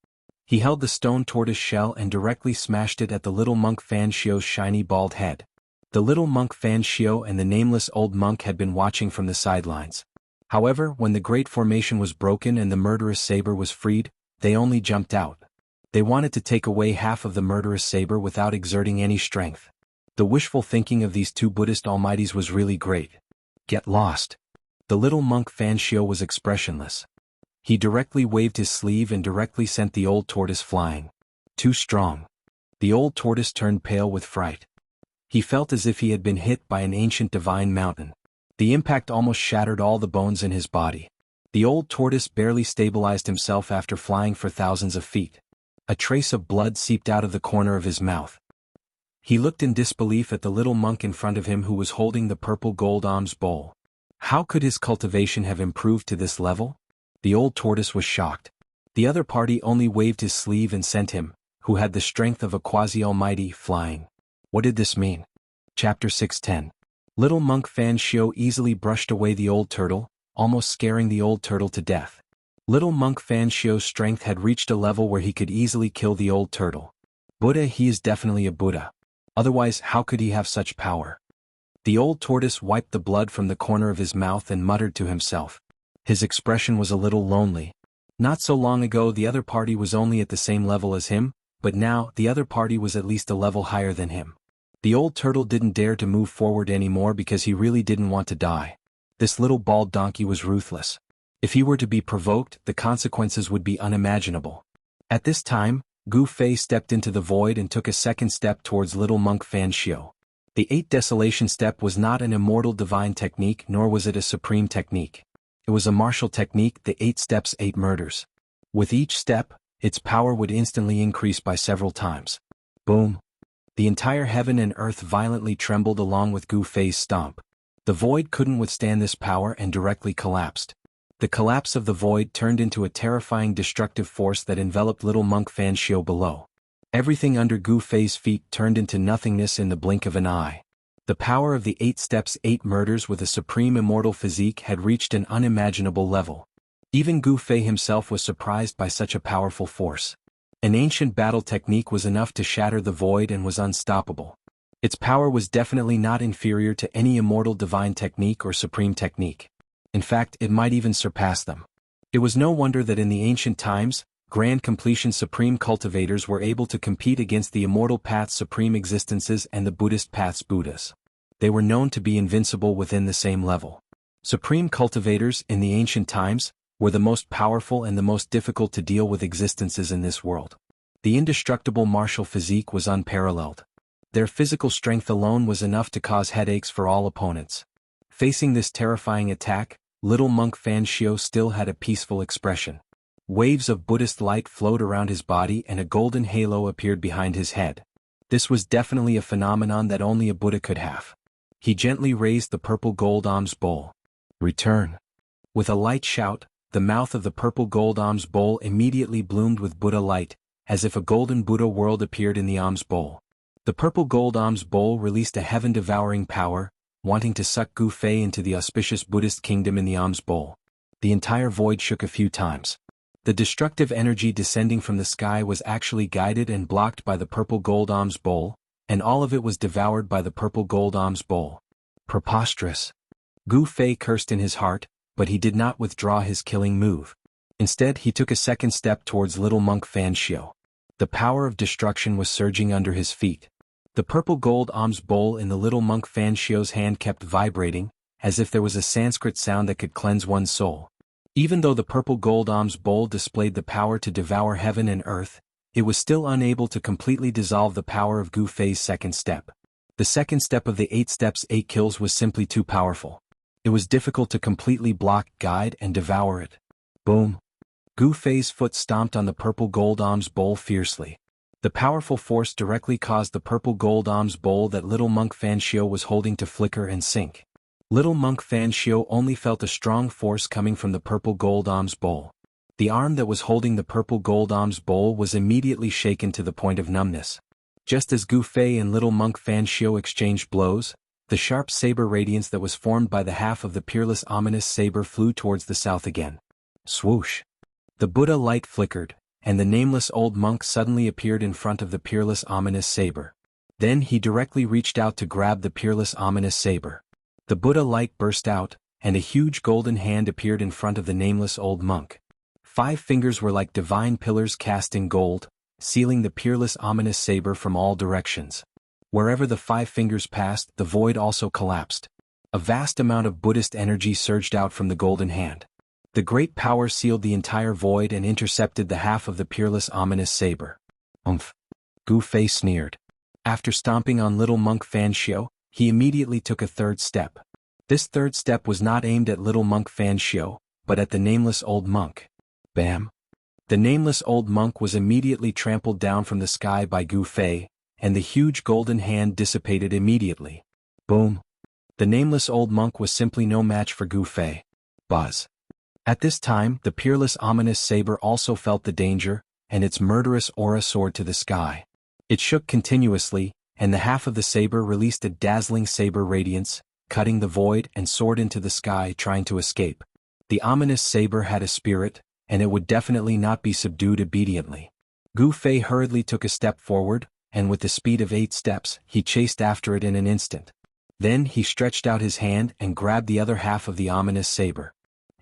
He held the stone tortoise shell and directly smashed it at the little monk Fan Xiao's shiny bald head. The little monk Fan Xiao and the nameless old monk had been watching from the sidelines. However, when the great formation was broken and the murderous saber was freed, they only jumped out. They wanted to take away half of the murderous saber without exerting any strength. The wishful thinking of these 2 Buddhist almighties was really great. Get lost. The little monk Fan Xiao was expressionless. He directly waved his sleeve and directly sent the old tortoise flying. Too strong. The old tortoise turned pale with fright. He felt as if he had been hit by an ancient divine mountain. The impact almost shattered all the bones in his body. The old tortoise barely stabilized himself after flying for thousands of feet. A trace of blood seeped out of the corner of his mouth. He looked in disbelief at the little monk in front of him who was holding the purple gold alms bowl. How could his cultivation have improved to this level? The old tortoise was shocked. The other party only waved his sleeve and sent him, who had the strength of a quasi-almighty, flying. What did this mean? Chapter 610. Little monk Fan Xiao easily brushed away the old turtle, almost scaring the old turtle to death. Little monk Fan Xiao's strength had reached a level where he could easily kill the old turtle. Buddha, he is definitely a Buddha. Otherwise, how could he have such power? The old tortoise wiped the blood from the corner of his mouth and muttered to himself. His expression was a little lonely. Not so long ago the other party was only at the same level as him, but now the other party was at least a level higher than him. The old turtle didn't dare to move forward anymore because he really didn't want to die. This little bald donkey was ruthless. If he were to be provoked, the consequences would be unimaginable. At this time, Gu Fei stepped into the void and took a second step towards little monk Fan Xiao. The 8 desolation step was not an immortal divine technique nor was it a supreme technique. It was a martial technique, the 8 steps 8 murders. With each step, its power would instantly increase by several times. Boom! The entire heaven and earth violently trembled along with Gu Fei's stomp. The void couldn't withstand this power and directly collapsed. The collapse of the void turned into a terrifying destructive force that enveloped little monk Fan Xiu below. Everything under Gu Fei's feet turned into nothingness in the blink of an eye. The power of the 8 steps 8 murders with a supreme immortal physique had reached an unimaginable level. Even Gu Fei himself was surprised by such a powerful force. An ancient battle technique was enough to shatter the void and was unstoppable. Its power was definitely not inferior to any immortal divine technique or supreme technique. In fact, it might even surpass them. It was no wonder that in the ancient times, Grand Completion Supreme cultivators were able to compete against the Immortal Path's supreme existences and the Buddhist Path's Buddhas. They were known to be invincible within the same level. Supreme cultivators, in the ancient times, were the most powerful and the most difficult to deal with existences in this world. The indestructible martial physique was unparalleled. Their physical strength alone was enough to cause headaches for all opponents. Facing this terrifying attack, little monk Fan Xiu still had a peaceful expression. Waves of Buddhist light flowed around his body and a golden halo appeared behind his head. This was definitely a phenomenon that only a Buddha could have. He gently raised the purple gold alms bowl. Return. With a light shout, the mouth of the purple gold alms bowl immediately bloomed with Buddha light, as if a golden Buddha world appeared in the alms bowl. The purple gold alms bowl released a heaven-devouring power, wanting to suck Gu Fei into the auspicious Buddhist kingdom in the alms bowl. The entire void shook a few times. The destructive energy descending from the sky was actually guided and blocked by the purple gold alms bowl, and all of it was devoured by the purple gold alms bowl. Preposterous. Gu Fei cursed in his heart, but he did not withdraw his killing move. Instead, he took a second step towards little monk Fan Xiu. The power of destruction was surging under his feet. The purple gold alms bowl in the little monk Fan Xiu's hand kept vibrating, as if there was a Sanskrit sound that could cleanse one's soul. Even though the purple gold alms bowl displayed the power to devour heaven and earth, it was still unable to completely dissolve the power of Gu Fei's second step. The second step of the 8 steps 8 kills was simply too powerful. It was difficult to completely block, guide, and devour it. Boom! Gu Fei's foot stomped on the purple gold alms bowl fiercely. The powerful force directly caused the purple gold alms bowl that little monk Fan Xiu was holding to flicker and sink. Little monk Fan Xiu only felt a strong force coming from the purple gold alms bowl. The arm that was holding the purple gold alms bowl was immediately shaken to the point of numbness. Just as Gu Fei and little monk Fan Xiu exchanged blows, the sharp saber radiance that was formed by the half of the peerless ominous saber flew towards the south again. Swoosh! The Buddha light flickered, and the nameless old monk suddenly appeared in front of the peerless ominous saber. Then he directly reached out to grab the peerless ominous saber. The Buddha light burst out, and a huge golden hand appeared in front of the nameless old monk. 5 fingers were like divine pillars cast in gold, sealing the peerless ominous saber from all directions. Wherever the 5 fingers passed, the void also collapsed. A vast amount of Buddhist energy surged out from the golden hand. The great power sealed the entire void and intercepted the half of the peerless ominous saber. Umph! Gu Fei sneered. After stomping on little monk Fan Xiu, he immediately took a third step. This third step was not aimed at little monk Fan Xiu, but at the nameless old monk. Bam! The nameless old monk was immediately trampled down from the sky by Gu Fei, and the huge golden hand dissipated immediately. Boom! The nameless old monk was simply no match for Gu Fei. Buzz! At this time, the peerless ominous saber also felt the danger, and its murderous aura soared to the sky. It shook continuously, and the half of the saber released a dazzling saber radiance, cutting the void and soared into the sky trying to escape. The ominous saber had a spirit, and it would definitely not be subdued obediently. Gu Fei hurriedly took a step forward, and with the speed of 8 steps, he chased after it in an instant. Then he stretched out his hand and grabbed the other half of the ominous saber.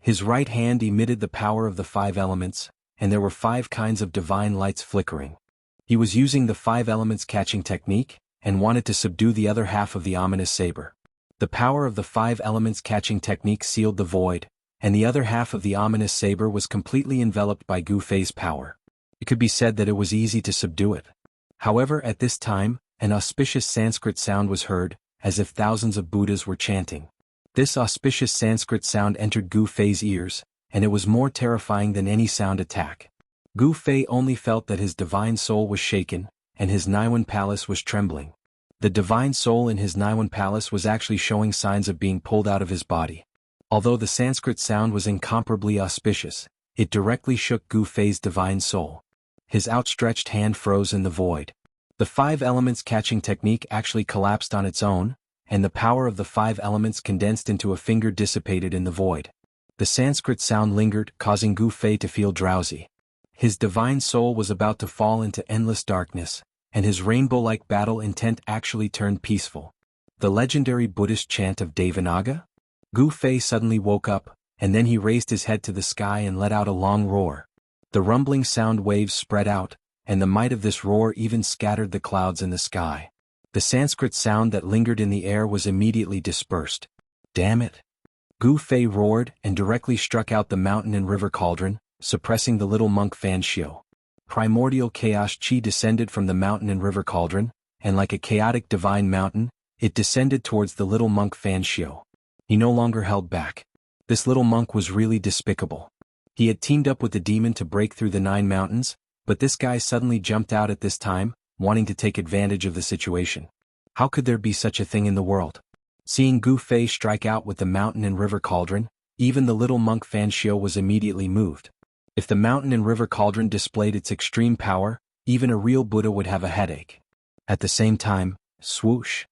His right hand emitted the power of the 5 elements, and there were 5 kinds of divine lights flickering. He was using the 5 elements catching technique, and wanted to subdue the other half of the ominous saber. The power of the 5 elements catching technique sealed the void, and the other half of the ominous saber was completely enveloped by Gu Fei's power. It could be said that it was easy to subdue it. However, at this time, an auspicious Sanskrit sound was heard, as if thousands of Buddhas were chanting. This auspicious Sanskrit sound entered Gu Fei's ears, and it was more terrifying than any sound attack. Gu Fei only felt that his divine soul was shaken, and his Naiwan palace was trembling. The divine soul in his Naiwan palace was actually showing signs of being pulled out of his body. Although the Sanskrit sound was incomparably auspicious, it directly shook Gu Fei's divine soul. His outstretched hand froze in the void. The 5 elements catching technique actually collapsed on its own, and the power of the 5 elements condensed into a finger dissipated in the void. The Sanskrit sound lingered, causing Gu Fei to feel drowsy. His divine soul was about to fall into endless darkness, and his rainbow-like battle intent actually turned peaceful. The legendary Buddhist chant of Devanaga? Gu Fei suddenly woke up, and then he raised his head to the sky and let out a long roar. The rumbling sound waves spread out, and the might of this roar even scattered the clouds in the sky. The Sanskrit sound that lingered in the air was immediately dispersed. Damn it! Gu Fei roared and directly struck out the mountain and river cauldron, suppressing the little monk Fan Xiu. Primordial chaos chi descended from the mountain and river cauldron, and like a chaotic divine mountain, it descended towards the little monk Fan Xiu. He no longer held back. This little monk was really despicable. He had teamed up with the demon to break through the 9 mountains, but this guy suddenly jumped out at this time, wanting to take advantage of the situation. How could there be such a thing in the world? Seeing Gu Fei strike out with the mountain and river cauldron, even the little monk Fan Xiu was immediately moved. If the mountain and river cauldron displayed its extreme power, even a real Buddha would have a headache. At the same time, swoosh!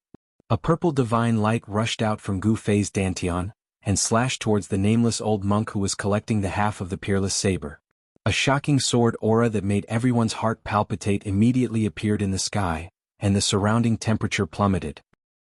A purple divine light rushed out from Gu Fei's dantian, and slashed towards the nameless old monk who was collecting the half of the peerless saber. A shocking sword aura that made everyone's heart palpitate immediately appeared in the sky, and the surrounding temperature plummeted.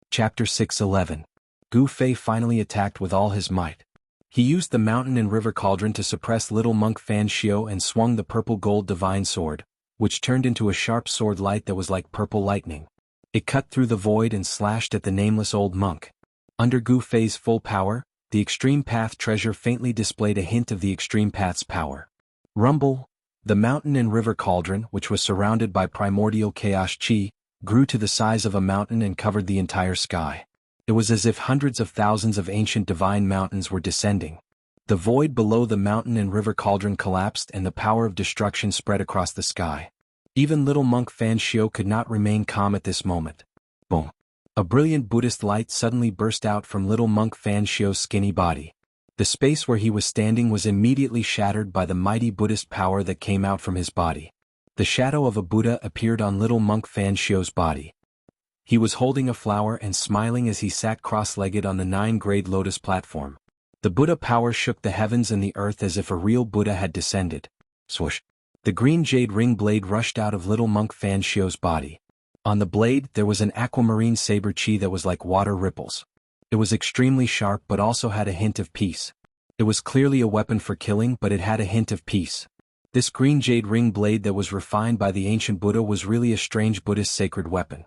Chapter 6:11. Gu Fei finally attacked with all his might. He used the mountain and river cauldron to suppress little monk Fan Xiu and swung the purple gold divine sword, which turned into a sharp sword light that was like purple lightning. It cut through the void and slashed at the nameless old monk. Under Gu Fei's full power, the extreme path treasure faintly displayed a hint of the extreme path's power. Rumble! The mountain and river cauldron, which was surrounded by primordial chaos chi, grew to the size of a mountain and covered the entire sky. It was as if hundreds of thousands of ancient divine mountains were descending. The void below the mountain and river cauldron collapsed and the power of destruction spread across the sky. Even little monk Fan Xiu could not remain calm at this moment. Boom! A brilliant Buddhist light suddenly burst out from little monk Fan Xiu's skinny body. The space where he was standing was immediately shattered by the mighty Buddhist power that came out from his body. The shadow of a Buddha appeared on little monk Fan Xiu's body. He was holding a flower and smiling as he sat cross-legged on the 9-grade lotus platform. The Buddha power shook the heavens and the earth as if a real Buddha had descended. Swoosh! The green jade ring blade rushed out of little monk Fan Xiu's body. On the blade there was an aquamarine saber chi that was like water ripples. It was extremely sharp but also had a hint of peace. It was clearly a weapon for killing, but it had a hint of peace. This green jade ring blade that was refined by the ancient Buddha was really a strange Buddhist sacred weapon.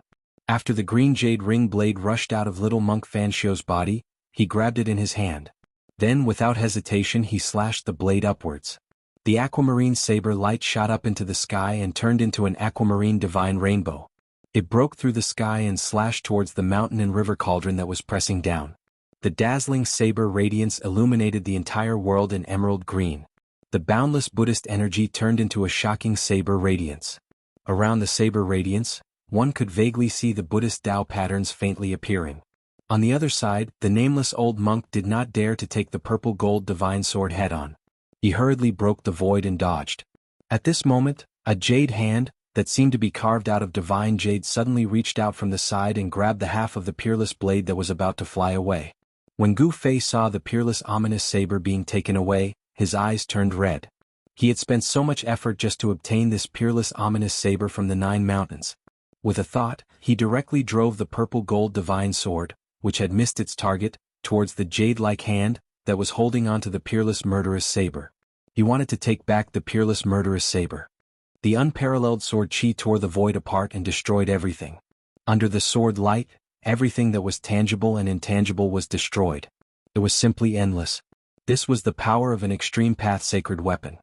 After the green jade ring blade rushed out of little monk Fan Xiu's body, he grabbed it in his hand. Then without hesitation he slashed the blade upwards. The aquamarine saber light shot up into the sky and turned into an aquamarine divine rainbow. It broke through the sky and slashed towards the mountain and river cauldron that was pressing down. The dazzling saber radiance illuminated the entire world in emerald green. The boundless Buddhist energy turned into a shocking saber radiance. Around the saber radiance, one could vaguely see the Buddhist Tao patterns faintly appearing. On the other side, the nameless old monk did not dare to take the purple gold divine sword head-on. He hurriedly broke the void and dodged. At this moment, a jade hand, that seemed to be carved out of divine jade suddenly reached out from the side and grabbed the half of the peerless blade that was about to fly away. When Gu Fei saw the peerless ominous saber being taken away, his eyes turned red. He had spent so much effort just to obtain this peerless ominous saber from the 9 mountains. With a thought, he directly drove the purple gold divine sword, which had missed its target, towards the jade-like hand that was holding onto the peerless murderous saber. He wanted to take back the peerless murderous saber. The unparalleled sword chi tore the void apart and destroyed everything. Under the sword light, everything that was tangible and intangible was destroyed. It was simply endless. This was the power of an extreme path sacred weapon.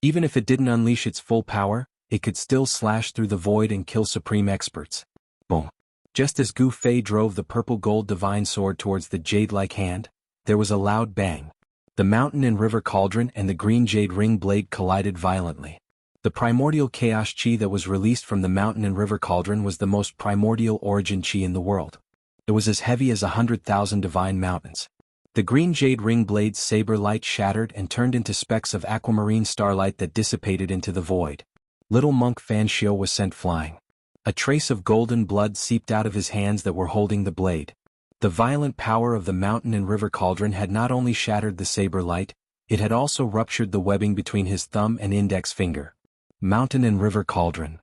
Even if it didn't unleash its full power, it could still slash through the void and kill supreme experts. Boom! Just as Gu Fei drove the purple gold divine sword towards the jade-like hand, there was a loud bang. The mountain and river cauldron and the green jade ring blade collided violently. The primordial chaos chi that was released from the mountain and river cauldron was the most primordial origin chi in the world. It was as heavy as 100,000 divine mountains. The green jade ring blade's saber light shattered and turned into specks of aquamarine starlight that dissipated into the void. Little monk Fan Shio was sent flying. A trace of golden blood seeped out of his hands that were holding the blade. The violent power of the mountain and river cauldron had not only shattered the saber light, it had also ruptured the webbing between his thumb and index finger. Mountain and river cauldron.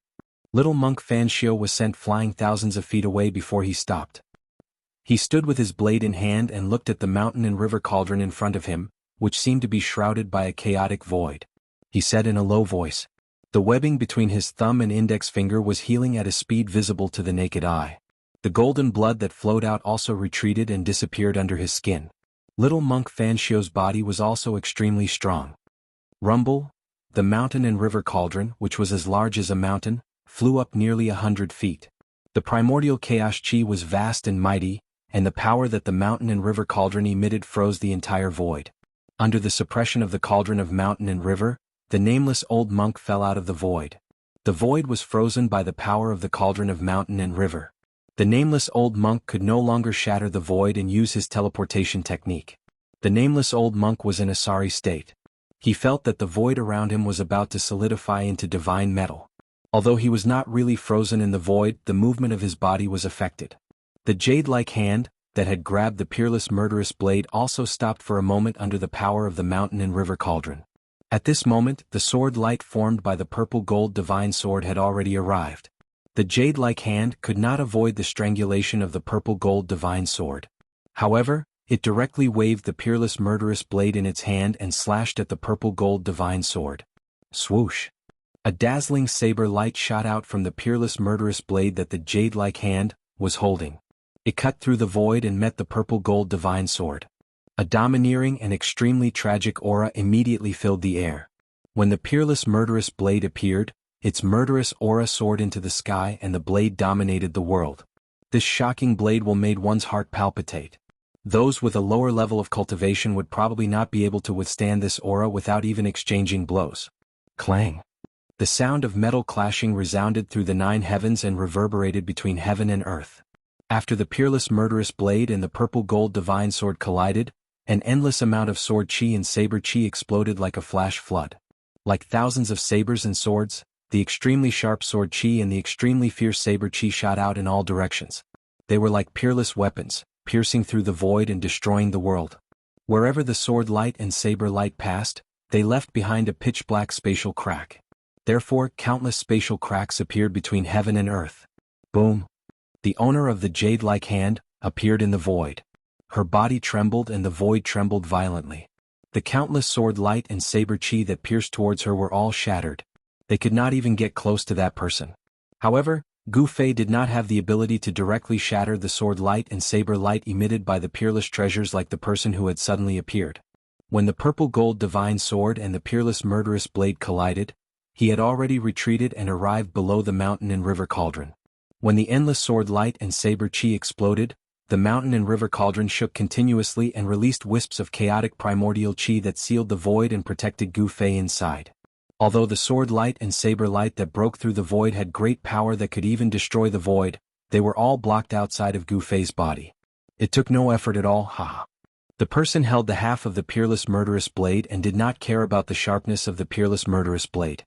Little monk Fan Shio was sent flying thousands of feet away before he stopped. He stood with his blade in hand and looked at the mountain and river cauldron in front of him, which seemed to be shrouded by a chaotic void. He said in a low voice. The webbing between his thumb and index finger was healing at a speed visible to the naked eye. The golden blood that flowed out also retreated and disappeared under his skin. Little monk Fan Shio's body was also extremely strong. Rumble. The mountain and river cauldron, which was as large as a mountain, flew up nearly 100 feet. The primordial chaos chi was vast and mighty, and the power that the mountain and river cauldron emitted froze the entire void. Under the suppression of the cauldron of mountain and river, the nameless old monk fell out of the void. The void was frozen by the power of the cauldron of mountain and river. The nameless old monk could no longer shatter the void and use his teleportation technique. The nameless old monk was in a sorry state. He felt that the void around him was about to solidify into divine metal. Although he was not really frozen in the void, the movement of his body was affected. The jade-like hand, that had grabbed the peerless murderous blade also stopped for a moment under the power of the mountain and river cauldron. At this moment, the sword light formed by the purple gold divine sword had already arrived. The jade-like hand could not avoid the strangulation of the purple gold divine sword. However, it directly waved the peerless murderous blade in its hand and slashed at the purple gold divine sword. Swoosh! A dazzling saber light shot out from the peerless murderous blade that the jade-like hand was holding. It cut through the void and met the purple gold divine sword. A domineering and extremely tragic aura immediately filled the air. When the peerless murderous blade appeared, its murderous aura soared into the sky and the blade dominated the world. This shocking blade will made one's heart palpitate. Those with a lower level of cultivation would probably not be able to withstand this aura without even exchanging blows. Clang! The sound of metal clashing resounded through the 9 heavens and reverberated between heaven and earth. After the peerless murderous blade and the purple gold divine sword collided, an endless amount of sword chi and saber chi exploded like a flash flood. Like thousands of sabers and swords, the extremely sharp sword chi and the extremely fierce saber chi shot out in all directions. They were like peerless weapons, piercing through the void and destroying the world. Wherever the sword light and saber light passed, they left behind a pitch-black spatial crack. Therefore, countless spatial cracks appeared between heaven and earth. Boom! The owner of the jade-like hand appeared in the void. Her body trembled and the void trembled violently. The countless sword light and saber chi that pierced towards her were all shattered. They could not even get close to that person. However, Gu Fei did not have the ability to directly shatter the sword light and saber light emitted by the peerless treasures like the person who had suddenly appeared. When the purple gold divine sword and the peerless murderous blade collided, he had already retreated and arrived below the mountain and river cauldron. When the endless sword light and saber chi exploded, the mountain and river cauldron shook continuously and released wisps of chaotic primordial chi that sealed the void and protected Gu Fei inside. Although the sword light and saber light that broke through the void had great power that could even destroy the void, they were all blocked outside of Gu Fei's body. It took no effort at all, haha. The person held the half of the peerless murderous blade and did not care about the sharpness of the peerless murderous blade.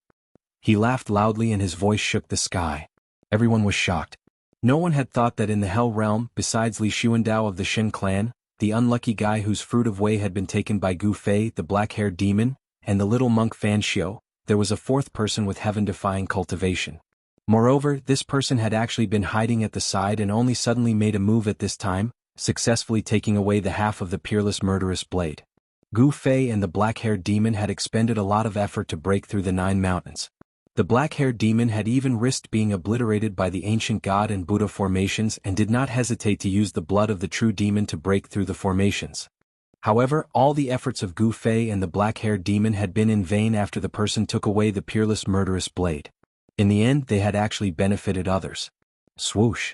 He laughed loudly and his voice shook the sky. Everyone was shocked. No one had thought that in the Hell Realm, besides Li Xuandao of the Shen clan, the unlucky guy whose fruit of Wei had been taken by Gu Fei, the black-haired demon, and the little monk Fan Shio, there was a fourth person with heaven-defying cultivation. Moreover, this person had actually been hiding at the side and only suddenly made a move at this time, successfully taking away the half of the peerless murderous blade. Gu Fei and the black-haired demon had expended a lot of effort to break through the 9 mountains. The black-haired demon had even risked being obliterated by the ancient god and Buddha formations and did not hesitate to use the blood of the true demon to break through the formations. However, all the efforts of Gu Fei and the black-haired demon had been in vain after the person took away the peerless murderous blade. In the end, they had actually benefited others. Swoosh!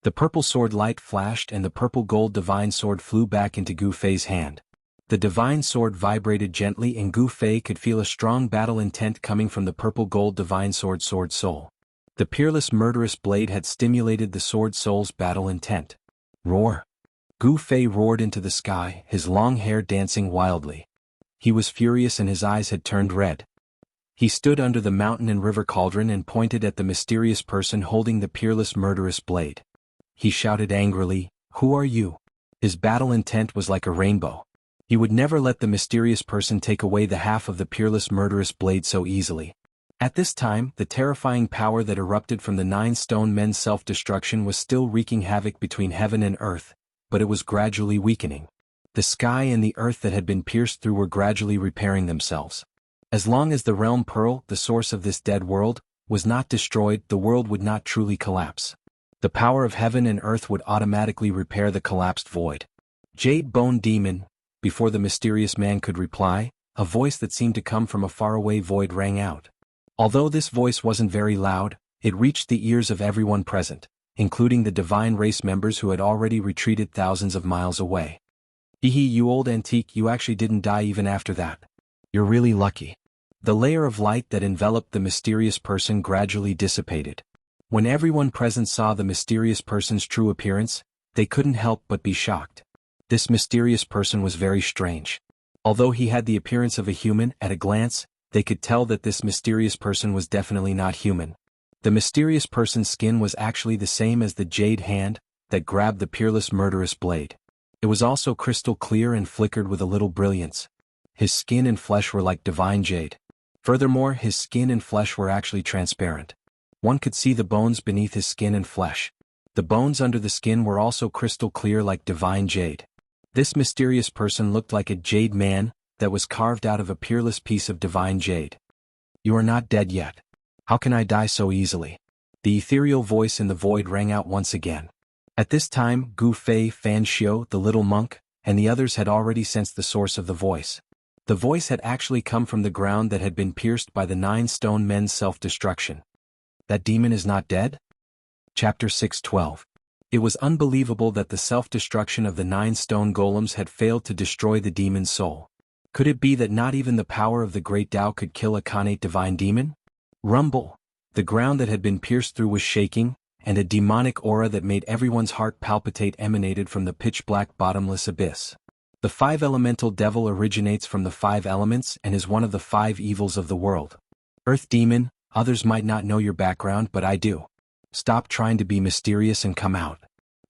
The purple sword light flashed and the purple gold divine sword flew back into Gu Fei's hand. The divine sword vibrated gently and Gu Fei could feel a strong battle intent coming from the purple gold divine sword soul. The peerless murderous blade had stimulated the sword soul's battle intent. Roar! Gu Fei roared into the sky, his long hair dancing wildly. He was furious and his eyes had turned red. He stood under the mountain and river cauldron and pointed at the mysterious person holding the peerless murderous blade. He shouted angrily, "Who are you?" His battle intent was like a rainbow. He would never let the mysterious person take away the half of the peerless murderous blade so easily. At this time, the terrifying power that erupted from the 9 stone men's self-destruction was still wreaking havoc between heaven and earth, but it was gradually weakening. The sky and the earth that had been pierced through were gradually repairing themselves. As long as the realm pearl, the source of this dead world, was not destroyed, the world would not truly collapse. The power of heaven and earth would automatically repair the collapsed void. Jade Bone Demon. Before the mysterious man could reply, a voice that seemed to come from a faraway void rang out. Although this voice wasn't very loud, it reached the ears of everyone present, including the divine race members who had already retreated thousands of miles away. Hehe, you old antique, you actually didn't die even after that. You're really lucky. The layer of light that enveloped the mysterious person gradually dissipated. When everyone present saw the mysterious person's true appearance, they couldn't help but be shocked. This mysterious person was very strange. Although he had the appearance of a human, at a glance, they could tell that this mysterious person was definitely not human. The mysterious person's skin was actually the same as the jade hand that grabbed the peerless murderous blade. It was also crystal clear and flickered with a little brilliance. His skin and flesh were like divine jade. Furthermore, his skin and flesh were actually transparent. One could see the bones beneath his skin and flesh. The bones under the skin were also crystal clear like divine jade. This mysterious person looked like a jade man that was carved out of a peerless piece of divine jade. You are not dead yet. How can I die so easily? The ethereal voice in the void rang out once again. At this time, Gu Fei, Fan Xiu, the little monk, and the others had already sensed the source of the voice. The voice had actually come from the ground that had been pierced by the 9 stone men's self-destruction. That demon is not dead? Chapter 6:12. It was unbelievable that the self-destruction of the 9 stone golems had failed to destroy the demon's soul. Could it be that not even the power of the great Tao could kill a Khanate divine demon? Rumble! The ground that had been pierced through was shaking, and a demonic aura that made everyone's heart palpitate emanated from the pitch-black bottomless abyss. The 5 elemental devil originates from the 5 elements and is one of the 5 evils of the world. Earth demon, others might not know your background but I do. Stop trying to be mysterious and come out.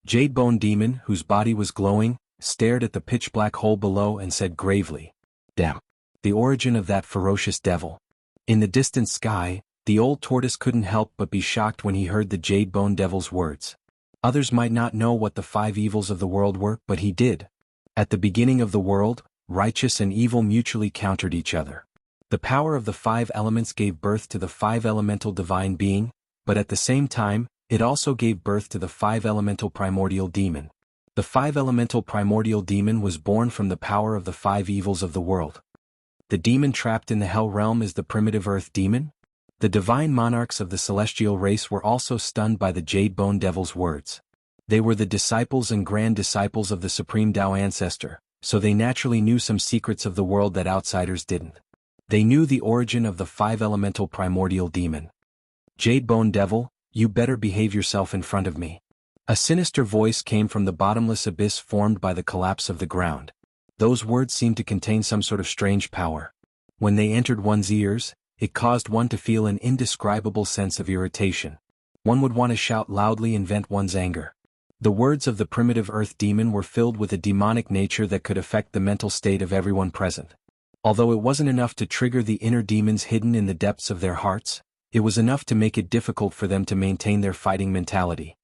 Jade Bone Demon, whose body was glowing, stared at the pitch-black hole below and said gravely, "Damn. The origin of that ferocious devil." In the distant sky, the old tortoise couldn't help but be shocked when he heard the Jade Bone Devil's words. Others might not know what the 5 evils of the world were, but he did. At the beginning of the world, righteous and evil mutually countered each other. The power of the 5 elements gave birth to the 5 elemental divine being, but at the same time, it also gave birth to the 5 elemental primordial demon. The 5 elemental primordial demon was born from the power of the 5 evils of the world. The demon trapped in the hell realm is the primitive earth demon? The divine monarchs of the celestial race were also stunned by the Jade Bone Devil's words. They were the disciples and grand disciples of the Supreme Tao Ancestor, so they naturally knew some secrets of the world that outsiders didn't. They knew the origin of the 5 elemental primordial demon. Jade Bone Devil, you better behave yourself in front of me. A sinister voice came from the bottomless abyss formed by the collapse of the ground. Those words seemed to contain some sort of strange power. When they entered one's ears, it caused one to feel an indescribable sense of irritation. One would want to shout loudly and vent one's anger. The words of the primitive earth demon were filled with a demonic nature that could affect the mental state of everyone present. Although it wasn't enough to trigger the inner demons hidden in the depths of their hearts, it was enough to make it difficult for them to maintain their fighting mentality.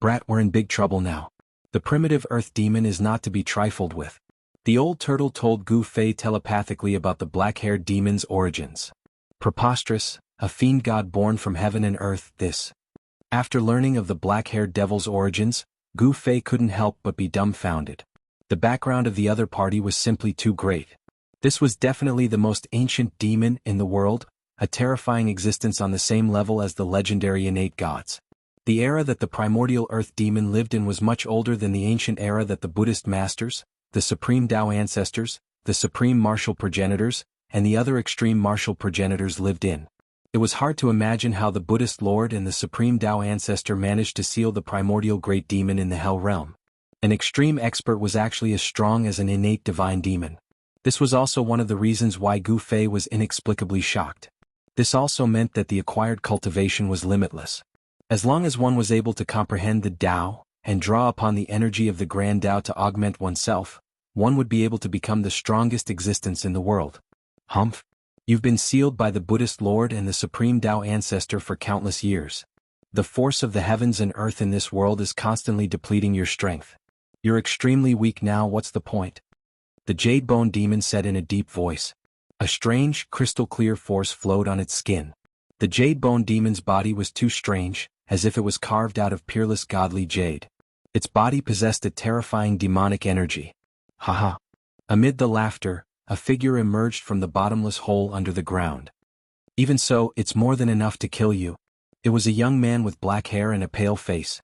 Brat, we're in big trouble now. The primitive earth demon is not to be trifled with. The old turtle told Gu Fei telepathically about the black-haired demon's origins. Preposterous, a fiend god born from heaven and earth, this. After learning of the black-haired devil's origins, Gu Fei couldn't help but be dumbfounded. The background of the other party was simply too great. This was definitely the most ancient demon in the world, a terrifying existence on the same level as the legendary innate gods. The era that the primordial earth demon lived in was much older than the ancient era that the Buddhist masters, the supreme Tao ancestors, the supreme martial progenitors, and the other extreme martial progenitors lived in. It was hard to imagine how the Buddhist lord and the supreme Tao ancestor managed to seal the primordial great demon in the hell realm. An extreme expert was actually as strong as an innate divine demon. This was also one of the reasons why Gu Fei was inexplicably shocked. This also meant that the acquired cultivation was limitless. As long as one was able to comprehend the Tao, and draw upon the energy of the grand Tao to augment oneself, one would be able to become the strongest existence in the world. Humph! You've been sealed by the Buddhist Lord and the Supreme Tao Ancestor for countless years. The force of the heavens and earth in this world is constantly depleting your strength. You're extremely weak now, what's the point? The Jade Bone Demon said in a deep voice. A strange, crystal-clear force flowed on its skin. The Jade Bone Demon's body was too strange, as if it was carved out of peerless godly jade. Its body possessed a terrifying demonic energy. Haha! Amid the laughter, a figure emerged from the bottomless hole under the ground. Even so, it's more than enough to kill you. It was a young man with black hair and a pale face.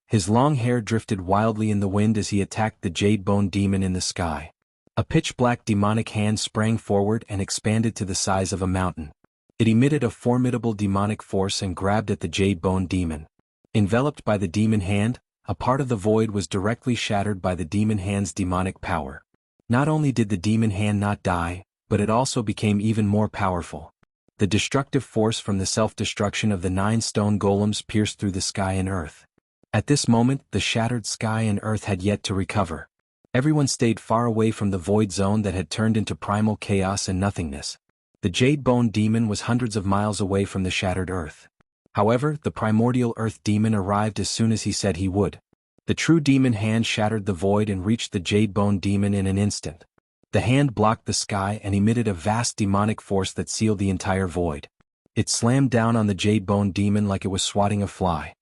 His long hair drifted wildly in the wind as he attacked the Jade Bone Demon in the sky. A pitch-black demonic hand sprang forward and expanded to the size of a mountain. It emitted a formidable demonic force and grabbed at the Jade Bone Demon. Enveloped by the demon hand, a part of the void was directly shattered by the demon hand's demonic power. Not only did the demon hand not die, but it also became even more powerful. The destructive force from the self-destruction of the 9 stone golems pierced through the sky and earth. At this moment, the shattered sky and earth had yet to recover. Everyone stayed far away from the void zone that had turned into primal chaos and nothingness. The Jade Bone Demon was hundreds of miles away from the shattered earth. However, the primordial earth demon arrived as soon as he said he would. The true demon hand shattered the void and reached the Jade Bone Demon in an instant. The hand blocked the sky and emitted a vast demonic force that sealed the entire void. It slammed down on the Jade Bone Demon like it was swatting a fly.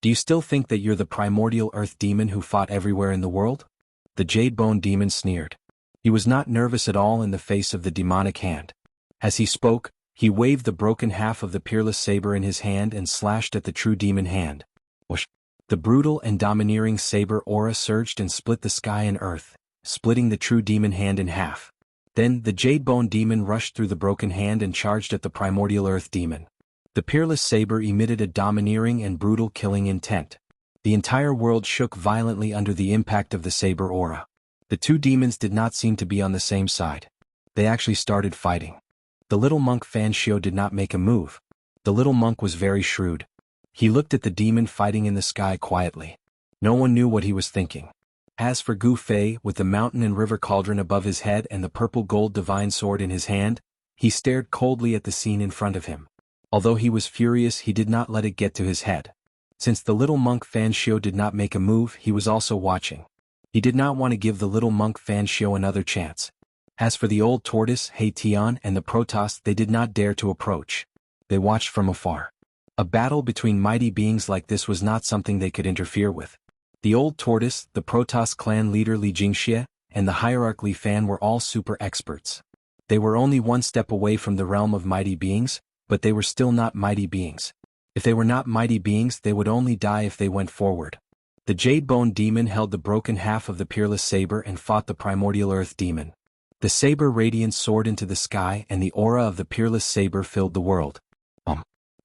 Do you still think that you're the primordial earth demon who fought everywhere in the world? The Jade Bone Demon sneered. He was not nervous at all in the face of the demonic hand. As he spoke, he waved the broken half of the peerless saber in his hand and slashed at the true demon hand. Whoosh! The brutal and domineering saber aura surged and split the sky and earth, splitting the true demon hand in half. Then, the Jade Bone Demon rushed through the broken hand and charged at the primordial earth demon. The peerless saber emitted a domineering and brutal killing intent. The entire world shook violently under the impact of the saber aura. The two demons did not seem to be on the same side. They actually started fighting. The little monk Fan Shio did not make a move. The little monk was very shrewd. He looked at the demon fighting in the sky quietly. No one knew what he was thinking. As for Gu Fei, with the mountain and river cauldron above his head and the purple gold divine sword in his hand, he stared coldly at the scene in front of him. Although he was furious, he did not let it get to his head. Since the little monk Fan Shio did not make a move, he was also watching. He did not want to give the little monk Fan Shio another chance. As for the old tortoise, Hei Tian, and the Protoss, they did not dare to approach. They watched from afar. A battle between mighty beings like this was not something they could interfere with. The old tortoise, the Protoss clan leader Li Jingxie, and the hierarch Li Fan were all super experts. They were only one step away from the realm of mighty beings, but they were still not mighty beings. If they were not mighty beings, they would only die if they went forward. The Jade Bone Demon held the broken half of the peerless saber and fought the primordial earth demon. The saber radiance soared into the sky and the aura of the peerless saber filled the world.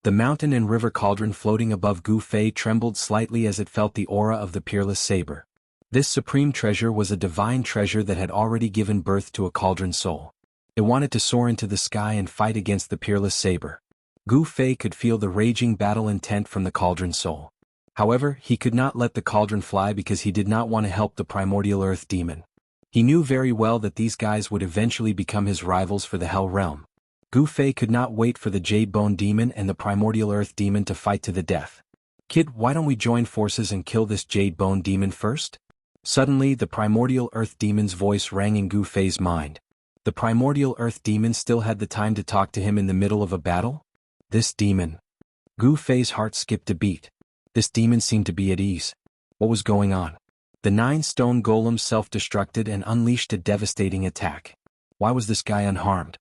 The mountain and river cauldron floating above Gu Fei trembled slightly as it felt the aura of the peerless saber. This supreme treasure was a divine treasure that had already given birth to a cauldron soul. It wanted to soar into the sky and fight against the peerless saber. Gu Fei could feel the raging battle intent from the cauldron soul. However, he could not let the cauldron fly because he did not want to help the primordial earth demon. He knew very well that these guys would eventually become his rivals for the Hell Realm. Gu Fei could not wait for the Jade Bone Demon and the primordial earth demon to fight to the death. Kid, why don't we join forces and kill this Jade Bone Demon first? Suddenly, the primordial earth demon's voice rang in Gu Fei's mind. The primordial earth demon still had the time to talk to him in the middle of a battle? This demon. Gu Fei's heart skipped a beat. This demon seemed to be at ease. What was going on? The 9 stone golems self-destructed and unleashed a devastating attack. Why was this guy unharmed?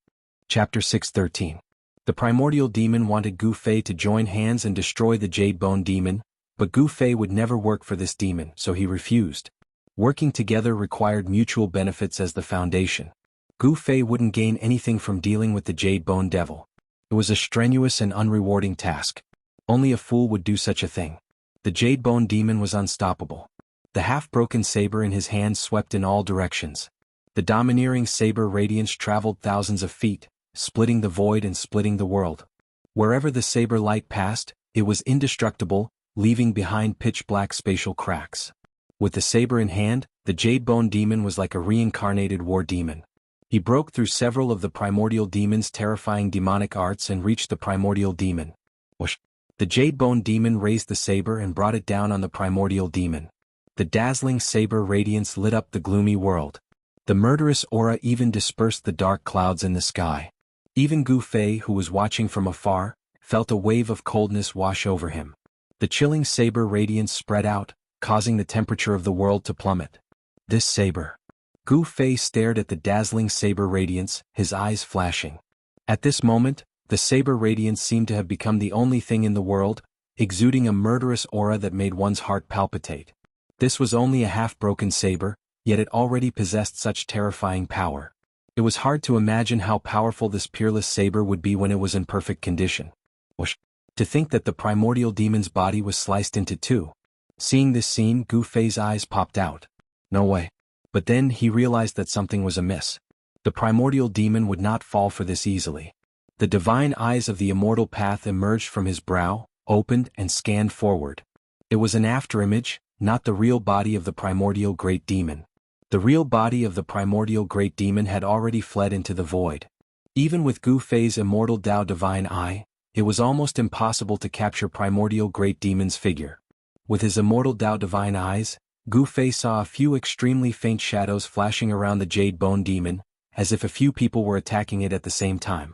Chapter 613. The primordial demon wanted Gu Fei to join hands and destroy the Jade Bone Demon, But Gu Fei would never work for this demon, so he refused. Working together required mutual benefits as the foundation. Gu Fei wouldn't gain anything from dealing with the Jade Bone Devil. It was a strenuous and unrewarding task. Only a fool would do such a thing. The Jade Bone Demon was unstoppable. The half-broken saber in his hand swept in all directions. The domineering saber radiance traveled thousands of feet, splitting the void and splitting the world. Wherever the saber light passed, it was indestructible, leaving behind pitch-black spatial cracks. With the saber in hand, the Jade Bone Demon was like a reincarnated war demon. He broke through several of the primordial demon's terrifying demonic arts and reached the primordial demon. Whoosh! The Jade Bone Demon raised the saber and brought it down on the primordial demon. The dazzling saber radiance lit up the gloomy world. The murderous aura even dispersed the dark clouds in the sky. Even Gu Fei, who was watching from afar, felt a wave of coldness wash over him. The chilling saber radiance spread out, causing the temperature of the world to plummet. This saber. Gu Fei stared at the dazzling saber radiance, his eyes flashing. At this moment, the saber radiance seemed to have become the only thing in the world, exuding a murderous aura that made one's heart palpitate. This was only a half-broken saber, yet it already possessed such terrifying power. It was hard to imagine how powerful this peerless saber would be when it was in perfect condition. Whoosh! To think that the primordial demon's body was sliced into two. Seeing this scene, Gu Fei's eyes popped out. No way. But then he realized that something was amiss. The primordial demon would not fall for this easily. The divine eyes of the immortal path emerged from his brow, opened and scanned forward. It was an afterimage, not the real body of the primordial great demon. The real body of the primordial great demon had already fled into the void. Even with Gu Fei's immortal Tao divine eye, it was almost impossible to capture primordial great demon's figure. With his immortal Tao divine eyes, Gu Fei saw a few extremely faint shadows flashing around the Jade Bone Demon, as if a few people were attacking it at the same time.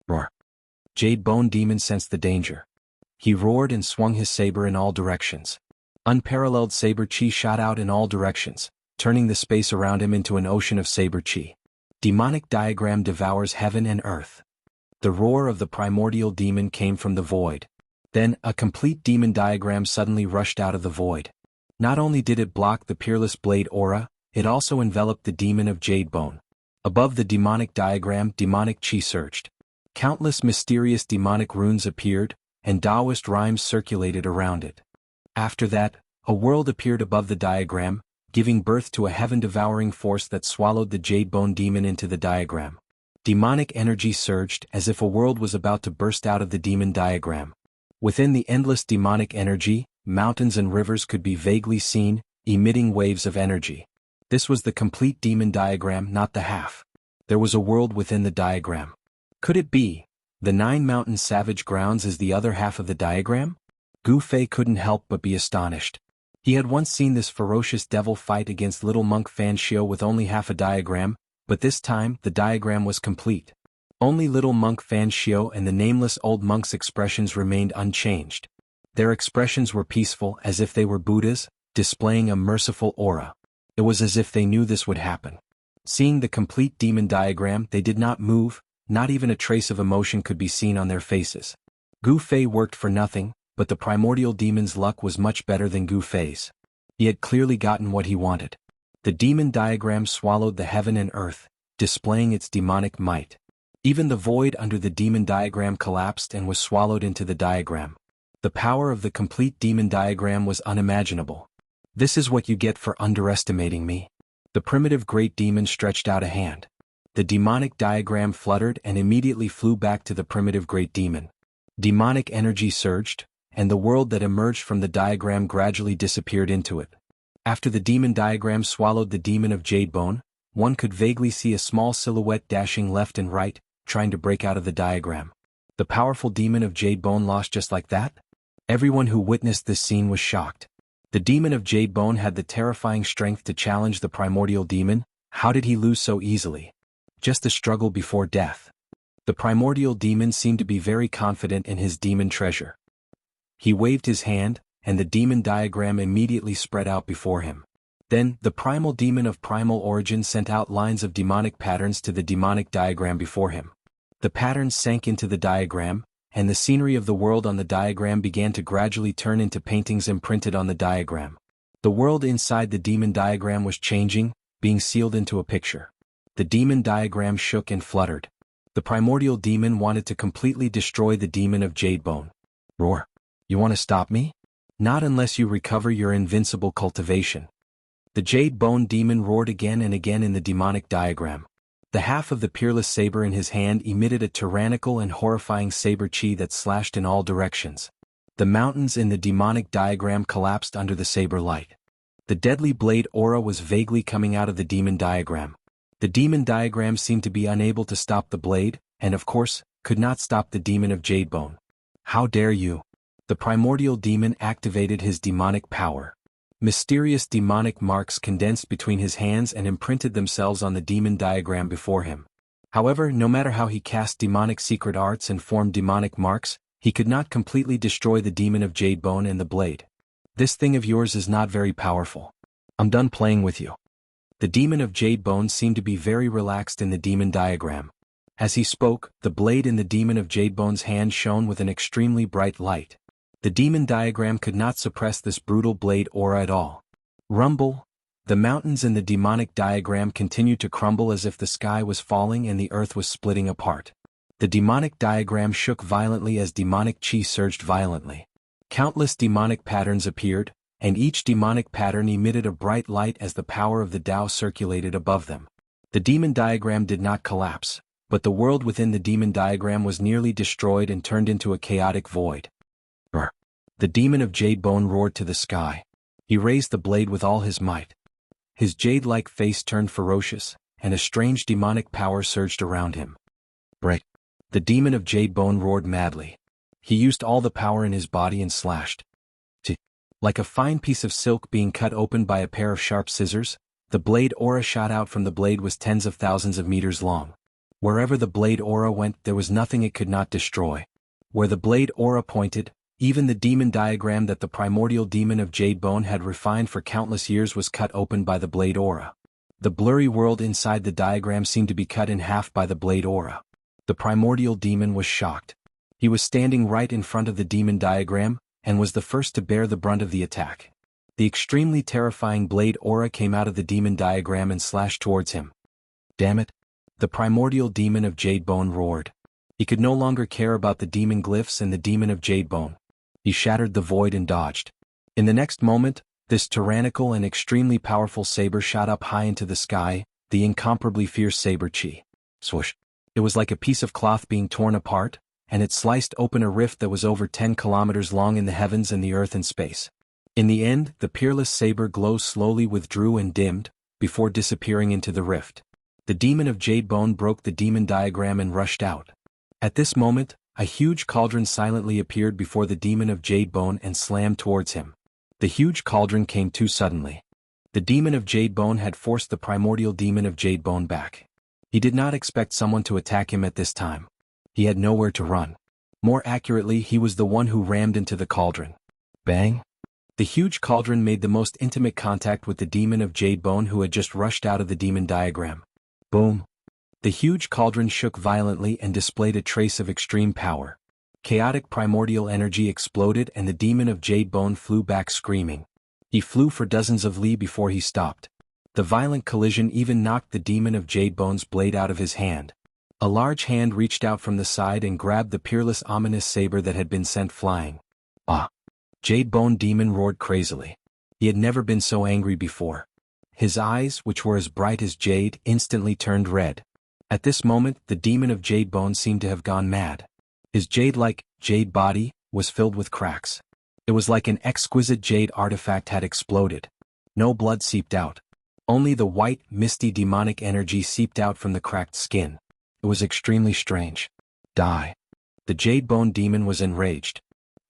Roar! Jade Bone Demon sensed the danger. He roared and swung his saber in all directions. Unparalleled saber chi shot out in all directions, turning the space around him into an ocean of saber chi. Demonic diagram devours heaven and earth. The roar of the primordial demon came from the void. Then, a complete demon diagram suddenly rushed out of the void. Not only did it block the peerless blade aura, it also enveloped the demon of Jade Bone. Above the demonic diagram, demonic chi surged. Countless mysterious demonic runes appeared, and Taoist rhymes circulated around it. After that, a world appeared above the diagram, giving birth to a heaven-devouring force that swallowed the Jade Bone Demon into the diagram. Demonic energy surged as if a world was about to burst out of the demon diagram. Within the endless demonic energy, mountains and rivers could be vaguely seen, emitting waves of energy. This was the complete demon diagram, not the half. There was a world within the diagram. Could it be? The 9 mountain savage grounds is the other half of the diagram? Gu Fei couldn't help but be astonished. He had once seen this ferocious devil fight against little monk Fan Xiao with only half a diagram, but this time the diagram was complete. Only little monk Fan Xiao and the nameless old monk's expressions remained unchanged. Their expressions were peaceful as if they were Buddhas, displaying a merciful aura. It was as if they knew this would happen. Seeing the complete demon diagram, they did not move, not even a trace of emotion could be seen on their faces. Gu Fei worked for nothing, but the primordial demon's luck was much better than Gu Fei's. He had clearly gotten what he wanted. The demon diagram swallowed the heaven and earth, displaying its demonic might. Even the void under the demon diagram collapsed and was swallowed into the diagram. The power of the complete demon diagram was unimaginable. This is what you get for underestimating me. The primitive great demon stretched out a hand. The demonic diagram fluttered and immediately flew back to the primitive great demon. Demonic energy surged, and the world that emerged from the diagram gradually disappeared into it. After the demon diagram swallowed the demon of Jade Bone, one could vaguely see a small silhouette dashing left and right, trying to break out of the diagram. The powerful demon of Jade Bone lost just like that? Everyone who witnessed this scene was shocked. The demon of Jade Bone had the terrifying strength to challenge the primordial demon. How did he lose so easily? Just a struggle before death. The primordial demon seemed to be very confident in his demon treasure. He waved his hand, and the demon diagram immediately spread out before him. Then, the primal demon of primal origin sent out lines of demonic patterns to the demonic diagram before him. The patterns sank into the diagram, and the scenery of the world on the diagram began to gradually turn into paintings imprinted on the diagram. The world inside the demon diagram was changing, being sealed into a picture. The demon diagram shook and fluttered. The primordial demon wanted to completely destroy the demon of Jadebone. Roar. You want to stop me? Not unless you recover your invincible cultivation. The Jadebone demon roared again and again in the demonic diagram. The half of the peerless saber in his hand emitted a tyrannical and horrifying saber chi that slashed in all directions. The mountains in the demonic diagram collapsed under the saber light. The deadly blade aura was vaguely coming out of the demon diagram. The demon diagram seemed to be unable to stop the blade, and of course, could not stop the demon of Jadebone. How dare you? The primordial demon activated his demonic power. Mysterious demonic marks condensed between his hands and imprinted themselves on the demon diagram before him. However, no matter how he cast demonic secret arts and formed demonic marks, he could not completely destroy the demon of Jadebone and the blade. This thing of yours is not very powerful. I'm done playing with you. The demon of Jadebone seemed to be very relaxed in the demon diagram. As he spoke, the blade in the demon of Jadebone's hand shone with an extremely bright light. The demon diagram could not suppress this brutal blade aura at all. Rumble. The mountains in the demonic diagram continued to crumble as if the sky was falling and the earth was splitting apart. The demonic diagram shook violently as demonic chi surged violently. Countless demonic patterns appeared, and each demonic pattern emitted a bright light as the power of the Tao circulated above them. The demon diagram did not collapse, but the world within the demon diagram was nearly destroyed and turned into a chaotic void. Roar. The demon of Jadebone roared to the sky. He raised the blade with all his might. His jade-like face turned ferocious, and a strange demonic power surged around him. Break. The demon of Jadebone roared madly. He used all the power in his body and slashed. Like a fine piece of silk being cut open by a pair of sharp scissors, the blade aura shot out from the blade was tens of thousands of meters long. Wherever the blade aura went, there was nothing it could not destroy. Where the blade aura pointed, even the demon diagram that the primordial demon of Jadebone had refined for countless years was cut open by the blade aura. The blurry world inside the diagram seemed to be cut in half by the blade aura. The primordial demon was shocked. He was standing right in front of the demon diagram, and was the first to bear the brunt of the attack. The extremely terrifying blade aura came out of the demon diagram and slashed towards him. Damn it! The primordial demon of Jadebone roared. He could no longer care about the demon glyphs and the demon of Jadebone. He shattered the void and dodged. In the next moment, this tyrannical and extremely powerful saber shot up high into the sky, the incomparably fierce saber chi. Swoosh! It was like a piece of cloth being torn apart, and it sliced open a rift that was over 10 kilometers long in the heavens and the earth and space. In the end, the peerless saber glow slowly withdrew and dimmed, before disappearing into the rift. The demon of Jadebone broke the demon diagram and rushed out. At this moment, a huge cauldron silently appeared before the demon of Jadebone and slammed towards him. The huge cauldron came too suddenly. The demon of Jadebone had forced the primordial demon of Jadebone back. He did not expect someone to attack him at this time. He had nowhere to run. More accurately, he was the one who rammed into the cauldron. Bang! The huge cauldron made the most intimate contact with the demon of Jadebone who had just rushed out of the demon diagram. Boom! The huge cauldron shook violently and displayed a trace of extreme power. Chaotic primordial energy exploded and the demon of Jadebone flew back screaming. He flew for dozens of li before he stopped. The violent collision even knocked the demon of Jadebone's blade out of his hand. A large hand reached out from the side and grabbed the peerless ominous saber that had been sent flying. Ah! Jadebone demon roared crazily. He had never been so angry before. His eyes, which were as bright as jade, instantly turned red. At this moment, the demon of Jadebone seemed to have gone mad. His jade-like, jade body, was filled with cracks. It was like an exquisite jade artifact had exploded. No blood seeped out. Only the white, misty demonic energy seeped out from the cracked skin. It was extremely strange. Die. The Jadebone demon was enraged.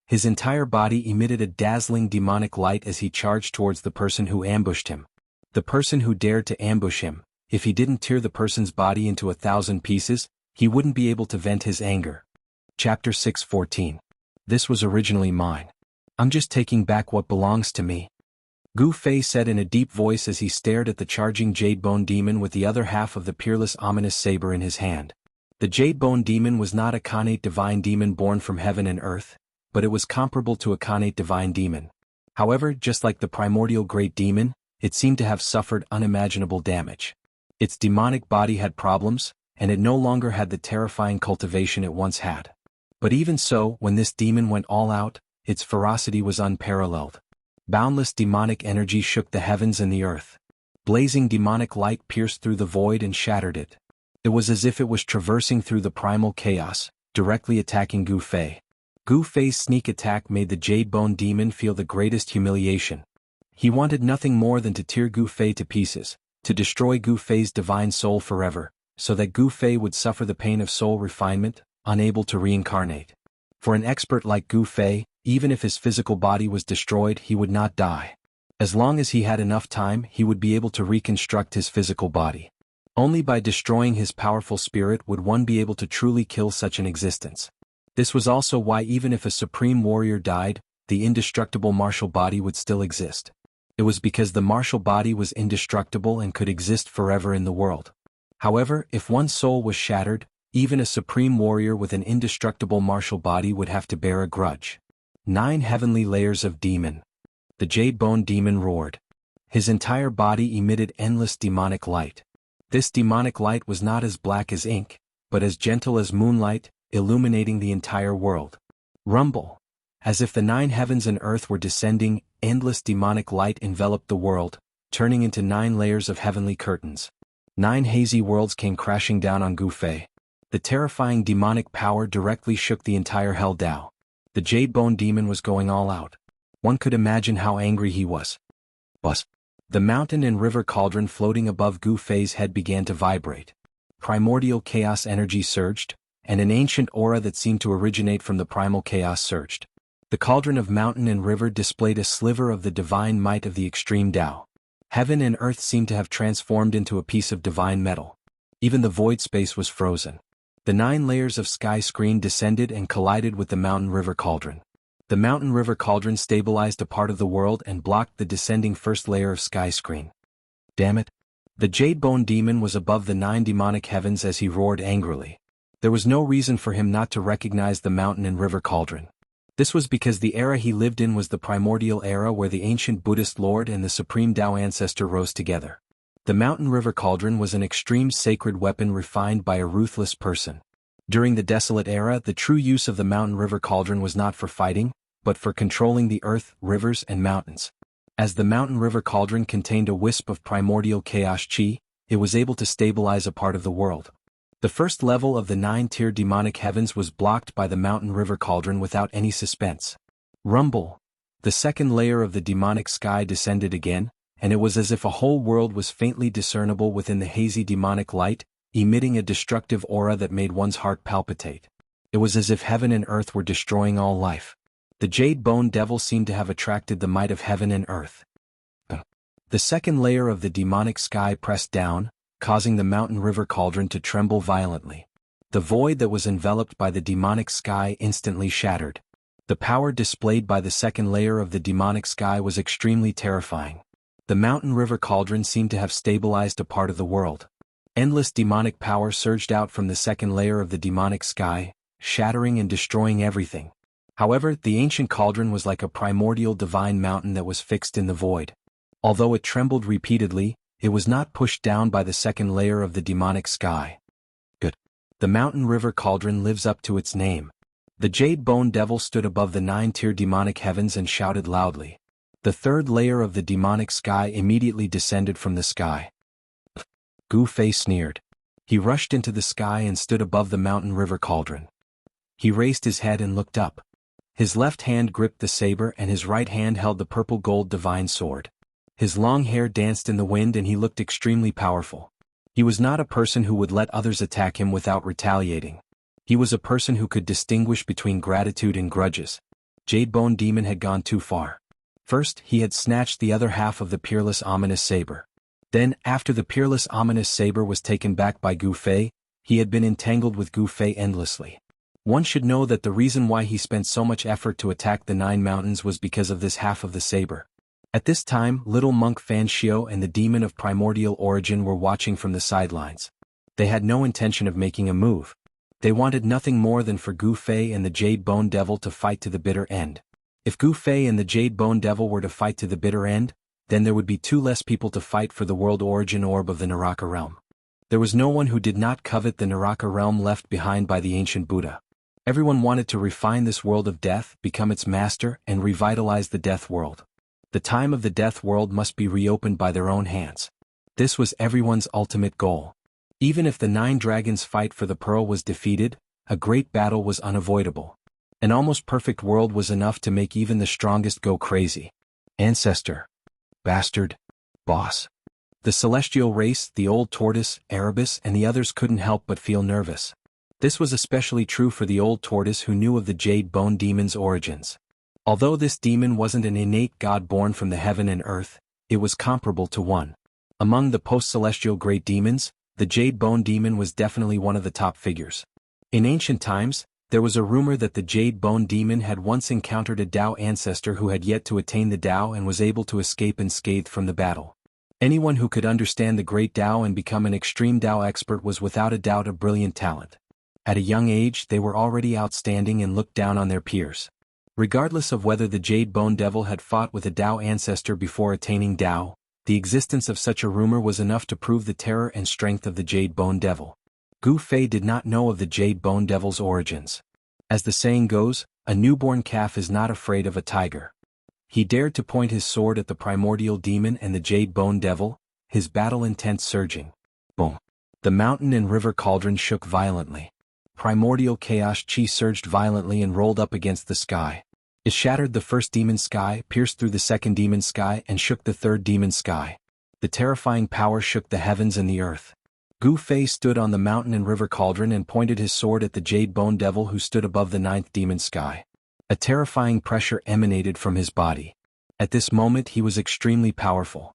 His entire body emitted a dazzling demonic light as he charged towards the person who ambushed him. The person who dared to ambush him, if he didn't tear the person's body into 1,000 pieces, he wouldn't be able to vent his anger. Chapter 6:14. This was originally mine. I'm just taking back what belongs to me. Gu Fei said in a deep voice as he stared at the charging Jadebone demon with the other half of the peerless ominous saber in his hand. The Jade Bone Demon was not a Khanate divine demon born from heaven and earth, but it was comparable to a Khanate divine demon. However, just like the primordial Great Demon, it seemed to have suffered unimaginable damage. Its demonic body had problems, and it no longer had the terrifying cultivation it once had. But even so, when this demon went all out, its ferocity was unparalleled. Boundless demonic energy shook the heavens and the earth. Blazing demonic light pierced through the void and shattered it. It was as if it was traversing through the primal chaos, directly attacking Gu Fei. Gu Fei's sneak attack made the Jade Bone Demon feel the greatest humiliation. He wanted nothing more than to tear Gu Fei to pieces, to destroy Gu Fei's divine soul forever, so that Gu Fei would suffer the pain of soul refinement, unable to reincarnate. For an expert like Gu Fei, even if his physical body was destroyed, he would not die. As long as he had enough time, he would be able to reconstruct his physical body. Only by destroying his powerful spirit would one be able to truly kill such an existence. This was also why even if a supreme warrior died, the indestructible martial body would still exist. It was because the martial body was indestructible and could exist forever in the world. However, if one's soul was shattered, even a supreme warrior with an indestructible martial body would have to bear a grudge. 9 heavenly layers of demon. The Jade Bone Demon roared. His entire body emitted endless demonic light. This demonic light was not as black as ink, but as gentle as moonlight, illuminating the entire world. Rumble. As if the 9 heavens and earth were descending, endless demonic light enveloped the world, turning into 9 layers of heavenly curtains. 9 hazy worlds came crashing down on Gu Fei. The terrifying demonic power directly shook the entire Hell Dao. The Jade Bone Demon was going all out. One could imagine how angry he was. The mountain and river cauldron floating above Gu Fei's head began to vibrate. Primordial chaos energy surged, and an ancient aura that seemed to originate from the primal chaos surged. The cauldron of mountain and river displayed a sliver of the divine might of the extreme Tao. Heaven and earth seemed to have transformed into a piece of divine metal. Even the void space was frozen. The 9 layers of sky screen descended and collided with the mountain river cauldron. The mountain river cauldron stabilized a part of the world and blocked the descending first layer of sky screen. Damn it! The Jade Bone Demon was above the 9 demonic heavens as he roared angrily. There was no reason for him not to recognize the mountain and river cauldron. This was because the era he lived in was the primordial era where the ancient Buddhist Lord and the supreme Tao ancestor rose together. The mountain river cauldron was an extreme sacred weapon refined by a ruthless person. During the Desolate Era, the true use of the mountain river cauldron was not for fighting, but for controlling the earth, rivers, and mountains. As the mountain river cauldron contained a wisp of primordial chaos chi, it was able to stabilize a part of the world. The first level of the 9-tier demonic heavens was blocked by the mountain river cauldron without any suspense. Rumble. The second layer of the demonic sky descended again, and it was as if a whole world was faintly discernible within the hazy demonic light, emitting a destructive aura that made one's heart palpitate. It was as if heaven and earth were destroying all life. The Jade Bone Devil seemed to have attracted the might of heaven and earth. The second layer of the demonic sky pressed down, causing the mountain river cauldron to tremble violently. The void that was enveloped by the demonic sky instantly shattered. The power displayed by the second layer of the demonic sky was extremely terrifying. The mountain river cauldron seemed to have stabilized a part of the world. Endless demonic power surged out from the second layer of the demonic sky, shattering and destroying everything. However, the ancient cauldron was like a primordial divine mountain that was fixed in the void. Although it trembled repeatedly, it was not pushed down by the second layer of the demonic sky. Good. The mountain river cauldron lives up to its name. The Jade Bone Devil stood above the 9-tier demonic heavens and shouted loudly. The third layer of the demonic sky immediately descended from the sky. Gu Fei sneered. He rushed into the sky and stood above the mountain river cauldron. He raised his head and looked up. His left hand gripped the saber and his right hand held the purple gold divine sword. His long hair danced in the wind and he looked extremely powerful. He was not a person who would let others attack him without retaliating. He was a person who could distinguish between gratitude and grudges. Jade Bone Demon had gone too far. First, he had snatched the other half of the peerless ominous saber. Then, after the peerless ominous saber was taken back by Gu Fei, he had been entangled with Gu Fei endlessly. One should know that the reason why he spent so much effort to attack the 9 mountains was because of this half of the saber. At this time, little monk Fan Xiao and the demon of primordial origin were watching from the sidelines. They had no intention of making a move. They wanted nothing more than for Gu Fei and the Jade Bone Devil to fight to the bitter end. If Gu Fei and the Jade Bone Devil were to fight to the bitter end, then there would be 2 less people to fight for the world origin orb of the Naraka realm. There was no one who did not covet the Naraka realm left behind by the ancient Buddha. Everyone wanted to refine this world of death, become its master, and revitalize the death world. The time of the death world must be reopened by their own hands. This was everyone's ultimate goal. Even if the 9 dragons' fight for the pearl was defeated, a great battle was unavoidable. An almost perfect world was enough to make even the strongest go crazy. Ancestor. Bastard. Boss. The celestial race, the old tortoise, Erebus, and the others couldn't help but feel nervous. This was especially true for the old tortoise who knew of the Jade Bone Demon's origins. Although this demon wasn't an innate god born from the heaven and earth, it was comparable to one. Among the post-celestial great demons, the Jade Bone Demon was definitely one of the top figures. In ancient times, there was a rumor that the Jade Bone Demon had once encountered a Tao ancestor who had yet to attain the Tao and was able to escape unscathed from the battle. Anyone who could understand the great Tao and become an extreme Tao expert was without a doubt a brilliant talent. At a young age they were already outstanding and looked down on their peers. Regardless of whether the Jade Bone Devil had fought with a Tao ancestor before attaining Tao, the existence of such a rumor was enough to prove the terror and strength of the Jade Bone Devil. Gu Fei did not know of the Jade Bone Devil's origins. As the saying goes, a newborn calf is not afraid of a tiger. He dared to point his sword at the primordial demon and the Jade Bone Devil, his battle intent surging. Boom! The mountain and river cauldron shook violently. Primordial chaos chi surged violently and rolled up against the sky. It shattered the first demon's sky, pierced through the second demon's sky, and shook the third demon's sky. The terrifying power shook the heavens and the earth. Gu Fei stood on the mountain and river cauldron and pointed his sword at the Jade Bone Devil who stood above the 9th demon's sky. A terrifying pressure emanated from his body. At this moment he was extremely powerful.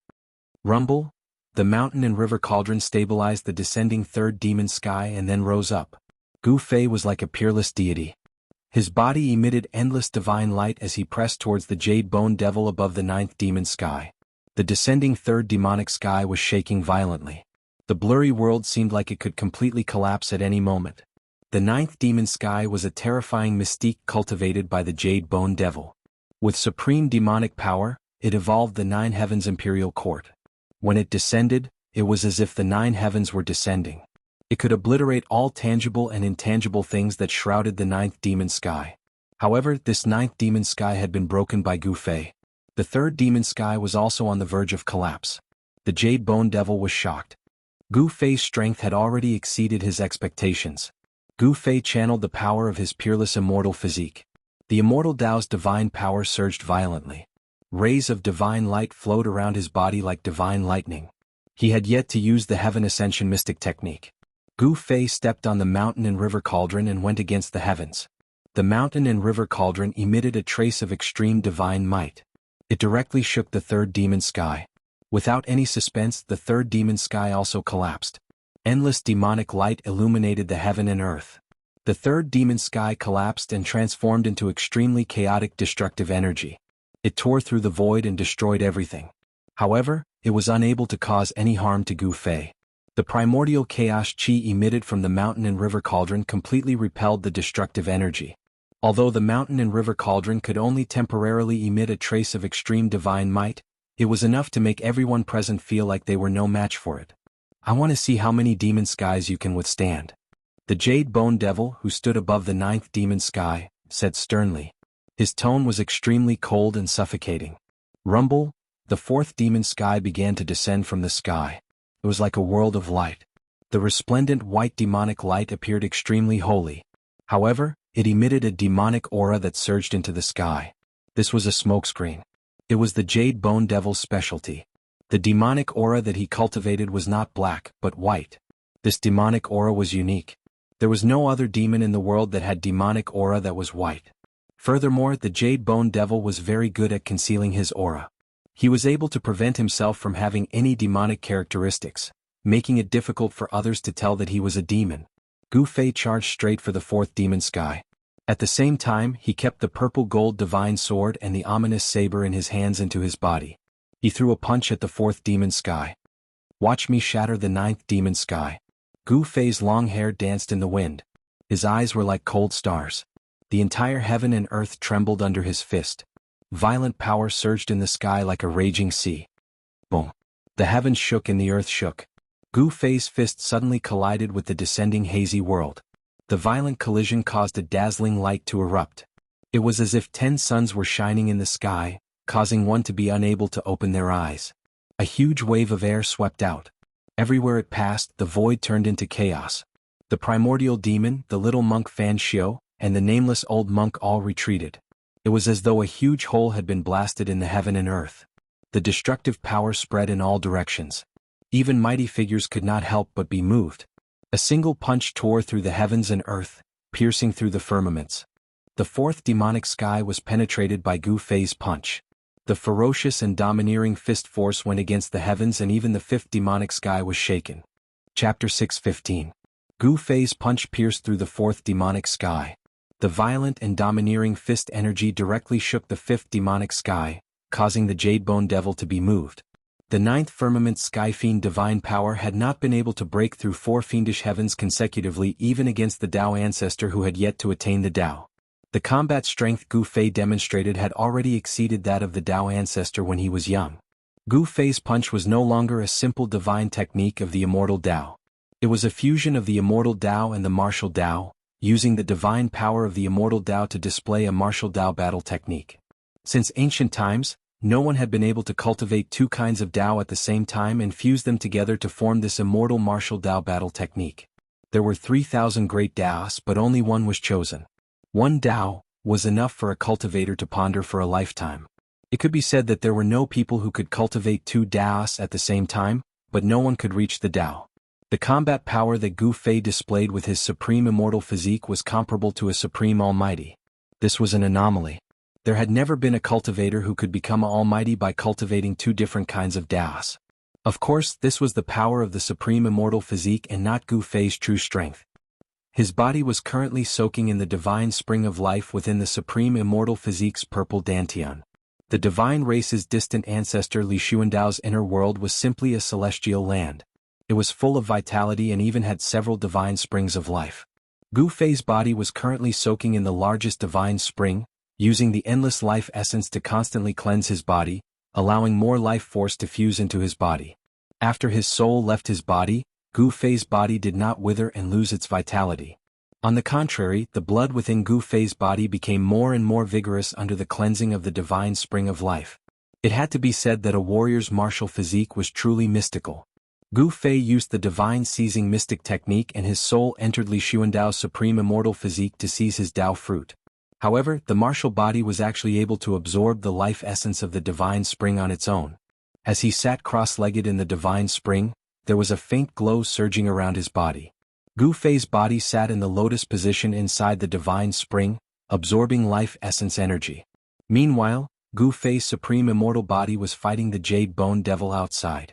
Rumble! The mountain and river cauldron stabilized the descending third demon's sky and then rose up. Gu Fei was like a peerless deity. His body emitted endless divine light as he pressed towards the Jade Bone Devil above the 9th demon's sky. The descending third demonic sky was shaking violently. The blurry world seemed like it could completely collapse at any moment. The 9th demon's sky was a terrifying mystique cultivated by the Jade Bone Devil. With supreme demonic power, it evolved the 9 heavens imperial court. When it descended, it was as if the 9 heavens were descending. It could obliterate all tangible and intangible things that shrouded the 9th demon's sky. However, this 9th demon's sky had been broken by Gu Fei. The third demon's sky was also on the verge of collapse. The Jade Bone Devil was shocked. Gu Fei's strength had already exceeded his expectations. Gu Fei channeled the power of his peerless immortal physique. The immortal Tao's divine power surged violently. Rays of divine light flowed around his body like divine lightning. He had yet to use the Heaven Ascension mystic technique. Gu Fei stepped on the mountain and river cauldron and went against the heavens. The mountain and river cauldron emitted a trace of extreme divine might. It directly shook the third demon's sky. Without any suspense, the third demon's sky also collapsed. Endless demonic light illuminated the heaven and earth. The third demon's sky collapsed and transformed into extremely chaotic destructive energy. It tore through the void and destroyed everything. However, it was unable to cause any harm to Gu Fei. The primordial chaos chi emitted from the mountain and river cauldron completely repelled the destructive energy. Although the mountain and river cauldron could only temporarily emit a trace of extreme divine might, it was enough to make everyone present feel like they were no match for it. I want to see how many demon skies you can withstand. The Jade Bone Devil, who stood above the 9th demon sky, said sternly. His tone was extremely cold and suffocating. Rumble! The 4th demon sky began to descend from the sky. It was like a world of light. The resplendent white demonic light appeared extremely holy. However, it emitted a demonic aura that surged into the sky. This was a smokescreen. It was the Jade Bone Devil's specialty. The demonic aura that he cultivated was not black, but white. This demonic aura was unique. There was no other demon in the world that had demonic aura that was white. Furthermore, the Jade Bone Devil was very good at concealing his aura. He was able to prevent himself from having any demonic characteristics, making it difficult for others to tell that he was a demon. Gu Fei charged straight for the 4th demon sky. At the same time, he kept the purple gold divine sword and the ominous saber in his hands into his body. He threw a punch at the 4th demon sky. Watch me shatter the 9th demon sky. Gu Fei's long hair danced in the wind. His eyes were like cold stars. The entire heaven and earth trembled under his fist. Violent power surged in the sky like a raging sea. Boom! The heavens shook and the earth shook. Gu Fei's fist suddenly collided with the descending hazy world. The violent collision caused a dazzling light to erupt. It was as if 10 suns were shining in the sky, causing one to be unable to open their eyes. A huge wave of air swept out. Everywhere it passed, the void turned into chaos. The primordial demon, the little monk Fan Xiu, and the nameless old monk all retreated. It was as though a huge hole had been blasted in the heaven and earth. The destructive power spread in all directions. Even mighty figures could not help but be moved. A single punch tore through the heavens and earth, piercing through the firmaments. The fourth demonic sky was penetrated by Gu Fei's punch. The ferocious and domineering fist force went against the heavens and even the fifth demonic sky was shaken. Chapter 6:15. Gu Fei's punch pierced through the fourth demonic sky. The violent and domineering fist energy directly shook the fifth demonic sky, causing the Jade Bone Devil to be moved. The ninth firmament sky fiend divine power had not been able to break through 4 fiendish heavens consecutively even against the Tao ancestor who had yet to attain the Tao. The combat strength Gu Fei demonstrated had already exceeded that of the Tao ancestor when he was young. Gu Fei's punch was no longer a simple divine technique of the Immortal Tao. It was a fusion of the Immortal Tao and the Martial Tao, using the divine power of the Immortal Tao to display a martial Tao battle technique. Since ancient times, no one had been able to cultivate 2 kinds of Tao at the same time and fuse them together to form this immortal martial Tao battle technique. There were 3,000 great Taos, but only one was chosen. One Tao was enough for a cultivator to ponder for a lifetime. It could be said that there were no people who could cultivate 2 Taos at the same time, but no one could reach the Tao. The combat power that Gu Fei displayed with his supreme immortal physique was comparable to a supreme almighty. This was an anomaly. There had never been a cultivator who could become almighty by cultivating 2 different kinds of Taos. Of course, this was the power of the supreme immortal physique and not Gu Fei's true strength. His body was currently soaking in the divine spring of life within the supreme immortal physique's purple dantian. The divine race's distant ancestor Li Xuandao's inner world was simply a celestial land. It was full of vitality and even had several divine springs of life. Gu Fei's body was currently soaking in the largest divine spring, using the endless life essence to constantly cleanse his body, allowing more life force to fuse into his body. After his soul left his body, Gu Fei's body did not wither and lose its vitality. On the contrary, the blood within Gu Fei's body became more and more vigorous under the cleansing of the divine spring of life. It had to be said that a warrior's martial physique was truly mystical. Gu Fei used the divine seizing mystic technique and his soul entered Li Xuandao's supreme immortal physique to seize his Tao fruit. However, the martial body was actually able to absorb the life essence of the divine spring on its own. As he sat cross-legged in the divine spring, there was a faint glow surging around his body. Gu Fei's body sat in the lotus position inside the divine spring, absorbing life essence energy. Meanwhile, Gu Fei's supreme immortal body was fighting the Jade Bone Devil outside.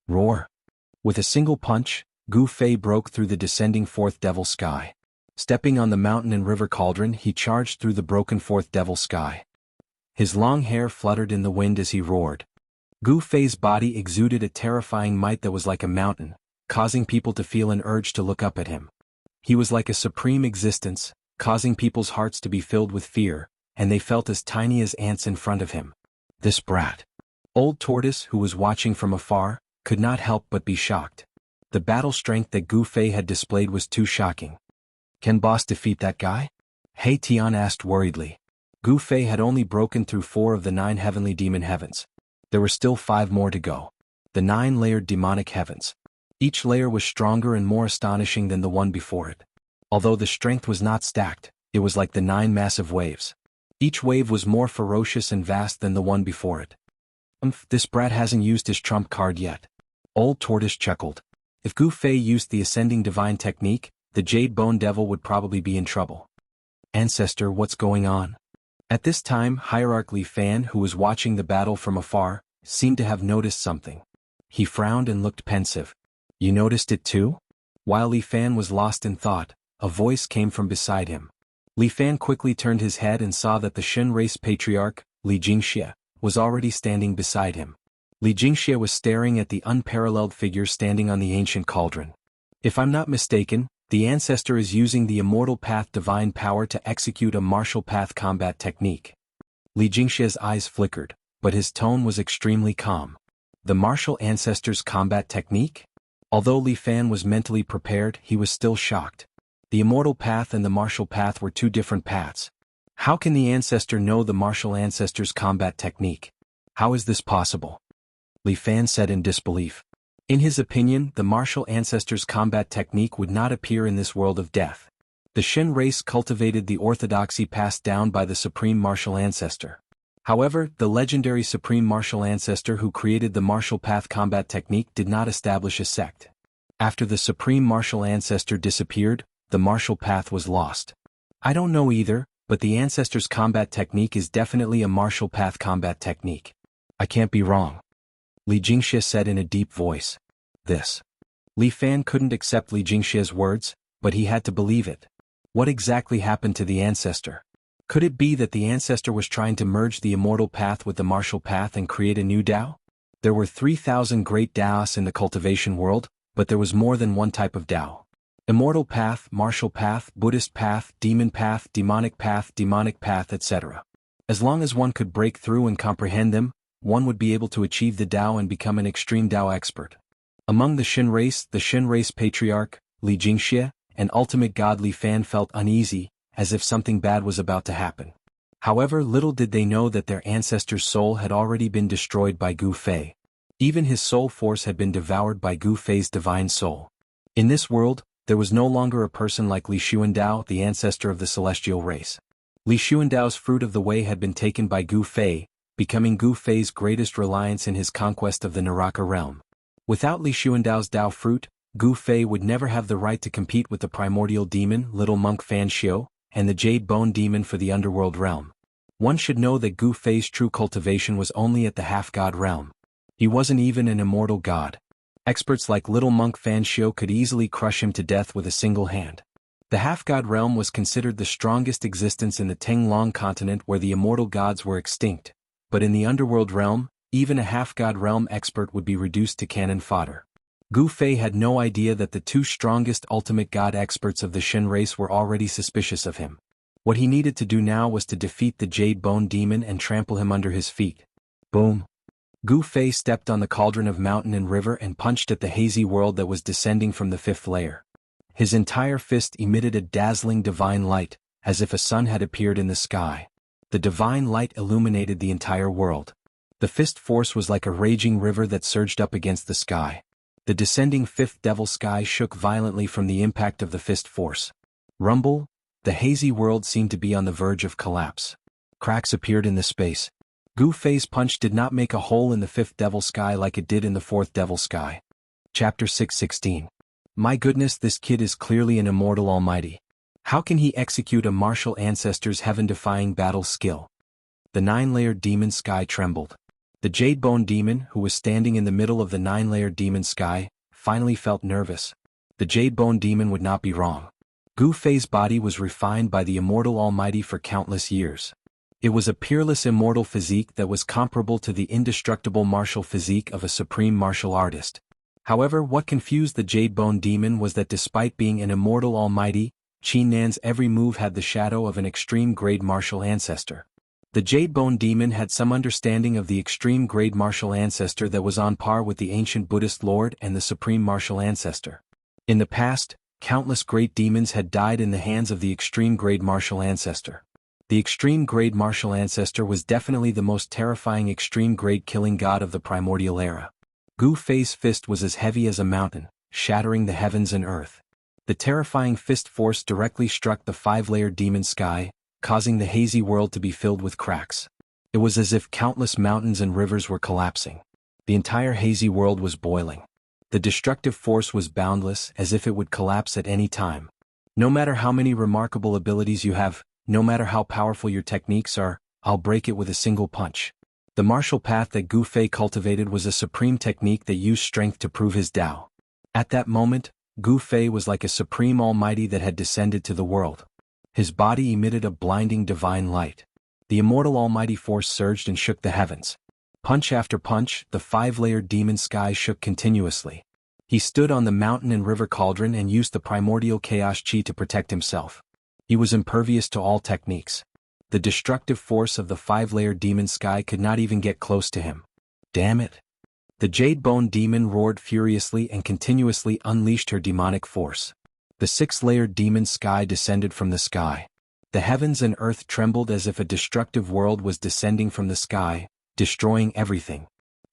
Roar! With a single punch, Gu Fei broke through the descending fourth devil sky. Stepping on the mountain and river cauldron, he charged through the broken fourth devil sky. His long hair fluttered in the wind as he roared. Gu Fei's body exuded a terrifying might that was like a mountain, causing people to feel an urge to look up at him. He was like a supreme existence, causing people's hearts to be filled with fear, and they felt as tiny as ants in front of him. This brat. Old Tortoise, who was watching from afar, could not help but be shocked. The battle strength that Gu Fei had displayed was too shocking. Can boss defeat that guy? He Tian asked worriedly. Gu Fei had only broken through 4 of the 9 heavenly demon heavens. There were still 5 more to go. The 9-layered demonic heavens. Each layer was stronger and more astonishing than the one before it. Although the strength was not stacked, it was like the 9 massive waves. Each wave was more ferocious and vast than the one before it. This brat hasn't used his trump card yet. Old Tortoise chuckled. If Gu Fei used the ascending divine technique, the Jade Bone Devil would probably be in trouble. Ancestor, what's going on? At this time, Hierarch Li Fan, who was watching the battle from afar, seemed to have noticed something. He frowned and looked pensive. You noticed it too? While Li Fan was lost in thought, a voice came from beside him. Li Fan quickly turned his head and saw that the Shen race patriarch, Li Jingxie, was already standing beside him. Li Jingxie was staring at the unparalleled figure standing on the ancient cauldron. If I'm not mistaken, The ancestor is using the immortal path divine power to execute a martial path combat technique. Li Jingxie's eyes flickered, but his tone was extremely calm. The martial ancestor's combat technique? Although Li Fan was mentally prepared, he was still shocked. The immortal path and the martial path were two different paths. How can the ancestor know the martial ancestor's combat technique? How is this possible? Li Fan said in disbelief. In his opinion, the martial ancestor's combat technique would not appear in this world of death. The Shin race cultivated the orthodoxy passed down by the supreme martial ancestor. However, the legendary supreme martial ancestor who created the martial path combat technique did not establish a sect. After the supreme martial ancestor disappeared, the martial path was lost. I don't know either, but the ancestor's combat technique is definitely a martial path combat technique. I can't be wrong. Li Jingxie said in a deep voice. This. Li Fan couldn't accept Li Jingxie's words, but he had to believe it. What exactly happened to the ancestor? Could it be that the ancestor was trying to merge the immortal path with the martial path and create a new Dao? There were 3,000 great Daos in the cultivation world, but there was more than one type of Dao. Immortal path, martial path, Buddhist path, demonic path, etc. As long as one could break through and comprehend them, one would be able to achieve the Dao and become an extreme Dao expert. Among the Shin race patriarch, Li Jingxie, and ultimate god Li Fan felt uneasy, as if something bad was about to happen. However, little did they know that their ancestor's soul had already been destroyed by Gu Fei. Even his soul force had been devoured by Gu Fei's divine soul. In this world, there was no longer a person like Li Xuandao, the ancestor of the celestial race. Li Xuandao's fruit of the way had been taken by Gu Fei, becoming Gu Fei's greatest reliance in his conquest of the Naraka realm. Without Li Xuandao's Dao fruit, Gu Fei would never have the right to compete with the primordial demon, Little Monk Fan Xiu, and the Jade Bone demon for the underworld realm. One should know that Gu Fei's true cultivation was only at the half-god realm. He wasn't even an immortal god. Experts like Little Monk Fan Xiu could easily crush him to death with a single hand. The half-god realm was considered the strongest existence in the Tenglong continent where the immortal gods were extinct, but in the underworld realm, even a half-god realm expert would be reduced to cannon fodder. Gu Fei had no idea that the two strongest ultimate god experts of the Shin race were already suspicious of him. What he needed to do now was to defeat the Jade Bone demon and trample him under his feet. Boom. Gu Fei stepped on the cauldron of mountain and river and punched at the hazy world that was descending from the fifth layer. His entire fist emitted a dazzling divine light, as if a sun had appeared in the sky. The divine light illuminated the entire world. The fist force was like a raging river that surged up against the sky. The descending fifth devil sky shook violently from the impact of the fist force. Rumble, the hazy world seemed to be on the verge of collapse. Cracks appeared in the space. Gu Fei's punch did not make a hole in the fifth devil sky like it did in the fourth devil sky. Chapter 6:16. My goodness, this kid is clearly an immortal almighty. How can he execute a martial ancestor's heaven-defying battle skill? The nine-layered demon sky trembled. The Jade Bone demon, who was standing in the middle of the nine-layered demon sky, finally felt nervous. The Jade Bone demon would not be wrong. Gu Fei's body was refined by the immortal almighty for countless years. It was a peerless immortal physique that was comparable to the indestructible martial physique of a supreme martial artist. However, what confused the Jade Bone demon was that despite being an immortal almighty, Qin Nan's every move had the shadow of an extreme-grade martial ancestor. The Jade Bone demon had some understanding of the extreme-grade martial ancestor that was on par with the ancient Buddhist lord and the supreme martial ancestor. In the past, countless great demons had died in the hands of the extreme-grade martial ancestor. The extreme-grade martial ancestor was definitely the most terrifying extreme-grade killing god of the primordial era. Gu Fei's fist was as heavy as a mountain, shattering the heavens and earth. The terrifying fist force directly struck the five-layered demon sky, causing the hazy world to be filled with cracks. It was as if countless mountains and rivers were collapsing. The entire hazy world was boiling. The destructive force was boundless, as if it would collapse at any time. No matter how many remarkable abilities you have, no matter how powerful your techniques are, I'll break it with a single punch. The martial path that Gu Fei cultivated was a supreme technique that used strength to prove his Dao. At that moment, Gu Fei was like a supreme almighty that had descended to the world. His body emitted a blinding divine light. The immortal almighty force surged and shook the heavens. Punch after punch, the five-layered demon sky shook continuously. He stood on the mountain and river cauldron and used the primordial chaos chi to protect himself. He was impervious to all techniques. The destructive force of the 5-layered demon sky could not even get close to him. Damn it! The Jade Bone Demon roared furiously and continuously unleashed her demonic force. The 6-layered demon sky descended from the sky. The heavens and earth trembled as if a destructive world was descending from the sky, destroying everything.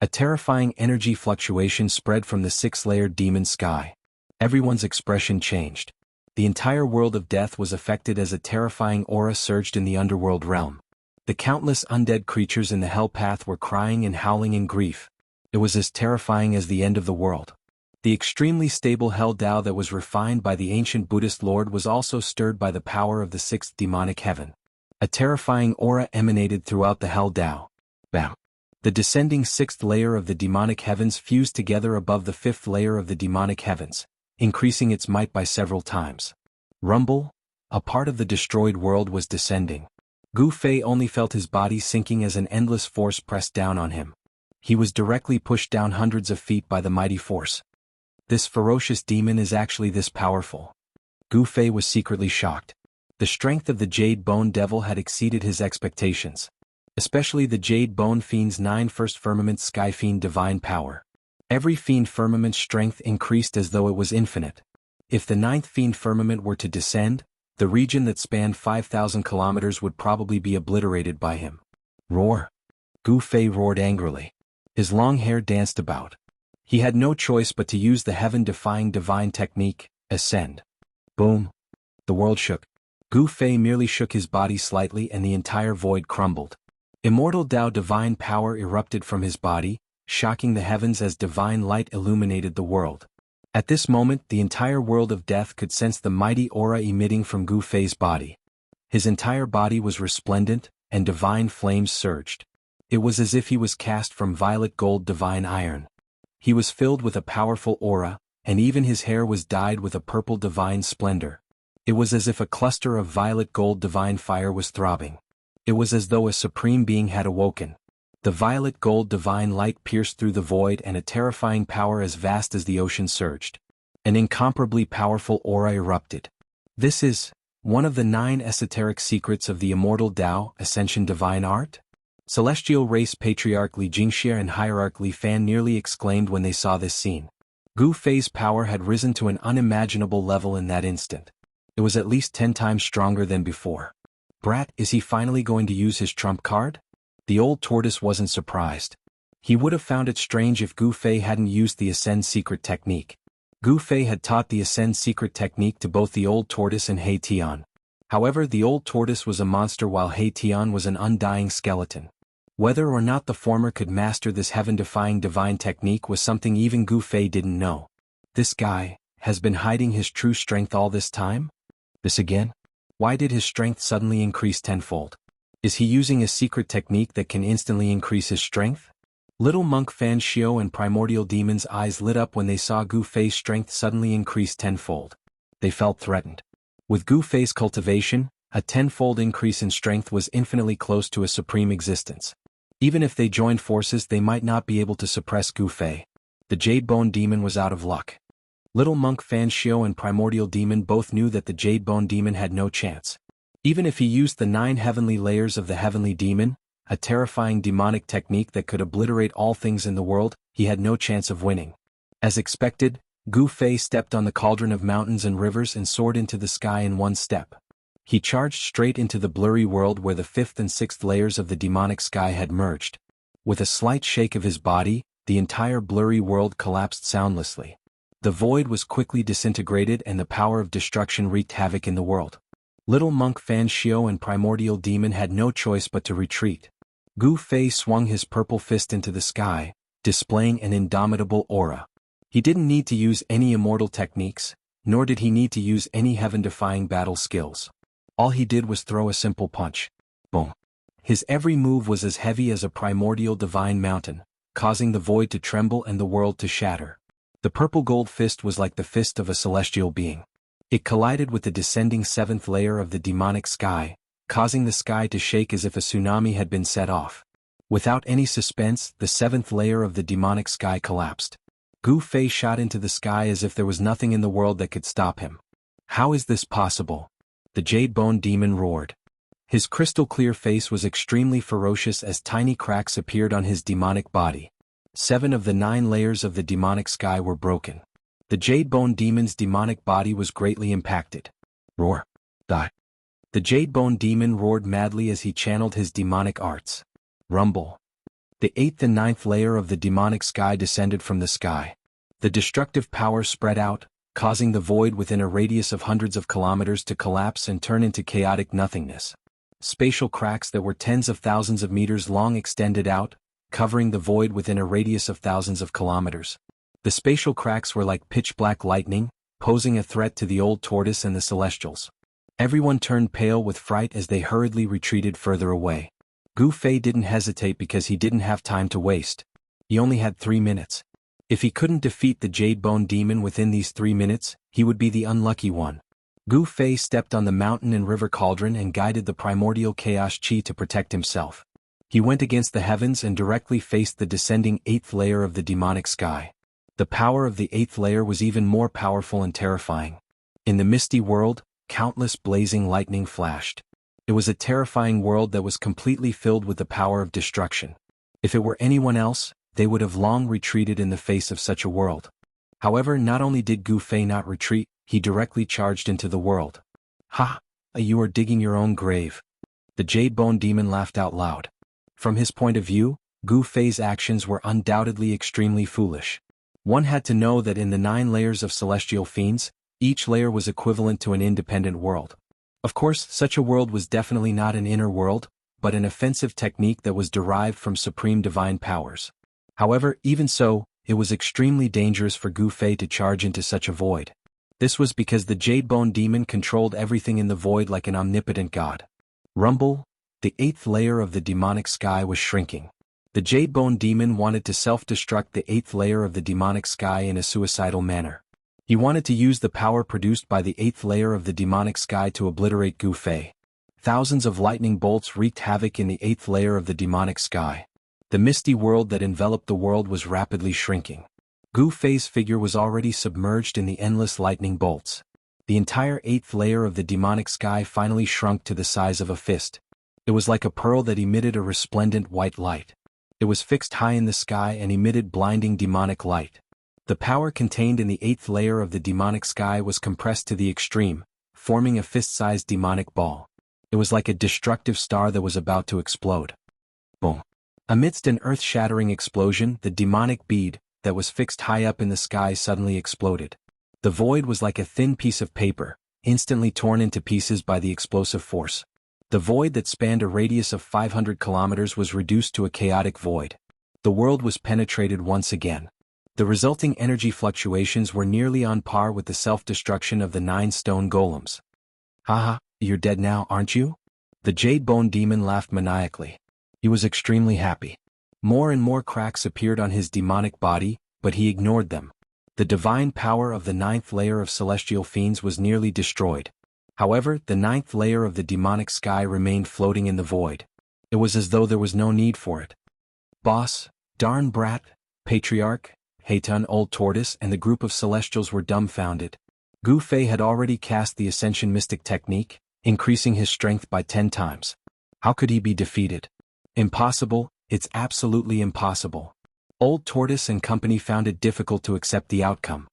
A terrifying energy fluctuation spread from the 6-layered demon sky. Everyone's expression changed. The entire world of death was affected as a terrifying aura surged in the underworld realm. The countless undead creatures in the hell path were crying and howling in grief. It was as terrifying as the end of the world. The extremely stable Hell Dao that was refined by the ancient Buddhist Lord was also stirred by the power of the 6th demonic heaven. A terrifying aura emanated throughout the Hell Dao. Bam! The descending 6th layer of the demonic heavens fused together above the 5th layer of the demonic heavens, increasing its might by several times. Rumble! A part of the destroyed world was descending. Gu Fei only felt his body sinking as an endless force pressed down on him. He was directly pushed down hundreds of feet by the mighty force. This ferocious demon is actually this powerful. Gu Fei was secretly shocked. The strength of the Jade Bone Devil had exceeded his expectations. Especially the Jade Bone Fiend's 9 first firmament Sky Fiend divine power. Every fiend firmament's strength increased as though it was infinite. If the 9th fiend firmament were to descend, the region that spanned 5,000 kilometers would probably be obliterated by him. Roar! Gu Fei roared angrily. His long hair danced about. He had no choice but to use the heaven-defying divine technique, ascend. Boom! The world shook. Gu Fei merely shook his body slightly and the entire void crumbled. Immortal Dao divine power erupted from his body, shocking the heavens as divine light illuminated the world. At this moment the entire world of death could sense the mighty aura emitting from Gu Fei's body. His entire body was resplendent, and divine flames surged. It was as if he was cast from violet gold divine iron. He was filled with a powerful aura, and even his hair was dyed with a purple divine splendor. It was as if a cluster of violet gold divine fire was throbbing. It was as though a supreme being had awoken. The violet gold divine light pierced through the void and a terrifying power as vast as the ocean surged. An incomparably powerful aura erupted. This is one of the 9 esoteric secrets of the Immortal Dao Ascension Divine Art? Celestial Race Patriarch Li Jingxia and Hierarch Li Fan nearly exclaimed when they saw this scene. Gu Fei's power had risen to an unimaginable level in that instant. It was at least 10 times stronger than before. Brat, is he finally going to use his trump card? The old tortoise wasn't surprised. He would have found it strange if Gu Fei hadn't used the Ascend secret technique. Gu Fei had taught the Ascend secret technique to both the old tortoise and He Tian. However, the old tortoise was a monster while He Tian was an undying skeleton. Whether or not the former could master this heaven-defying divine technique was something even Gu Fei didn't know. This guy has been hiding his true strength all this time? This again? Why did his strength suddenly increase tenfold? Is he using a secret technique that can instantly increase his strength? Little monk Fan Xiao and Primordial Demon's eyes lit up when they saw Gu Fei's strength suddenly increase tenfold. They felt threatened. With Gu Fei's cultivation, a tenfold increase in strength was infinitely close to a supreme existence. Even if they joined forces, they might not be able to suppress Gu Fei. The Jade Bone Demon was out of luck. Little monk Fan Xiao and Primordial Demon both knew that the Jade Bone Demon had no chance. Even if he used the 9 heavenly layers of the Heavenly Demon, a terrifying demonic technique that could obliterate all things in the world, he had no chance of winning. As expected, Gu Fei stepped on the cauldron of mountains and rivers and soared into the sky in one step. He charged straight into the blurry world where the 5th and 6th layers of the demonic sky had merged. With a slight shake of his body, the entire blurry world collapsed soundlessly. The void was quickly disintegrated and the power of destruction wreaked havoc in the world. Little monk Fan Xiao and Primordial Demon had no choice but to retreat. Gu Fei swung his purple fist into the sky, displaying an indomitable aura. He didn't need to use any immortal techniques, nor did he need to use any heaven-defying battle skills. All he did was throw a simple punch. Boom. His every move was as heavy as a primordial divine mountain, causing the void to tremble and the world to shatter. The purple gold fist was like the fist of a celestial being. It collided with the descending 7th layer of the demonic sky, causing the sky to shake as if a tsunami had been set off. Without any suspense, the 7th layer of the demonic sky collapsed. Gu Fei shot into the sky as if there was nothing in the world that could stop him. How is this possible? The Jade Bone Demon roared. His crystal-clear face was extremely ferocious as tiny cracks appeared on his demonic body. 7 of the 9 layers of the demonic sky were broken. The Jade Bone Demon's demonic body was greatly impacted. Roar. Die. The Jade Bone Demon roared madly as he channeled his demonic arts. Rumble. The 8th and 9th layer of the demonic sky descended from the sky. The destructive power spread out, causing the void within a radius of hundreds of kilometers to collapse and turn into chaotic nothingness. Spatial cracks that were tens of thousands of meters long extended out, covering the void within a radius of thousands of kilometers. The spatial cracks were like pitch-black lightning, posing a threat to the old tortoise and the Celestials. Everyone turned pale with fright as they hurriedly retreated further away. Gu Fei didn't hesitate because he didn't have time to waste. He only had 3 minutes. If he couldn't defeat the Jade Bone Demon within these 3 minutes, he would be the unlucky one. Gu Fei stepped on the mountain and river cauldron and guided the primordial chaos chi to protect himself. He went against the heavens and directly faced the descending 8th layer of the demonic sky. The power of the 8th layer was even more powerful and terrifying. In the misty world, countless blazing lightning flashed. It was a terrifying world that was completely filled with the power of destruction. If it were anyone else, they would have long retreated in the face of such a world. However, not only did Gu Fei not retreat, he directly charged into the world. Ha! You are digging your own grave. The Jade Bone Demon laughed out loud. From his point of view, Gu Fei's actions were undoubtedly extremely foolish. One had to know that in the 9 layers of celestial fiends, each layer was equivalent to an independent world. Of course, such a world was definitely not an inner world, but an offensive technique that was derived from supreme divine powers. However, even so, it was extremely dangerous for Gu Fei to charge into such a void. This was because the Jade Bone Demon controlled everything in the void like an omnipotent god. Rumble. The 8th layer of the demonic sky was shrinking. The Jade Bone Demon wanted to self-destruct the 8th layer of the demonic sky in a suicidal manner. He wanted to use the power produced by the 8th layer of the demonic sky to obliterate Gu Fei. Thousands of lightning bolts wreaked havoc in the 8th layer of the demonic sky. The misty world that enveloped the world was rapidly shrinking. Gu Fei's figure was already submerged in the endless lightning bolts. The entire 8th layer of the demonic sky finally shrunk to the size of a fist. It was like a pearl that emitted a resplendent white light. It was fixed high in the sky and emitted blinding demonic light. The power contained in the 8th layer of the demonic sky was compressed to the extreme, forming a fist-sized demonic ball. It was like a destructive star that was about to explode. Boom! Amidst an earth-shattering explosion, the demonic bead, that was fixed high up in the sky suddenly exploded. The void was like a thin piece of paper, instantly torn into pieces by the explosive force. The void that spanned a radius of 500 kilometers was reduced to a chaotic void. The world was penetrated once again. The resulting energy fluctuations were nearly on par with the self-destruction of the 9 stone golems. Haha, you're dead now, aren't you? The Jade Bone Demon laughed maniacally. He was extremely happy. More and more cracks appeared on his demonic body, but he ignored them. The divine power of the 9th layer of celestial fiends was nearly destroyed. However, the 9th layer of the demonic sky remained floating in the void. It was as though there was no need for it. Boss, darn brat, patriarch, Heitan Old Tortoise and the group of celestials were dumbfounded. Gu Fei had already cast the Ascension Mystic Technique, increasing his strength by 10 times. How could he be defeated? Impossible, it's absolutely impossible. Old Tortoise and company found it difficult to accept the outcome.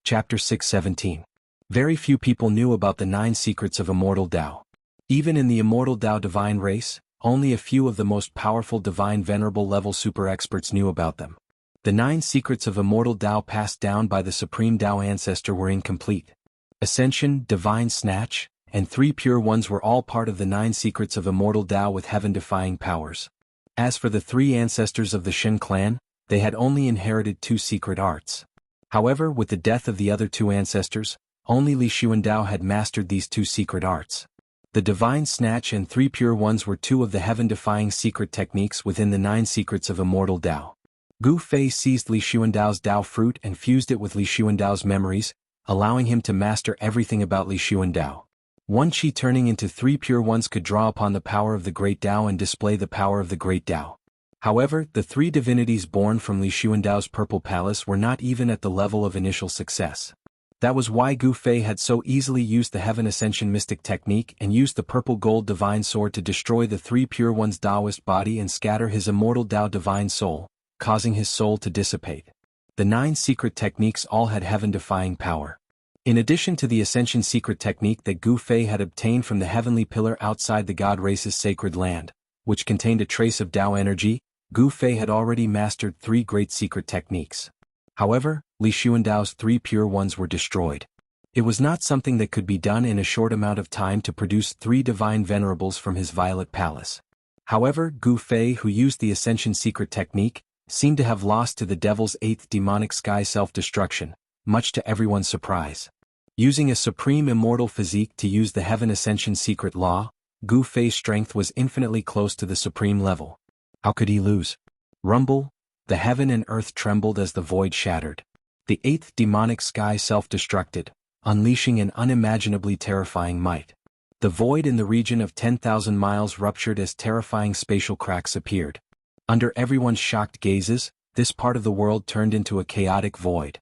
Chapter 617. Very few people knew about the 9 secrets of Immortal Tao. Even in the Immortal Tao divine race, only a few of the most powerful divine venerable level super experts knew about them. The 9 secrets of Immortal Tao passed down by the Supreme Tao ancestor were incomplete. Ascension, Divine Snatch, and 3 Pure Ones were all part of the 9 secrets of Immortal Tao with heaven-defying powers. As for the 3 ancestors of the Shen clan, they had only inherited 2 secret arts. However, with the death of the other 2 ancestors, only Li Xuandao had mastered these 2 secret arts. The Divine Snatch and 3 Pure Ones were 2 of the heaven-defying secret techniques within the 9 secrets of Immortal Tao. Gu Fei seized Li Xuandao's Tao fruit and fused it with Li Xuandao's memories, allowing him to master everything about Li Xuandao. One Qi turning into 3 Pure Ones could draw upon the power of the Great Tao and display the power of the Great Tao. However, the three divinities born from Li Xuandao's Purple Palace were not even at the level of initial success. That was why Gu Fei had so easily used the Heaven Ascension Mystic Technique and used the Purple Gold Divine Sword to destroy the three Pure One's Taoist body and scatter his immortal Tao Divine Soul, causing his soul to dissipate. The 9 secret techniques all had heaven-defying power. In addition to the Ascension secret technique that Gu Fei had obtained from the heavenly pillar outside the God Race's sacred land, which contained a trace of Tao energy, Gu Fei had already mastered 3 great secret techniques. However, Li Xuandao's 3 pure ones were destroyed. It was not something that could be done in a short amount of time to produce 3 divine venerables from his violet palace. However, Gu Fei, who used the Ascension secret technique, seemed to have lost to the devil's 8th demonic sky self-destruction, much to everyone's surprise. Using a supreme immortal physique to use the Heaven Ascension secret law, Gu Fei's strength was infinitely close to the supreme level. How could he lose? Rumble, the heaven and earth trembled as the void shattered. The 8th demonic sky self-destructed, unleashing an unimaginably terrifying might. The void in the region of 10,000 miles ruptured as terrifying spatial cracks appeared. Under everyone's shocked gazes, this part of the world turned into a chaotic void.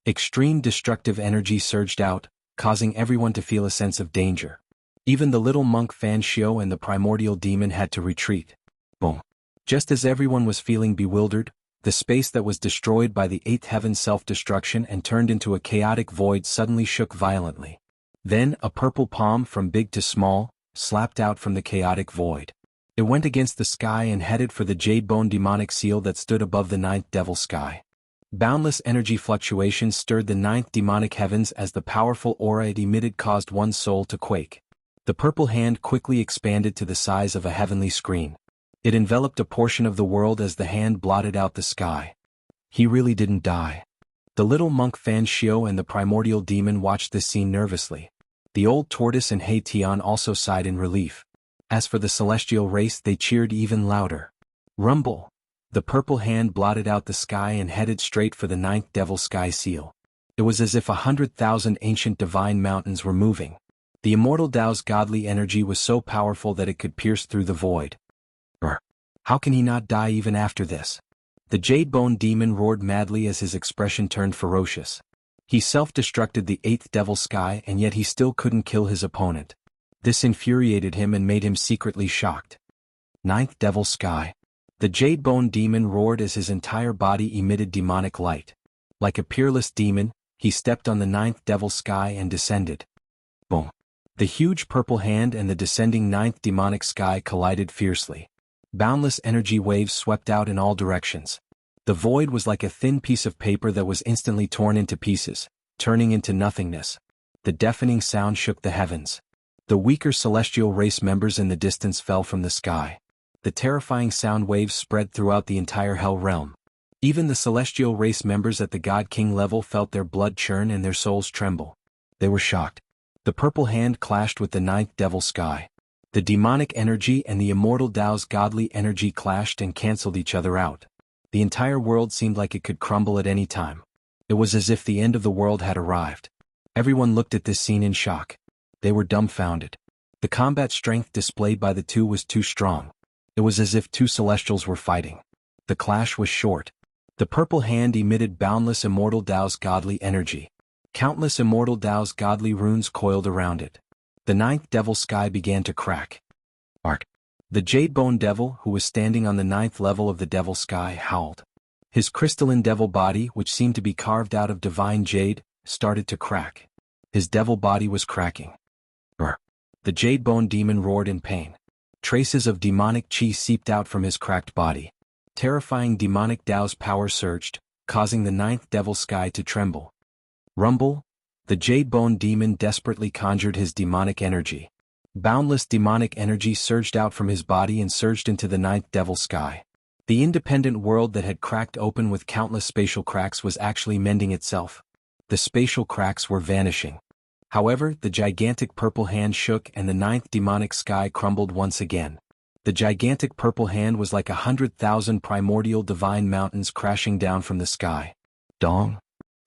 Extreme destructive energy surged out, causing everyone to feel a sense of danger. Even the little monk Fan Xiao and the primordial demon had to retreat. Boom. Just as everyone was feeling bewildered, the space that was destroyed by the 8th heaven's self-destruction and turned into a chaotic void suddenly shook violently. Then, a purple palm from big to small, slapped out from the chaotic void. It went against the sky and headed for the jade bone demonic seal that stood above the 9th devil sky. Boundless energy fluctuations stirred the 9th demonic heavens as the powerful aura it emitted caused one's soul to quake. The purple hand quickly expanded to the size of a heavenly screen. It enveloped a portion of the world as the hand blotted out the sky. He really didn't die. The little monk Fan Xiao and the primordial demon watched this scene nervously. The old tortoise and He Tian also sighed in relief. As for the celestial race, they cheered even louder. Rumble! The purple hand blotted out the sky and headed straight for the 9th devil sky seal. It was as if 100,000 ancient divine mountains were moving. The immortal Tao's godly energy was so powerful that it could pierce through the void. How can he not die even after this? The jade bone demon roared madly as his expression turned ferocious. He self-destructed the 8th devil sky and yet he still couldn't kill his opponent. This infuriated him and made him secretly shocked. 9th devil sky. The jade bone demon roared as his entire body emitted demonic light. Like a peerless demon, he stepped on the 9th devil sky and descended. Boom. The huge purple hand and the descending 9th demonic sky collided fiercely. Boundless energy waves swept out in all directions. The void was like a thin piece of paper that was instantly torn into pieces, turning into nothingness. The deafening sound shook the heavens. The weaker celestial race members in the distance fell from the sky. The terrifying sound waves spread throughout the entire hell realm. Even the celestial race members at the God King level felt their blood churn and their souls tremble. They were shocked. The purple hand clashed with the 9th devil sky. The demonic energy and the immortal Tao's godly energy clashed and cancelled each other out. The entire world seemed like it could crumble at any time. It was as if the end of the world had arrived. Everyone looked at this scene in shock. They were dumbfounded. The combat strength displayed by the two was too strong. It was as if 2 celestials were fighting. The clash was short. The purple hand emitted boundless immortal Tao's godly energy. Countless immortal Tao's godly runes coiled around it. The 9th devil sky began to crack. Ark. The jade bone devil, who was standing on the 9th level of the devil sky, howled. His crystalline devil body, which seemed to be carved out of divine jade, started to crack. His devil body was cracking. The jade bone demon roared in pain. Traces of demonic chi seeped out from his cracked body. Terrifying demonic Tao's power surged, causing the 9th devil sky to tremble. Rumble! The jade bone demon desperately conjured his demonic energy. Boundless demonic energy surged out from his body and surged into the 9th devil sky. The independent world that had cracked open with countless spatial cracks was actually mending itself. The spatial cracks were vanishing. However, the gigantic purple hand shook and the 9th demonic sky crumbled once again. The gigantic purple hand was like 100,000 primordial divine mountains crashing down from the sky. Dong!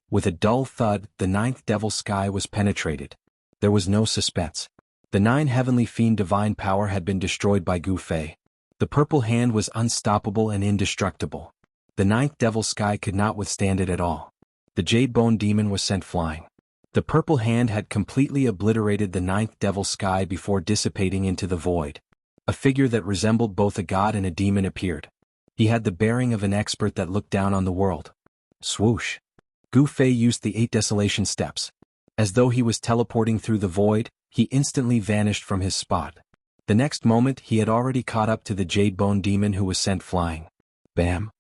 With a dull thud, the 9th devil sky was penetrated. There was no suspense. The 9 heavenly fiend divine power had been destroyed by Gu Fei. The purple hand was unstoppable and indestructible. The ninth devil sky could not withstand it at all. The jade bone demon was sent flying. The purple hand had completely obliterated the ninth devil sky before dissipating into the void. A figure that resembled both a god and a demon appeared. He had the bearing of an expert that looked down on the world. Swoosh! Gu Fei used the 8 desolation steps. As though he was teleporting through the void, he instantly vanished from his spot. The next moment he had already caught up to the jade bone demon who was sent flying. Bam!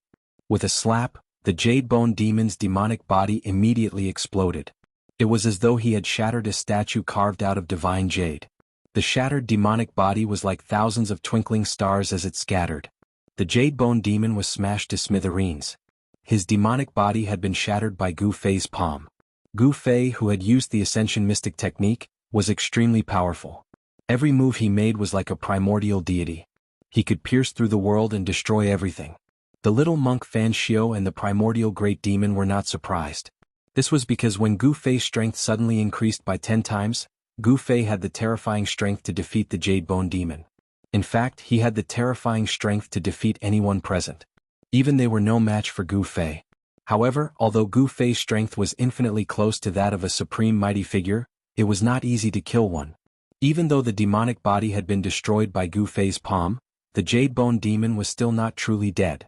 With a slap, the jade bone demon's demonic body immediately exploded. It was as though he had shattered a statue carved out of divine jade. The shattered demonic body was like thousands of twinkling stars as it scattered. The jade bone demon was smashed to smithereens. His demonic body had been shattered by Gu Fei's palm. Gu Fei, who had used the Ascension Mystic technique, was extremely powerful. Every move he made was like a primordial deity. He could pierce through the world and destroy everything. The little monk Fan Xiao and the primordial great demon were not surprised. This was because when Gu Fei's strength suddenly increased by 10 times, Gu Fei had the terrifying strength to defeat the jade bone demon. In fact, he had the terrifying strength to defeat anyone present. Even they were no match for Gu Fei. However, although Gu Fei's strength was infinitely close to that of a supreme mighty figure, it was not easy to kill one. Even though the demonic body had been destroyed by Gu Fei's palm, the jade bone demon was still not truly dead.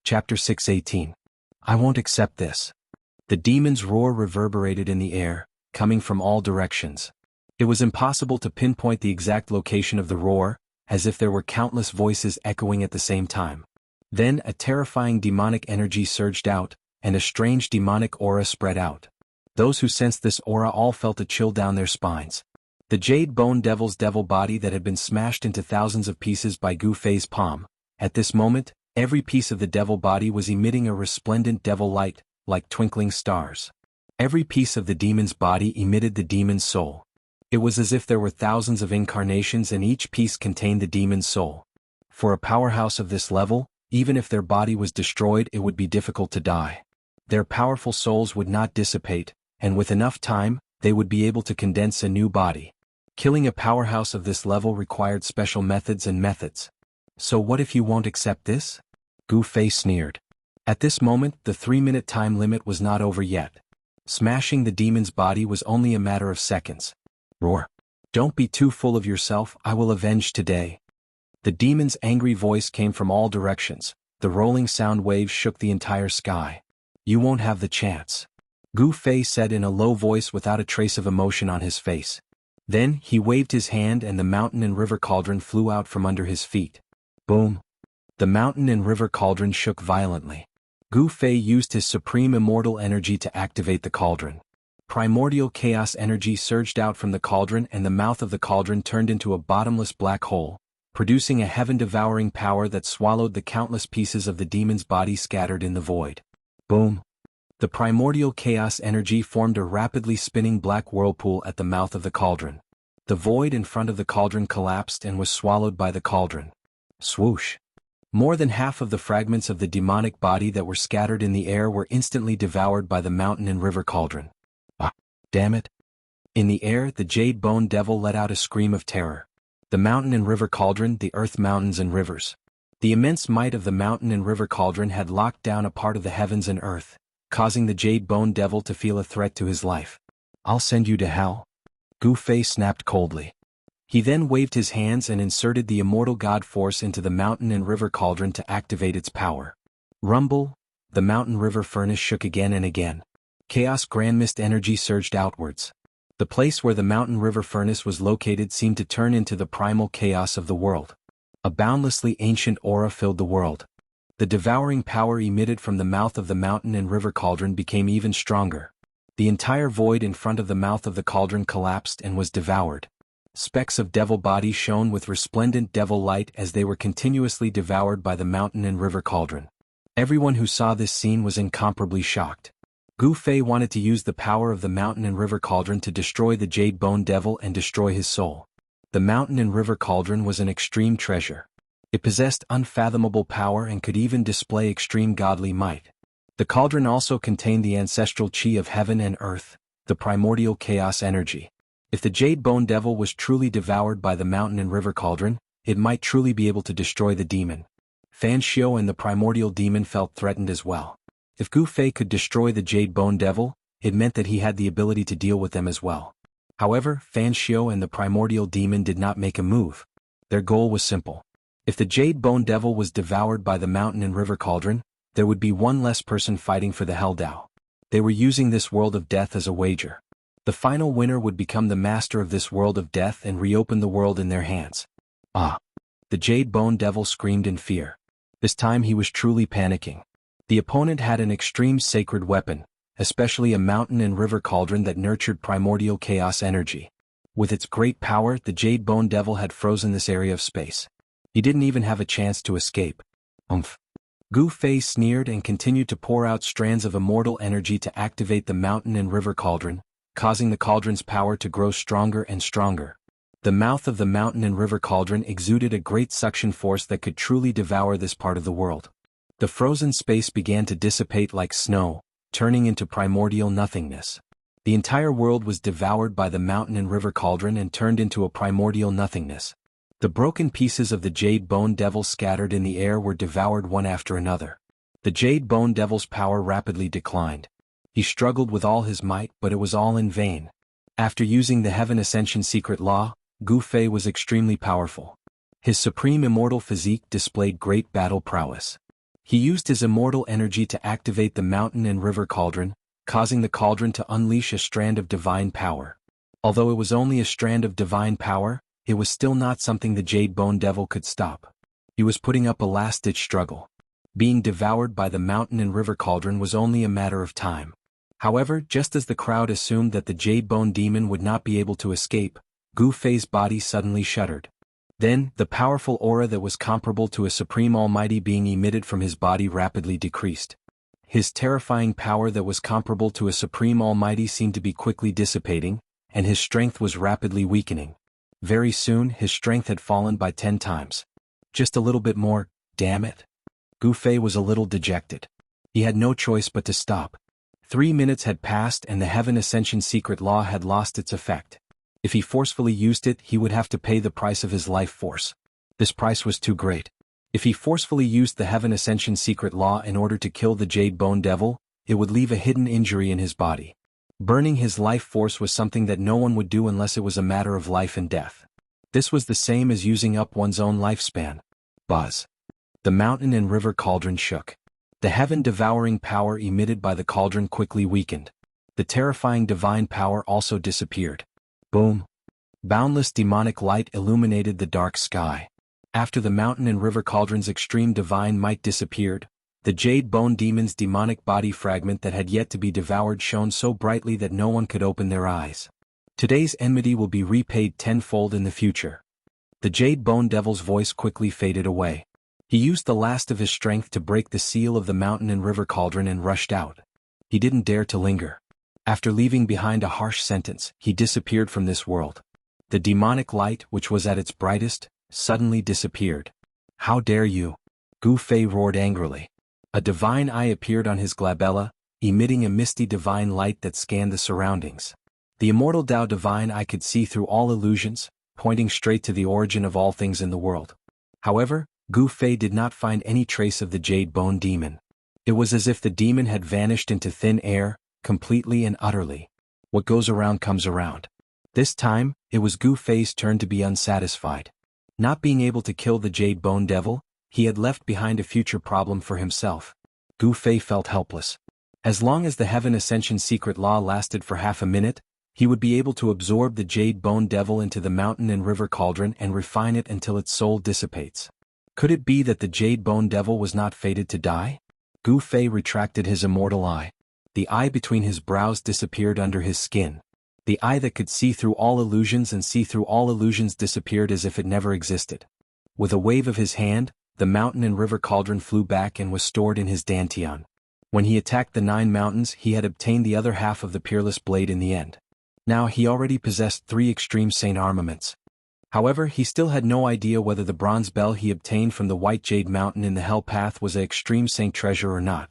Chapter 6:18. I won't accept this. The demon's roar reverberated in the air, coming from all directions. It was impossible to pinpoint the exact location of the roar, as if there were countless voices echoing at the same time. Then a terrifying demonic energy surged out, and a strange demonic aura spread out. Those who sensed this aura all felt a chill down their spines. The jade bone devil's devil body that had been smashed into thousands of pieces by Gu Fei's palm. At this moment, every piece of the devil body was emitting a resplendent devil light, like twinkling stars. Every piece of the demon's body emitted the demon's soul. It was as if there were thousands of incarnations and each piece contained the demon's soul. For a powerhouse of this level, even if their body was destroyed, it would be difficult to die. Their powerful souls would not dissipate, and with enough time, they would be able to condense a new body. Killing a powerhouse of this level required special methods and methods. So what if you won't accept this? Gu Fei sneered. At this moment, the 3-minute time limit was not over yet. Smashing the demon's body was only a matter of seconds. Roar! Don't be too full of yourself, I will avenge today. The demon's angry voice came from all directions. The rolling sound waves shook the entire sky. You won't have the chance. Gu Fei said in a low voice without a trace of emotion on his face. Then, he waved his hand and the mountain and river cauldron flew out from under his feet. Boom! The mountain and river cauldron shook violently. Gu Fei used his supreme immortal energy to activate the cauldron. Primordial chaos energy surged out from the cauldron and the mouth of the cauldron turned into a bottomless black hole, producing a heaven-devouring power that swallowed the countless pieces of the demon's body scattered in the void. Boom! The primordial chaos energy formed a rapidly spinning black whirlpool at the mouth of the cauldron. The void in front of the cauldron collapsed and was swallowed by the cauldron. Swoosh! More than half of the fragments of the demonic body that were scattered in the air were instantly devoured by the mountain and river cauldron. Ah, damn it! In the air, the jade bone devil let out a scream of terror. The mountain and river cauldron, the earth mountains and rivers. The immense might of the mountain and river cauldron had locked down a part of the heavens and earth, causing the jade bone devil to feel a threat to his life. I'll send you to hell. Gu Fei snapped coldly. He then waved his hands and inserted the immortal god force into the mountain and river cauldron to activate its power. Rumble! The mountain river furnace shook again and again. Chaos grand mist energy surged outwards. The place where the mountain river furnace was located seemed to turn into the primal chaos of the world. A boundlessly ancient aura filled the world. The devouring power emitted from the mouth of the mountain and river cauldron became even stronger. The entire void in front of the mouth of the cauldron collapsed and was devoured. Specks of devil bodies shone with resplendent devil light as they were continuously devoured by the mountain and river cauldron. Everyone who saw this scene was incomparably shocked. Gu Fei wanted to use the power of the mountain and river cauldron to destroy the jade bone devil and destroy his soul. The mountain and river cauldron was an extreme treasure. It possessed unfathomable power and could even display extreme godly might. The cauldron also contained the ancestral chi of heaven and earth, the primordial chaos energy. If the jade bone devil was truly devoured by the mountain and river cauldron, it might truly be able to destroy the demon. Fan Xiao and the primordial demon felt threatened as well. If Gu Fei could destroy the Jade Bone Devil, it meant that he had the ability to deal with them as well. However, Fan Xiao and the primordial demon did not make a move. Their goal was simple. If the Jade Bone Devil was devoured by the mountain and river cauldron, there would be one less person fighting for the Hell Dao. They were using this world of death as a wager. The final winner would become the master of this world of death and reopen the world in their hands. Ah! The Jade Bone Devil screamed in fear. This time he was truly panicking. The opponent had an extreme sacred weapon, especially a mountain and river cauldron that nurtured primordial chaos energy. With its great power, the Jade Bone Devil had frozen this area of space. He didn't even have a chance to escape. Umph! Gu Fei sneered and continued to pour out strands of immortal energy to activate the mountain and river cauldron, causing the cauldron's power to grow stronger and stronger. The mouth of the mountain and river cauldron exuded a great suction force that could truly devour this part of the world. The frozen space began to dissipate like snow, turning into primordial nothingness. The entire world was devoured by the mountain and river cauldron and turned into a primordial nothingness. The broken pieces of the Jade Bone Devil scattered in the air were devoured one after another. The Jade Bone Devil's power rapidly declined. He struggled with all his might, but it was all in vain. After using the Heaven Ascension secret law, Gu Fei was extremely powerful. His supreme immortal physique displayed great battle prowess. He used his immortal energy to activate the mountain and river cauldron, causing the cauldron to unleash a strand of divine power. Although it was only a strand of divine power, it was still not something the Jade Bone Devil could stop. He was putting up a last-ditch struggle. Being devoured by the mountain and river cauldron was only a matter of time. However, just as the crowd assumed that the Jade Bone Demon would not be able to escape, Gu Fei's body suddenly shuddered. Then, the powerful aura that was comparable to a supreme almighty being emitted from his body rapidly decreased. His terrifying power that was comparable to a supreme almighty seemed to be quickly dissipating, and his strength was rapidly weakening. Very soon, his strength had fallen by 10 times. Just a little bit more, damn it. Gu Fei was a little dejected. He had no choice but to stop. 3 minutes had passed and the Heaven Ascension secret law had lost its effect. If he forcefully used it, he would have to pay the price of his life force. This price was too great. If he forcefully used the Heaven Ascension secret law in order to kill the Jade Bone Devil, it would leave a hidden injury in his body. Burning his life force was something that no one would do unless it was a matter of life and death. This was the same as using up one's own lifespan. Buzz. The mountain and river cauldron shook. The heaven-devouring power emitted by the cauldron quickly weakened. The terrifying divine power also disappeared. Boom. Boundless demonic light illuminated the dark sky. After the mountain and river cauldron's extreme divine might disappeared, the Jade Bone Demon's demonic body fragment that had yet to be devoured shone so brightly that no one could open their eyes. Today's enmity will be repaid tenfold in the future. The Jade Bone Devil's voice quickly faded away. He used the last of his strength to break the seal of the mountain and river cauldron and rushed out. He didn't dare to linger. After leaving behind a harsh sentence, he disappeared from this world. The demonic light, which was at its brightest, suddenly disappeared. How dare you? Gu Fei roared angrily. A divine eye appeared on his glabella, emitting a misty divine light that scanned the surroundings. The immortal Tao divine eye could see through all illusions, pointing straight to the origin of all things in the world. However, Gu Fei did not find any trace of the Jade Bone Demon. It was as if the demon had vanished into thin air, completely and utterly. What goes around comes around. This time, it was Gu Fei's turn to be unsatisfied. Not being able to kill the Jade Bone Devil, he had left behind a future problem for himself. Gu Fei felt helpless. As long as the Heaven Ascension secret law lasted for half a minute, he would be able to absorb the Jade Bone Devil into the mountain and river cauldron and refine it until its soul dissipates. Could it be that the Jade Bone Devil was not fated to die? Gu Fei retracted his immortal eye. The eye between his brows disappeared under his skin. The eye that could see through all illusions and see through all illusions disappeared as if it never existed. With a wave of his hand, the mountain and river cauldron flew back and was stored in his dantian. When he attacked the 9 mountains, he had obtained the other half of the peerless blade in the end. Now he already possessed 3 extreme saint armaments. However, he still had no idea whether the bronze bell he obtained from the White Jade Mountain in the Hell Path was an extreme saint treasure or not.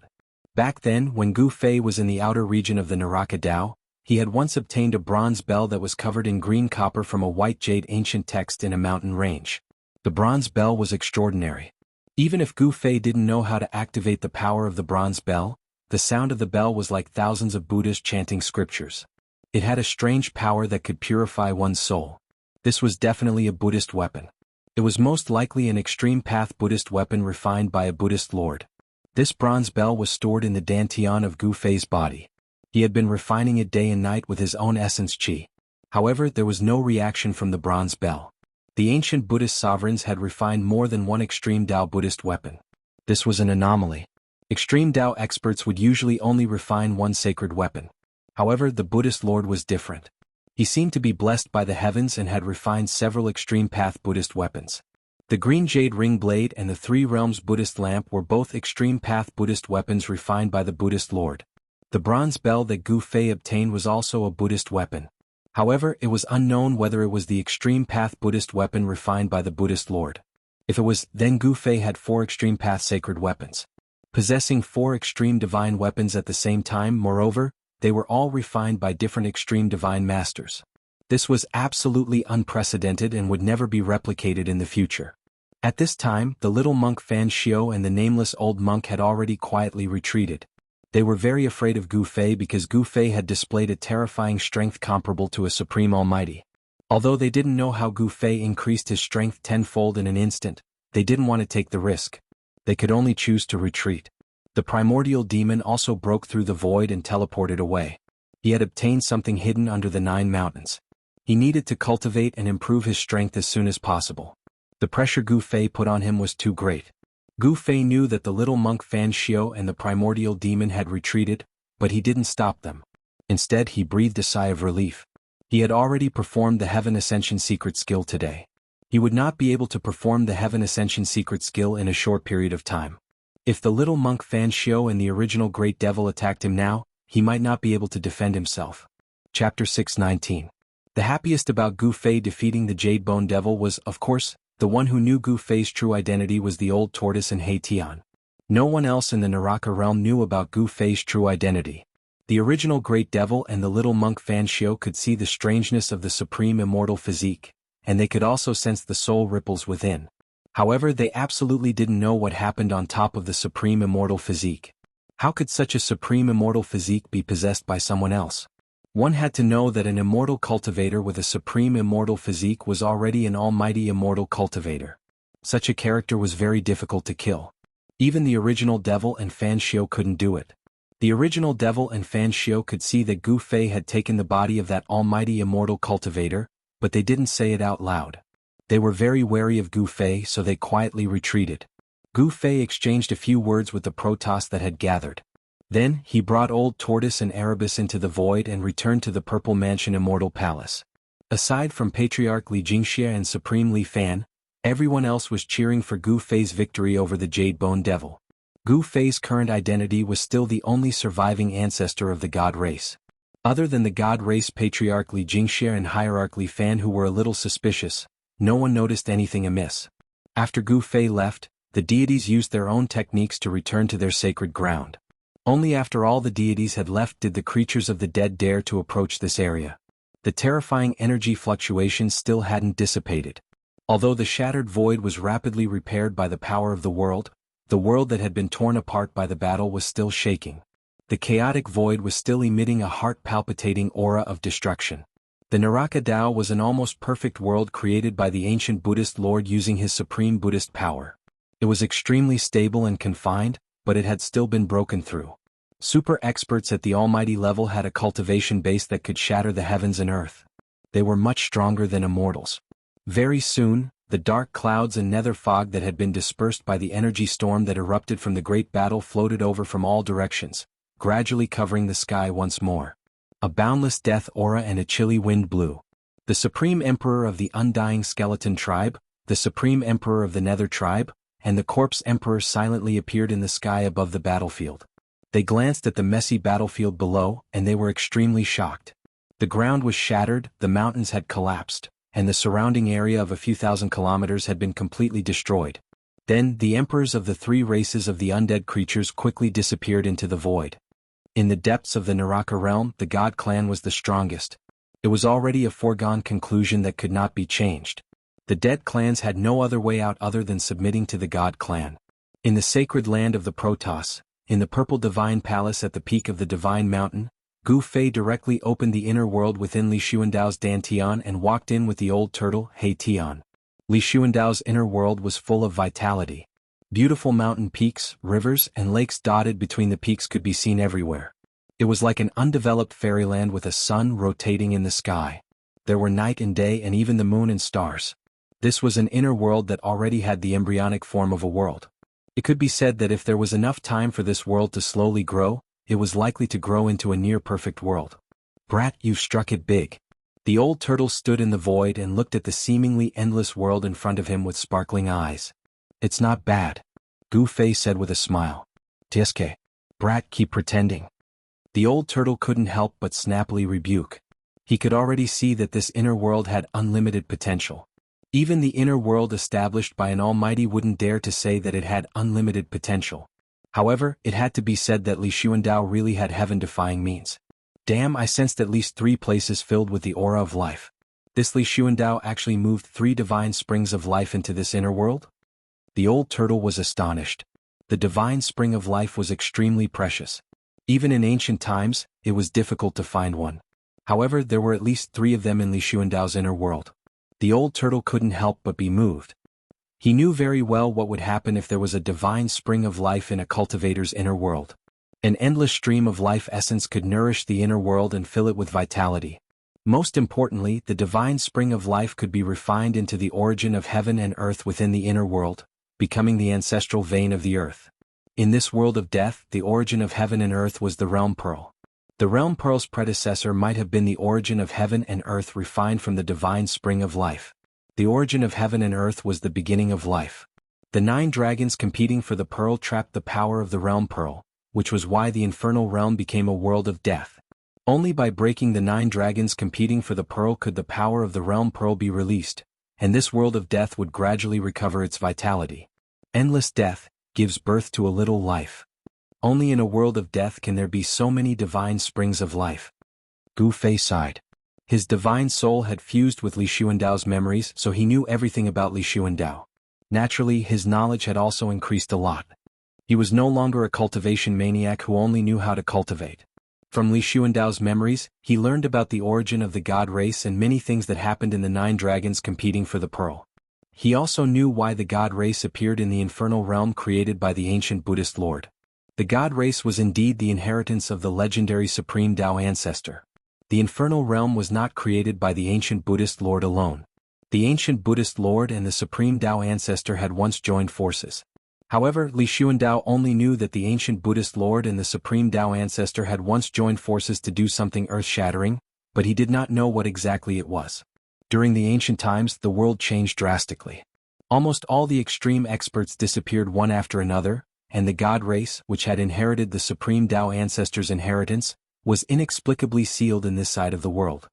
Back then, when Gu Fei was in the outer region of the Naraka Dao, he had once obtained a bronze bell that was covered in green copper from a white jade ancient text in a mountain range. The bronze bell was extraordinary. Even if Gu Fei didn't know how to activate the power of the bronze bell, the sound of the bell was like thousands of Buddhas chanting scriptures. It had a strange power that could purify one's soul. This was definitely a Buddhist weapon. It was most likely an extreme path Buddhist weapon refined by a Buddhist lord. This bronze bell was stored in the dantian of Gu Fei's body. He had been refining it day and night with his own essence qi. However, there was no reaction from the bronze bell. The ancient Buddhist sovereigns had refined more than one extreme Tao Buddhist weapon. This was an anomaly. Extreme Tao experts would usually only refine one sacred weapon. However, the Buddhist lord was different. He seemed to be blessed by the heavens and had refined several extreme path Buddhist weapons. The green jade ring blade and the Three Realms Buddhist lamp were both extreme path Buddhist weapons refined by the Buddhist lord. The bronze bell that Gu Fei obtained was also a Buddhist weapon. However, it was unknown whether it was the extreme path Buddhist weapon refined by the Buddhist lord. If it was, then Gu Fei had 4 extreme path sacred weapons. Possessing 4 extreme divine weapons at the same time, moreover, they were all refined by different extreme divine masters. This was absolutely unprecedented and would never be replicated in the future. At this time, the little monk Fan Xiao and the nameless old monk had already quietly retreated. They were very afraid of Gu Fei because Gu Fei had displayed a terrifying strength comparable to a supreme almighty. Although they didn't know how Gu Fei increased his strength tenfold in an instant, they didn't want to take the risk. They could only choose to retreat. The primordial demon also broke through the void and teleported away. He had obtained something hidden under the 9 mountains. He needed to cultivate and improve his strength as soon as possible. The pressure Gu Fei put on him was too great. Gu Fei knew that the little monk Fan Xiao and the primordial demon had retreated, but he didn't stop them. Instead, he breathed a sigh of relief. He had already performed the Heaven Ascension secret skill today. He would not be able to perform the Heaven Ascension secret skill in a short period of time. If the little monk Fan Xiao and the original Great Devil attacked him now, he might not be able to defend himself. Chapter 619. The happiest about Gu Fei defeating the Jade Bone Devil was, of course, the one who knew Gu Fei's true identity was the old tortoise and He Tian. No one else in the Naraka realm knew about Gu Fei's true identity. The original Great Devil and the little monk Fan Xiao could see the strangeness of the supreme immortal physique, and they could also sense the soul ripples within. However, they absolutely didn't know what happened on top of the supreme immortal physique. How could such a supreme immortal physique be possessed by someone else? One had to know that an immortal cultivator with a supreme immortal physique was already an almighty immortal cultivator. Such a character was very difficult to kill. Even the original Devil and Fan Xiao couldn't do it. The original Devil and Fan Xiao could see that Gu Fei had taken the body of that almighty immortal cultivator, but they didn't say it out loud. They were very wary of Gu Fei, so they quietly retreated. Gu Fei exchanged a few words with the Protoss that had gathered. Then, he brought Old Tortoise and Erebus into the void and returned to the Purple Mansion Immortal Palace. Aside from Patriarch Li Jingxia and Supreme Li Fan, everyone else was cheering for Gu Fei's victory over the Jade Bone Devil. Gu Fei's current identity was still the only surviving ancestor of the God race. Other than the God race Patriarch Li Jingxia and Hierarch Li Fan, who were a little suspicious, no one noticed anything amiss. After Gu Fei left, the deities used their own techniques to return to their sacred ground. Only after all the deities had left did the creatures of the dead dare to approach this area. The terrifying energy fluctuations still hadn't dissipated. Although the shattered void was rapidly repaired by the power of the world that had been torn apart by the battle was still shaking. The chaotic void was still emitting a heart-palpitating aura of destruction. The Naraka Tao was an almost perfect world created by the ancient Buddhist Lord using his supreme Buddhist power. It was extremely stable and confined, but it had still been broken through. Super experts at the almighty level had a cultivation base that could shatter the heavens and earth. They were much stronger than immortals. Very soon, the dark clouds and nether fog that had been dispersed by the energy storm that erupted from the great battle floated over from all directions, gradually covering the sky once more. A boundless death aura and a chilly wind blew. The Supreme Emperor of the Undying Skeleton Tribe, the Supreme Emperor of the Nether Tribe, and the Corpse Emperor silently appeared in the sky above the battlefield. They glanced at the messy battlefield below, and they were extremely shocked. The ground was shattered, the mountains had collapsed, and the surrounding area of a few thousand kilometers had been completely destroyed. Then, the emperors of the 3 races of the undead creatures quickly disappeared into the void. In the depths of the Naraka realm, the God clan was the strongest. It was already a foregone conclusion that could not be changed. The dead clans had no other way out other than submitting to the God clan. In the sacred land of the Protoss, in the purple divine palace at the peak of the divine mountain, Gu Fei directly opened the inner world within Li Xuandao's Dantian and walked in with the old turtle, He Tian. Li Xuandao's inner world was full of vitality. Beautiful mountain peaks, rivers, and lakes dotted between the peaks could be seen everywhere. It was like an undeveloped fairyland with a sun rotating in the sky. There were night and day and even the moon and stars. This was an inner world that already had the embryonic form of a world. It could be said that if there was enough time for this world to slowly grow, it was likely to grow into a near-perfect world. Brat, you've struck it big. The old turtle stood in the void and looked at the seemingly endless world in front of him with sparkling eyes. It's not bad, Gu Fei said with a smile. Tiske. Brat, keep pretending. The old turtle couldn't help but snappily rebuke. He could already see that this inner world had unlimited potential. Even the inner world established by an almighty wouldn't dare to say that it had unlimited potential. However, it had to be said that Li Xuandao really had heaven-defying means. Damn, I sensed at least 3 places filled with the aura of life. This Li Xuandao actually moved 3 divine springs of life into this inner world? The old turtle was astonished. The divine spring of life was extremely precious. Even in ancient times, it was difficult to find one. However, there were at least 3 of them in Li Xuandao's inner world. The old turtle couldn't help but be moved. He knew very well what would happen if there was a divine spring of life in a cultivator's inner world. An endless stream of life essence could nourish the inner world and fill it with vitality. Most importantly, the divine spring of life could be refined into the origin of heaven and earth within the inner world, becoming the ancestral vein of the earth. In this world of death, the origin of heaven and earth was the realm pearl. The realm pearl's predecessor might have been the origin of heaven and earth refined from the divine spring of life. The origin of heaven and earth was the beginning of life. The 9 dragons competing for the pearl trapped the power of the realm pearl, which was why the infernal realm became a world of death. Only by breaking the 9 dragons competing for the pearl could the power of the realm pearl be released, and this world of death would gradually recover its vitality. Endless death gives birth to a little life. Only in a world of death can there be so many divine springs of life. Gu Fei sighed. His divine soul had fused with Li Xuandao's memories, so he knew everything about Li Xuandao. Naturally, his knowledge had also increased a lot. He was no longer a cultivation maniac who only knew how to cultivate. From Li Xuandao's memories, he learned about the origin of the god race and many things that happened in the 9 dragons competing for the pearl. He also knew why the god race appeared in the infernal realm created by the ancient Buddhist lord. The god race was indeed the inheritance of the legendary Supreme Tao ancestor. The infernal realm was not created by the ancient Buddhist lord alone. The ancient Buddhist lord and the Supreme Tao ancestor had once joined forces. However, Li Xuandao only knew that the ancient Buddhist lord and the Supreme Tao ancestor had once joined forces to do something earth-shattering, but he did not know what exactly it was. During the ancient times, the world changed drastically. Almost all the extreme experts disappeared one after another, and the god race, which had inherited the Supreme Tao ancestor's inheritance, was inexplicably sealed in this side of the world.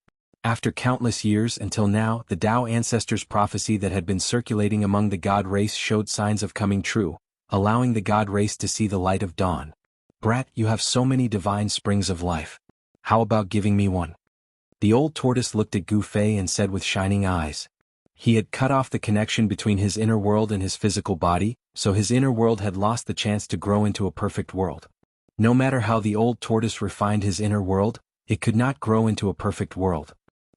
After countless years until now, the Tao ancestors' prophecy that had been circulating among the god race showed signs of coming true, allowing the god race to see the light of dawn. Brat, you have so many divine springs of life. How about giving me one? The old tortoise looked at Gu Fei and said with shining eyes. He had cut off the connection between his inner world and his physical body, so his inner world had lost the chance to grow into a perfect world. No matter how the old tortoise refined his inner world, it could not grow into a perfect world.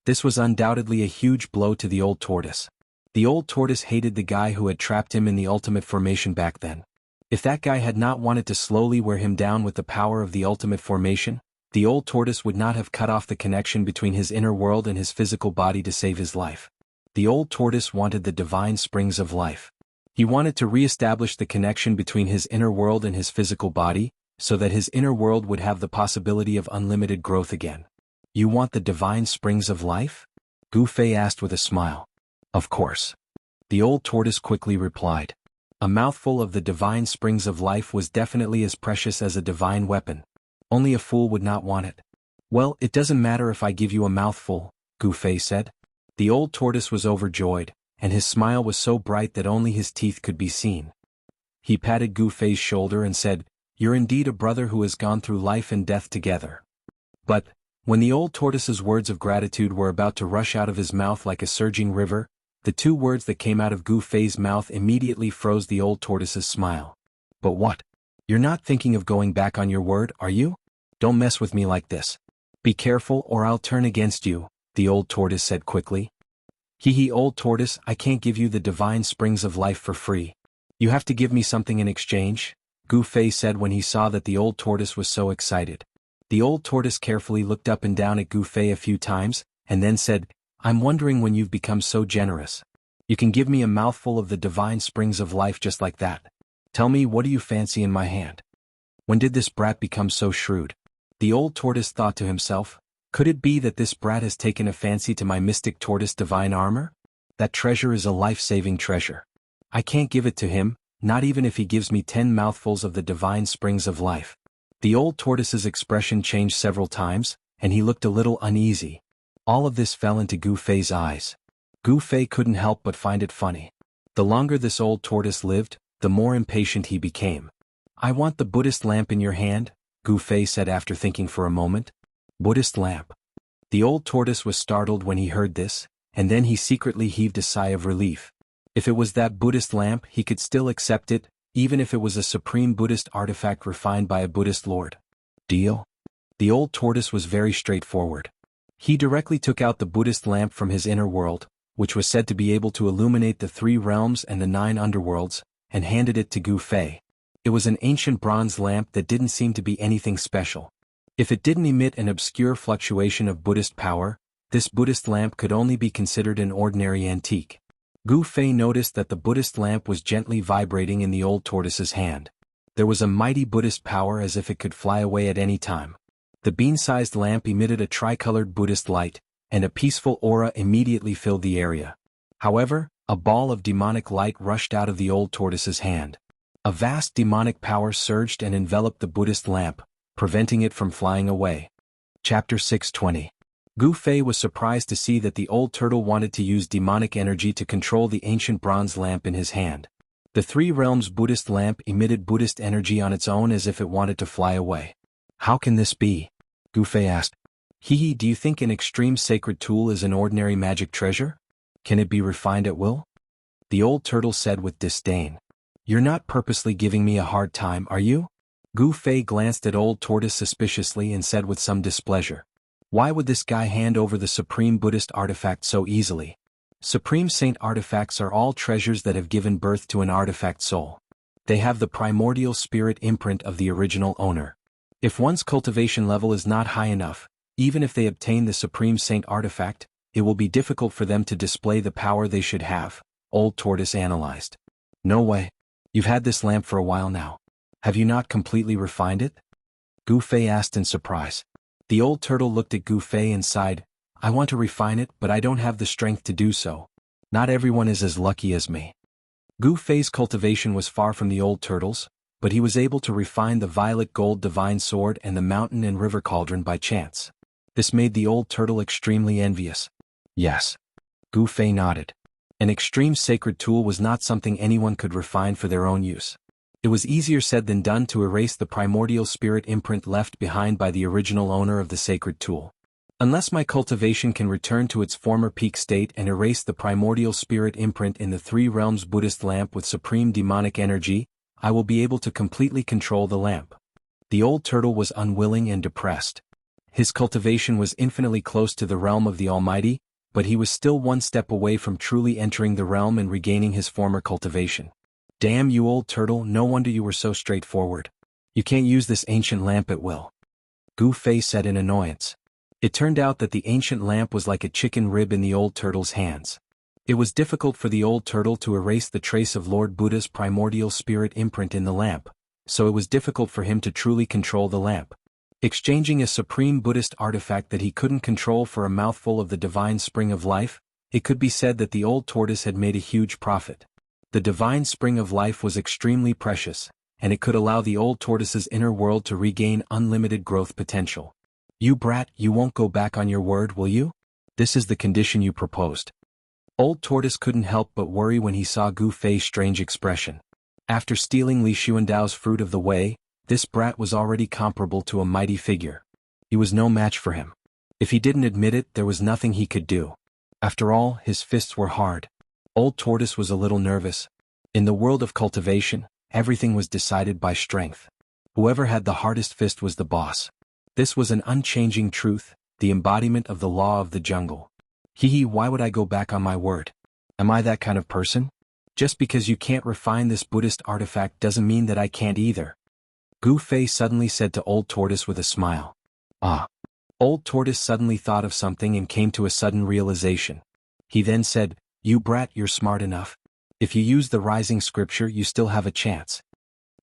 This was undoubtedly a huge blow to the old tortoise. The old tortoise hated the guy who had trapped him in the ultimate formation back then. If that guy had not wanted to slowly wear him down with the power of the ultimate formation, the old tortoise would not have cut off the connection between his inner world and his physical body to save his life. The old tortoise wanted the divine springs of life. He wanted to re-establish the connection between his inner world and his physical body, so that his inner world would have the possibility of unlimited growth again. You want the divine springs of life? Gu Fei asked with a smile. Of course. The old tortoise quickly replied. A mouthful of the divine springs of life was definitely as precious as a divine weapon. Only a fool would not want it. Well, it doesn't matter if I give you a mouthful, Gu Fei said. The old tortoise was overjoyed, and his smile was so bright that only his teeth could be seen. He patted Gu Fei's shoulder and said, "You're indeed a brother who has gone through life and death together." But, when the old tortoise's words of gratitude were about to rush out of his mouth like a surging river, The two words that came out of Gu Fei's mouth immediately froze the old tortoise's smile. But what? You're not thinking of going back on your word, are you? Don't mess with me like this. Be careful or I'll turn against you, the old tortoise said quickly. Hee old tortoise, I can't give you the divine springs of life for free. You have to give me something in exchange, Gu Fei said when he saw that the old tortoise was so excited. The old tortoise carefully looked up and down at Gu Fei a few times, and then said, I'm wondering when you've become so generous. You can give me a mouthful of the divine springs of life just like that. Tell me, what do you fancy in my hand? When did this brat become so shrewd? The old tortoise thought to himself, could it be that this brat has taken a fancy to my mystic tortoise divine armor? That treasure is a life-saving treasure. I can't give it to him, not even if he gives me 10 mouthfuls of the divine springs of life. The old tortoise's expression changed several times, and he looked a little uneasy. All of this fell into Gu Fei's eyes. Gu Fei couldn't help but find it funny. The longer this old tortoise lived, the more impatient he became. I want the Buddhist lamp in your hand, Gu Fei said after thinking for a moment. Buddhist lamp. The old tortoise was startled when he heard this, and then he secretly heaved a sigh of relief. If it was that Buddhist lamp, he could still accept it, even if it was a supreme Buddhist artifact refined by a Buddhist lord. Deal? The old tortoise was very straightforward. He directly took out the Buddhist lamp from his inner world, which was said to be able to illuminate the 3 realms and the 9 underworlds, and handed it to Gu Fei. It was an ancient bronze lamp that didn't seem to be anything special. If it didn't emit an obscure fluctuation of Buddhist power, this Buddhist lamp could only be considered an ordinary antique. Gu Fei noticed that the Buddhist lamp was gently vibrating in the old tortoise's hand. There was a mighty Buddhist power as if it could fly away at any time. The bean-sized lamp emitted a tricolored Buddhist light, and a peaceful aura immediately filled the area. However, a ball of demonic light rushed out of the old tortoise's hand. A vast demonic power surged and enveloped the Buddhist lamp, preventing it from flying away. Chapter 620. Gu Fei was surprised to see that the old turtle wanted to use demonic energy to control the ancient bronze lamp in his hand. The 3 realms Buddhist lamp emitted Buddhist energy on its own as if it wanted to fly away. How can this be? Gu Fei asked. Do you think an extreme sacred tool is an ordinary magic treasure? Can it be refined at will? The old turtle said with disdain. You're not purposely giving me a hard time, are you? Gu Fei glanced at old tortoise suspiciously and said with some displeasure. Why would this guy hand over the supreme Buddhist artifact so easily? Supreme saint artifacts are all treasures that have given birth to an artifact soul. They have the primordial spirit imprint of the original owner. If one's cultivation level is not high enough, even if they obtain the supreme saint artifact, it will be difficult for them to display the power they should have, old tortoise analyzed. No way. You've had this lamp for a while now. Have you not completely refined it? Gu Fei asked in surprise. The old turtle looked at Gu Fei and sighed, I want to refine it, but I don't have the strength to do so. Not everyone is as lucky as me. Gu Fei's cultivation was far from the old turtle's, but he was able to refine the violet gold divine sword and the mountain and river cauldron by chance. This made the old turtle extremely envious. Yes. Gu Fei nodded. An extreme sacred tool was not something anyone could refine for their own use. It was easier said than done to erase the primordial spirit imprint left behind by the original owner of the sacred tool. Unless my cultivation can return to its former peak state and erase the primordial spirit imprint in the 3 realms Buddhist lamp with supreme demonic energy, I will be able to completely control the lamp. The old turtle was unwilling and depressed. His cultivation was infinitely close to the realm of the Almighty, but he was still one step away from truly entering the realm and regaining his former cultivation. Damn you old turtle, no wonder you were so straightforward. You can't use this ancient lamp at will. Gu Fei said in annoyance. It turned out that the ancient lamp was like a chicken rib in the old turtle's hands. It was difficult for the old turtle to erase the trace of Lord Buddha's primordial spirit imprint in the lamp, so it was difficult for him to truly control the lamp. Exchanging a supreme Buddhist artifact that he couldn't control for a mouthful of the divine spring of life, it could be said that the old tortoise had made a huge profit. The divine spring of life was extremely precious, and it could allow the old tortoise's inner world to regain unlimited growth potential. You brat, you won't go back on your word, will you? This is the condition you proposed. Old tortoise couldn't help but worry when he saw Gu Fei's strange expression. After stealing Li Xuandao's fruit of the way, this brat was already comparable to a mighty figure. He was no match for him. If he didn't admit it, there was nothing he could do. After all, his fists were hard. Old Tortoise was a little nervous. In the world of cultivation, everything was decided by strength. Whoever had the hardest fist was the boss. This was an unchanging truth, the embodiment of the law of the jungle. Why would I go back on my word? Am I that kind of person? Just because you can't refine this Buddhist artifact doesn't mean that I can't either. Gu Fei suddenly said to Old Tortoise with a smile. Ah. Old Tortoise suddenly thought of something and came to a sudden realization. He then said, "You brat, you're smart enough. If you use the rising scripture, you still have a chance."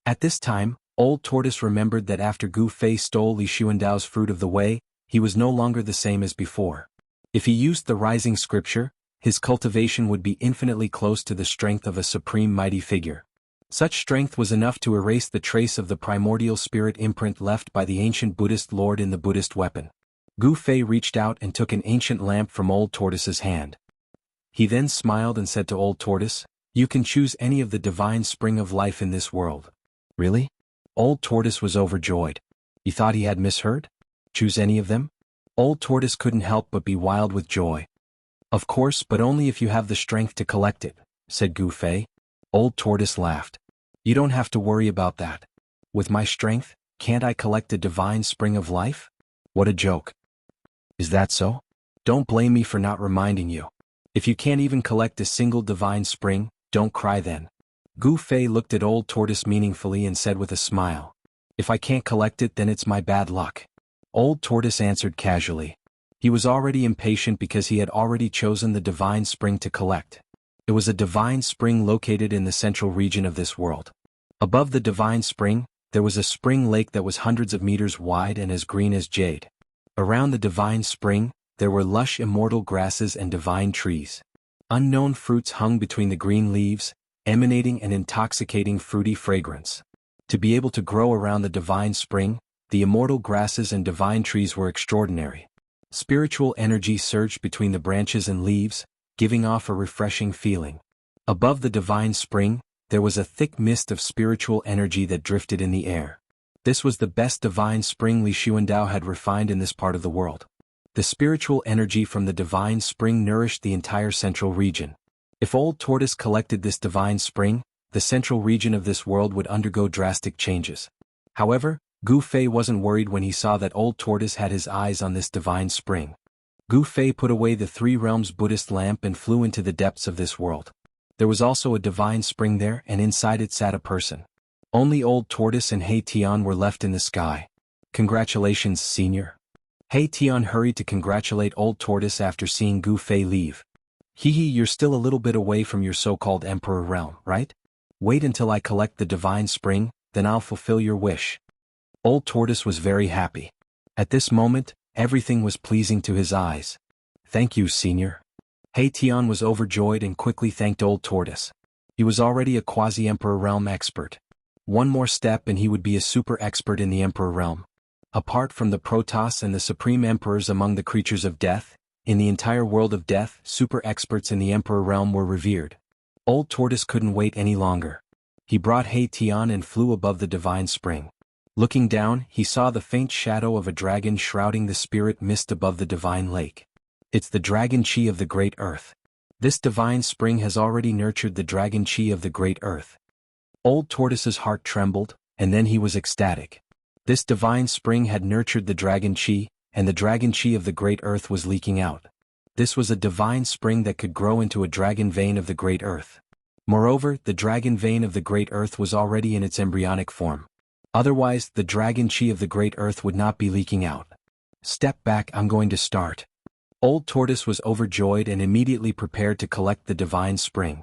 At this time, Old Tortoise remembered that after Gu Fei stole Li Xuandao's fruit of the way, he was no longer the same as before. If he used the rising scripture, his cultivation would be infinitely close to the strength of a supreme mighty figure. Such strength was enough to erase the trace of the primordial spirit imprint left by the ancient Buddhist lord in the Buddhist weapon. Gu Fei reached out and took an ancient lamp from Old Tortoise's hand. He then smiled and said to Old Tortoise, "You can choose any of the divine spring of life in this world." Really? Old Tortoise was overjoyed. He thought he had misheard? Choose any of them? Old Tortoise couldn't help but be wild with joy. "Of course, but only if you have the strength to collect it," said Gu Fei. Old Tortoise laughed. "You don't have to worry about that. With my strength, can't I collect a divine spring of life?" What a joke. Is that so? Don't blame me for not reminding you. If you can't even collect a single divine spring, don't cry then. Gu Fei looked at Old Tortoise meaningfully and said with a smile, "If I can't collect it, then it's my bad luck." Old Tortoise answered casually. He was already impatient because he had already chosen the divine spring to collect. It was a divine spring located in the central region of this world. Above the divine spring, there was a spring lake that was hundreds of meters wide and as green as jade. Around the divine spring, there were lush immortal grasses and divine trees. Unknown fruits hung between the green leaves, emanating an intoxicating fruity fragrance. To be able to grow around the divine spring, the immortal grasses and divine trees were extraordinary. Spiritual energy surged between the branches and leaves, giving off a refreshing feeling. Above the divine spring, there was a thick mist of spiritual energy that drifted in the air. This was the best divine spring Li Xuandao had refined in this part of the world. The spiritual energy from the divine spring nourished the entire central region. If Old Tortoise collected this divine spring, the central region of this world would undergo drastic changes. However, Gu Fei wasn't worried when he saw that Old Tortoise had his eyes on this divine spring. Gu Fei put away the Three Realms Buddhist lamp and flew into the depths of this world. There was also a divine spring there, and inside it sat a person. Only Old Tortoise and He Tian were left in the sky. "Congratulations, senior." He Tian hurried to congratulate Old Tortoise after seeing Gu Fei leave. You're still a little bit away from your so-called Emperor realm, right? Wait until I collect the divine spring, then I'll fulfill your wish." Old Tortoise was very happy. At this moment, everything was pleasing to his eyes. "Thank you, senior." He Tian was overjoyed and quickly thanked Old Tortoise. He was already a quasi-Emperor realm expert. One more step and he would be a super expert in the Emperor realm. Apart from the Protoss and the Supreme Emperors among the creatures of death, in the entire world of death, super experts in the Emperor realm were revered. Old Tortoise couldn't wait any longer. He brought He Tian and flew above the divine spring. Looking down, he saw the faint shadow of a dragon shrouding the spirit mist above the divine lake. It's the dragon chi of the great earth. This divine spring has already nurtured the dragon chi of the great earth. Old Tortoise's heart trembled, and then he was ecstatic. This divine spring had nurtured the dragon chi, and the dragon chi of the great earth was leaking out. This was a divine spring that could grow into a dragon vein of the great earth. Moreover, the dragon vein of the great earth was already in its embryonic form. Otherwise, the dragon chi of the great earth would not be leaking out. "Step back, I'm going to start." Old Tortoise was overjoyed and immediately prepared to collect the divine spring.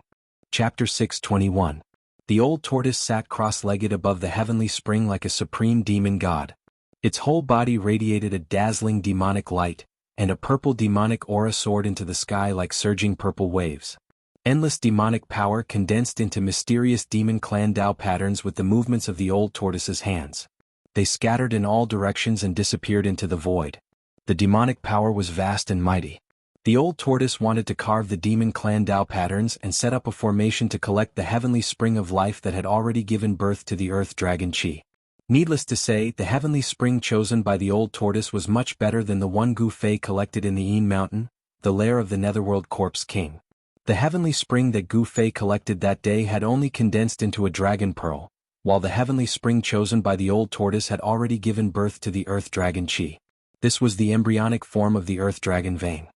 Chapter 621. The Old Tortoise sat cross-legged above the heavenly spring like a supreme demon god. Its whole body radiated a dazzling demonic light, and a purple demonic aura soared into the sky like surging purple waves. Endless demonic power condensed into mysterious demon clan Dao patterns with the movements of the Old Tortoise's hands. They scattered in all directions and disappeared into the void. The demonic power was vast and mighty. The Old Tortoise wanted to carve the demon clan Dao patterns and set up a formation to collect the heavenly spring of life that had already given birth to the earth dragon chi. Needless to say, the heavenly spring chosen by the Old Tortoise was much better than the one Gu Fei collected in the Een Mountain, the lair of the Netherworld Corpse King. The heavenly spring that Gu Fei collected that day had only condensed into a dragon pearl, while the heavenly spring chosen by the old tortoise had already given birth to the earth dragon Qi. This was the embryonic form of the earth dragon vein.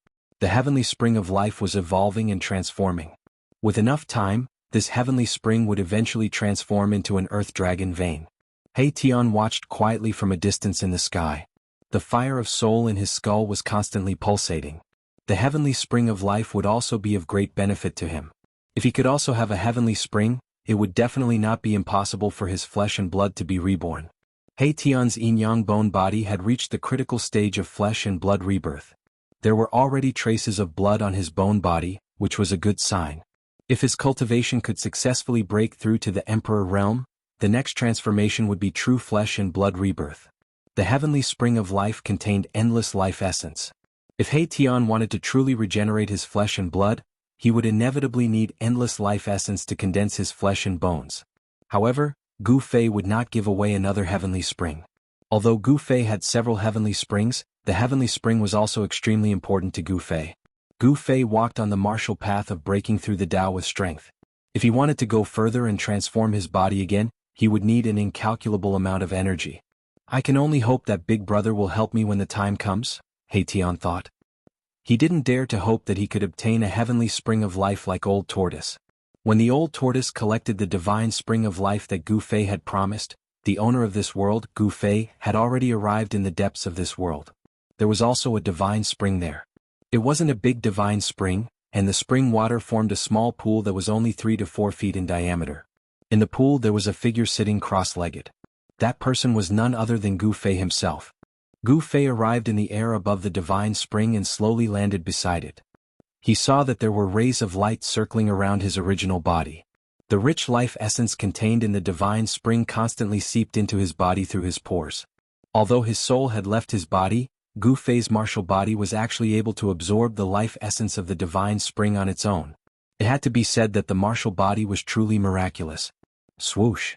The heavenly spring of life was evolving and transforming. With enough time, this heavenly spring would eventually transform into an earth dragon vein. He Tian watched quietly from a distance in the sky. The fire of soul in his skull was constantly pulsating. The heavenly spring of life would also be of great benefit to him. If he could also have a heavenly spring, it would definitely not be impossible for his flesh and blood to be reborn. He Tian's yin-yang bone body had reached the critical stage of flesh and blood rebirth. There were already traces of blood on his bone body, which was a good sign. If his cultivation could successfully break through to the Emperor realm, the next transformation would be true flesh and blood rebirth. The heavenly spring of life contained endless life essence. If He Tian wanted to truly regenerate his flesh and blood, he would inevitably need endless life essence to condense his flesh and bones. However, Gu Fei would not give away another heavenly spring. Although Gu Fei had several heavenly springs, the heavenly spring was also extremely important to Gu Fei. Gu Fei walked on the martial path of breaking through the Tao with strength. If he wanted to go further and transform his body again, he would need an incalculable amount of energy. I can only hope that Big Brother will help me when the time comes, He Tian thought. He didn't dare to hope that he could obtain a heavenly spring of life like Old Tortoise. When the Old Tortoise collected the divine spring of life that Gu Fei had promised, the owner of this world, Gu Fei, had already arrived in the depths of this world. There was also a divine spring there. It wasn't a big divine spring, and the spring water formed a small pool that was only 3 to 4 feet in diameter. In the pool there was a figure sitting cross-legged. That person was none other than Gu Fei himself. Gu Fei arrived in the air above the divine spring and slowly landed beside it. He saw that there were rays of light circling around his original body. The rich life essence contained in the divine spring constantly seeped into his body through his pores. Although his soul had left his body, Gu Fei's martial body was actually able to absorb the life essence of the divine spring on its own. It had to be said that the martial body was truly miraculous. Swoosh!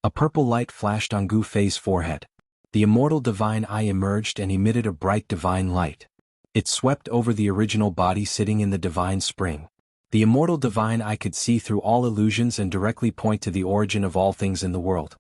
A purple light flashed on Gu Fei's forehead. The immortal divine eye emerged and emitted a bright divine light. It swept over the original body sitting in the divine spring. The immortal divine eye could see through all illusions and directly point to the origin of all things in the world.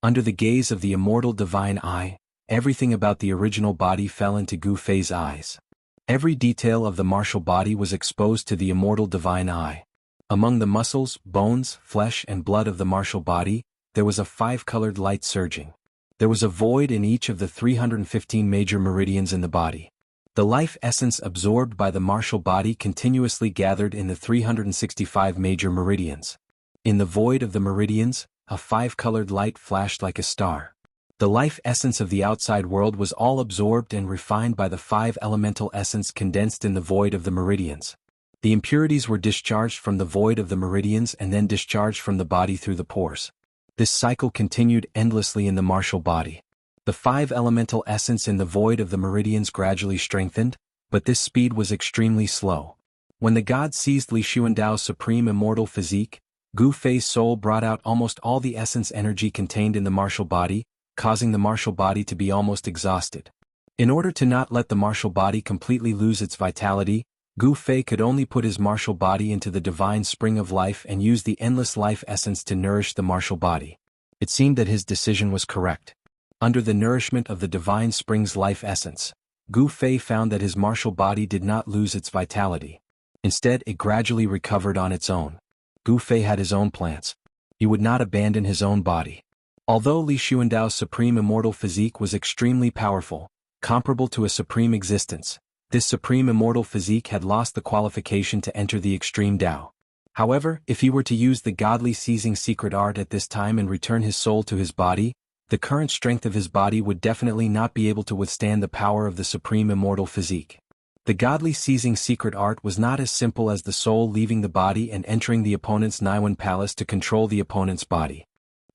Under the gaze of the immortal divine eye, everything about the original body fell into Gu Fei's eyes. Every detail of the martial body was exposed to the immortal divine eye. Among the muscles, bones, flesh and blood of the martial body, there was a 5-colored light surging. There was a void in each of the 315 major meridians in the body. The life essence absorbed by the martial body continuously gathered in the 365 major meridians. In the void of the meridians, a 5-colored light flashed like a star. The life essence of the outside world was all absorbed and refined by the 5 elemental essence condensed in the void of the meridians. The impurities were discharged from the void of the meridians and then discharged from the body through the pores. This cycle continued endlessly in the martial body. The 5 elemental essence in the void of the meridians gradually strengthened, but this speed was extremely slow. When the god seized Li Xuandao's supreme immortal physique, Gu Fei's soul brought out almost all the essence energy contained in the martial body, causing the martial body to be almost exhausted. In order to not let the martial body completely lose its vitality, Gu Fei could only put his martial body into the divine spring of life and use the endless life essence to nourish the martial body. It seemed that his decision was correct. Under the nourishment of the divine spring's life essence, Gu Fei found that his martial body did not lose its vitality. Instead, it gradually recovered on its own. Gu Fei had his own plans. He would not abandon his own body. Although Li Xuandao's supreme immortal physique was extremely powerful, comparable to a supreme existence, this supreme immortal physique had lost the qualification to enter the extreme Tao. However, if he were to use the godly seizing secret art at this time and return his soul to his body, the current strength of his body would definitely not be able to withstand the power of the supreme immortal physique. The godly seizing secret art was not as simple as the soul leaving the body and entering the opponent's Naiwan palace to control the opponent's body.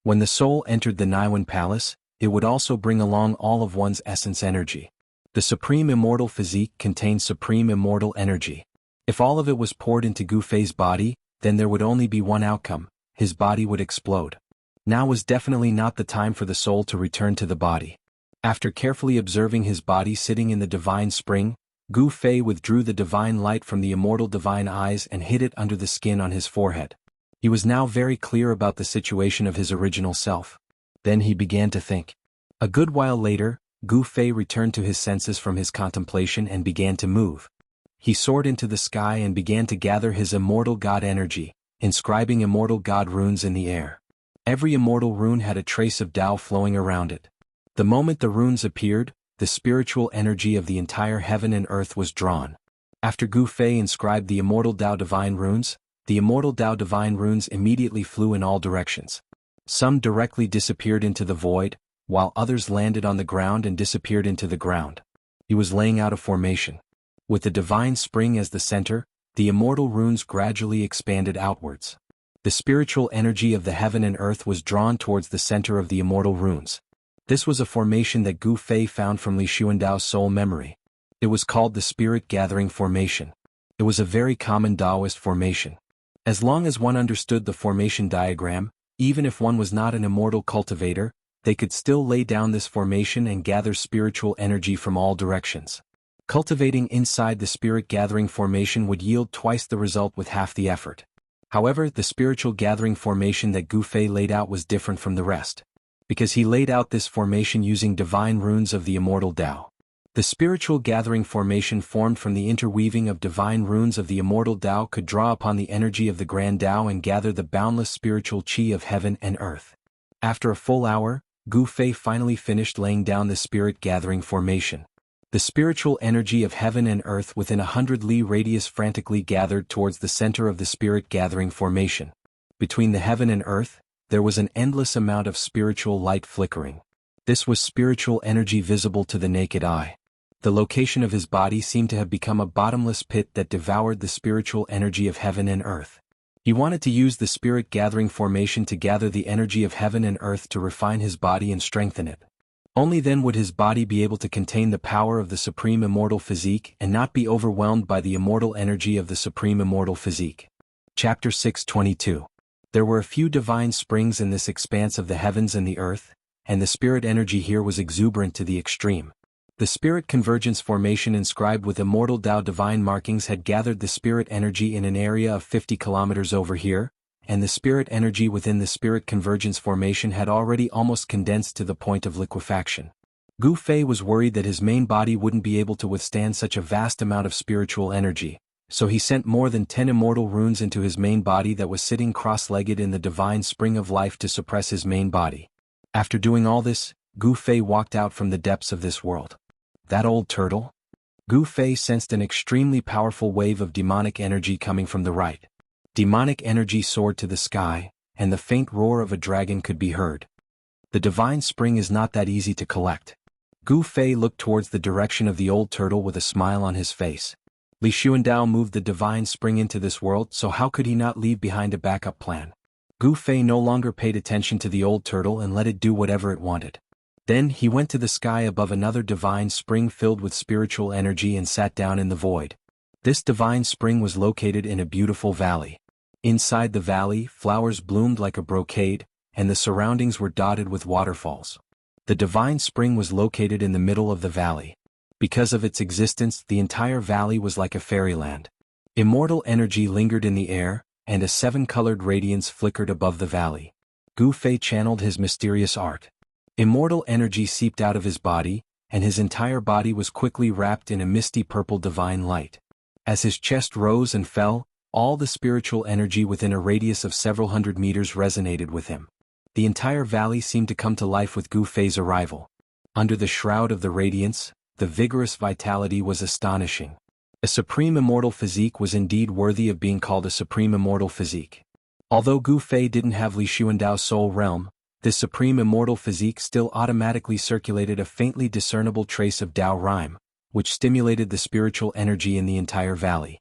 When the soul entered the Naiwan palace, it would also bring along all of one's essence energy. The supreme immortal physique contained supreme immortal energy. If all of it was poured into Gu Fei's body, then there would only be one outcome: his body would explode. Now was definitely not the time for the soul to return to the body. After carefully observing his body sitting in the divine spring, Gu Fei withdrew the divine light from the immortal divine eyes and hid it under the skin on his forehead. He was now very clear about the situation of his original self. Then he began to think. A good while later, Gu Fei returned to his senses from his contemplation and began to move. He soared into the sky and began to gather his immortal god energy, inscribing immortal god runes in the air. Every immortal rune had a trace of Tao flowing around it. The moment the runes appeared, the spiritual energy of the entire heaven and earth was drawn. After Gu Fei inscribed the immortal Tao divine runes, the immortal Tao divine runes immediately flew in all directions. Some directly disappeared into the void, while others landed on the ground and disappeared into the ground. He was laying out a formation. With the divine spring as the center, the immortal runes gradually expanded outwards. The spiritual energy of the heaven and earth was drawn towards the center of the immortal runes. This was a formation that Gu Fei found from Li Xuandao's soul memory. It was called the Spirit Gathering Formation. It was a very common Taoist formation. As long as one understood the formation diagram, even if one was not an immortal cultivator, they could still lay down this formation and gather spiritual energy from all directions. Cultivating inside the Spirit Gathering Formation would yield twice the result with half the effort. However, the spiritual gathering formation that Gu Fei laid out was different from the rest, because he laid out this formation using divine runes of the immortal Tao. The spiritual gathering formation formed from the interweaving of divine runes of the immortal Tao could draw upon the energy of the grand Tao and gather the boundless spiritual qi of heaven and earth. After a full hour, Gu Fei finally finished laying down the spirit gathering formation. The spiritual energy of heaven and earth within 100 li radius frantically gathered towards the center of the spirit gathering formation. Between the heaven and earth, there was an endless amount of spiritual light flickering. This was spiritual energy visible to the naked eye. The location of his body seemed to have become a bottomless pit that devoured the spiritual energy of heaven and earth. He wanted to use the spirit gathering formation to gather the energy of heaven and earth to refine his body and strengthen it. Only then would his body be able to contain the power of the supreme immortal physique and not be overwhelmed by the immortal energy of the supreme immortal physique. Chapter 622. There were a few divine springs in this expanse of the heavens and the earth, and the spirit energy here was exuberant to the extreme. The spirit convergence formation inscribed with immortal Tao divine markings had gathered the spirit energy in an area of 50 kilometers over here, and the spirit energy within the spirit convergence formation had already almost condensed to the point of liquefaction. Gu Fei was worried that his main body wouldn't be able to withstand such a vast amount of spiritual energy, so he sent more than 10 immortal runes into his main body that was sitting cross-legged in the divine spring of life to suppress his main body. After doing all this, Gu Fei walked out from the depths of this world. That old turtle? Gu Fei sensed an extremely powerful wave of demonic energy coming from the right. Demonic energy soared to the sky, and the faint roar of a dragon could be heard. The divine spring is not that easy to collect. Gu Fei looked towards the direction of the old turtle with a smile on his face. Li Xuandao moved the divine spring into this world, so how could he not leave behind a backup plan? Gu Fei no longer paid attention to the old turtle and let it do whatever it wanted. Then he went to the sky above another divine spring filled with spiritual energy and sat down in the void. This divine spring was located in a beautiful valley. Inside the valley, flowers bloomed like a brocade, and the surroundings were dotted with waterfalls. The divine spring was located in the middle of the valley. Because of its existence, the entire valley was like a fairyland. Immortal energy lingered in the air, and a 7-colored radiance flickered above the valley. Gu Fei channeled his mysterious art. Immortal energy seeped out of his body, and his entire body was quickly wrapped in a misty purple divine light. As his chest rose and fell, all the spiritual energy within a radius of several hundred meters resonated with him. The entire valley seemed to come to life with Gu Fei's arrival. Under the shroud of the radiance, the vigorous vitality was astonishing. A supreme immortal physique was indeed worthy of being called a supreme immortal physique. Although Gu Fei didn't have Li Xuandao's soul realm, this supreme immortal physique still automatically circulated a faintly discernible trace of Tao rhyme, which stimulated the spiritual energy in the entire valley.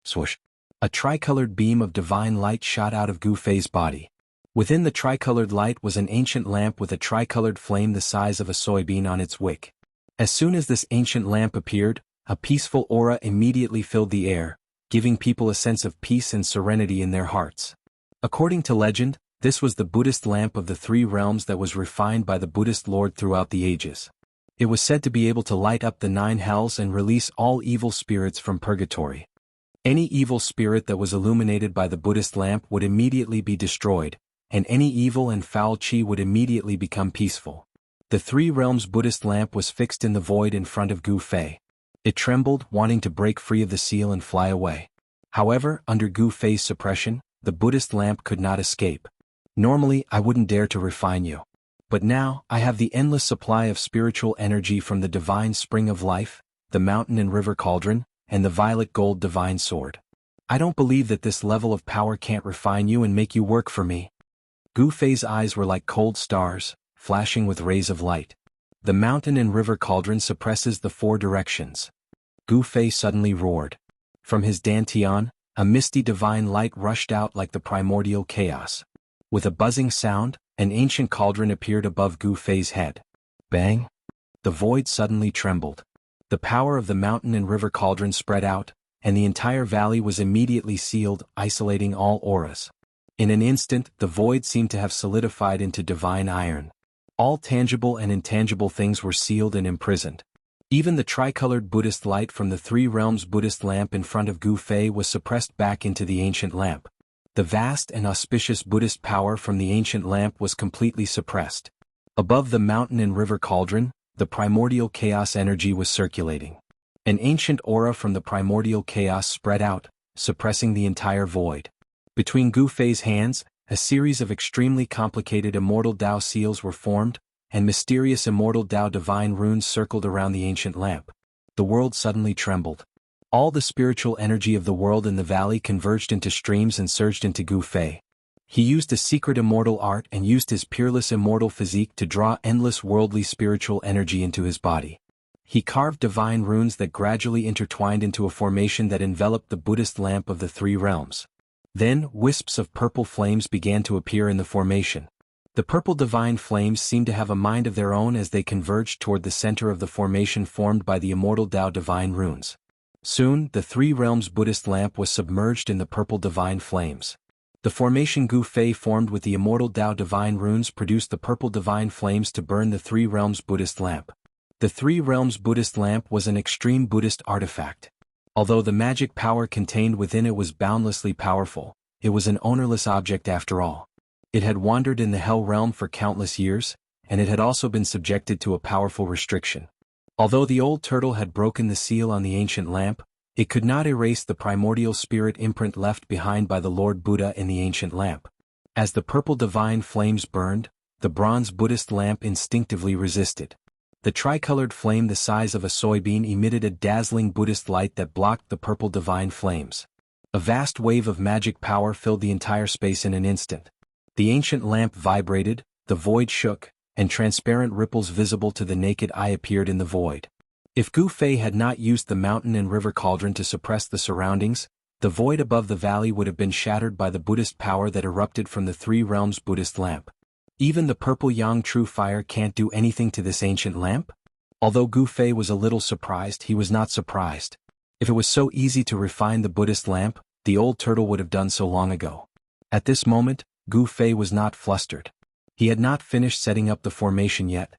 Swoosh! A tricolored beam of divine light shot out of Gu Fei's body. Within the tricolored light was an ancient lamp with a tricolored flame the size of a soybean on its wick. As soon as this ancient lamp appeared, a peaceful aura immediately filled the air, giving people a sense of peace and serenity in their hearts. According to legend, this was the Buddhist lamp of the 3 realms that was refined by the Buddhist Lord throughout the ages. It was said to be able to light up the 9 hells and release all evil spirits from purgatory. Any evil spirit that was illuminated by the Buddhist lamp would immediately be destroyed, and any evil and foul chi would immediately become peaceful. The 3 realms Buddhist lamp was fixed in the void in front of Gu Fei. It trembled, wanting to break free of the seal and fly away. However, under Gu Fei's suppression, the Buddhist lamp could not escape. Normally, I wouldn't dare to refine you. But now, I have the endless supply of spiritual energy from the divine spring of life, the mountain and river cauldron, and the violet gold divine sword. I don't believe that this level of power can't refine you and make you work for me. Gu Fei's eyes were like cold stars, flashing with rays of light. The mountain and river cauldron suppresses the 4 directions. Gu Fei suddenly roared. From his dantian, a misty divine light rushed out like the primordial chaos. With a buzzing sound, an ancient cauldron appeared above Gu Fei's head. Bang! The void suddenly trembled. The power of the mountain and river cauldron spread out, and the entire valley was immediately sealed, isolating all auras. In an instant, the void seemed to have solidified into divine iron. All tangible and intangible things were sealed and imprisoned. Even the tricolored Buddhist light from the 3 realms Buddhist lamp in front of Gu Fei was suppressed back into the ancient lamp. The vast and auspicious Buddhist power from the ancient lamp was completely suppressed. Above the mountain and river cauldron, the primordial chaos energy was circulating. An ancient aura from the primordial chaos spread out, suppressing the entire void. Between Gu Fei's hands, a series of extremely complicated Immortal Tao seals were formed, and mysterious Immortal Tao divine runes circled around the ancient lamp. The world suddenly trembled. All the spiritual energy of the world in the valley converged into streams and surged into Gu Fei. He used a secret immortal art and used his peerless immortal physique to draw endless worldly spiritual energy into his body. He carved divine runes that gradually intertwined into a formation that enveloped the Buddhist lamp of the 3 realms. Then, wisps of purple flames began to appear in the formation. The purple divine flames seemed to have a mind of their own as they converged toward the center of the formation formed by the Immortal Tao divine runes. Soon, the 3 realms Buddhist lamp was submerged in the purple divine flames. The formation Gu Fei formed with the Immortal Tao divine runes produced the purple divine flames to burn the 3 realms Buddhist lamp. The 3 realms Buddhist lamp was an extreme Buddhist artifact. Although the magic power contained within it was boundlessly powerful, it was an ownerless object after all. It had wandered in the hell realm for countless years, and it had also been subjected to a powerful restriction. Although the old turtle had broken the seal on the ancient lamp, it could not erase the primordial spirit imprint left behind by the Lord Buddha in the ancient lamp. As the purple divine flames burned, the bronze Buddhist lamp instinctively resisted. The tricolored flame the size of a soybean emitted a dazzling Buddhist light that blocked the purple divine flames. A vast wave of magic power filled the entire space in an instant. The ancient lamp vibrated, the void shook, and transparent ripples visible to the naked eye appeared in the void. If Gu Fei had not used the mountain and river cauldron to suppress the surroundings, the void above the valley would have been shattered by the Buddhist power that erupted from the 3 realms Buddhist lamp. Even the purple yang true fire can't do anything to this ancient lamp? Although Gu Fei was a little surprised, he was not surprised. If it was so easy to refine the Buddhist lamp, the old turtle would have done so long ago. At this moment, Gu Fei was not flustered. He had not finished setting up the formation yet.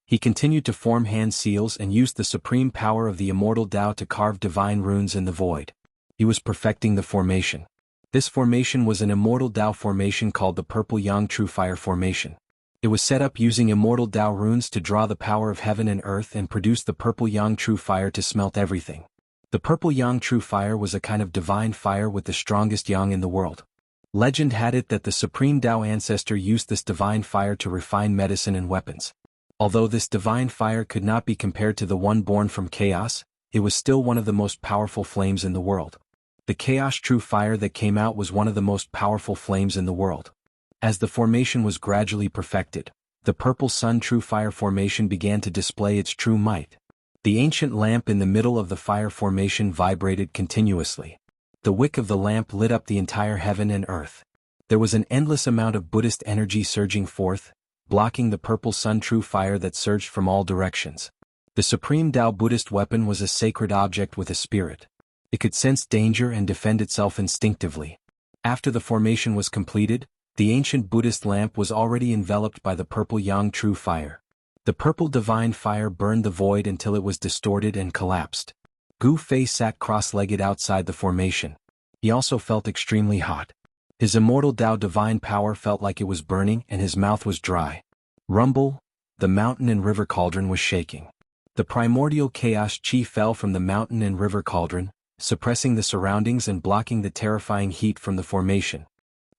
He continued to form hand seals and used the supreme power of the Immortal Tao to carve divine runes in the void. He was perfecting the formation. This formation was an Immortal Tao formation called the Purple Yang True Fire Formation. It was set up using Immortal Tao runes to draw the power of heaven and earth and produce the Purple Yang True Fire to smelt everything. The Purple Yang True Fire was a kind of divine fire with the strongest yang in the world. Legend had it that the Supreme Tao ancestor used this divine fire to refine medicine and weapons. Although this divine fire could not be compared to the one born from chaos, it was still one of the most powerful flames in the world. The Chaos True Fire that came out was one of the most powerful flames in the world. As the formation was gradually perfected, the Purple Sun True Fire Formation began to display its true might. The ancient lamp in the middle of the fire formation vibrated continuously. The wick of the lamp lit up the entire heaven and earth. There was an endless amount of Buddhist energy surging forth, blocking the Purple Sun True Fire that surged from all directions. The Supreme Tao Buddhist weapon was a sacred object with a spirit. It could sense danger and defend itself instinctively. After the formation was completed, the ancient Buddhist lamp was already enveloped by the Purple Yang True Fire. The purple divine fire burned the void until it was distorted and collapsed. Gu Fei sat cross-legged outside the formation. He also felt extremely hot. His immortal Tao divine power felt like it was burning and his mouth was dry. Rumble, the mountain and river cauldron was shaking. The primordial chaos chi fell from the mountain and river cauldron, suppressing the surroundings and blocking the terrifying heat from the formation.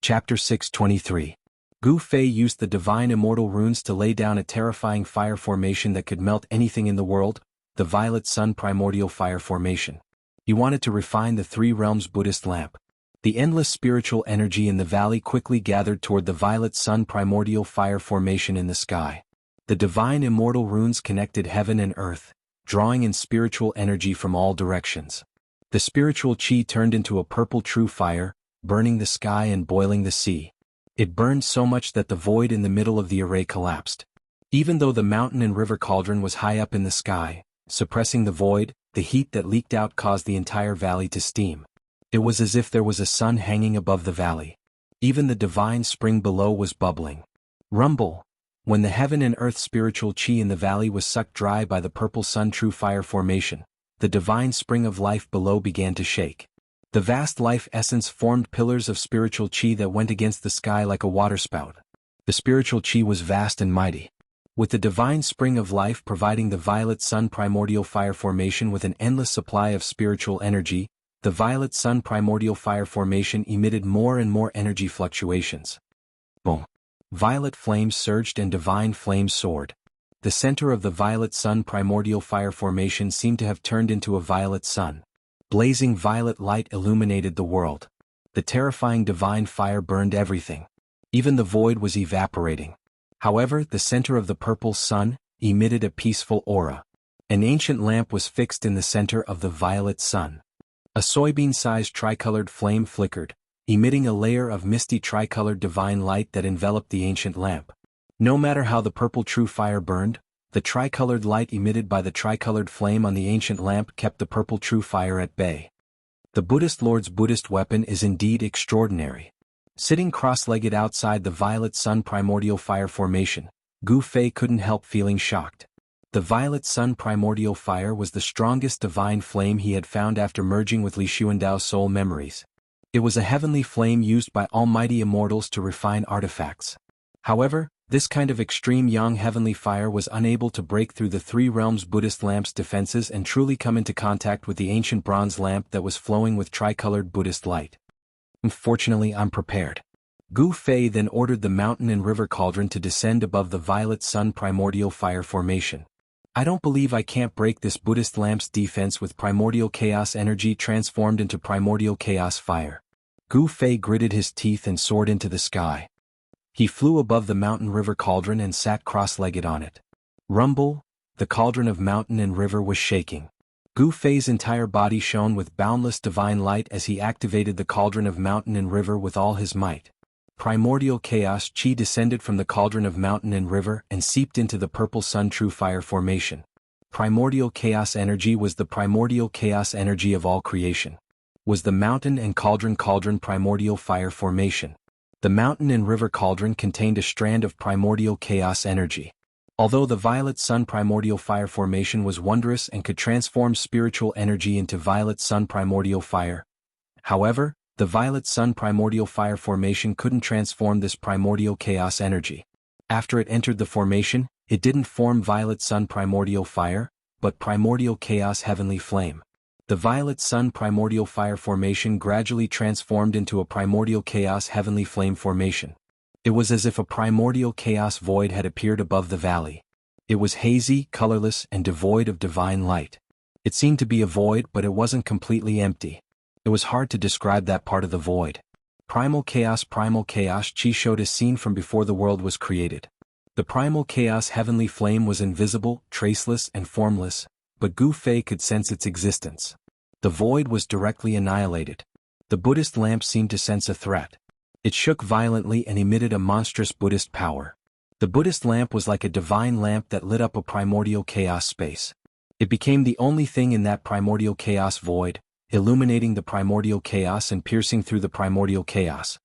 Chapter 623. Gu Fei used the divine immortal runes to lay down a terrifying fire formation that could melt anything in the world, the Violet Sun Primordial Fire Formation. He wanted to refine the Three Realms Buddhist lamp. The endless spiritual energy in the valley quickly gathered toward the Violet Sun Primordial Fire Formation in the sky. The divine immortal runes connected heaven and earth, drawing in spiritual energy from all directions. The spiritual chi turned into a purple true fire, burning the sky and boiling the sea. It burned so much that the void in the middle of the array collapsed. Even though the mountain and river cauldron was high up in the sky, suppressing the void, the heat that leaked out caused the entire valley to steam. It was as if there was a sun hanging above the valley. Even the divine spring below was bubbling. Rumble. When the heaven and earth spiritual chi in the valley was sucked dry by the purple sun true fire formation, the divine spring of life below began to shake. The vast life essence formed pillars of spiritual chi that went against the sky like a waterspout. The spiritual chi was vast and mighty. With the divine spring of life providing the Violet Sun Primordial Fire Formation with an endless supply of spiritual energy, the Violet Sun Primordial Fire Formation emitted more and more energy fluctuations. Boom! Violet flames surged and divine flames soared. The center of the Violet Sun Primordial Fire Formation seemed to have turned into a violet sun. Blazing violet light illuminated the world. The terrifying divine fire burned everything. Even the void was evaporating. However, the center of the purple sun emitted a peaceful aura. An ancient lamp was fixed in the center of the violet sun. A soybean-sized tricolored flame flickered, emitting a layer of misty tricolored divine light that enveloped the ancient lamp. No matter how the purple true fire burned, the tricolored light emitted by the tricolored flame on the ancient lamp kept the purple true fire at bay. The Buddhist Lord's Buddhist weapon is indeed extraordinary. Sitting cross-legged outside the Violet Sun Primordial Fire Formation, Gu Fei couldn't help feeling shocked. The Violet Sun Primordial Fire was the strongest divine flame he had found after merging with Li Xuandao's soul memories. It was a heavenly flame used by almighty immortals to refine artifacts. However, this kind of extreme yang heavenly fire was unable to break through the Three Realms Buddhist lamp's defenses and truly come into contact with the ancient bronze lamp that was flowing with tricolored Buddhist light. Unfortunately, I'm prepared. Gu Fei then ordered the mountain and river cauldron to descend above the Violet Sun Primordial Fire Formation. I don't believe I can't break this Buddhist lamp's defense with primordial chaos energy transformed into primordial chaos fire. Gu Fei gritted his teeth and soared into the sky. He flew above the mountain river cauldron and sat cross-legged on it. Rumble, the cauldron of mountain and river was shaking. Gu Fei's entire body shone with boundless divine light as he activated the cauldron of mountain and river with all his might. Primordial chaos chi descended from the cauldron of mountain and river and seeped into the purple sun true fire formation. Primordial chaos energy was the primordial chaos energy of all creation. Was the mountain and cauldron primordial fire formation. The mountain and river cauldron contained a strand of primordial chaos energy. Although the Violet Sun Primordial Fire Formation was wondrous and could transform spiritual energy into Violet Sun Primordial Fire, however, the Violet Sun Primordial Fire Formation couldn't transform this primordial chaos energy. After it entered the formation, it didn't form Violet Sun Primordial Fire, but Primordial Chaos Heavenly Flame. The Violet Sun Primordial Fire Formation gradually transformed into a Primordial Chaos Heavenly Flame Formation. It was as if a primordial chaos void had appeared above the valley. It was hazy, colorless, and devoid of divine light. It seemed to be a void, but it wasn't completely empty. It was hard to describe that part of the void. Primal chaos chi showed a scene from before the world was created. The primal chaos heavenly flame was invisible, traceless, and formless, but Gu Fei could sense its existence. The void was directly annihilated. The Buddhist lamp seemed to sense a threat. It shook violently and emitted a monstrous Buddhist power. The Buddhist lamp was like a divine lamp that lit up a primordial chaos space. It became the only thing in that primordial chaos void, illuminating the primordial chaos and piercing through the primordial chaos.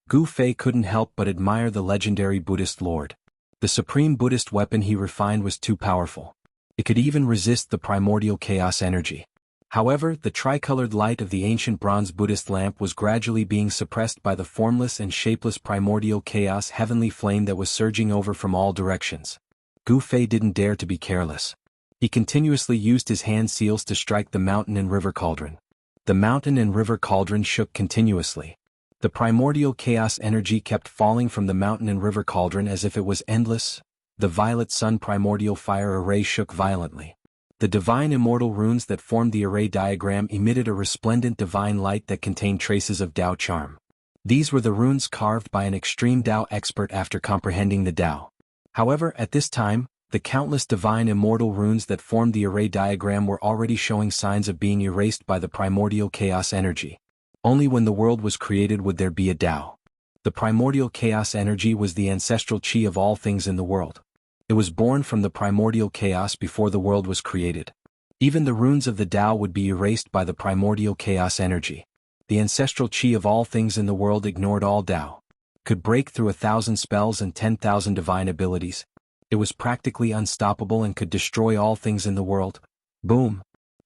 Gu Fei couldn't help but admire the legendary Buddhist Lord. The supreme Buddhist weapon he refined was too powerful. It could even resist the primordial chaos energy. However, the tricolored light of the ancient bronze Buddhist lamp was gradually being suppressed by the formless and shapeless primordial chaos heavenly flame that was surging over from all directions. Gu Fei didn't dare to be careless. He continuously used his hand seals to strike the mountain and river cauldron. The mountain and river cauldron shook continuously. The primordial chaos energy kept falling from the mountain and river cauldron as if it was endless. The violet sun primordial fire array shook violently. The divine immortal runes that formed the array diagram emitted a resplendent divine light that contained traces of Tao charm. These were the runes carved by an extreme Tao expert after comprehending the Tao. However, at this time, the countless divine immortal runes that formed the array diagram were already showing signs of being erased by the primordial chaos energy. Only when the world was created would there be a Tao. The primordial chaos energy was the ancestral chi of all things in the world. It was born from the primordial chaos before the world was created. Even the runes of the Tao would be erased by the primordial chaos energy. The ancestral chi of all things in the world ignored all Tao. Could break through 1,000 spells and 10,000 divine abilities. It was practically unstoppable and could destroy all things in the world. Boom!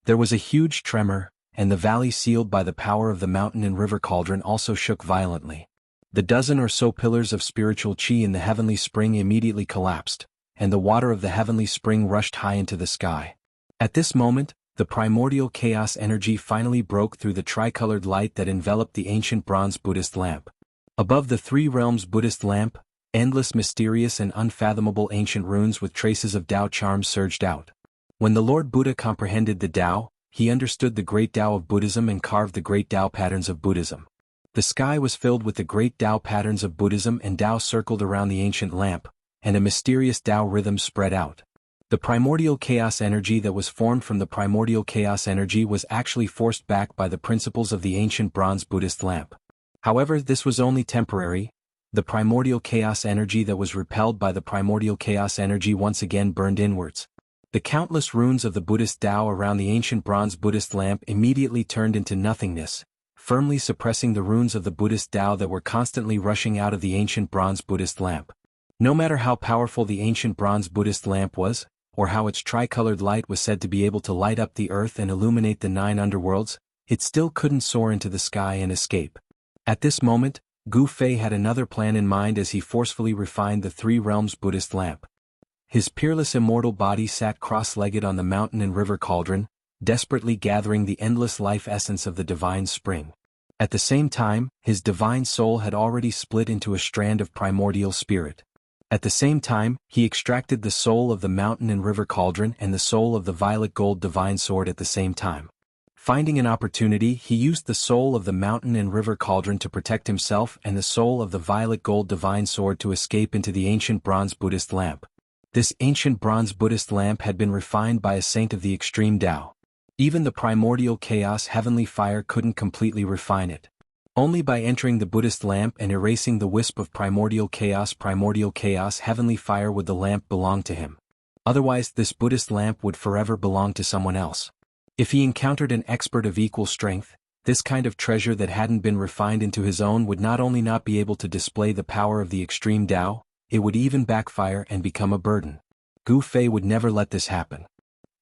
There was a huge tremor, and the valley sealed by the power of the mountain and river cauldron also shook violently. The dozen or so pillars of spiritual chi in the heavenly spring immediately collapsed, and the water of the heavenly spring rushed high into the sky. At this moment, the primordial chaos energy finally broke through the tricolored light that enveloped the ancient bronze Buddhist lamp. Above the three realms Buddhist lamp, endless mysterious and unfathomable ancient runes with traces of Tao charms surged out. When the Lord Buddha comprehended the Tao, he understood the great Tao of Buddhism and carved the great Tao patterns of Buddhism. The sky was filled with the great Tao patterns of Buddhism, and Tao circled around the ancient lamp, and a mysterious Tao rhythm spread out. The primordial chaos energy that was formed from the primordial chaos energy was actually forced back by the principles of the ancient bronze Buddhist lamp. However, this was only temporary. The primordial chaos energy that was repelled by the primordial chaos energy once again burned inwards. The countless runes of the Buddhist Tao around the ancient bronze Buddhist lamp immediately turned into nothingness, firmly suppressing the runes of the Buddhist Tao that were constantly rushing out of the ancient bronze Buddhist lamp. No matter how powerful the ancient bronze Buddhist lamp was, or how its tricolored light was said to be able to light up the earth and illuminate the 9 underworlds, it still couldn't soar into the sky and escape. At this moment, Gu Fei had another plan in mind as he forcefully refined the 3 realms Buddhist lamp. His peerless immortal body sat cross-legged on the mountain and river cauldron, desperately gathering the endless life essence of the divine spring. At the same time, his divine soul had already split into a strand of primordial spirit. At the same time, he extracted the soul of the mountain and river cauldron and the soul of the violet gold divine sword at the same time. Finding an opportunity, he used the soul of the mountain and river cauldron to protect himself and the soul of the violet gold divine sword to escape into the ancient bronze Buddhist lamp. This ancient bronze Buddhist lamp had been refined by a saint of the extreme Tao. Even the primordial chaos heavenly fire couldn't completely refine it. Only by entering the Buddhist lamp and erasing the wisp of primordial chaos heavenly fire would the lamp belong to him. Otherwise, this Buddhist lamp would forever belong to someone else. If he encountered an expert of equal strength, this kind of treasure that hadn't been refined into his own would not only not be able to display the power of the extreme Tao, it would even backfire and become a burden. Gu Fei would never let this happen.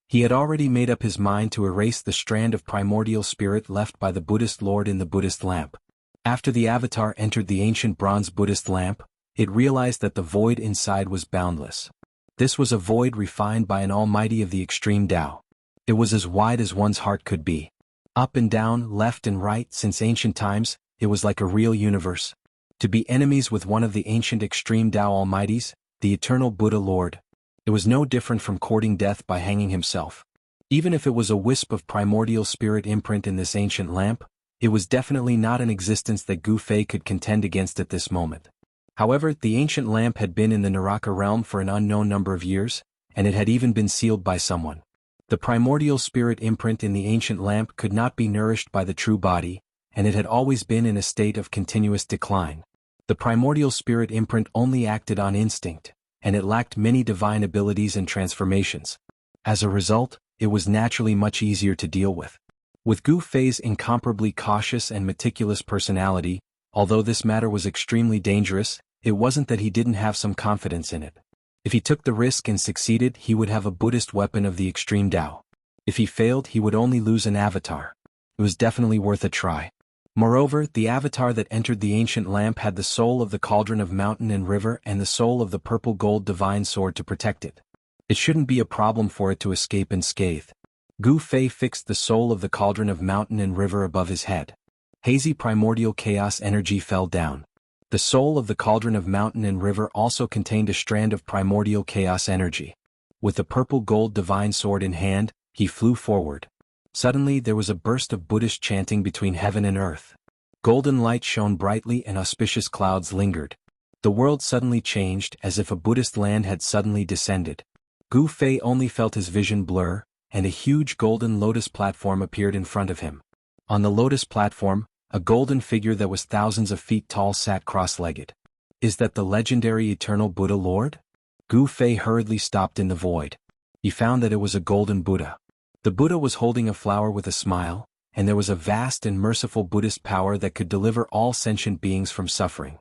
He had already made up his mind to erase the strand of primordial spirit left by the Buddhist Lord in the Buddhist lamp. After the avatar entered the ancient bronze Buddhist lamp, it realized that the void inside was boundless. This was a void refined by an almighty of the extreme Tao. It was as wide as one's heart could be. Up and down, left and right, since ancient times, it was like a real universe. To be enemies with one of the ancient extreme Tao almighties, the eternal Buddha Lord, it was no different from courting death by hanging himself. Even if it was a wisp of primordial spirit imprint in this ancient lamp, it was definitely not an existence that Gu Fei could contend against at this moment. However, the ancient lamp had been in the Naraka realm for an unknown number of years, and it had even been sealed by someone. The primordial spirit imprint in the ancient lamp could not be nourished by the true body, and it had always been in a state of continuous decline. The primordial spirit imprint only acted on instinct, and it lacked many divine abilities and transformations. As a result, it was naturally much easier to deal with. With Gu Fei's incomparably cautious and meticulous personality, although this matter was extremely dangerous, it wasn't that he didn't have some confidence in it. If he took the risk and succeeded, he would have a Buddhist weapon of the extreme Tao. If he failed, he would only lose an avatar. It was definitely worth a try. Moreover, the avatar that entered the ancient lamp had the soul of the cauldron of mountain and river and the soul of the purple gold divine sword to protect it. It shouldn't be a problem for it to escape unscathed. Gu Fei fixed the soul of the cauldron of mountain and river above his head. Hazy primordial chaos energy fell down. The soul of the cauldron of mountain and river also contained a strand of primordial chaos energy. With the purple gold divine sword in hand, he flew forward. Suddenly there was a burst of Buddhist chanting between heaven and earth. Golden light shone brightly and auspicious clouds lingered. The world suddenly changed as if a Buddhist land had suddenly descended. Gu Fei only felt his vision blur, and a huge golden lotus platform appeared in front of him. On the lotus platform, a golden figure that was thousands of feet tall sat cross-legged. Is that the legendary eternal Buddha Lord? Gu Fei hurriedly stopped in the void. He found that it was a golden Buddha. The Buddha was holding a flower with a smile, and there was a vast and merciful Buddhist power that could deliver all sentient beings from suffering.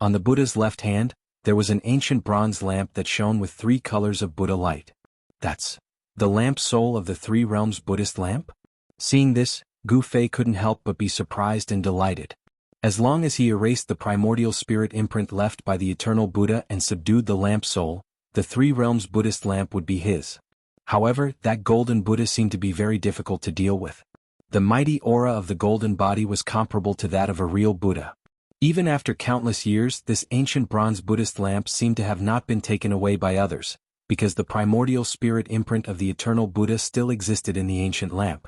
On the Buddha's left hand, there was an ancient bronze lamp that shone with 3 colors of Buddha light. That's the lamp soul of the 3 realms Buddhist lamp? Seeing this, Gu Fei couldn't help but be surprised and delighted. As long as he erased the primordial spirit imprint left by the eternal Buddha and subdued the lamp soul, the 3 realms Buddhist lamp would be his. However, that golden Buddha seemed to be very difficult to deal with. The mighty aura of the golden body was comparable to that of a real Buddha. Even after countless years, this ancient bronze Buddhist lamp seemed to have not been taken away by others, because the primordial spirit imprint of the eternal Buddha still existed in the ancient lamp.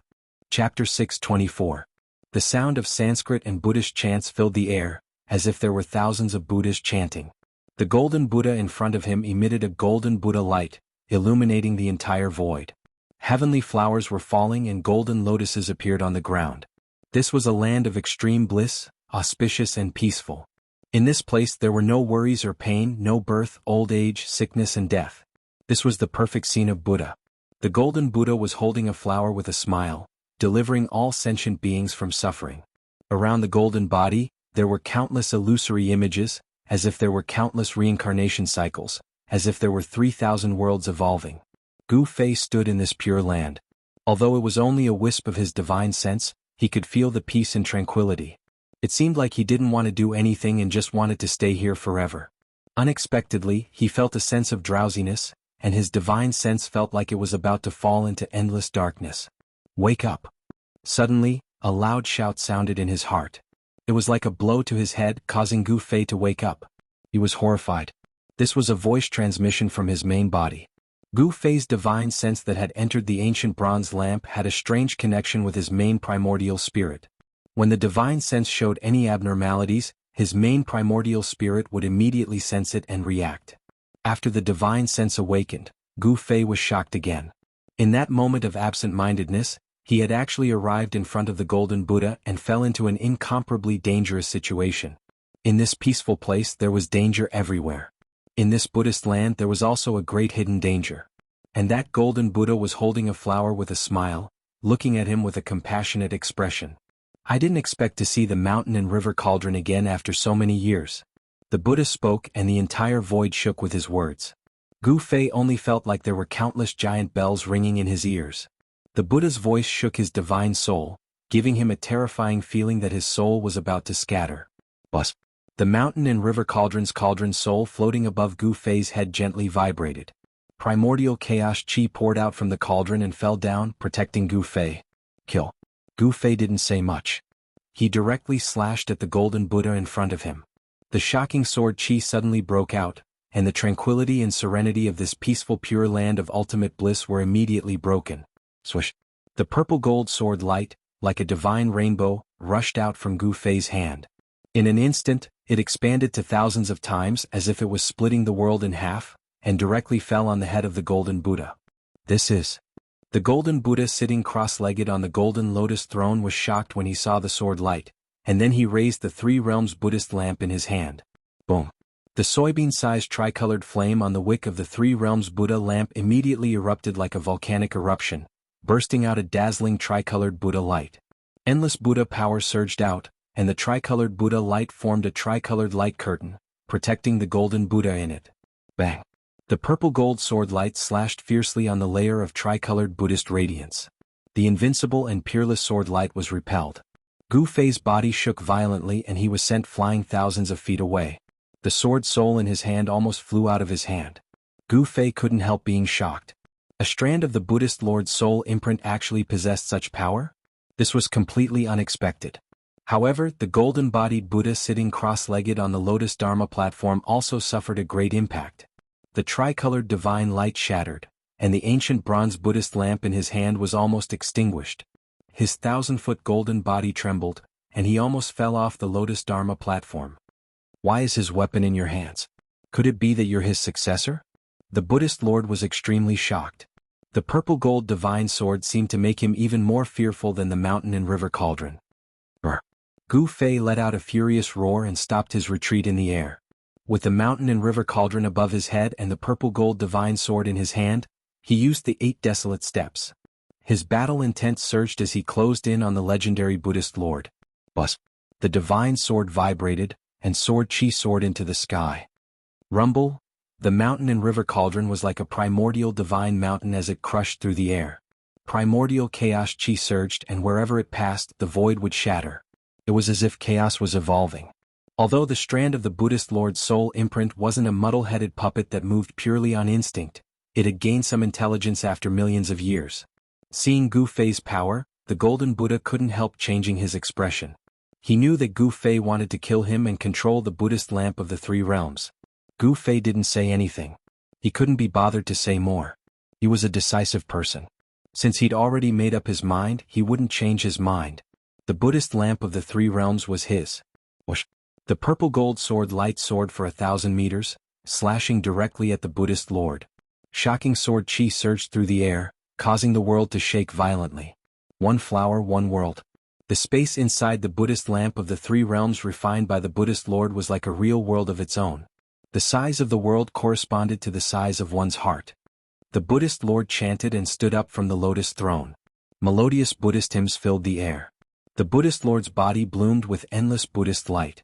Chapter 624. The sound of Sanskrit and Buddhist chants filled the air, as if there were thousands of Buddhas chanting. The golden Buddha in front of him emitted a golden Buddha light, illuminating the entire void. Heavenly flowers were falling and golden lotuses appeared on the ground. This was a land of extreme bliss, auspicious and peaceful. In this place there were no worries or pain, no birth, old age, sickness and death. This was the perfect scene of Buddha. The golden Buddha was holding a flower with a smile, delivering all sentient beings from suffering. Around the golden body, there were countless illusory images, as if there were countless reincarnation cycles, as if there were 3,000 worlds evolving. Gu Fei stood in this pure land. Although it was only a wisp of his divine sense, he could feel the peace and tranquility. It seemed like he didn't want to do anything and just wanted to stay here forever. Unexpectedly, he felt a sense of drowsiness, and his divine sense felt like it was about to fall into endless darkness. Wake up! Suddenly, a loud shout sounded in his heart. It was like a blow to his head, causing Gu Fei to wake up. He was horrified. This was a voice transmission from his main body. Gu Fei's divine sense that had entered the ancient bronze lamp had a strange connection with his main primordial spirit. When the divine sense showed any abnormalities, his main primordial spirit would immediately sense it and react. After the divine sense awakened, Gu Fei was shocked again. In that moment of absent-mindedness, he had actually arrived in front of the golden Buddha and fell into an incomparably dangerous situation. In this peaceful place there was danger everywhere. In this Buddhist land there was also a great hidden danger. And that golden Buddha was holding a flower with a smile, looking at him with a compassionate expression. I didn't expect to see the mountain and river cauldron again after so many years. The Buddha spoke and the entire void shook with his words. Gu Fei only felt like there were countless giant bells ringing in his ears. The Buddha's voice shook his divine soul, giving him a terrifying feeling that his soul was about to scatter. Bus. The mountain and river cauldron's cauldron soul floating above Gu Fei's head gently vibrated. Primordial chaos chi poured out from the cauldron and fell down, protecting Gu Fei. Kill. Gu Fei didn't say much. He directly slashed at the golden Buddha in front of him. The shocking sword chi suddenly broke out, and the tranquility and serenity of this peaceful pure land of ultimate bliss were immediately broken. Swish. The purple gold sword light, like a divine rainbow, rushed out from Gu Fei's hand. In an instant, it expanded to thousands of times as if it was splitting the world in half, and directly fell on the head of the golden Buddha. This is. The golden Buddha sitting cross-legged on the golden lotus throne was shocked when he saw the sword light, and then he raised the 3 realms Buddhist lamp in his hand. Boom. The soybean-sized tricolored flame on the wick of the 3 realms Buddha lamp immediately erupted like a volcanic eruption, bursting out a dazzling tricolored Buddha light. Endless Buddha power surged out, and the tricolored Buddha light formed a tricolored light curtain, protecting the golden Buddha in it. Bang! The purple-gold sword light slashed fiercely on the layer of tricolored Buddhist radiance. The invincible and peerless sword light was repelled. Gu Fei's body shook violently and he was sent flying thousands of feet away. The sword soul in his hand almost flew out of his hand. Gu Fei couldn't help being shocked. A strand of the Buddhist Lord's soul imprint actually possessed such power? This was completely unexpected. However, the golden-bodied Buddha sitting cross-legged on the Lotus Dharma platform also suffered a great impact. The tricolored divine light shattered, and the ancient bronze Buddhist lamp in his hand was almost extinguished. His 1,000-foot golden body trembled, and he almost fell off the Lotus Dharma platform. Why is his weapon in your hands? Could it be that you're his successor? The Buddhist Lord was extremely shocked. The purple-gold divine sword seemed to make him even more fearful than the mountain and river cauldron. Brr! Gu Fei let out a furious roar and stopped his retreat in the air. With the mountain and river cauldron above his head and the purple-gold divine sword in his hand, he used the 8 desolate steps. His battle intent surged as he closed in on the legendary Buddhist Lord. Buzz! The divine sword vibrated, and sword chi soared into the sky. Rumble! The mountain and river cauldron was like a primordial divine mountain as it crushed through the air. Primordial chaos chi surged, and wherever it passed, the void would shatter. It was as if chaos was evolving. Although the strand of the Buddhist Lord's soul imprint wasn't a muddle-headed puppet that moved purely on instinct, it had gained some intelligence after millions of years. Seeing Gu Fei's power, the Golden Buddha couldn't help changing his expression. He knew that Gu Fei wanted to kill him and control the Buddhist lamp of the 3 realms. Gu Fei didn't say anything. He couldn't be bothered to say more. He was a decisive person. Since he'd already made up his mind, he wouldn't change his mind. The Buddhist lamp of the 3 realms was his. Whoosh! The purple-gold sword light soared for 1,000 meters, slashing directly at the Buddhist Lord. Shocking sword chi surged through the air, causing the world to shake violently. One flower, one world. The space inside the Buddhist lamp of the 3 realms refined by the Buddhist Lord was like a real world of its own. The size of the world corresponded to the size of one's heart. The Buddhist Lord chanted and stood up from the lotus throne. Melodious Buddhist hymns filled the air. The Buddhist Lord's body bloomed with endless Buddhist light.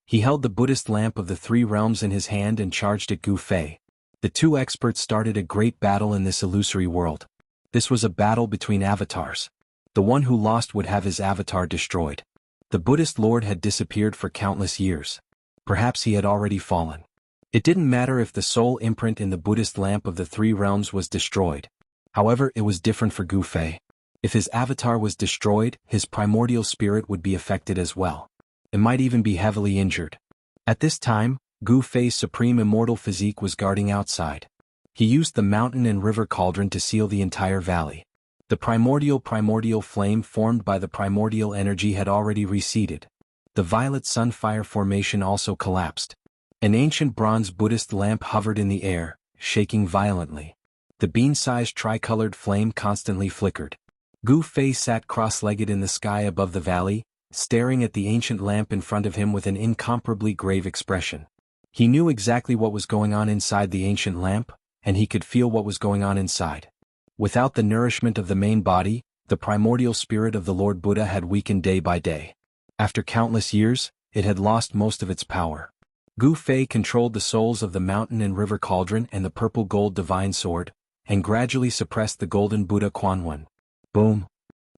He held the Buddhist lamp of the 3 realms in his hand and charged at Gu Fei. The 2 experts started a great battle in this illusory world. This was a battle between avatars. The one who lost would have his avatar destroyed. The Buddhist Lord had disappeared for countless years. Perhaps he had already fallen. It didn't matter if the soul imprint in the Buddhist lamp of the 3 realms was destroyed. However, it was different for Gu Fei. If his avatar was destroyed, his primordial spirit would be affected as well. It might even be heavily injured. At this time, Gu Fei's supreme immortal physique was guarding outside. He used the mountain and river cauldron to seal the entire valley. The primordial flame formed by the primordial energy had already receded. The violet sunfire formation also collapsed. An ancient bronze Buddhist lamp hovered in the air, shaking violently. The bean-sized tricolored flame constantly flickered. Gu Fei sat cross-legged in the sky above the valley, staring at the ancient lamp in front of him with an incomparably grave expression. He knew exactly what was going on inside the ancient lamp, and he could feel what was going on inside. Without the nourishment of the main body, the primordial spirit of the Lord Buddha had weakened day by day. After countless years, it had lost most of its power. Gu Fei controlled the souls of the mountain and river cauldron and the purple-gold divine sword, and gradually suppressed the golden Buddha Quanwen. Boom!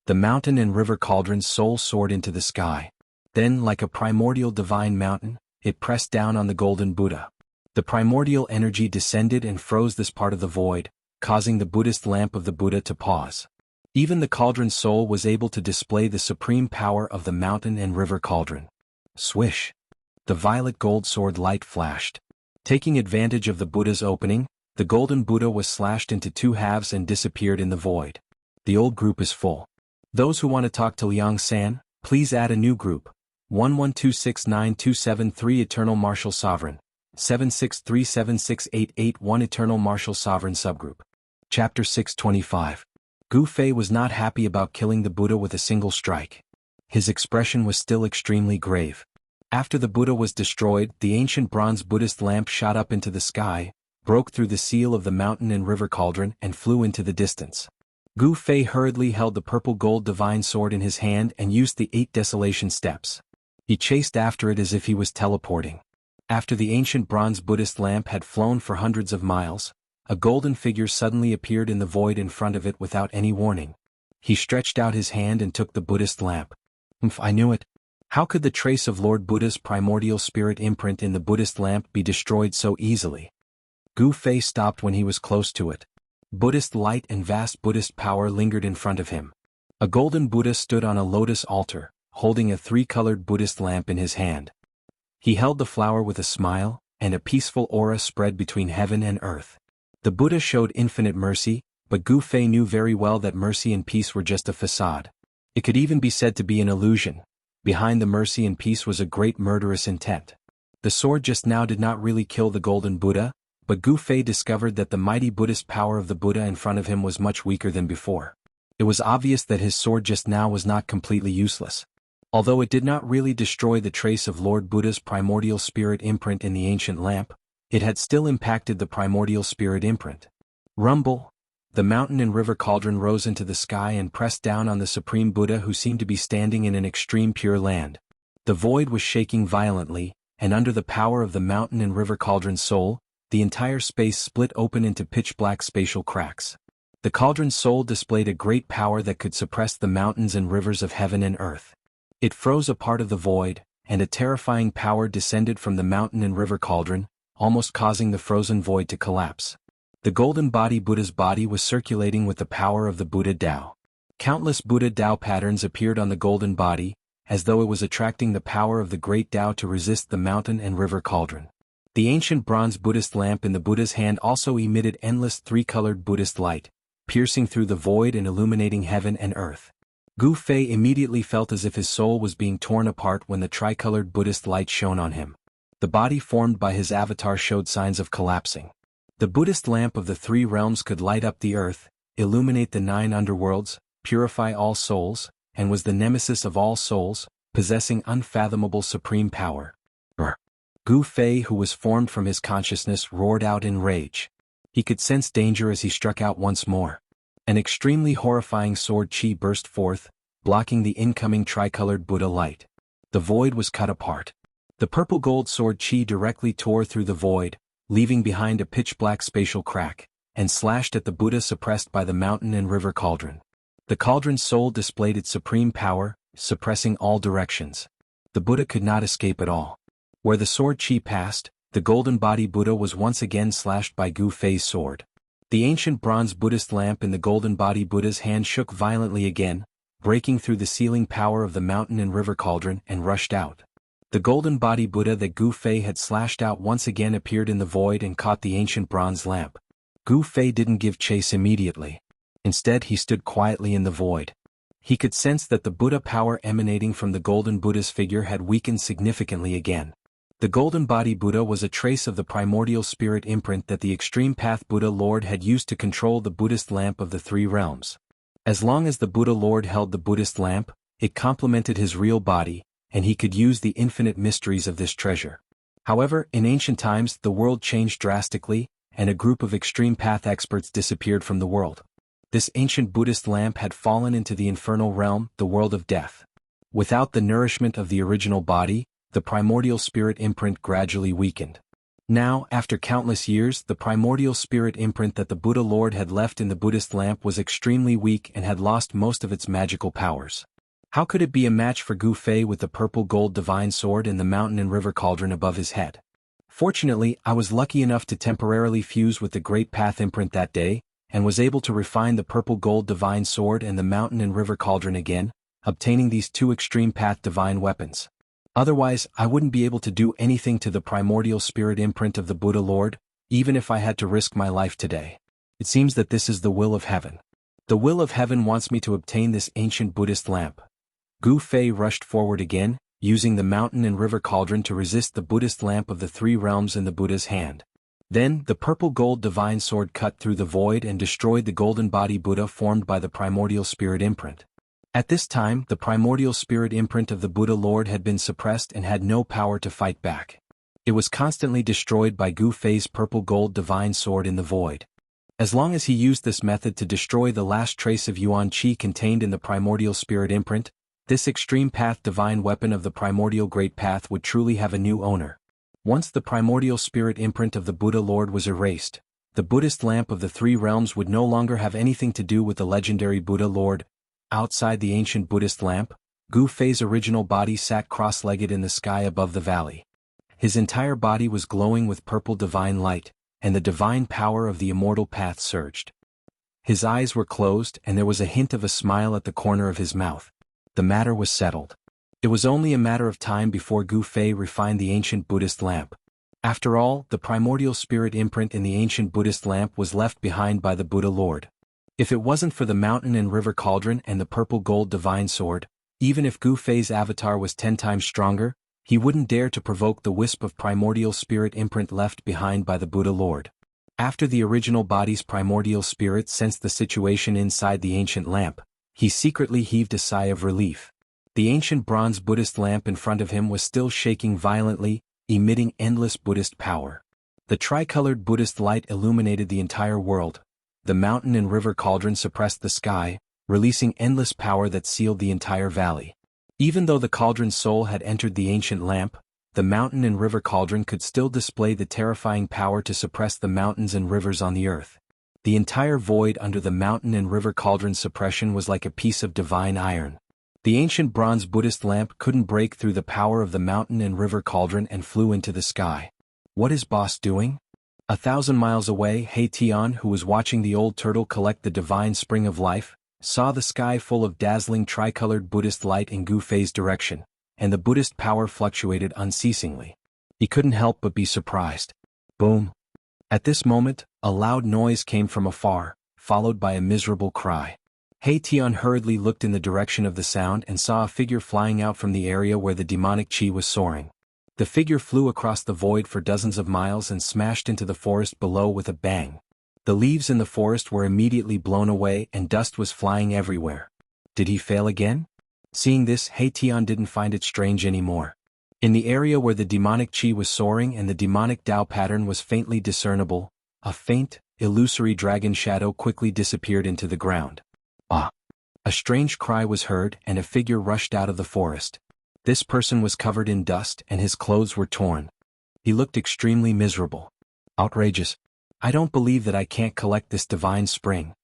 The mountain and river cauldron's soul soared into the sky. Then, like a primordial divine mountain, it pressed down on the golden Buddha. The primordial energy descended and froze this part of the void, causing the Buddhist lamp of the Buddha to pause. Even the cauldron's soul was able to display the supreme power of the mountain and river cauldron. Swish! The violet gold sword light flashed. Taking advantage of the Buddha's opening, the golden Buddha was slashed into 2 halves and disappeared in the void. The old group is full. Those who want to talk to Liang San, please add a new group. 1126927 Eternal Martial Sovereign. 7637688 Eternal Martial Sovereign Subgroup. Chapter 625. Gu Fei was not happy about killing the Buddha with a single strike. His expression was still extremely grave. After the Buddha was destroyed, the ancient bronze Buddhist lamp shot up into the sky, broke through the seal of the mountain and river cauldron and flew into the distance. Gu Fei hurriedly held the purple-gold divine sword in his hand and used the 8 desolation steps. He chased after it as if he was teleporting. After the ancient bronze Buddhist lamp had flown for hundreds of miles, a golden figure suddenly appeared in the void in front of it without any warning. He stretched out his hand and took the Buddhist lamp. I knew it. How could the trace of Lord Buddha's primordial spirit imprint in the Buddhist lamp be destroyed so easily? Gu Fei stopped when he was close to it. Buddhist light and vast Buddhist power lingered in front of him. A golden Buddha stood on a lotus altar, holding a three-colored Buddhist lamp in his hand. He held the flower with a smile, and a peaceful aura spread between heaven and earth. The Buddha showed infinite mercy, but Gu Fei knew very well that mercy and peace were just a facade. It could even be said to be an illusion. Behind the mercy and peace was a great murderous intent. The sword just now did not really kill the golden Buddha, but Gu Fei discovered that the mighty Buddhist power of the Buddha in front of him was much weaker than before. It was obvious that his sword just now was not completely useless. Although it did not really destroy the trace of Lord Buddha's primordial spirit imprint in the ancient lamp, it had still impacted the primordial spirit imprint. Rumble! The mountain and river cauldron rose into the sky and pressed down on the supreme Buddha, who seemed to be standing in an extreme pure land. The void was shaking violently, and under the power of the mountain and river cauldron's soul, the entire space split open into pitch-black spatial cracks. The cauldron's soul displayed a great power that could suppress the mountains and rivers of heaven and earth. It froze a part of the void, and a terrifying power descended from the mountain and river cauldron, almost causing the frozen void to collapse. The golden body Buddha's body was circulating with the power of the Buddha Tao. Countless Buddha Tao patterns appeared on the golden body, as though it was attracting the power of the great Tao to resist the mountain and river cauldron. The ancient bronze Buddhist lamp in the Buddha's hand also emitted endless three-colored Buddhist light, piercing through the void and illuminating heaven and earth. Gu Fei immediately felt as if his soul was being torn apart when the tricolored Buddhist light shone on him. The body formed by his avatar showed signs of collapsing. The Buddhist lamp of the three realms could light up the earth, illuminate the 9 underworlds, purify all souls, and was the nemesis of all souls, possessing unfathomable supreme power. Gu Fei, who was formed from his consciousness, roared out in rage. He could sense danger as he struck out once more. An extremely horrifying sword chi burst forth, blocking the incoming tricolored Buddha light. The void was cut apart. The purple gold sword chi directly tore through the void, leaving behind a pitch-black spatial crack, and slashed at the Buddha suppressed by the mountain and river cauldron. The cauldron's soul displayed its supreme power, suppressing all directions. The Buddha could not escape at all. Where the sword chi passed, the golden body Buddha was once again slashed by Gu Fei's sword. The ancient bronze Buddhist lamp in the golden body Buddha's hand shook violently again, breaking through the sealing power of the mountain and river cauldron, and rushed out. The golden body Buddha that Gu Fei had slashed out once again appeared in the void and caught the ancient bronze lamp. Gu Fei didn't give chase immediately. Instead, he stood quietly in the void. He could sense that the Buddha power emanating from the golden Buddha's figure had weakened significantly again. The golden body Buddha was a trace of the primordial spirit imprint that the extreme path Buddha Lord had used to control the Buddhist lamp of the three realms. As long as the Buddha Lord held the Buddhist lamp, it complemented his real body, and he could use the infinite mysteries of this treasure. However, in ancient times the world changed drastically, and a group of extreme path experts disappeared from the world. This ancient Buddhist lamp had fallen into the infernal realm, the world of death. Without the nourishment of the original body, the primordial spirit imprint gradually weakened. Now, after countless years, the primordial spirit imprint that the Buddha Lord had left in the Buddhist lamp was extremely weak and had lost most of its magical powers. How could it be a match for Gu Fei with the purple gold divine sword and the mountain and river cauldron above his head? Fortunately, I was lucky enough to temporarily fuse with the great path imprint that day, and was able to refine the purple gold divine sword and the mountain and river cauldron again, obtaining these two extreme path divine weapons. Otherwise, I wouldn't be able to do anything to the primordial spirit imprint of the Buddha Lord, even if I had to risk my life today. It seems that this is the will of heaven. The will of heaven wants me to obtain this ancient Buddhist lamp. Gu Fei rushed forward again, using the mountain and river cauldron to resist the Buddhist lamp of the three realms in the Buddha's hand. Then, the purple gold divine sword cut through the void and destroyed the golden body Buddha formed by the primordial spirit imprint. At this time, the primordial spirit imprint of the Buddha Lord had been suppressed and had no power to fight back. It was constantly destroyed by Gu Fei's purple gold divine sword in the void. As long as he used this method to destroy the last trace of Yuan Qi contained in the primordial spirit imprint, this extreme path divine weapon of the primordial great path would truly have a new owner. Once the primordial spirit imprint of the Buddha Lord was erased, the Buddhist lamp of the three realms would no longer have anything to do with the legendary Buddha Lord. Outside the ancient Buddhist lamp, Gu Fei's original body sat cross-legged in the sky above the valley. His entire body was glowing with purple divine light, and the divine power of the immortal path surged. His eyes were closed and there was a hint of a smile at the corner of his mouth. The matter was settled. It was only a matter of time before Gu Fei refined the ancient Buddhist lamp. After all, the primordial spirit imprint in the ancient Buddhist lamp was left behind by the Buddha Lord. If it wasn't for the mountain and river cauldron and the purple gold divine sword, even if Gu Fei's avatar was 10 times stronger, he wouldn't dare to provoke the wisp of primordial spirit imprint left behind by the Buddha Lord. After the original body's primordial spirit sensed the situation inside the ancient lamp, he secretly heaved a sigh of relief. The ancient bronze Buddhist lamp in front of him was still shaking violently, emitting endless Buddhist power. The tricolored Buddhist light illuminated the entire world. The mountain and river cauldron suppressed the sky, releasing endless power that sealed the entire valley. Even though the cauldron's soul had entered the ancient lamp, the mountain and river cauldron could still display the terrifying power to suppress the mountains and rivers on the earth. The entire void under the mountain and river cauldron's suppression was like a piece of divine iron. The ancient bronze Buddhist lamp couldn't break through the power of the mountain and river cauldron and flew into the sky. What is boss doing? 1,000 miles away, He Tian, who was watching the old turtle collect the divine spring of life, saw the sky full of dazzling tricolored Buddhist light in Gu Fei's direction, and the Buddhist power fluctuated unceasingly. He couldn't help but be surprised. Boom! At this moment, a loud noise came from afar, followed by a miserable cry. He Tian hurriedly looked in the direction of the sound and saw a figure flying out from the area where the demonic chi was soaring. The figure flew across the void for dozens of miles and smashed into the forest below with a bang. The leaves in the forest were immediately blown away and dust was flying everywhere. Did he fail again? Seeing this, He Tian didn't find it strange anymore. In the area where the demonic chi was soaring and the demonic Tao pattern was faintly discernible, a faint, illusory dragon shadow quickly disappeared into the ground. Ah! A strange cry was heard and a figure rushed out of the forest. This person was covered in dust and his clothes were torn. He looked extremely miserable. Outrageous! I don't believe that I can't collect this divine spring.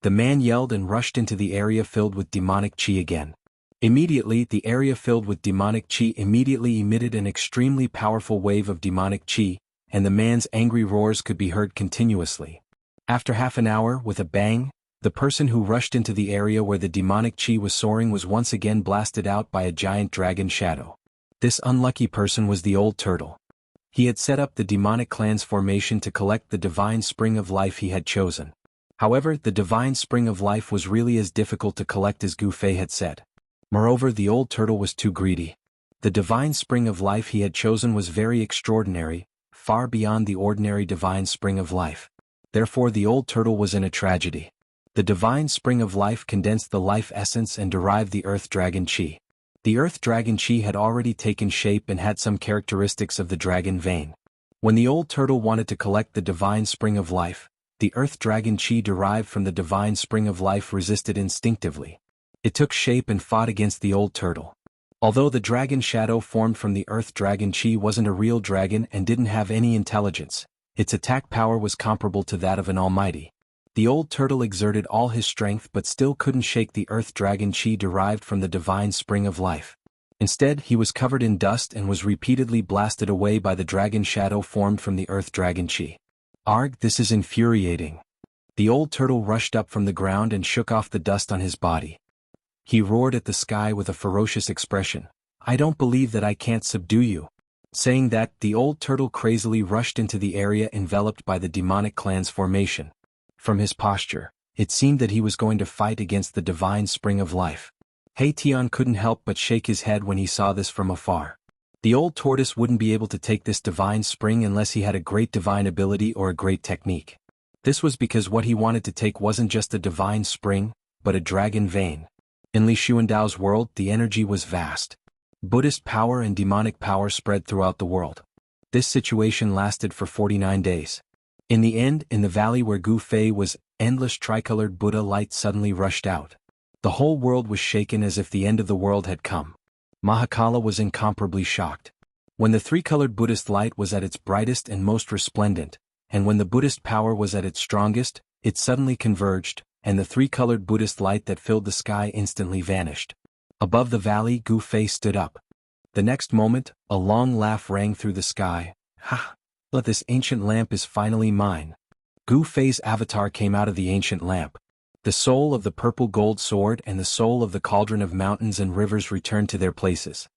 The man yelled and rushed into the area filled with demonic chi again. Immediately, the area filled with demonic chi immediately emitted an extremely powerful wave of demonic chi, and the man's angry roars could be heard continuously. After half an hour, with a bang, the person who rushed into the area where the demonic chi was soaring was once again blasted out by a giant dragon shadow. This unlucky person was the old turtle. He had set up the demonic clan's formation to collect the divine spring of life he had chosen. However, the divine spring of life was really as difficult to collect as Gu Fei had said. Moreover, the old turtle was too greedy. The divine spring of life he had chosen was very extraordinary, far beyond the ordinary divine spring of life. Therefore, the old turtle was in a tragedy. The divine spring of life condensed the life essence and derived the earth dragon chi. The earth dragon chi had already taken shape and had some characteristics of the dragon vein. When the old turtle wanted to collect the divine spring of life, the earth dragon chi derived from the divine spring of life resisted instinctively. It took shape and fought against the old turtle. Although the dragon shadow formed from the earth dragon chi wasn't a real dragon and didn't have any intelligence, its attack power was comparable to that of an almighty. The old turtle exerted all his strength but still couldn't shake the earth dragon chi derived from the divine spring of life. Instead, he was covered in dust and was repeatedly blasted away by the dragon shadow formed from the earth dragon chi. Arg, this is infuriating. The old turtle rushed up from the ground and shook off the dust on his body. He roared at the sky with a ferocious expression. I don't believe that I can't subdue you. Saying that, the old turtle crazily rushed into the area enveloped by the demonic clan's formation. From his posture, it seemed that he was going to fight against the divine spring of life. He Tian couldn't help but shake his head when he saw this from afar. The old tortoise wouldn't be able to take this divine spring unless he had a great divine ability or a great technique. This was because what he wanted to take wasn't just a divine spring, but a dragon vein. In Li Xuandao's world, the energy was vast. Buddhist power and demonic power spread throughout the world. This situation lasted for 49 days. In the end, in the valley where Gu Fei was, endless tricolored Buddha light suddenly rushed out. The whole world was shaken as if the end of the world had come. Mahakala was incomparably shocked. When the three-colored Buddhist light was at its brightest and most resplendent, and when the Buddhist power was at its strongest, it suddenly converged, and the three-colored Buddhist light that filled the sky instantly vanished. Above the valley, Gu Fei stood up. The next moment, a long laugh rang through the sky. Ha! But this ancient lamp is finally mine. Gu Fei's avatar came out of the ancient lamp. The soul of the purple gold sword and the soul of the cauldron of mountains and rivers returned to their places.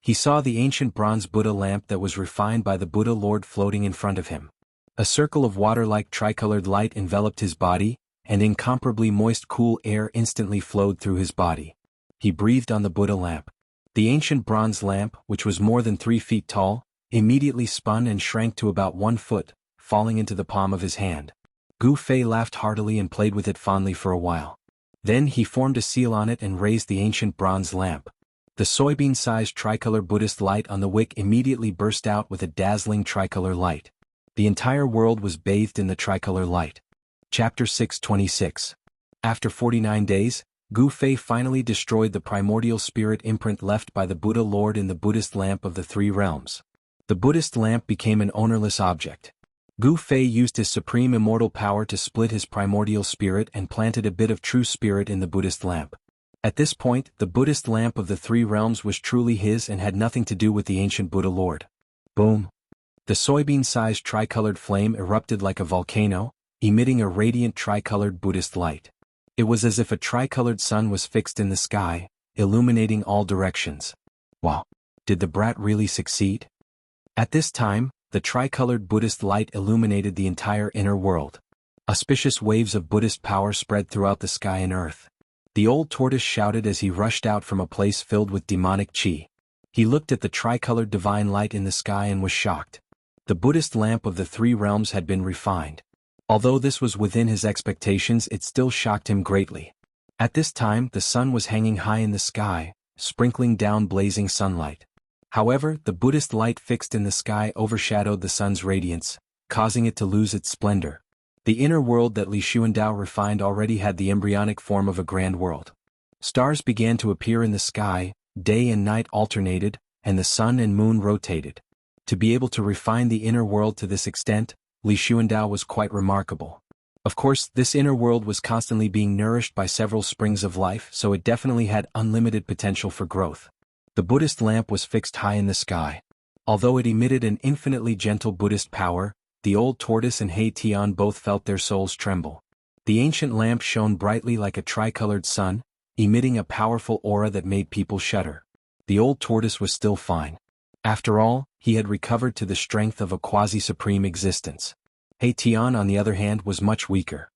He saw the ancient bronze Buddha lamp that was refined by the Buddha Lord floating in front of him. A circle of water-like tricolored light enveloped his body, and incomparably moist cool air instantly flowed through his body. He breathed on the Buddha lamp. The ancient bronze lamp, which was more than 3 feet tall, immediately spun and shrank to about 1 foot, falling into the palm of his hand. Gu Fei laughed heartily and played with it fondly for a while. Then he formed a seal on it and raised the ancient bronze lamp. The soybean-sized tricolor Buddhist light on the wick immediately burst out with a dazzling tricolor light. The entire world was bathed in the tricolor light. Chapter 626. After 49 days, Gu Fei finally destroyed the primordial spirit imprint left by the Buddha Lord in the Buddhist lamp of the 3 realms. The Buddhist lamp became an ownerless object. Gu Fei used his supreme immortal power to split his primordial spirit and planted a bit of true spirit in the Buddhist lamp. At this point, the Buddhist lamp of the 3 realms was truly his and had nothing to do with the ancient Buddha Lord. Boom! The soybean-sized tricolored flame erupted like a volcano, emitting a radiant tricolored Buddhist light. It was as if a tricolored sun was fixed in the sky, illuminating all directions. Wow! Did the brat really succeed? At this time, the tricolored Buddhist light illuminated the entire inner world. Auspicious waves of Buddhist power spread throughout the sky and earth. The old tortoise shouted as he rushed out from a place filled with demonic chi. He looked at the tricolored divine light in the sky and was shocked. The Buddhist lamp of the 3 realms had been refined. Although this was within his expectations, it still shocked him greatly. At this time, the sun was hanging high in the sky, sprinkling down blazing sunlight. However, the Buddhist light fixed in the sky overshadowed the sun's radiance, causing it to lose its splendor. The inner world that Li Xuandao refined already had the embryonic form of a grand world. Stars began to appear in the sky, day and night alternated, and the sun and moon rotated. To be able to refine the inner world to this extent, Li Xuandao was quite remarkable. Of course, this inner world was constantly being nourished by several springs of life, so it definitely had unlimited potential for growth. The Buddhist lamp was fixed high in the sky. Although it emitted an infinitely gentle Buddhist power, the old tortoise and He Tian both felt their souls tremble. The ancient lamp shone brightly like a tricolored sun, emitting a powerful aura that made people shudder. The old tortoise was still fine. After all, he had recovered to the strength of a quasi-supreme existence. He Tian, on the other hand, was much weaker.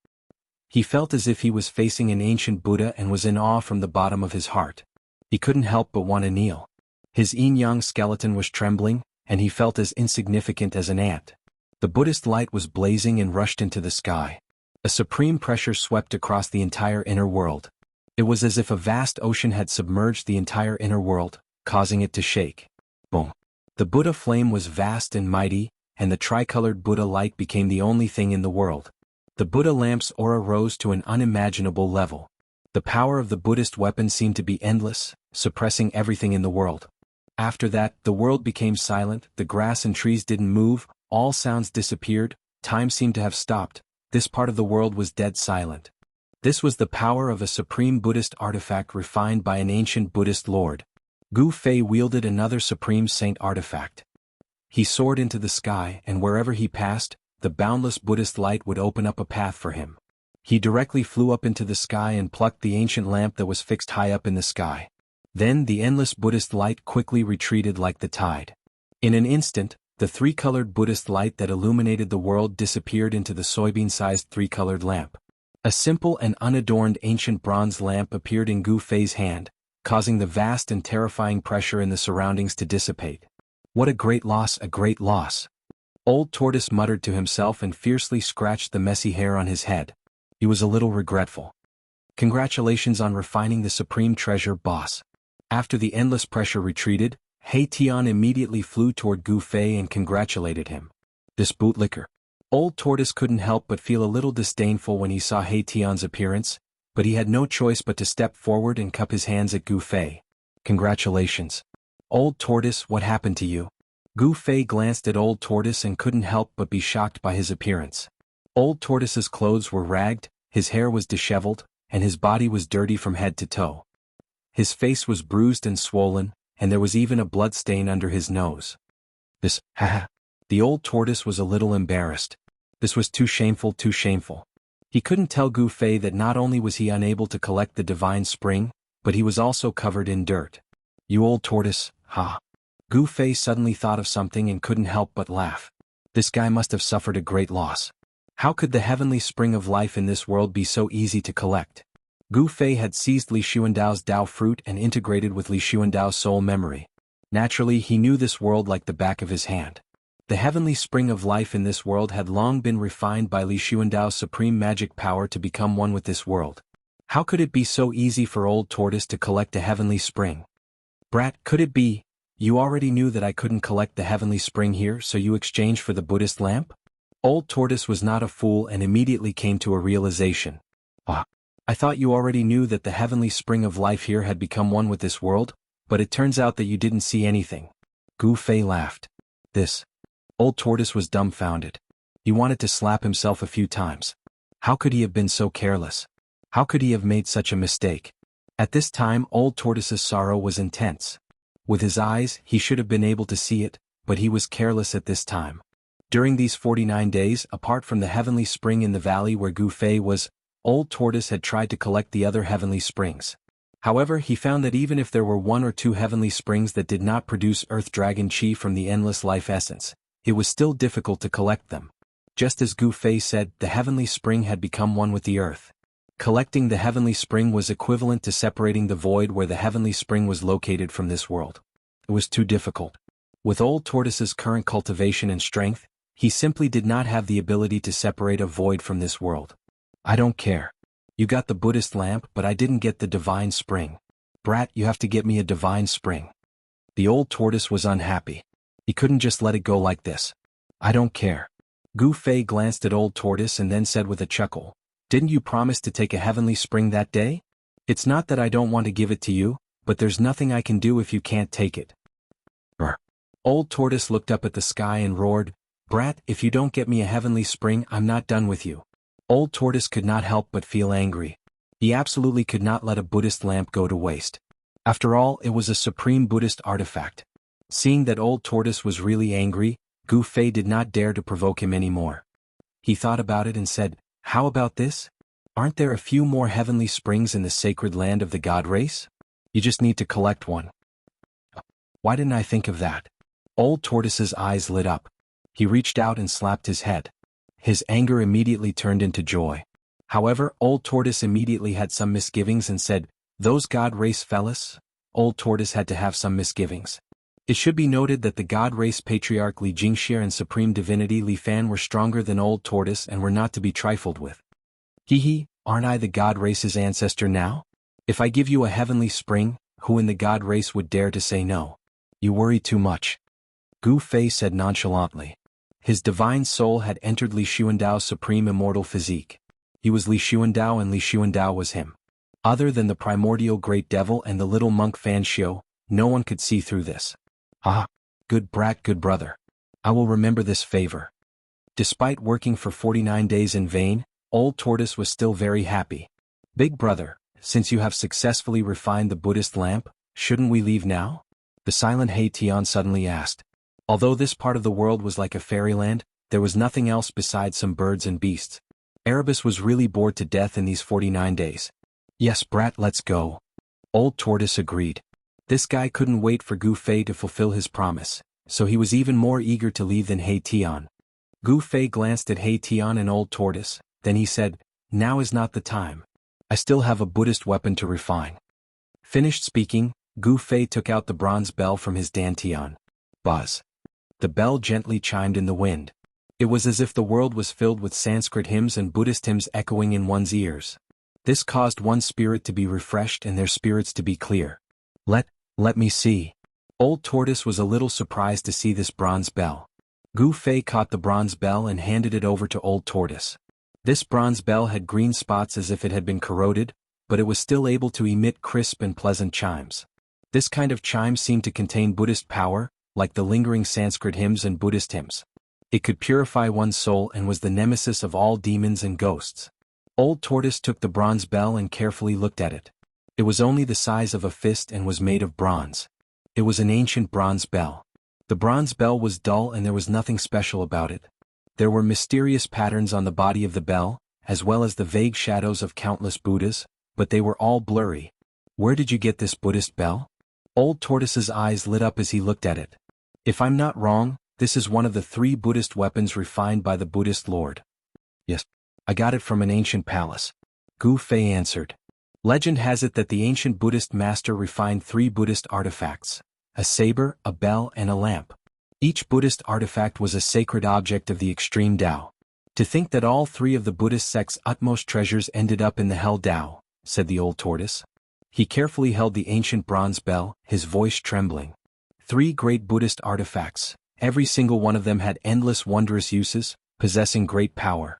He felt as if he was facing an ancient Buddha and was in awe from the bottom of his heart. He couldn't help but want to kneel. His yin-yang skeleton was trembling, and he felt as insignificant as an ant. The Buddhist light was blazing and rushed into the sky. A supreme pressure swept across the entire inner world. It was as if a vast ocean had submerged the entire inner world, causing it to shake. Boom! The Buddha flame was vast and mighty, and the tricolored Buddha light became the only thing in the world. The Buddha lamp's aura rose to an unimaginable level. The power of the Buddhist weapon seemed to be endless, suppressing everything in the world. After that, the world became silent, the grass and trees didn't move, all sounds disappeared, time seemed to have stopped, this part of the world was dead silent. This was the power of a supreme Buddhist artifact refined by an ancient Buddhist lord. Gu Fei wielded another supreme saint artifact. He soared into the sky, and wherever he passed, the boundless Buddhist light would open up a path for him. He directly flew up into the sky and plucked the ancient lamp that was fixed high up in the sky. Then the endless Buddhist light quickly retreated like the tide. In an instant, the 3-colored Buddhist light that illuminated the world disappeared into the soybean-sized 3-colored lamp. A simple and unadorned ancient bronze lamp appeared in Gu Fei's hand, causing the vast and terrifying pressure in the surroundings to dissipate. What a great loss, a great loss! Old Tortoise muttered to himself and fiercely scratched the messy hair on his head. He was a little regretful. Congratulations on refining the supreme treasure, boss. After the endless pressure retreated, He Tian immediately flew toward Gu Fei and congratulated him. This bootlicker. Old Tortoise couldn't help but feel a little disdainful when he saw He Tian's appearance, but he had no choice but to step forward and cup his hands at Gu Fei. Congratulations. Old Tortoise, what happened to you? Gu Fei glanced at Old Tortoise and couldn't help but be shocked by his appearance. Old Tortoise's clothes were ragged, his hair was disheveled, and his body was dirty from head to toe. His face was bruised and swollen, and there was even a blood stain under his nose. Haha. The Old Tortoise was a little embarrassed. This was too shameful, too shameful. He couldn't tell Gu Fei that not only was he unable to collect the divine spring, but he was also covered in dirt. You old tortoise, ha. Gu Fei suddenly thought of something and couldn't help but laugh. This guy must have suffered a great loss. How could the heavenly spring of life in this world be so easy to collect? Gu Fei had seized Li Xuandao's Dao fruit and integrated with Li Xuandao's soul memory. Naturally, he knew this world like the back of his hand. The heavenly spring of life in this world had long been refined by Li Xuandao's supreme magic power to become one with this world. How could it be so easy for Old Tortoise to collect a heavenly spring? Brat, could it be, you already knew that I couldn't collect the heavenly spring here, so you exchanged for the Buddhist lamp? Old Tortoise was not a fool and immediately came to a realization. I thought you already knew that the heavenly spring of life here had become one with this world, but it turns out that you didn't see anything. Gu Fei laughed. Old Tortoise was dumbfounded. He wanted to slap himself a few times. How could he have been so careless? How could he have made such a mistake? At this time, Old Tortoise's sorrow was intense. With his eyes, he should have been able to see it, but he was careless at this time. During these 49 days, apart from the heavenly spring in the valley where Gu Fei was, Old Tortoise had tried to collect the other heavenly springs. However, he found that even if there were 1 or 2 heavenly springs that did not produce Earth Dragon Chi from the endless life essence, it was still difficult to collect them. Just as Gu Fei said, the heavenly spring had become one with the earth. Collecting the heavenly spring was equivalent to separating the void where the heavenly spring was located from this world. It was too difficult. With Old Tortoise's current cultivation and strength, he simply did not have the ability to separate a void from this world. I don't care. You got the Buddhist lamp, but I didn't get the divine spring. Brat, you have to get me a divine spring. The Old Tortoise was unhappy. He couldn't just let it go like this. I don't care. Gu Fei glanced at Old Tortoise and then said with a chuckle, didn't you promise to take a heavenly spring that day? It's not that I don't want to give it to you, but there's nothing I can do if you can't take it. Old Tortoise looked up at the sky and roared, Brat, if you don't get me a heavenly spring, I'm not done with you. Old Tortoise could not help but feel angry. He absolutely could not let a Buddhist lamp go to waste. After all, it was a supreme Buddhist artifact. Seeing that Old Tortoise was really angry, Gu Fei did not dare to provoke him anymore. He thought about it and said, how about this? Aren't there a few more heavenly springs in the sacred land of the god race? You just need to collect one. Why didn't I think of that? Old Tortoise's eyes lit up. He reached out and slapped his head. His anger immediately turned into joy. However, Old Tortoise immediately had some misgivings and said, those god race fellas? Old Tortoise had to have some misgivings. It should be noted that the god race patriarch Li Jingxie and supreme divinity Li Fan were stronger than Old Tortoise and were not to be trifled with. Hee, aren't I the god race's ancestor now? If I give you a heavenly spring, who in the god race would dare to say no? You worry too much. Gu Fei said nonchalantly. His divine soul had entered Li Xuandao's supreme immortal physique. He was Li Xuandao and Li Xuandao was him. Other than the primordial great devil and the little monk Fan Xiu, no one could see through this. Good brat, good brother. I will remember this favor. Despite working for 49 days in vain, Old Tortoise was still very happy. Big brother, since you have successfully refined the Buddhist lamp, shouldn't we leave now? The silent He Tian suddenly asked. Although this part of the world was like a fairyland, there was nothing else besides some birds and beasts. Erebus was really bored to death in these 49 days. Yes, brat, let's go. Old Tortoise agreed. This guy couldn't wait for Gu Fei to fulfill his promise, so he was even more eager to leave than He Tian. Gu Fei glanced at He Tian and Old Tortoise, then he said, now is not the time. I still have a Buddhist weapon to refine. Finished speaking, Gu Fei took out the bronze bell from his dantian. Buzz. The bell gently chimed in the wind. It was as if the world was filled with Sanskrit hymns and Buddhist hymns echoing in one's ears. This caused one's spirit to be refreshed and their spirits to be clear. Let me see. Old Tortoise was a little surprised to see this bronze bell. Gu Fei caught the bronze bell and handed it over to Old Tortoise. This bronze bell had green spots as if it had been corroded, but it was still able to emit crisp and pleasant chimes. This kind of chime seemed to contain Buddhist power, like the lingering Sanskrit hymns and Buddhist hymns. It could purify one's soul and was the nemesis of all demons and ghosts. Old Tortoise took the bronze bell and carefully looked at it. It was only the size of a fist and was made of bronze. It was an ancient bronze bell. The bronze bell was dull and there was nothing special about it. There were mysterious patterns on the body of the bell, as well as the vague shadows of countless Buddhas, but they were all blurry. Where did you get this Buddhist bell? Old Tortoise's eyes lit up as he looked at it. If I'm not wrong, this is one of the 3 Buddhist weapons refined by the Buddhist Lord. Yes, I got it from an ancient palace. Gu Fei answered. Legend has it that the ancient Buddhist master refined 3 Buddhist artifacts: a saber, a bell, and a lamp. Each Buddhist artifact was a sacred object of the extreme Tao. To think that all 3 of the Buddhist sect's utmost treasures ended up in the hell Tao, said the old tortoise. He carefully held the ancient bronze bell, his voice trembling. 3 great Buddhist artifacts, every single one of them had endless wondrous uses, possessing great power.